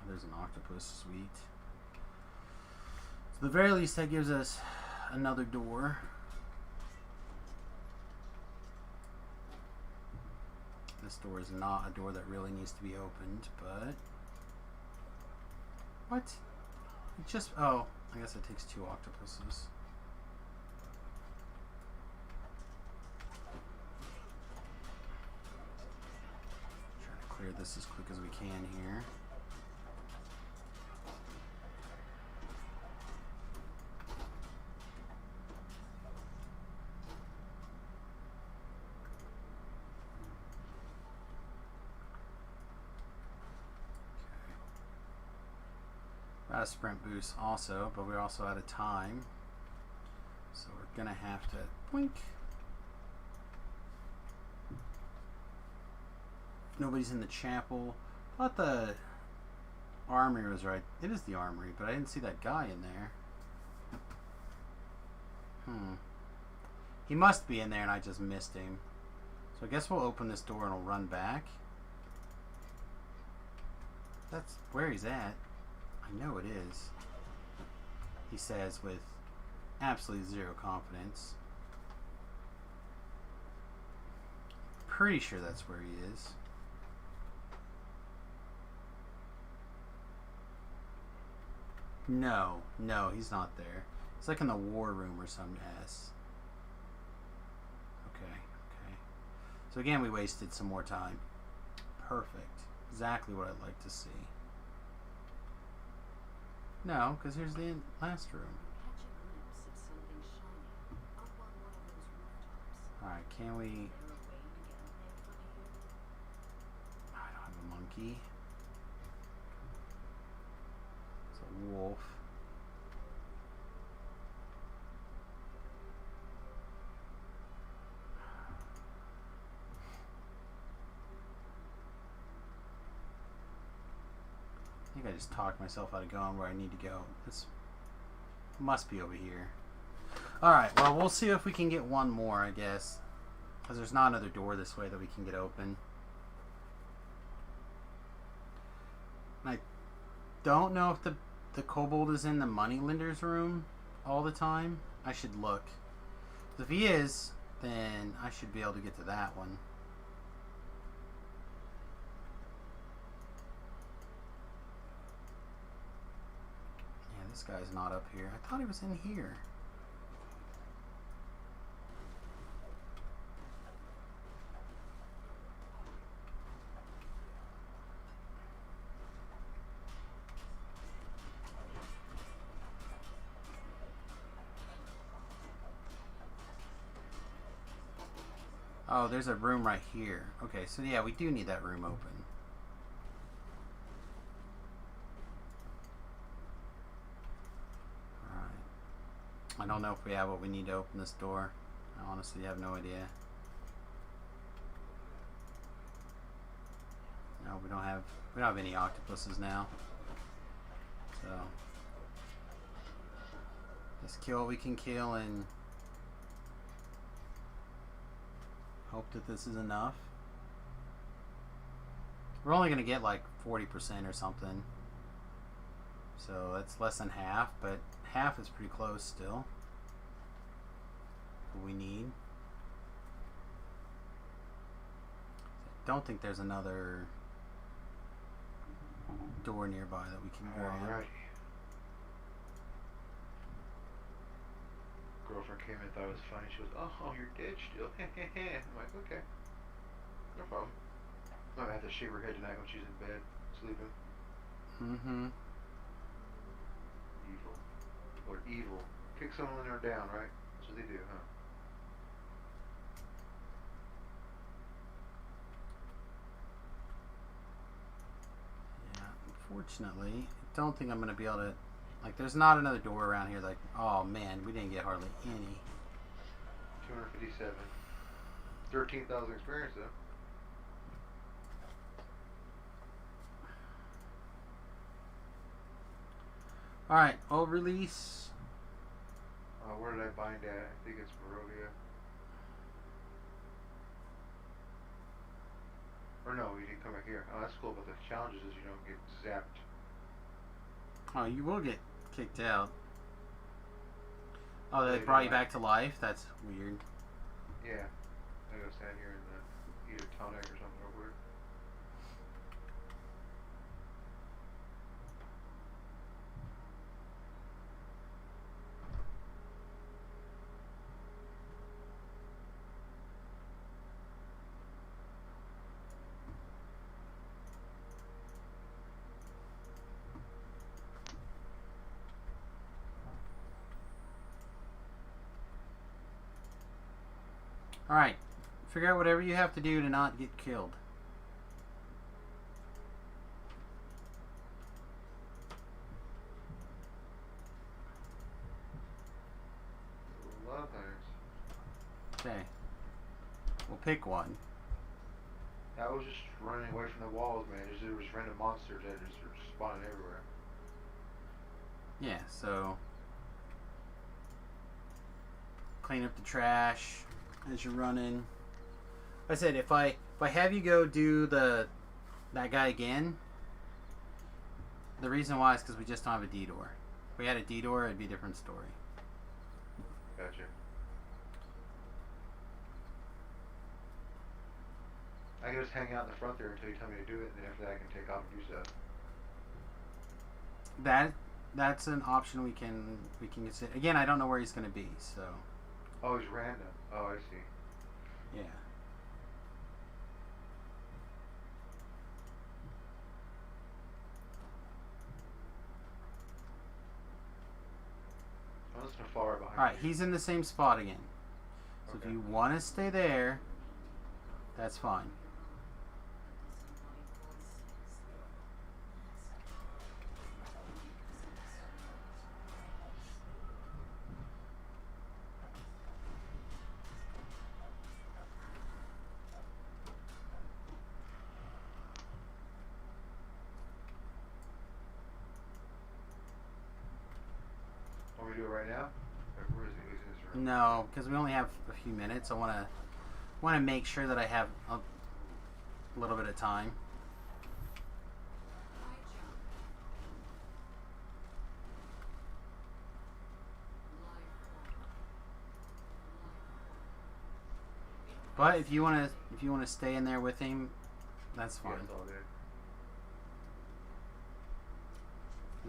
There's an octopus, sweet. So, at the very least, that gives us another door. This door is not a door that really needs to be opened, but... What? It just... Oh, I guess it takes 2 octopuses. Try to clear this as quick as we can here. Got a sprint boost also, but we're also out of time. So we're gonna have to blink. Nobody's in the chapel. Thought the armory was right. It is the armory, but I didn't see that guy in there. He must be in there and I just missed him. So I guess we'll open this door and we'll run back. That's where he's at. I know it is. He says with absolutely 0 confidence. Pretty sure that's where he is. No, he's not there. It's like in the war room or some S. Okay. So again, we wasted some more time. Perfect. Exactly what I'd like to see. No, because here's the last room. Alright, can we... I don't have a monkey. It's a wolf. I think I just talked myself out of going where I need to go. This must be over here. Alright, well, we'll see if we can get one more, I guess. Because there's not another door this way that we can get open. I don't know if the kobold is in the moneylender's room all the time. I should look. If he is, then I should be able to get to that one. This guy's not up here. I thought he was in here. Oh, there's a room right here. Okay, so yeah, we do need that room open. I don't know if we have what we need to open this door. I honestly have no idea. No, we don't have any octopuses now. So let's kill what we can kill and hope that this is enough. We're only gonna get like 40% or something. So that's less than half, but half is pretty close still. What we need. I don't think there's another door nearby that we can grab. Alright. Girlfriend came in and thought it was funny. She goes, "Oh, you're dead still." I'm like, okay. No problem. I'm gonna have to shave her head tonight when she's in bed, sleeping. Mm-hmm. Evil. Or evil. Kick someone when they're down, right? That's what they do, huh? Unfortunately, I don't think I'm going to be able to... Like, there's not another door around here. Like, oh, man, we didn't get hardly any. 257. 13,000 experience, though. Alright, I'll release. Where did I bind at? I think it's Barovia. Or no, you didn't come back here. Oh, that's cool, but the challenges is you don't get zapped. Oh, you will get kicked out. Oh, they brought you back to life? That's weird. Yeah. I gotta stand here and eat a tonic or something real quick. Alright. Figure out whatever you have to do to not get killed. A lot of things. Okay. We'll pick one. That was just running away from the walls, man. There was random monsters that just were spawning everywhere. Yeah, so... Clean up the trash as you're running. Like I said, if I have you go do that guy again, the reason why is because we just don't have a D-door. If we had a D-door, it'd be a different story. Gotcha. I can just hang out in the front there until you tell me to do it, and then after that I can take off and do stuff. That's an option we can consider. Again, I don't know where he's going to be, so... Oh, he's random. Oh, I see. Yeah. I'm just gonna fall right behind. Alright, he's in the same spot again. So Okay. if you want to stay there, that's fine. Want me to do it right now? Or where is he? He's in this room. No, because we only have a few minutes. I want to make sure that I have a little bit of time. But if you want to stay in there with him, that's fine. Yeah, it's all good.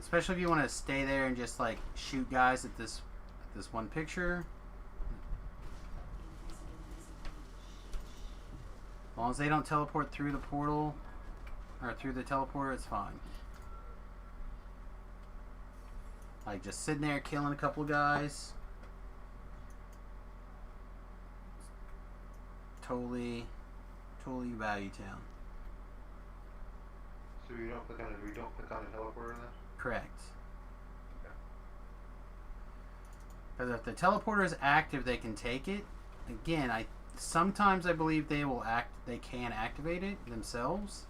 Especially if you want to stay there and just like shoot guys at this one picture. As long as they don't teleport through the portal or through the teleporter, it's fine. Like just sitting there killing a couple guys. Totally value town. So we don't click on the teleporter then? Correct. Because if the teleporter is active, they can take it. Again, sometimes I believe they can activate it themselves,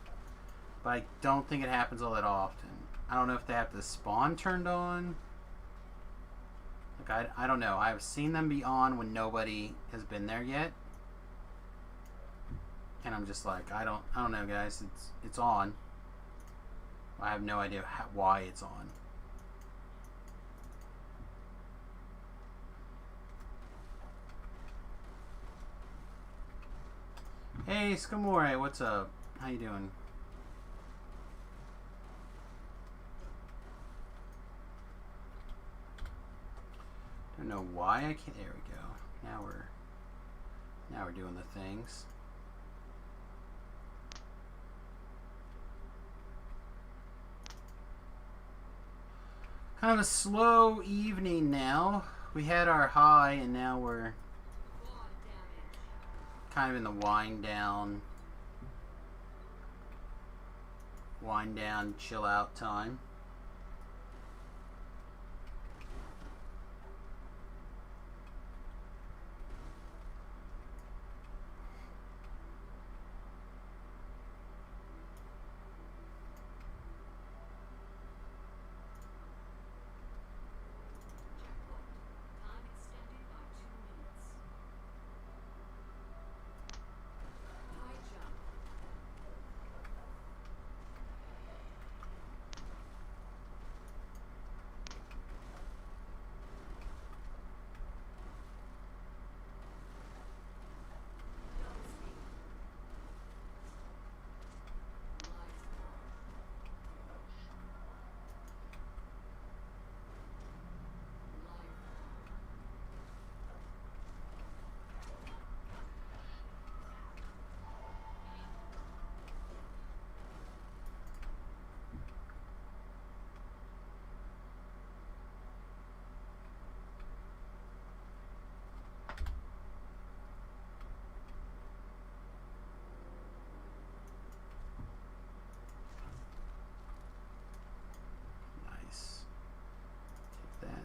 but I don't think it happens all that often. I don't know if they have the spawn turned on. Like I don't know. I've seen them be on when nobody has been there yet, and I'm just like I don't know, guys. It's on. I have no idea why it's on. Hey, Scamore, what's up? How you doing? Don't know why I can't. There we go. Now we're doing the things. Kind of a slow evening now. We had our high and now we're kind of in the wind down. wind down, chill out time. Nice. Take that.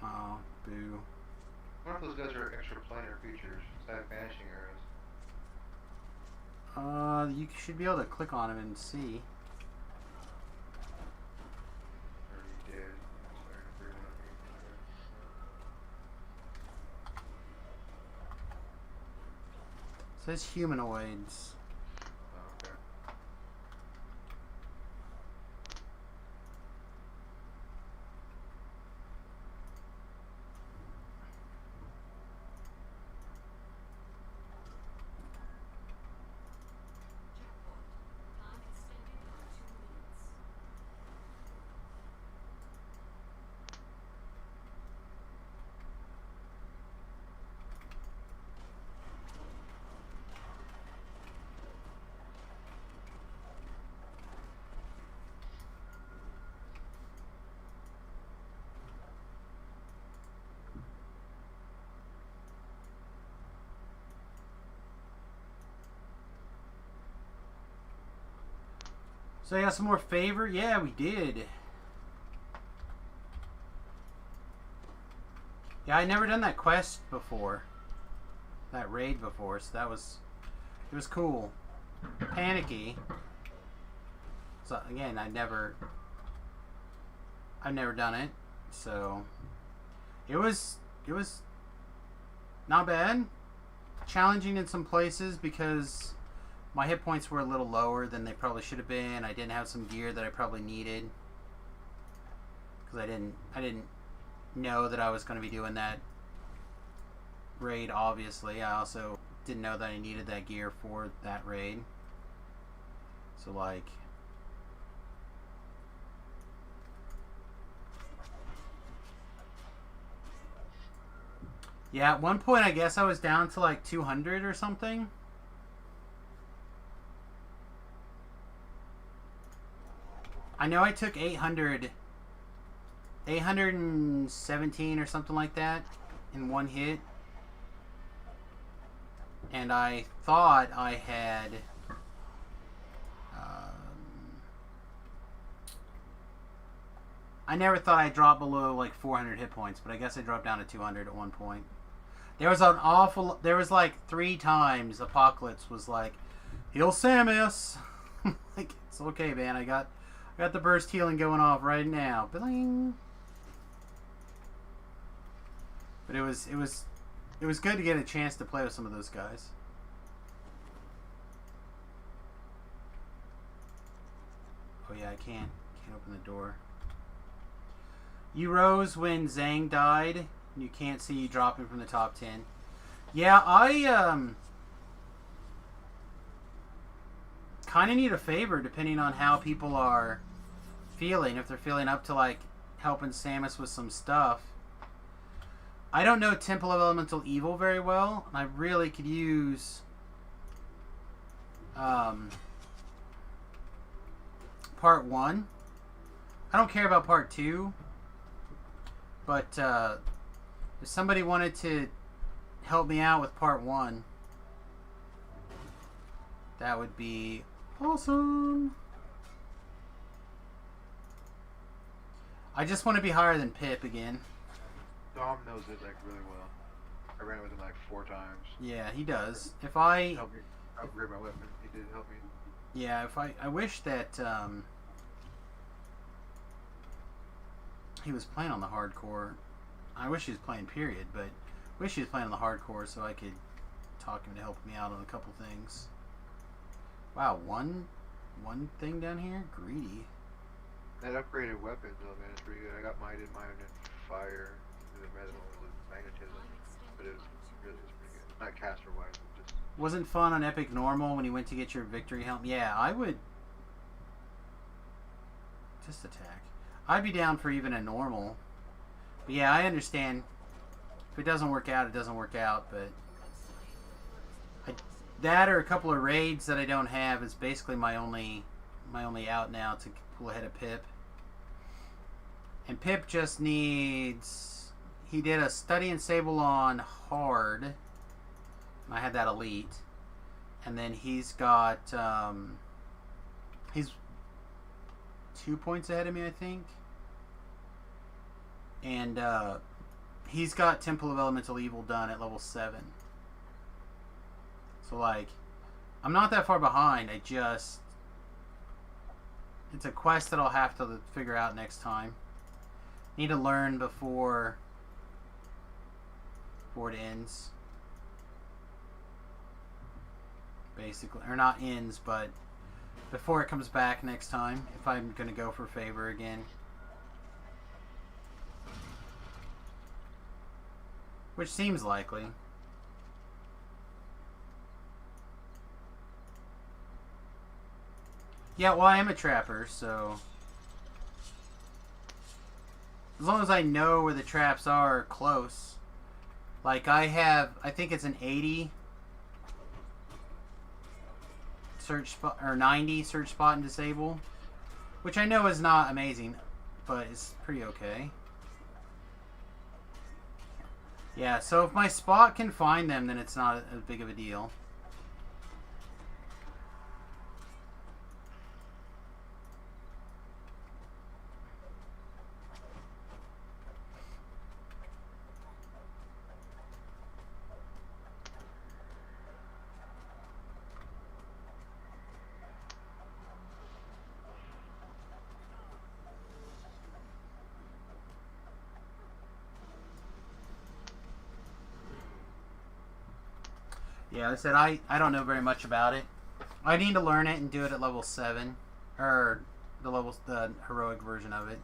Oh, boo. One of those guys are extra planar creatures. Instead of vanishing arrows. You should be able to click on him and see. Already did. Sorry, It says humanoids. oh, okay. So you got some more favor? Yeah, we did. Yeah, I never done that quest before. That raid before, so it was cool. Panicky. So again, I've never done it, so it was not bad. Challenging in some places because my hit points were a little lower than they probably should have been. I didn't have some gear that I probably needed because I didn't know that I was going to be doing that raid. Obviously, I also didn't know that I needed that gear for that raid. So like, yeah, at one point I guess I was down to like 200 or something. I know I took 817 or something like that in one hit. And I thought I had I never thought I dropped below like 400 hit points, but I guess I dropped down to 200 at one point. There was like 3 times Apocalypse was like, heal Samus. Like, it's okay, man. I got the burst healing going off right now. Bling. But it was good to get a chance to play with some of those guys. Oh yeah, I can't open the door. You rose when Zhang died. You can't see you dropping from the top 10. Yeah, I kind of need a favor depending on how people are feeling. If they're feeling up to like helping Samus with some stuff. I don't know Temple of Elemental Evil very well, and I really could use part 1. I don't care about part 2. But if somebody wanted to help me out with part 1, that would be awesome. I just want to be higher than Pip again. Dom knows it like really well. I ran with him like 4 times. Yeah, he does. If I Help me upgrade my weapon. He did help me. Yeah, if I wish that he was playing on the hardcore. I wish he was playing period, but I wish he was playing on the hardcore so I could talk him to help me out on a couple things. Wow, one thing down here? Greedy. That upgraded weapon though, man, it's pretty good. I got mine in fire, and the red one was magnetism, but it was pretty good. Not caster wise, but just. Wasn't fun on Epic Normal when you went to get your victory helm? Yeah, I would just attack. I'd be down for even a normal. But yeah, I understand. If it doesn't work out, it doesn't work out, but that or a couple of raids that I don't have is basically my only out now to pull ahead of Pip. And Pip just needs... He did a Study and Sable on hard. I had that elite. And then he's got... he's 2 points ahead of me, I think. And he's got Temple of Elemental Evil done at level 7. So, like, I'm not that far behind. I just... It's a quest that I'll have to figure out next time. Need to learn before it ends. Basically. Or not ends, but before it comes back next time. If I'm going to go for favor again. Which seems likely. Yeah, well, I am a trapper, so... As long as I know where the traps are close. Like, I think it's an 80 search spot, or 90 search spot and disable. Which I know is not amazing, but it's pretty okay. Yeah, so if my spot can find them, then it's not as big of a deal. Yeah, I said I don't know very much about it. I need to learn it and do it at level 7. Or the heroic version of it.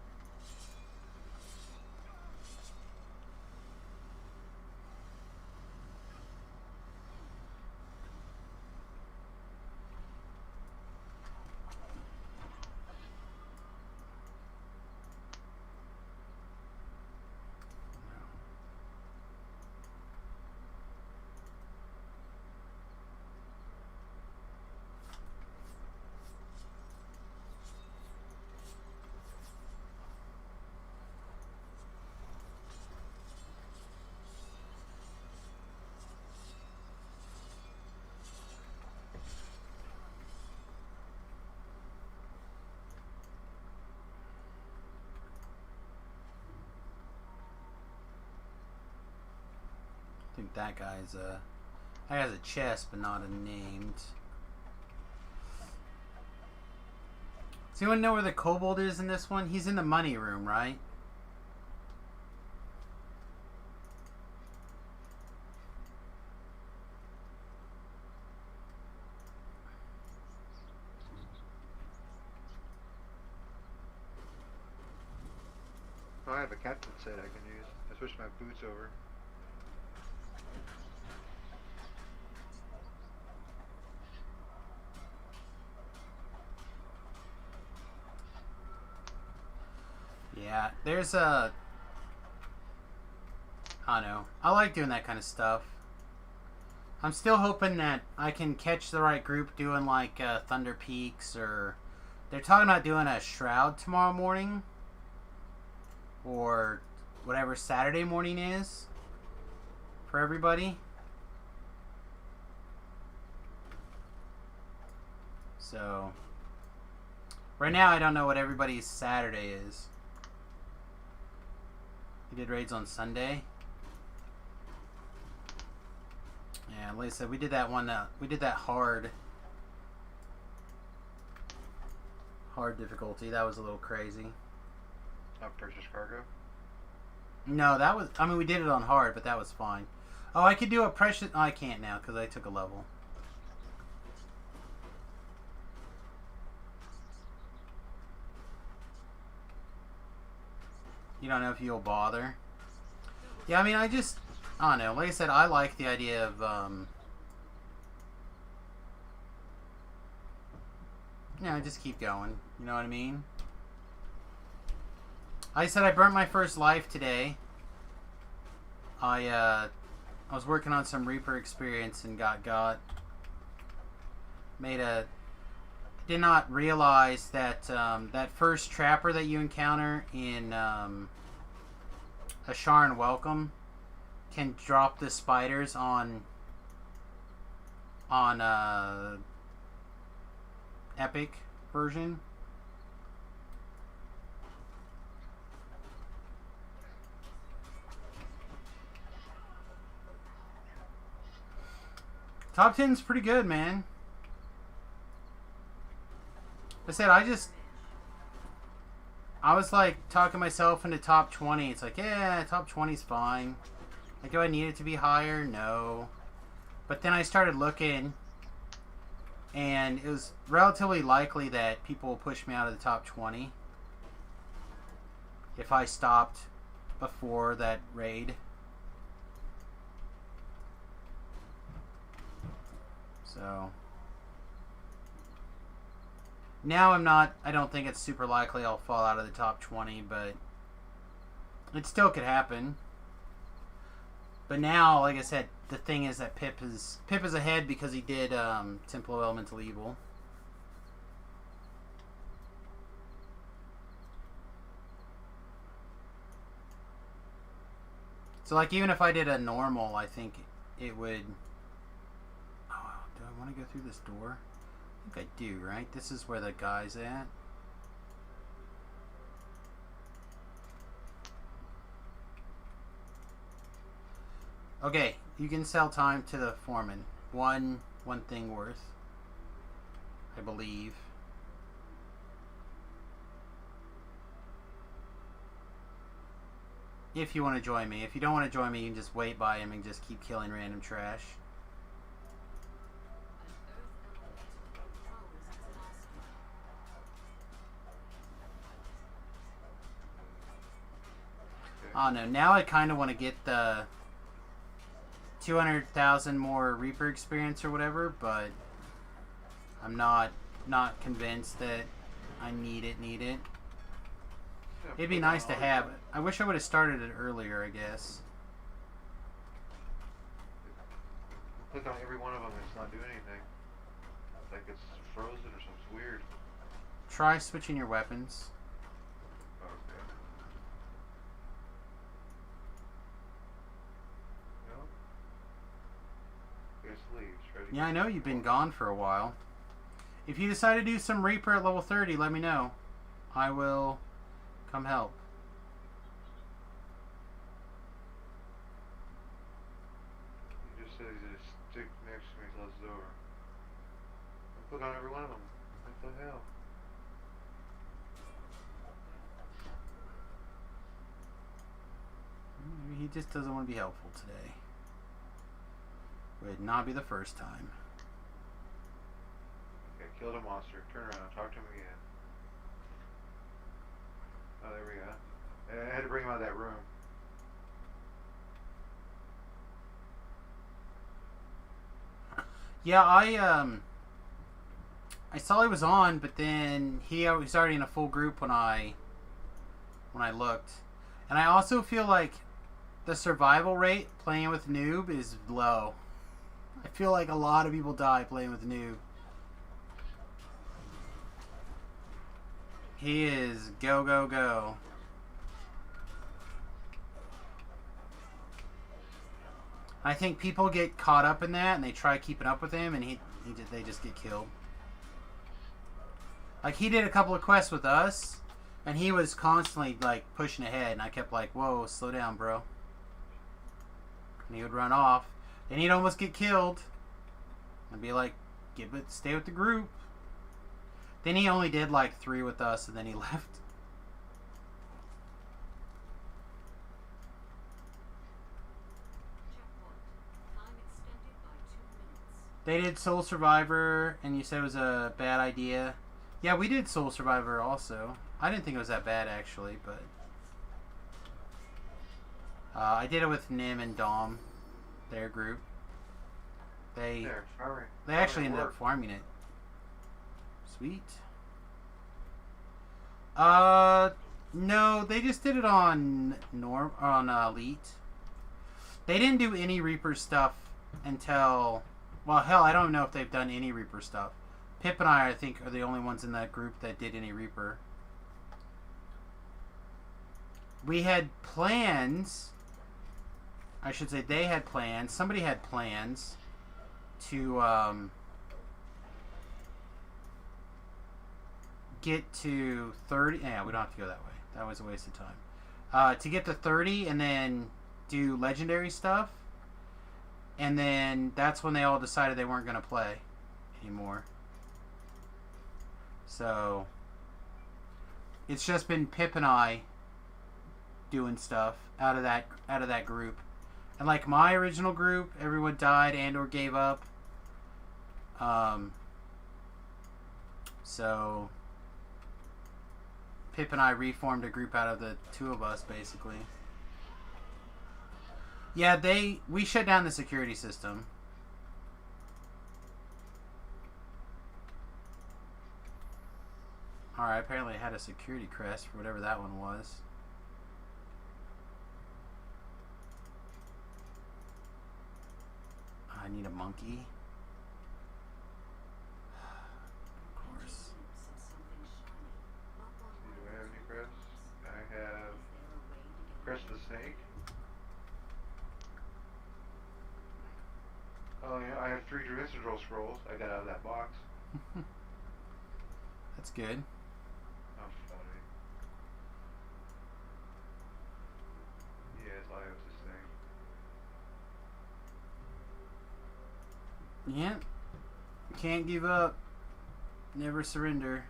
I think that guy's a chest, but not a named. Does anyone know where the kobold is in this one? He's in the money room, right? Oh, I have a captain set I can use. I switched my boots over. Yeah, there's a... I don't know. I like doing that kind of stuff. I'm still hoping that I can catch the right group doing like Thunder Peaks, or... They're talking about doing a Shroud tomorrow morning. Or whatever Saturday morning is for everybody. So right now I don't know what everybody's Saturday is. We did raids on Sunday. Yeah, like I said, we did that one. We did that hard difficulty. That was a little crazy. Not purchase cargo? No, that was... I mean, we did it on hard, but that was fine. Oh, I could do a precious... Oh, I can't now, because I took a level. You don't know if you'll bother? Yeah, I mean, I don't know. Like I said, I like the idea of, just keep going. You know what I mean? Like I said, I burnt my first life today. I was working on some Reaper experience and got. Did not realize that, that first trapper that you encounter in, Asharan Welcome can drop the spiders on Epic version. Top 10's pretty good, man. I said I was like talking myself into top 20. It's like, yeah, top 20's fine. Like, do I need it to be higher? No. But then I started looking, and it was relatively likely that people will push me out of the top 20 if I stopped before that raid. So now I don't think it's super likely I'll fall out of the top 20, but it still could happen. But now, like I said, the thing is that Pip is ahead because he did Temple of Elemental Evil. So like even if I did a normal, I think it would... Oh, do I want to go through this door? I think I do, right? This is where the guy's at. Okay, you can sell time to the foreman. One thing worth, I believe. If you want to join me. If you don't want to join me, you can just wait by him and just keep killing random trash. Oh no, now I kind of want to get the 200,000 more Reaper experience or whatever, but I'm not convinced that I need it. It'd be nice to have it. I wish I would have started it earlier, I guess. Click on every one of them and it's not doing anything. It's like it's frozen or something weird. Try switching your weapons. Yeah, I know you've been gone for a while. If you decide to do some Reaper at level 30, let me know. I will come help. He just says he's stick next to me till it's over. I click on every one of them. What the hell? Maybe he just doesn't want to be helpful today. Would not be the first time. Okay, killed a monster. Turn around. Talk to him again. Oh, there we go. I had to bring him out of that room. Yeah, I saw he was on, but then he was already in a full group when I looked. And I also feel like the survival rate playing with noob is low. I feel like a lot of people die playing with noob. He is go, go, go. I think people get caught up in that and they try keeping up with him, and they just get killed. Like, he did a couple of quests with us, and he was constantly, like, pushing ahead, and I kept like, whoa, slow down, bro. And he would run off, and he'd almost get killed. I'd be like, stay with the group. Then he only did like 3 with us, and then he left. They did Soul Survivor, and you said it was a bad idea. Yeah, we did Soul Survivor also. I didn't think it was that bad, actually, but... I did it with Nim and Dom, their group. They actually ended up farming it. Sweet. No, they just did it on Elite. They didn't do any Reaper stuff until... Well, hell, I don't know if they've done any Reaper stuff. Pip and I think, are the only ones in that group that did any Reaper. We had plans... I should say they had plans. Somebody had plans to get to 30. Yeah, we don't have to go that way. That was a waste of time. To get to 30 and then do legendary stuff. And then that's when they all decided they weren't going to play anymore. So it's just been Pip and I doing stuff out of that group. And like my original group, everyone died and or gave up. So Pip and I reformed a group out of the 2 of us, basically. Yeah, we shut down the security system. Alright, apparently I had a security crest for whatever that one was. I need a monkey. Of course. Do I have any crests? I have Crest the Snake. Oh yeah, I have 3 Drisendrol scrolls I got out of that box. That's good. Oh, funny. Yeah, that's all I have to say. Yeah. Can't give up. Never surrender.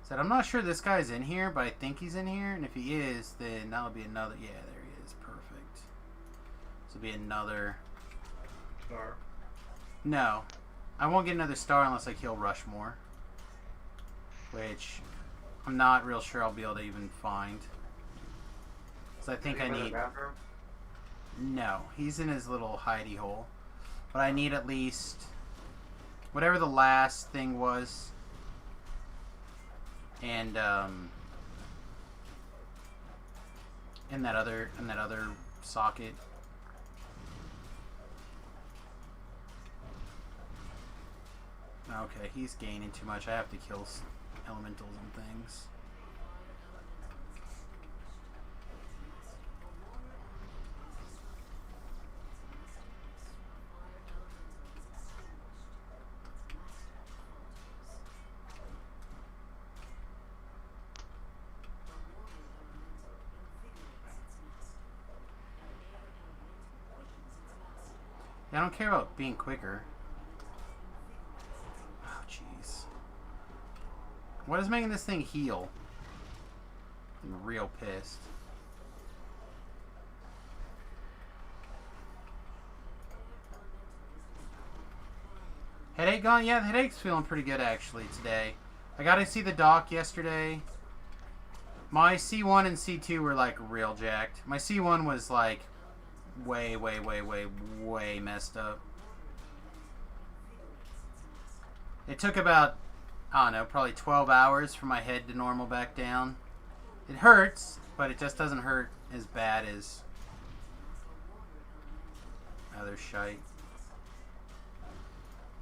Said, I'm not sure this guy's in here, but I think he's in here. And if he is, then that'll be another... Yeah, there he is. Perfect. This will be another... Star? No. I won't get another star unless I kill Rushmore. Which I'm not real sure I'll be able to even find. So I think I need... No, he's in his little hidey hole. But I need at least whatever the last thing was, and in that other socket. Okay, he's gaining too much. I have to kill elementals and things. I don't care about being quicker. Oh, jeez. What is making this thing heal? I'm real pissed. Headache gone? Yeah, the headache's feeling pretty good actually today. I got to see the doc yesterday. My C1 and C2 were like real jacked. My C1 was like way messed up. It took about, I don't know, probably 12 hours for my head to normal back down. It hurts, but it just doesn't hurt as bad as other shite.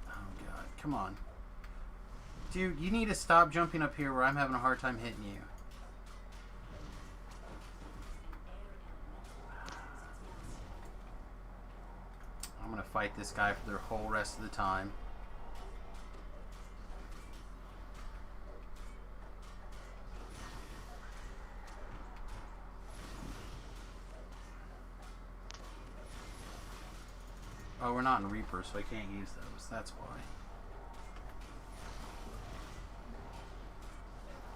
Oh god, come on. Dude, you need to stop jumping up here where I'm having a hard time hitting you. gonna fight this guy for the whole rest of the time. Oh, we're not in Reaper, so I can't use those. That's why.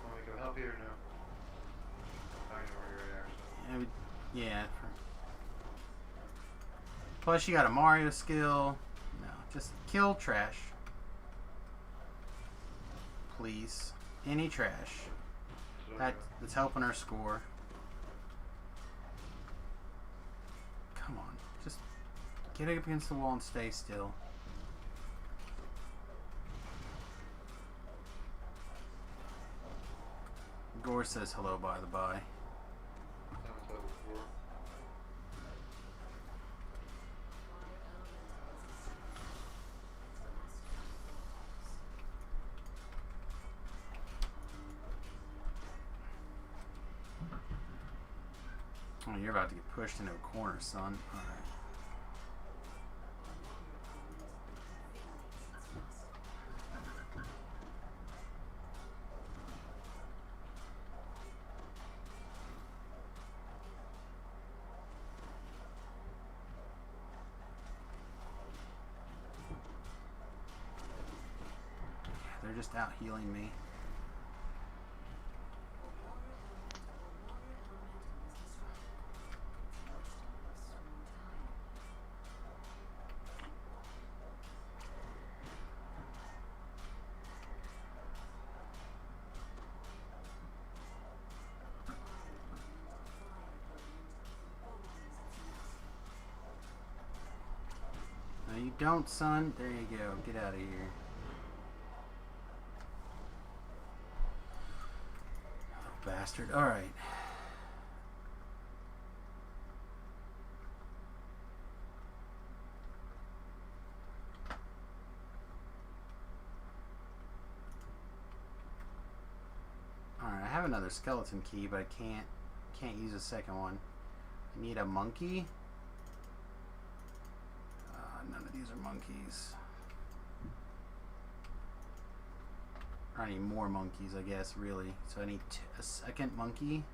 Want me to go help you or no? I know where you're at, so. Yeah. Plus, you got a Mario skill. No, just kill trash. Please. Any trash. That's helping our score. Come on. Just get up against the wall and stay still. Gore says hello, by the by. Oh, you're about to get pushed into a corner, son. Alright. They're just out healing me. No, you don't, son. There you go. Get out of here. Oh, bastard. Alright. Alright, I have another skeleton key, but I can't use a second one. I need a monkey. None of these are monkeys. Or I need more monkeys, I guess, really. So I need a second monkey.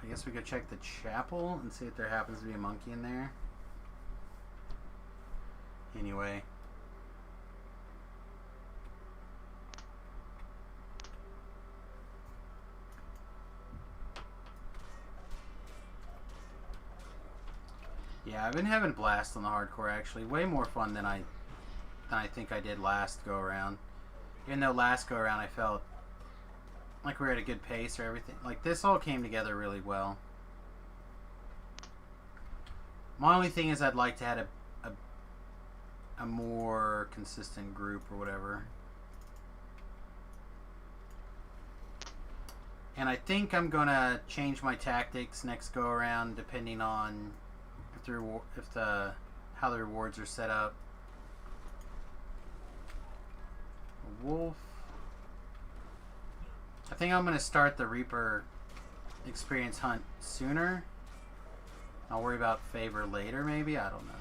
I guess we could check the chapel and see if there happens to be a monkey in there. Anyway. Yeah, I've been having a blast on the hardcore, actually. Way more fun than I think I did last go around. Even though last go around I felt like we were at a good pace or everything. Like, this all came together really well. My only thing is I'd like to have a more consistent group or whatever. And I think I'm gonna change my tactics next go around depending on how the rewards are set up. A wolf. I think I'm gonna start the Reaper experience hunt sooner. I'll worry about favor later, maybe. I don't know.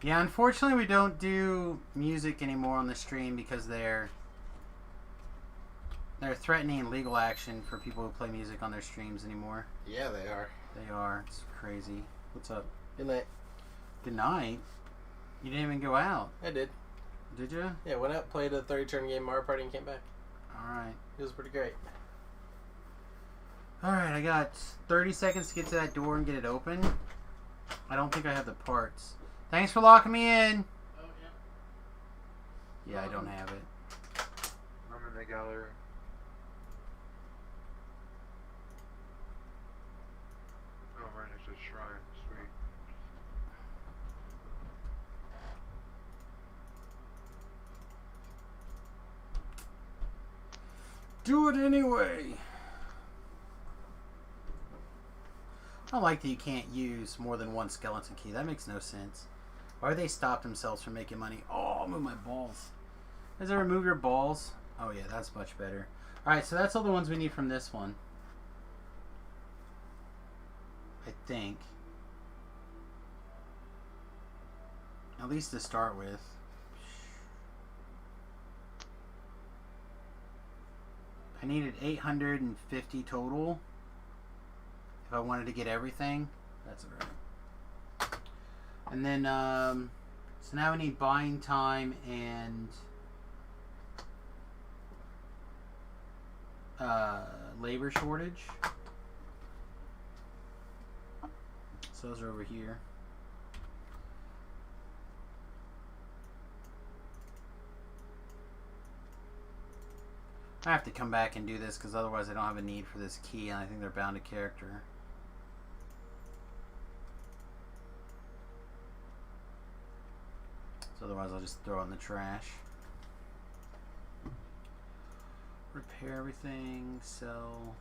Yeah, unfortunately we don't do music anymore on the stream because they're threatening legal action for people who play music on their streams anymore. Yeah, they are. They are. It's crazy. What's up? Good night. Good night? You didn't even go out. I did. Did you? Yeah, went out, played a 30-turn game Mario Party, and came back. Alright. It was pretty great. Alright, I got 30 seconds to get to that door and get it open. I don't think I have the parts. Thanks for locking me in. Oh, yeah. Yeah, I don't have it. I'm in the gallery. Oh, right next to the shrine. Sweet. Do it anyway. I don't like that you can't use more than one skeleton key. That makes no sense. Why they stopped themselves from making money? Oh, I'll move my balls. Does it remove your balls? Oh yeah, that's much better. Alright, so that's all the ones we need from this one. I think. At least to start with. I needed 850 total. If I wanted to get everything. That's alright. And then, so now we need buying time and labor shortage. So those are over here. I have to come back and do this because otherwise I don't have a need for this key, and I think they're bound to character. So otherwise I'll just throw it in the trash. Repair everything, sell.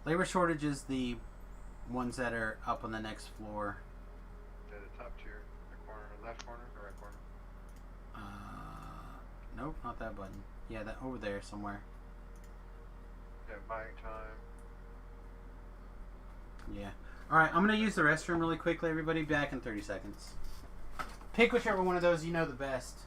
Labor shortage is the ones that are up on the next floor. Yeah, the top tier, the corner, left corner, or right corner? Nope, not that button. Yeah, that over there somewhere. Yeah, buying time. Yeah. Alright, I'm going to use the restroom really quickly, everybody. Back in 30 seconds. Pick whichever one of those you know the best.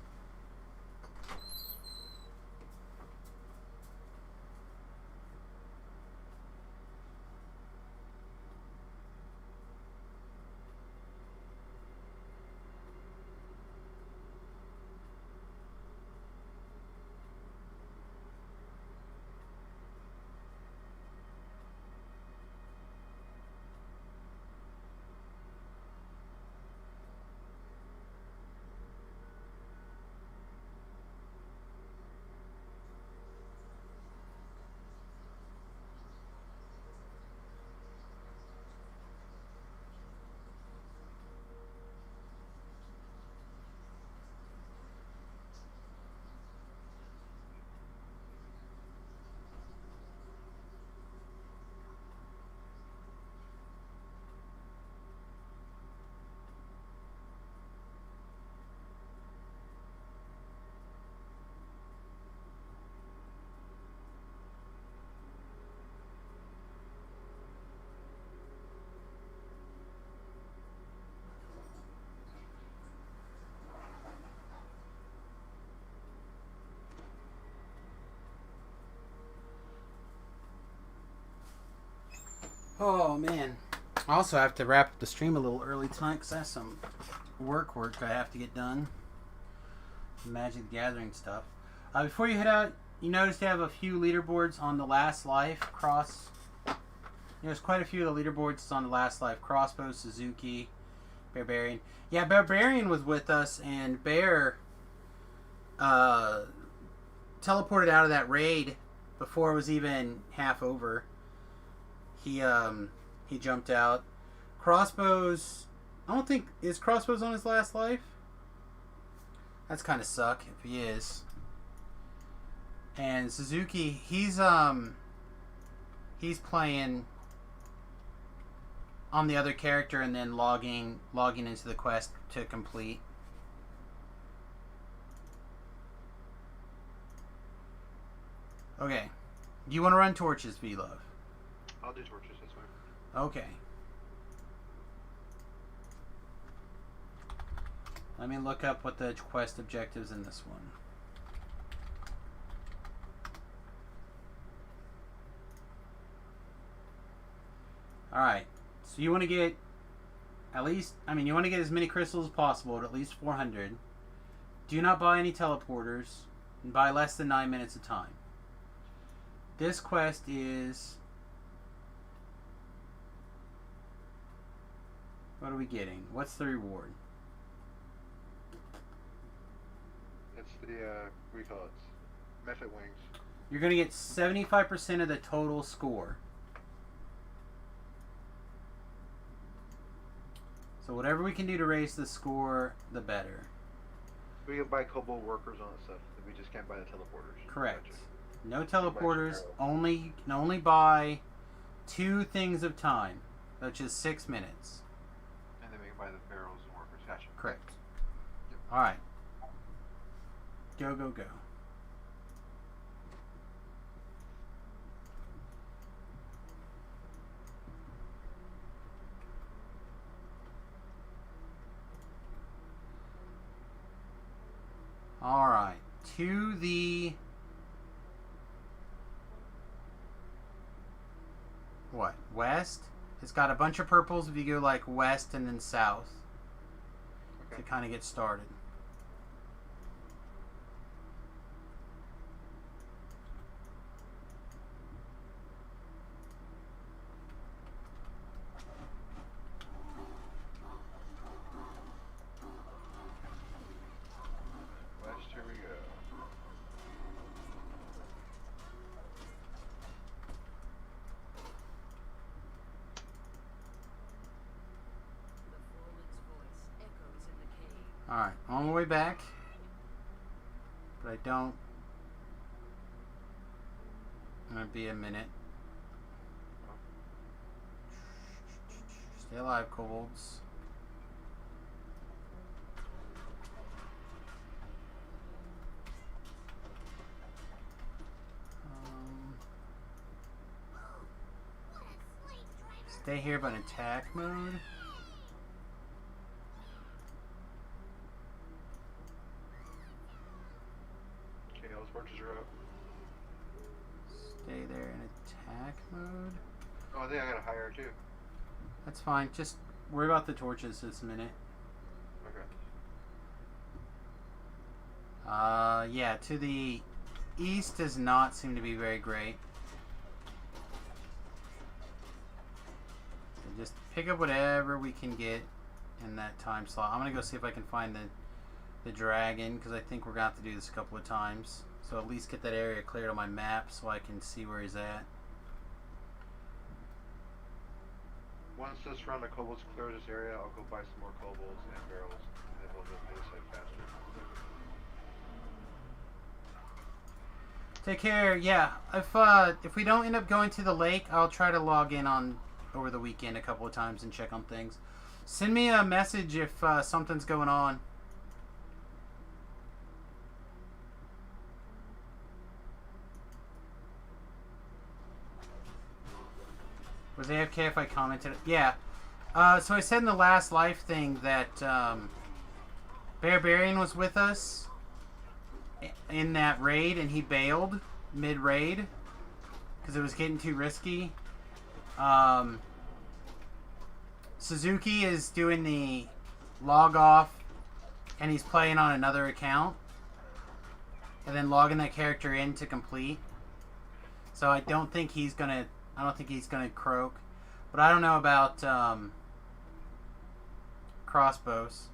Oh, man. I also have to wrap up the stream a little early tonight because I have some work I have to get done. Magic the Gathering stuff. Before you head out, you notice they have a few leaderboards on the Last Life cross. There's quite a few of the leaderboards on the Last Life. Crossbow, Suzuki, Barbarian. Yeah, Barbarian was with us, and Bear teleported out of that raid before it was even half over. He jumped out. Crossbows, I don't think, is Crossbows on his Last Life? That's kind of suck if he is. And Suzuki, he's playing on the other character and then logging into the quest to complete. Okay. Do you want to run torches, V-Love? I'll do torches, that's fine. Okay. Let me look up what the quest objectives in this one. Alright. So you want to get at least, you want to get as many crystals as possible, at least 400. Do not buy any teleporters, and buy less than 9 minutes of time. This quest is... What are we getting? What's the reward? It's the, what do you call it? Method wings. you're going to get 75% of the total score. So whatever we can do to raise the score, the better. We can buy kobold workers on that stuff. We just can't buy the teleporters. Correct. Gotcha. No teleporters. You can only buy 2 things of time, which is 6 minutes. And then we can buy the barrels and workers. Gotcha. Correct. Yep. All right. Go, go, go. All right. To the... what? West? It's got a bunch of purples if you go like west and then south. Okay. To kind of get started. West, here we go. Alright, on the way back. But I don't... I'm gonna be a minute. Stay alive, kobolds. Stay here but in attack mode. Okay, all those torches are up. Stay there in attack mode. Oh, I think I got a higher too. That's fine. Just worry about the torches this minute. Okay. Yeah, to the east does not seem to be very great. So just pick up whatever we can get in that time slot. I'm gonna go see if I can find the dragon, because I think we're gonna have to do this a couple of times. So at least get that area cleared on my map so I can see where he's at. Once this round of kobolds clears this area, I'll go buy some more kobolds and barrels, and then we'll go to this side faster. Take care. Yeah, if we don't end up going to the lake, I'll try to log in on over the weekend a couple of times and check on things. Send me a message if something's going on. Was AFK if I commented? Yeah. So I said in the last life thing that Barbarian was with us in that raid and he bailed mid-raid because it was getting too risky. Suzuki is doing the log off and he's playing on another account and then logging that character in to complete. So I don't think he's gonna croak, but I don't know about crossbows.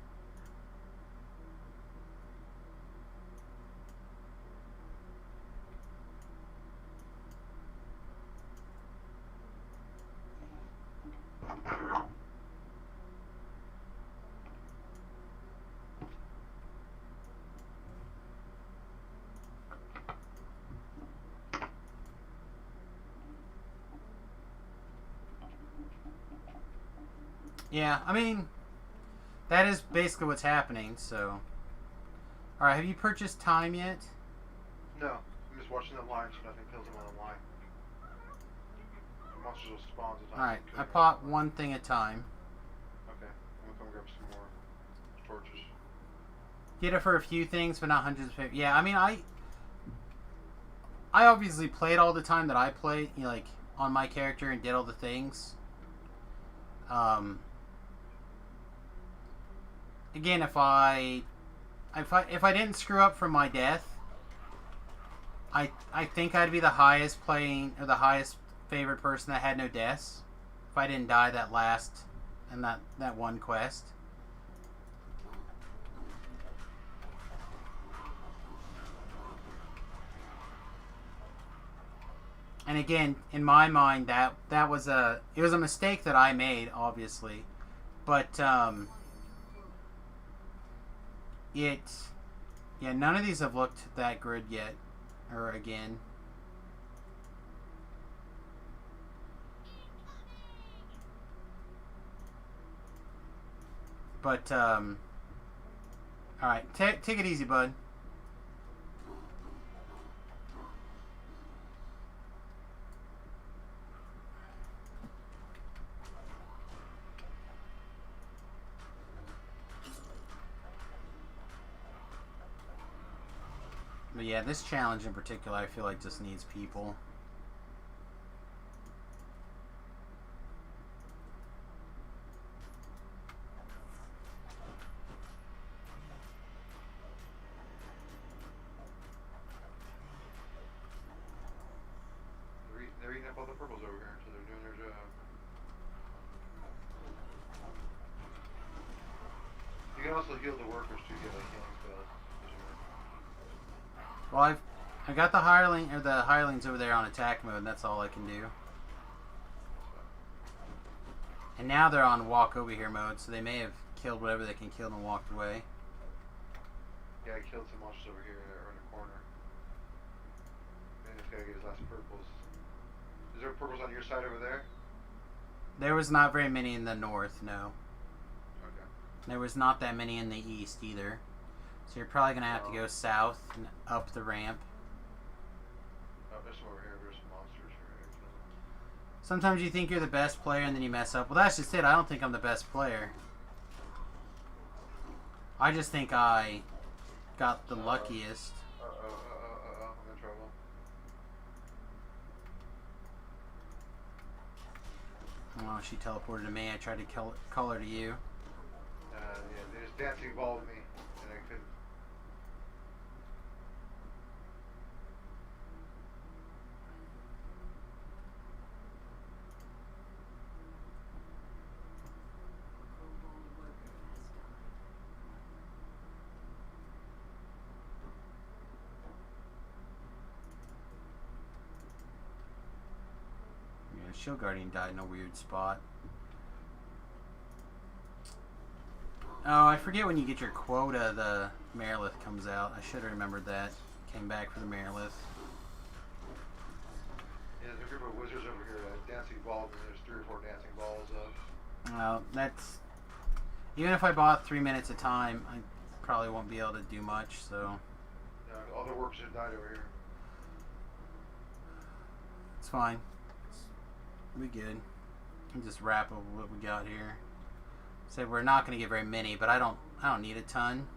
Yeah, I mean, that is basically what's happening, so. Alright, have you purchased time yet? No, I'm just watching the line so nothing kills them on the line. The monsters will spawn as Alright, I pop one thing at a time. Okay, I'm gonna come grab some more torches. Get it for a few things, but not hundreds of people. Yeah, I mean, I obviously played all the time that I played, you know, like, on my character and did all the things. Again, if I didn't screw up from my death, I think I'd be the highest playing or the highest favorite person that had no deaths. If I didn't die that last and that one quest. And again, in my mind, that was a mistake that I made, obviously, but none of these have looked that good yet, or again. But all right, take it easy, bud. But yeah, this challenge in particular, I feel like just needs people. They're eating up all the purples over here, so they're doing their job. You can also heal the workers to get like healing spells. Well, I got the hirelings over there on attack mode, and that's all I can do. And now they're on walk over here mode, so they may have killed whatever they can kill and walked away. Yeah, I killed some monsters over here in the corner. And this guy get his last purples. Is there purples on your side over there? There was not very many in the north, no. Okay. There was not that many in the east either. So you're probably going to have to go south and up the ramp. Oh, there's some over here. There's some monsters here. Sometimes you think you're the best player and then you mess up. Well, that's just it. I don't think I'm the best player. I just think I got the luckiest. I'm in trouble. Oh, she teleported to me. I tried to call her to you. Yeah, they just dancing ball with me, and I couldn't. Yeah, Shield Guardian died in a weird spot. Oh, I forget when you get your quota, the Marilith comes out. I should have remembered that. Came back for the Marilith. Yeah, there's a group of wizards over here dancing balls, and there's 3 or 4 dancing balls up. Well, that's... Even if I bought 3 minutes of time, I probably won't be able to do much, so... All the workers have died over here. It's fine. We good. We'll just wrap up what we got here. So we're not going to get very many, but I don't need a ton.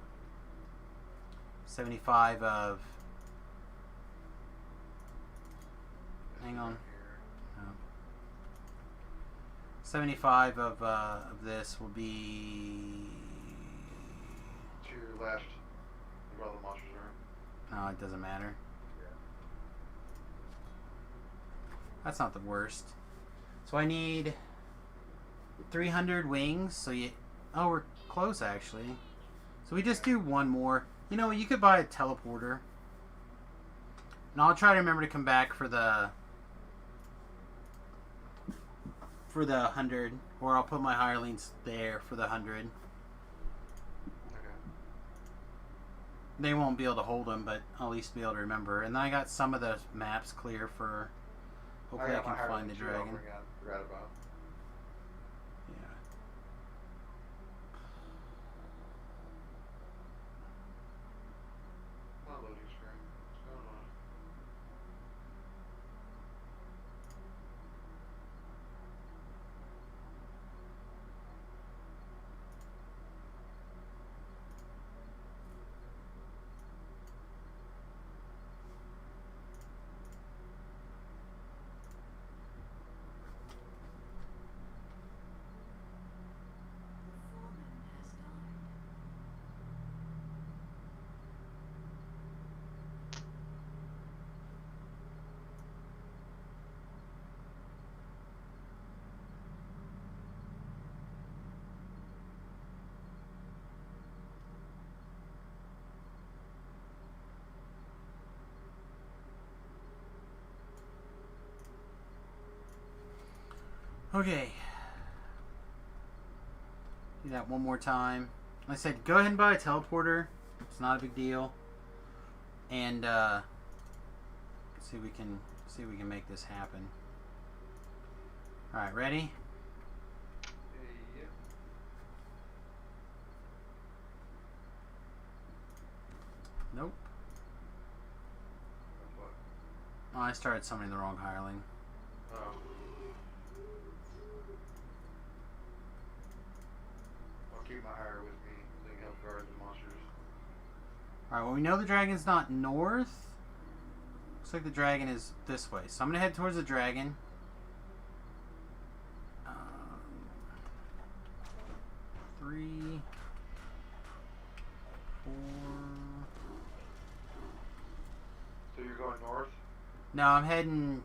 75 of... Hang on. Oh. 75 of this will be... To your left, where all the monsters are. No, it doesn't matter. That's not the worst. So I need 300 wings. So oh, we're close actually. So we just do one more. You know, you could buy a teleporter. And I'll try to remember to come back for the 100, or I'll put my hirelings there for the 100. Okay. They won't be able to hold them, but I'll at least be able to remember. And then I got some of the maps clear for. Hopefully I can find the dragon. Forgot about. Yeah. Not loading screen. What's going on? Okay. Do that one more time. Like I said, go ahead and buy a teleporter. It's not a big deal. And see if we can make this happen. All right, ready? Yep. Nope. What? Oh, I started summoning the wrong hireling. Oh. I'll keep my hire with me. They can help guard the monsters. Alright, well, we know the dragon's not north. Looks like the dragon is this way. So I'm going to head towards the dragon. 3, 4. So you're going north? No, I'm heading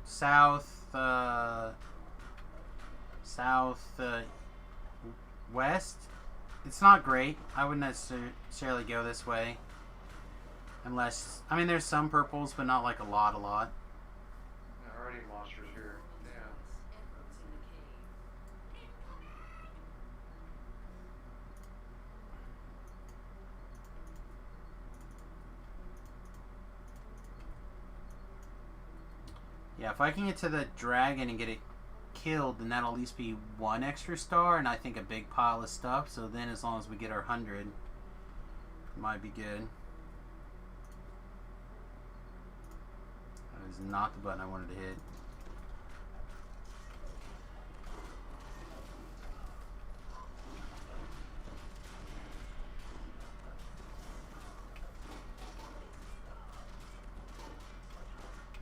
south, west. It's not great. I wouldn't necessarily go this way. Unless, I mean, there's some purples, but not like a lot. Yeah, already monsters here. Yeah. Yeah, if I can get to the dragon and get it killed, then that'll at least be 1 extra star, and I think a big pile of stuff. So then as long as we get our 100, it might be good. That is not the button I wanted to hit.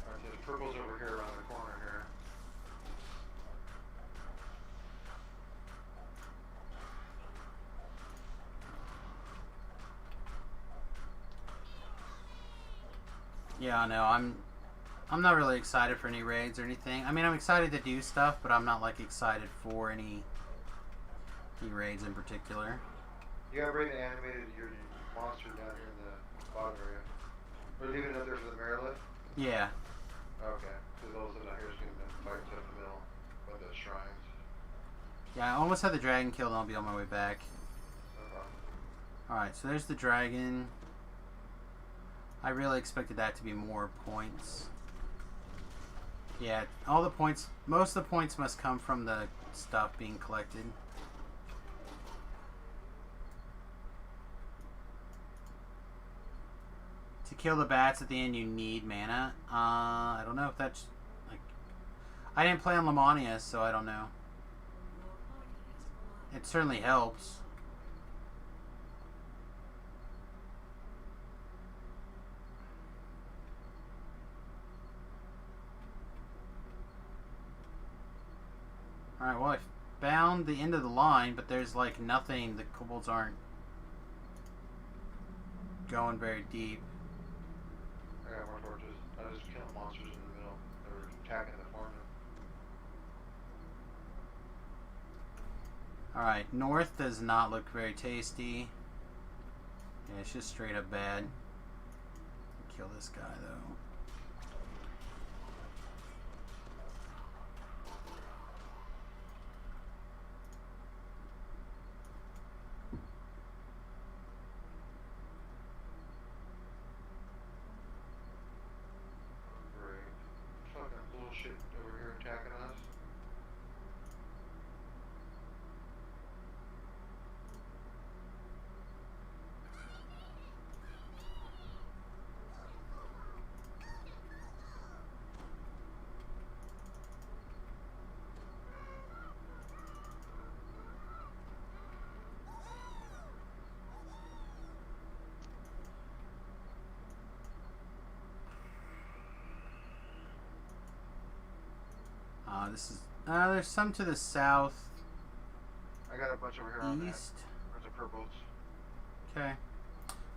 Alright, so the purple's over here around the corner here. Yeah, I know. I'm not really excited for any raids or anything. I mean, I'm excited to do stuff, but I'm not like excited for any raids in particular. You have already animated your monster down here in the bottom area. We're leaving it up there for the mirror lift? Yeah. Okay. Because those that are here is going to fight in the middle by the shrines. Yeah, I almost had the dragon killed and I'll be on my way back. No problem. Alright, so there's the dragon. I really expected that to be more points. Yeah, all the points, most of the points must come from the stuff being collected. To kill the bats at the end, you need mana. I don't know if that's like. I didn't play on Lamania, so I don't know. It certainly helps. Alright, well, I found the end of the line, but there's like nothing. The kobolds aren't going very deep. I got more torches. I just killed monsters in the middle. They were attacking the farm. Alright, north does not look very tasty. Yeah, it's just straight up bad. Kill this guy though. Bullshit over here attacking us. This is there's some to the south. I got a bunch over here on that. East. There's a purples. Okay.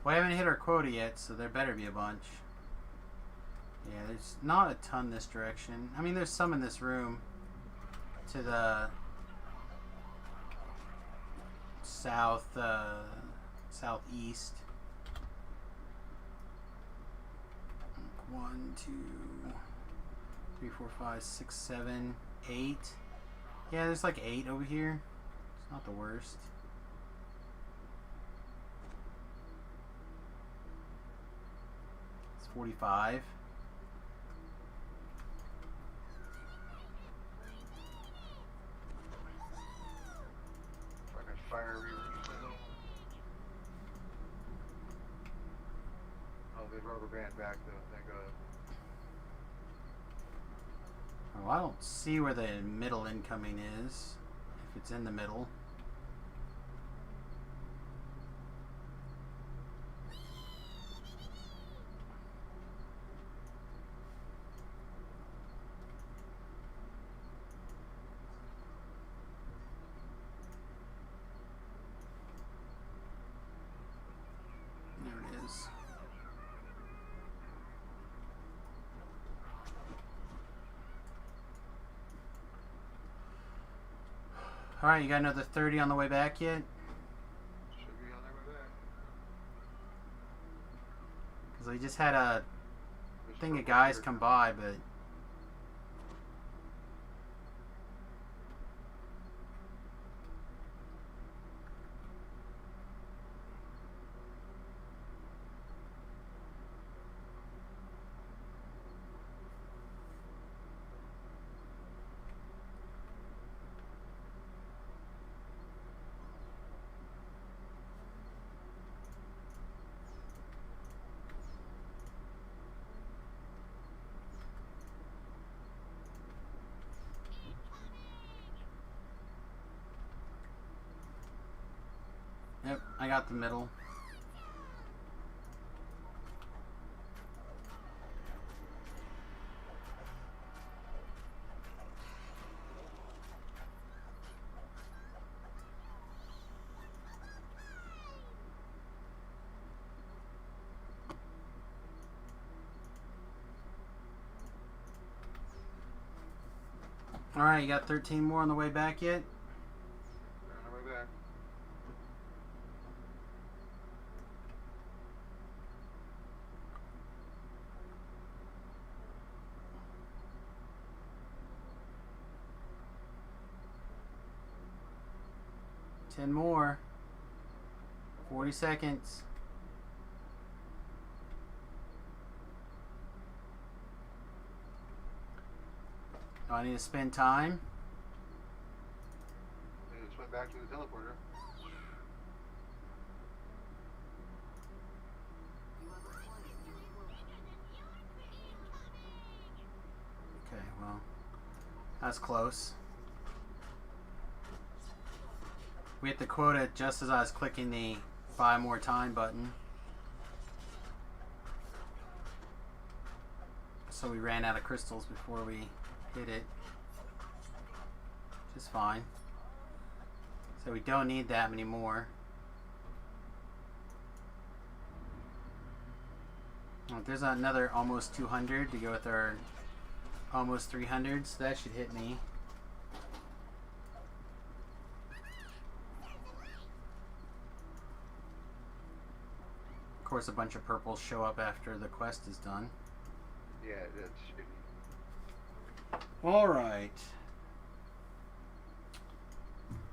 Well, I haven't hit our quota yet, so there better be a bunch. Yeah, there's not a ton this direction. I mean, there's some in this room. To the south, southeast. 1, 2, 3, 4, 5, 6, 7, 8. Yeah, there's like 8 over here. It's not the worst. It's 45. Fucking fire reavers. Oh, they rubber band back though, thank God. Oh, I don't see where the middle incoming is. If it's in the middle. There it is. Alright, you got another 30 on the way back yet? Should be on their way back. Because we just had a There's thing of purple guys here. come by, but... Yep, I got the middle. Alright, you got 13 more on the way back yet? They're on their way back. Ten more. 40 seconds. Do I need to spend time? They just went back to the teleporter. Okay, well, that's close. We hit the quota just as I was clicking the buy more time button. So we ran out of crystals before we hit it. Which is fine. So we don't need that many more. Oh, there's another almost 200 to go with our almost 300, so that should hit me. Of course, a bunch of purples show up after the quest is done. Yeah, that's shitty. Alright.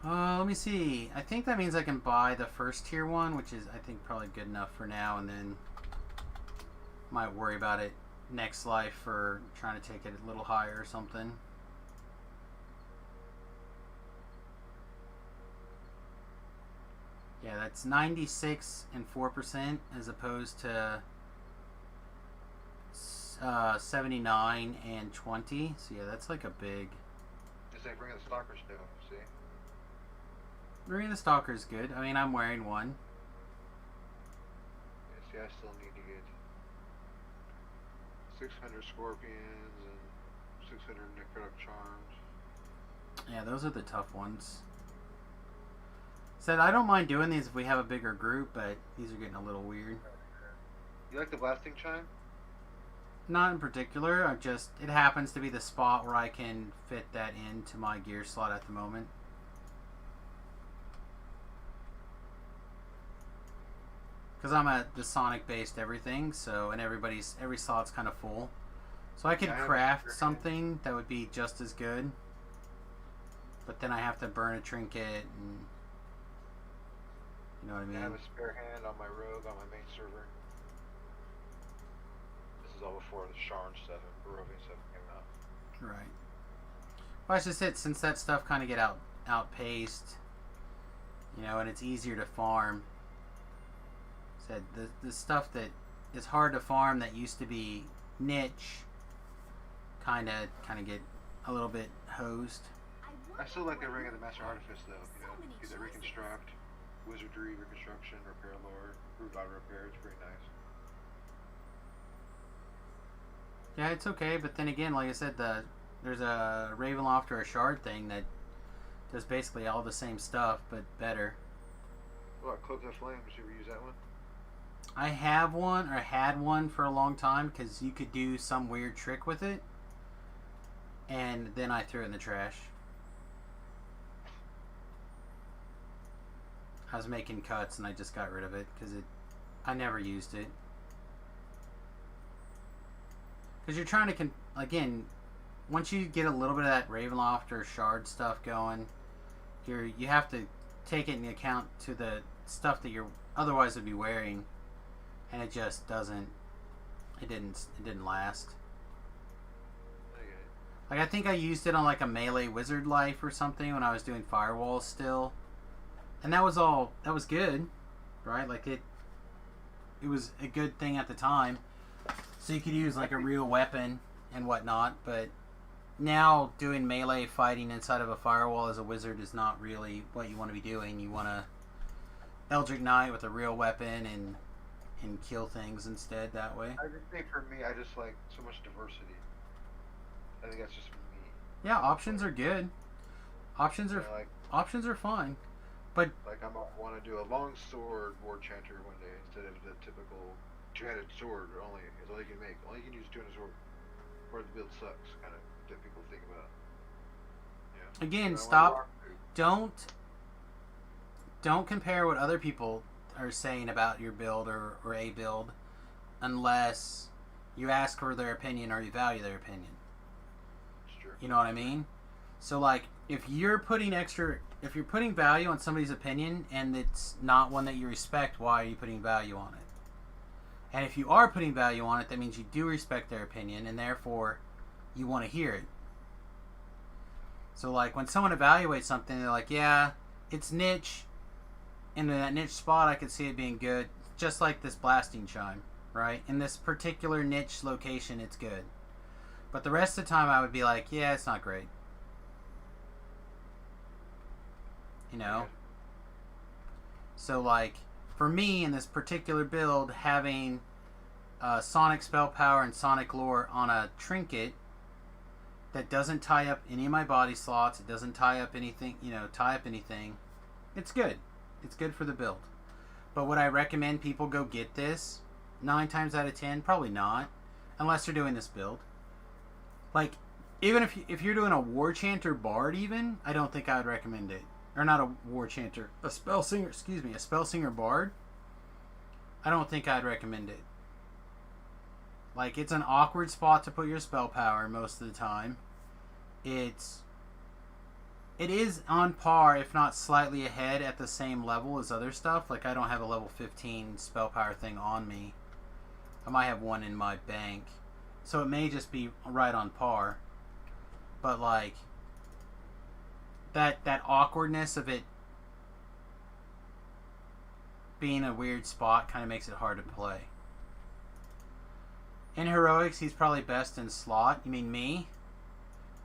Let me see. I think that means I can buy the first tier one, which is, I think, probably good enough for now, and then might worry about it next life for trying to take it a little higher or something. Yeah, that's 96 and 4% as opposed to 79 and 20. So yeah, that's like a big... Just like bringing the stalkers down, see? Bringing the stalker is good. I mean, I'm wearing one. Yeah, see, I still need to get 600 scorpions and 600 necrotic charms. Yeah, those are the tough ones. Said I don't mind doing these if we have a bigger group, but these are getting a little weird. You like the blasting chime? Not in particular. It happens to be the spot where I can fit that into my gear slot at the moment. Because I'm at the Sonic based everything, so and every slot's kind of full. So I could Yeah, I have a craft sugar something that would be just as good. but then I have to burn a trinket, and you know what I mean? I have a spare hand on my rogue on my main server. This is all before the Sharn stuff and Barovia stuff came out. Right. Well, that's just it. Since that stuff kind of get outpaced, you know, and it's easier to farm. Said the stuff that is hard to farm that used to be niche, kind of get a little bit hosed. I still like the Ring of the Master Artifice though. You know, get the reconstruct, wizardry, reconstruction, repair lore, root auto repair. It's pretty nice. Yeah, it's okay, but then again, like I said, there's a Ravenloft or a Shard thing that does basically all the same stuff, but better. What, Cloak of Flames? You ever use that one? I have one, or had one for a long time, because you could do some weird trick with it, and then I threw it in the trash. I was making cuts, and I just got rid of it, because I never used it. Because you're trying to, again, once you get a little bit of that Ravenloft or Shard stuff going, you have to take it into account to the stuff that you're otherwise would be wearing, and it just doesn't. It didn't last. Like I think I used it on like a melee wizard life or something when I was doing firewalls still, and that was good, right? Like it was a good thing at the time. So you could use like a real weapon and whatnot, but now doing melee fighting inside of a firewall as a wizard is not really what you want to be doing. You want to Eldritch Knight with a real weapon and kill things instead that way. I just think for me, I just like so much diversity. I think that's just me. Yeah, options are good. Options are fine, but like I want to do a long sword war chanter one day instead of the typical two-handed sword. Only is all you can make. Only you can use two-handed sword. Or the build sucks. Kind of typical thing about. Yeah. Again, stop. Don't compare what other people are saying about your build or a build, unless you ask for their opinion or you value their opinion. You know what I mean? So like, if you're putting value on somebody's opinion and it's not one that you respect, why are you putting value on it? And if you are putting value on it, that means you do respect their opinion and therefore you want to hear it. So like when someone evaluates something, they're like, yeah, it's niche. In that niche spot, I could see it being good. Just like this blasting chime, right? In this particular niche location, it's good. But the rest of the time, I would be like, yeah, it's not great. You know? So, like, for me, in this particular build, having Sonic Spell Power and Sonic Lore on a trinket that doesn't tie up any of my body slots, it doesn't tie up anything, it's good. It's good for the build. But would I recommend people go get this? 9 times out of 10, probably not. Unless they're doing this build. Like, even if you're doing a War Chanter Bard even, I don't think I would recommend it. Or not a War Chanter. A Spell Singer Bard. I don't think I'd recommend it. Like, it's an awkward spot to put your spell power most of the time. It is on par, if not slightly ahead, at the same level as other stuff. Like, I don't have a level 15 spell power thing on me. I might have one in my bank. So it may just be right on par. But, like, that awkwardness of it being a weird spot kind of makes it hard to play. In Heroics, he's probably best in slot. You mean me?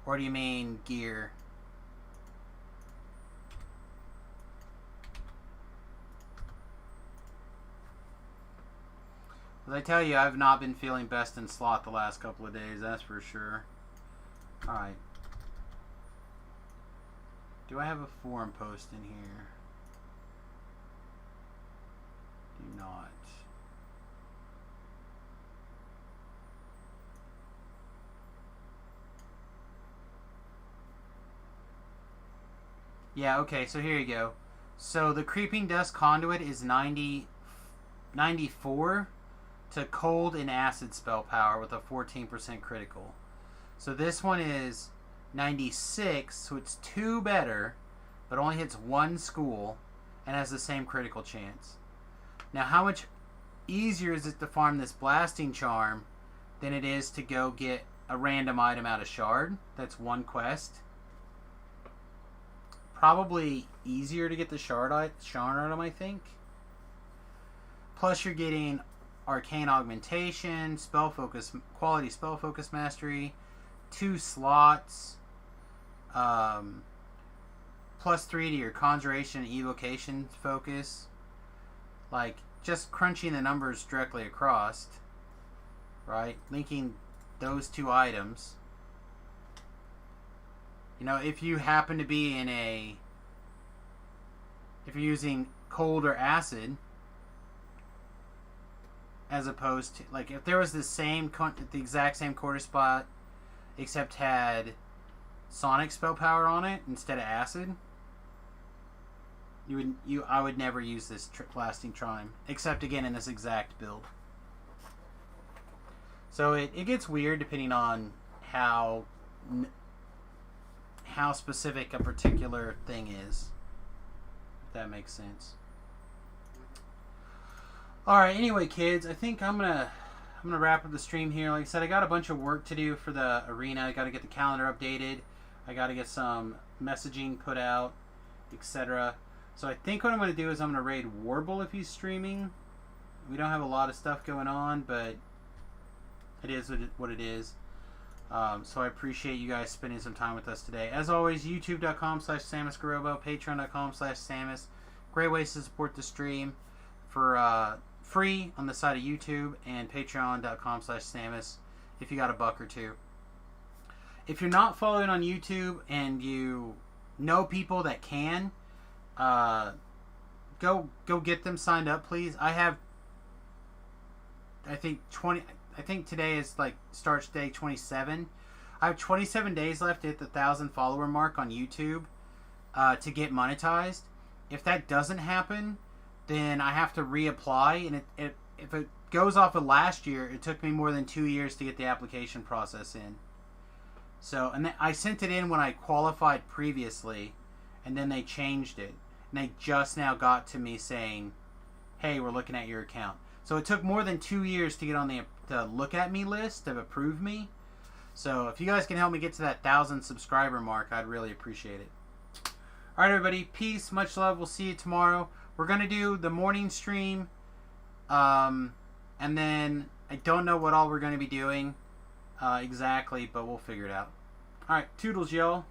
Or do you mean gear? As I tell you, I've not been feeling best in slot the last couple of days, that's for sure. Alright. Do I have a forum post in here? Do not. Yeah, okay, so here you go. So the Creeping Dust Conduit is 94 to Cold and Acid spell power with a 14% critical. So this one is 96, so it's 2 better, but only hits 1 school and has the same critical chance. Now, how much easier is it to farm this blasting charm than it is to go get a random item out of Shard? That's 1 quest. Probably easier to get the Shard item, I think. Plus, you're getting Arcane Augmentation, Spell Focus, Quality Spell Focus Mastery, 2 slots, plus 3 to your Conjuration and Evocation focus. Like, just crunching the numbers directly across, right? Linking those 2 items. You know, if you happen to be in a... If you're using cold or acid, as opposed to... Like, if there was the exact same quarter spot, except had Sonic spell power on it instead of acid, I would never use this lasting charm, except again in this exact build. So it gets weird depending on how specific a particular thing is. If that makes sense. All right. Anyway, kids, I think I'm gonna wrap up the stream here. Like I said, I got a bunch of work to do for the arena. I got to get the calendar updated. I got to get some messaging put out, etc. So I think what I'm going to do is I'm going to raid Warble if he's streaming. We don't have a lot of stuff going on, but it is what it is. So I appreciate you guys spending some time with us today. As always, youtube.com/SamusGarobo, patreon.com/Samus. Great ways to support the stream for free on the side of YouTube, and patreon.com/Samus if you got $1 or $2. If you're not following on YouTube and you know people that can, go get them signed up, please. I think today is like starts day 27. I have 27 days left to hit the 1,000 follower mark on YouTube to get monetized. If that doesn't happen, then I have to reapply, and if it goes off of last year, it took me more than 2 years to get the application process in. So, and I sent it in when I qualified previously, and then they changed it. And they just now got to me saying, hey, we're looking at your account. So it took more than 2 years to get on the look at me list to approve me. So if you guys can help me get to that 1,000 subscriber mark, I'd really appreciate it. All right, everybody. Peace. Much love. We'll see you tomorrow. We're going to do the morning stream. And then I don't know what all we're going to be doing exactly, but we'll figure it out. All right. Toodles, y'all.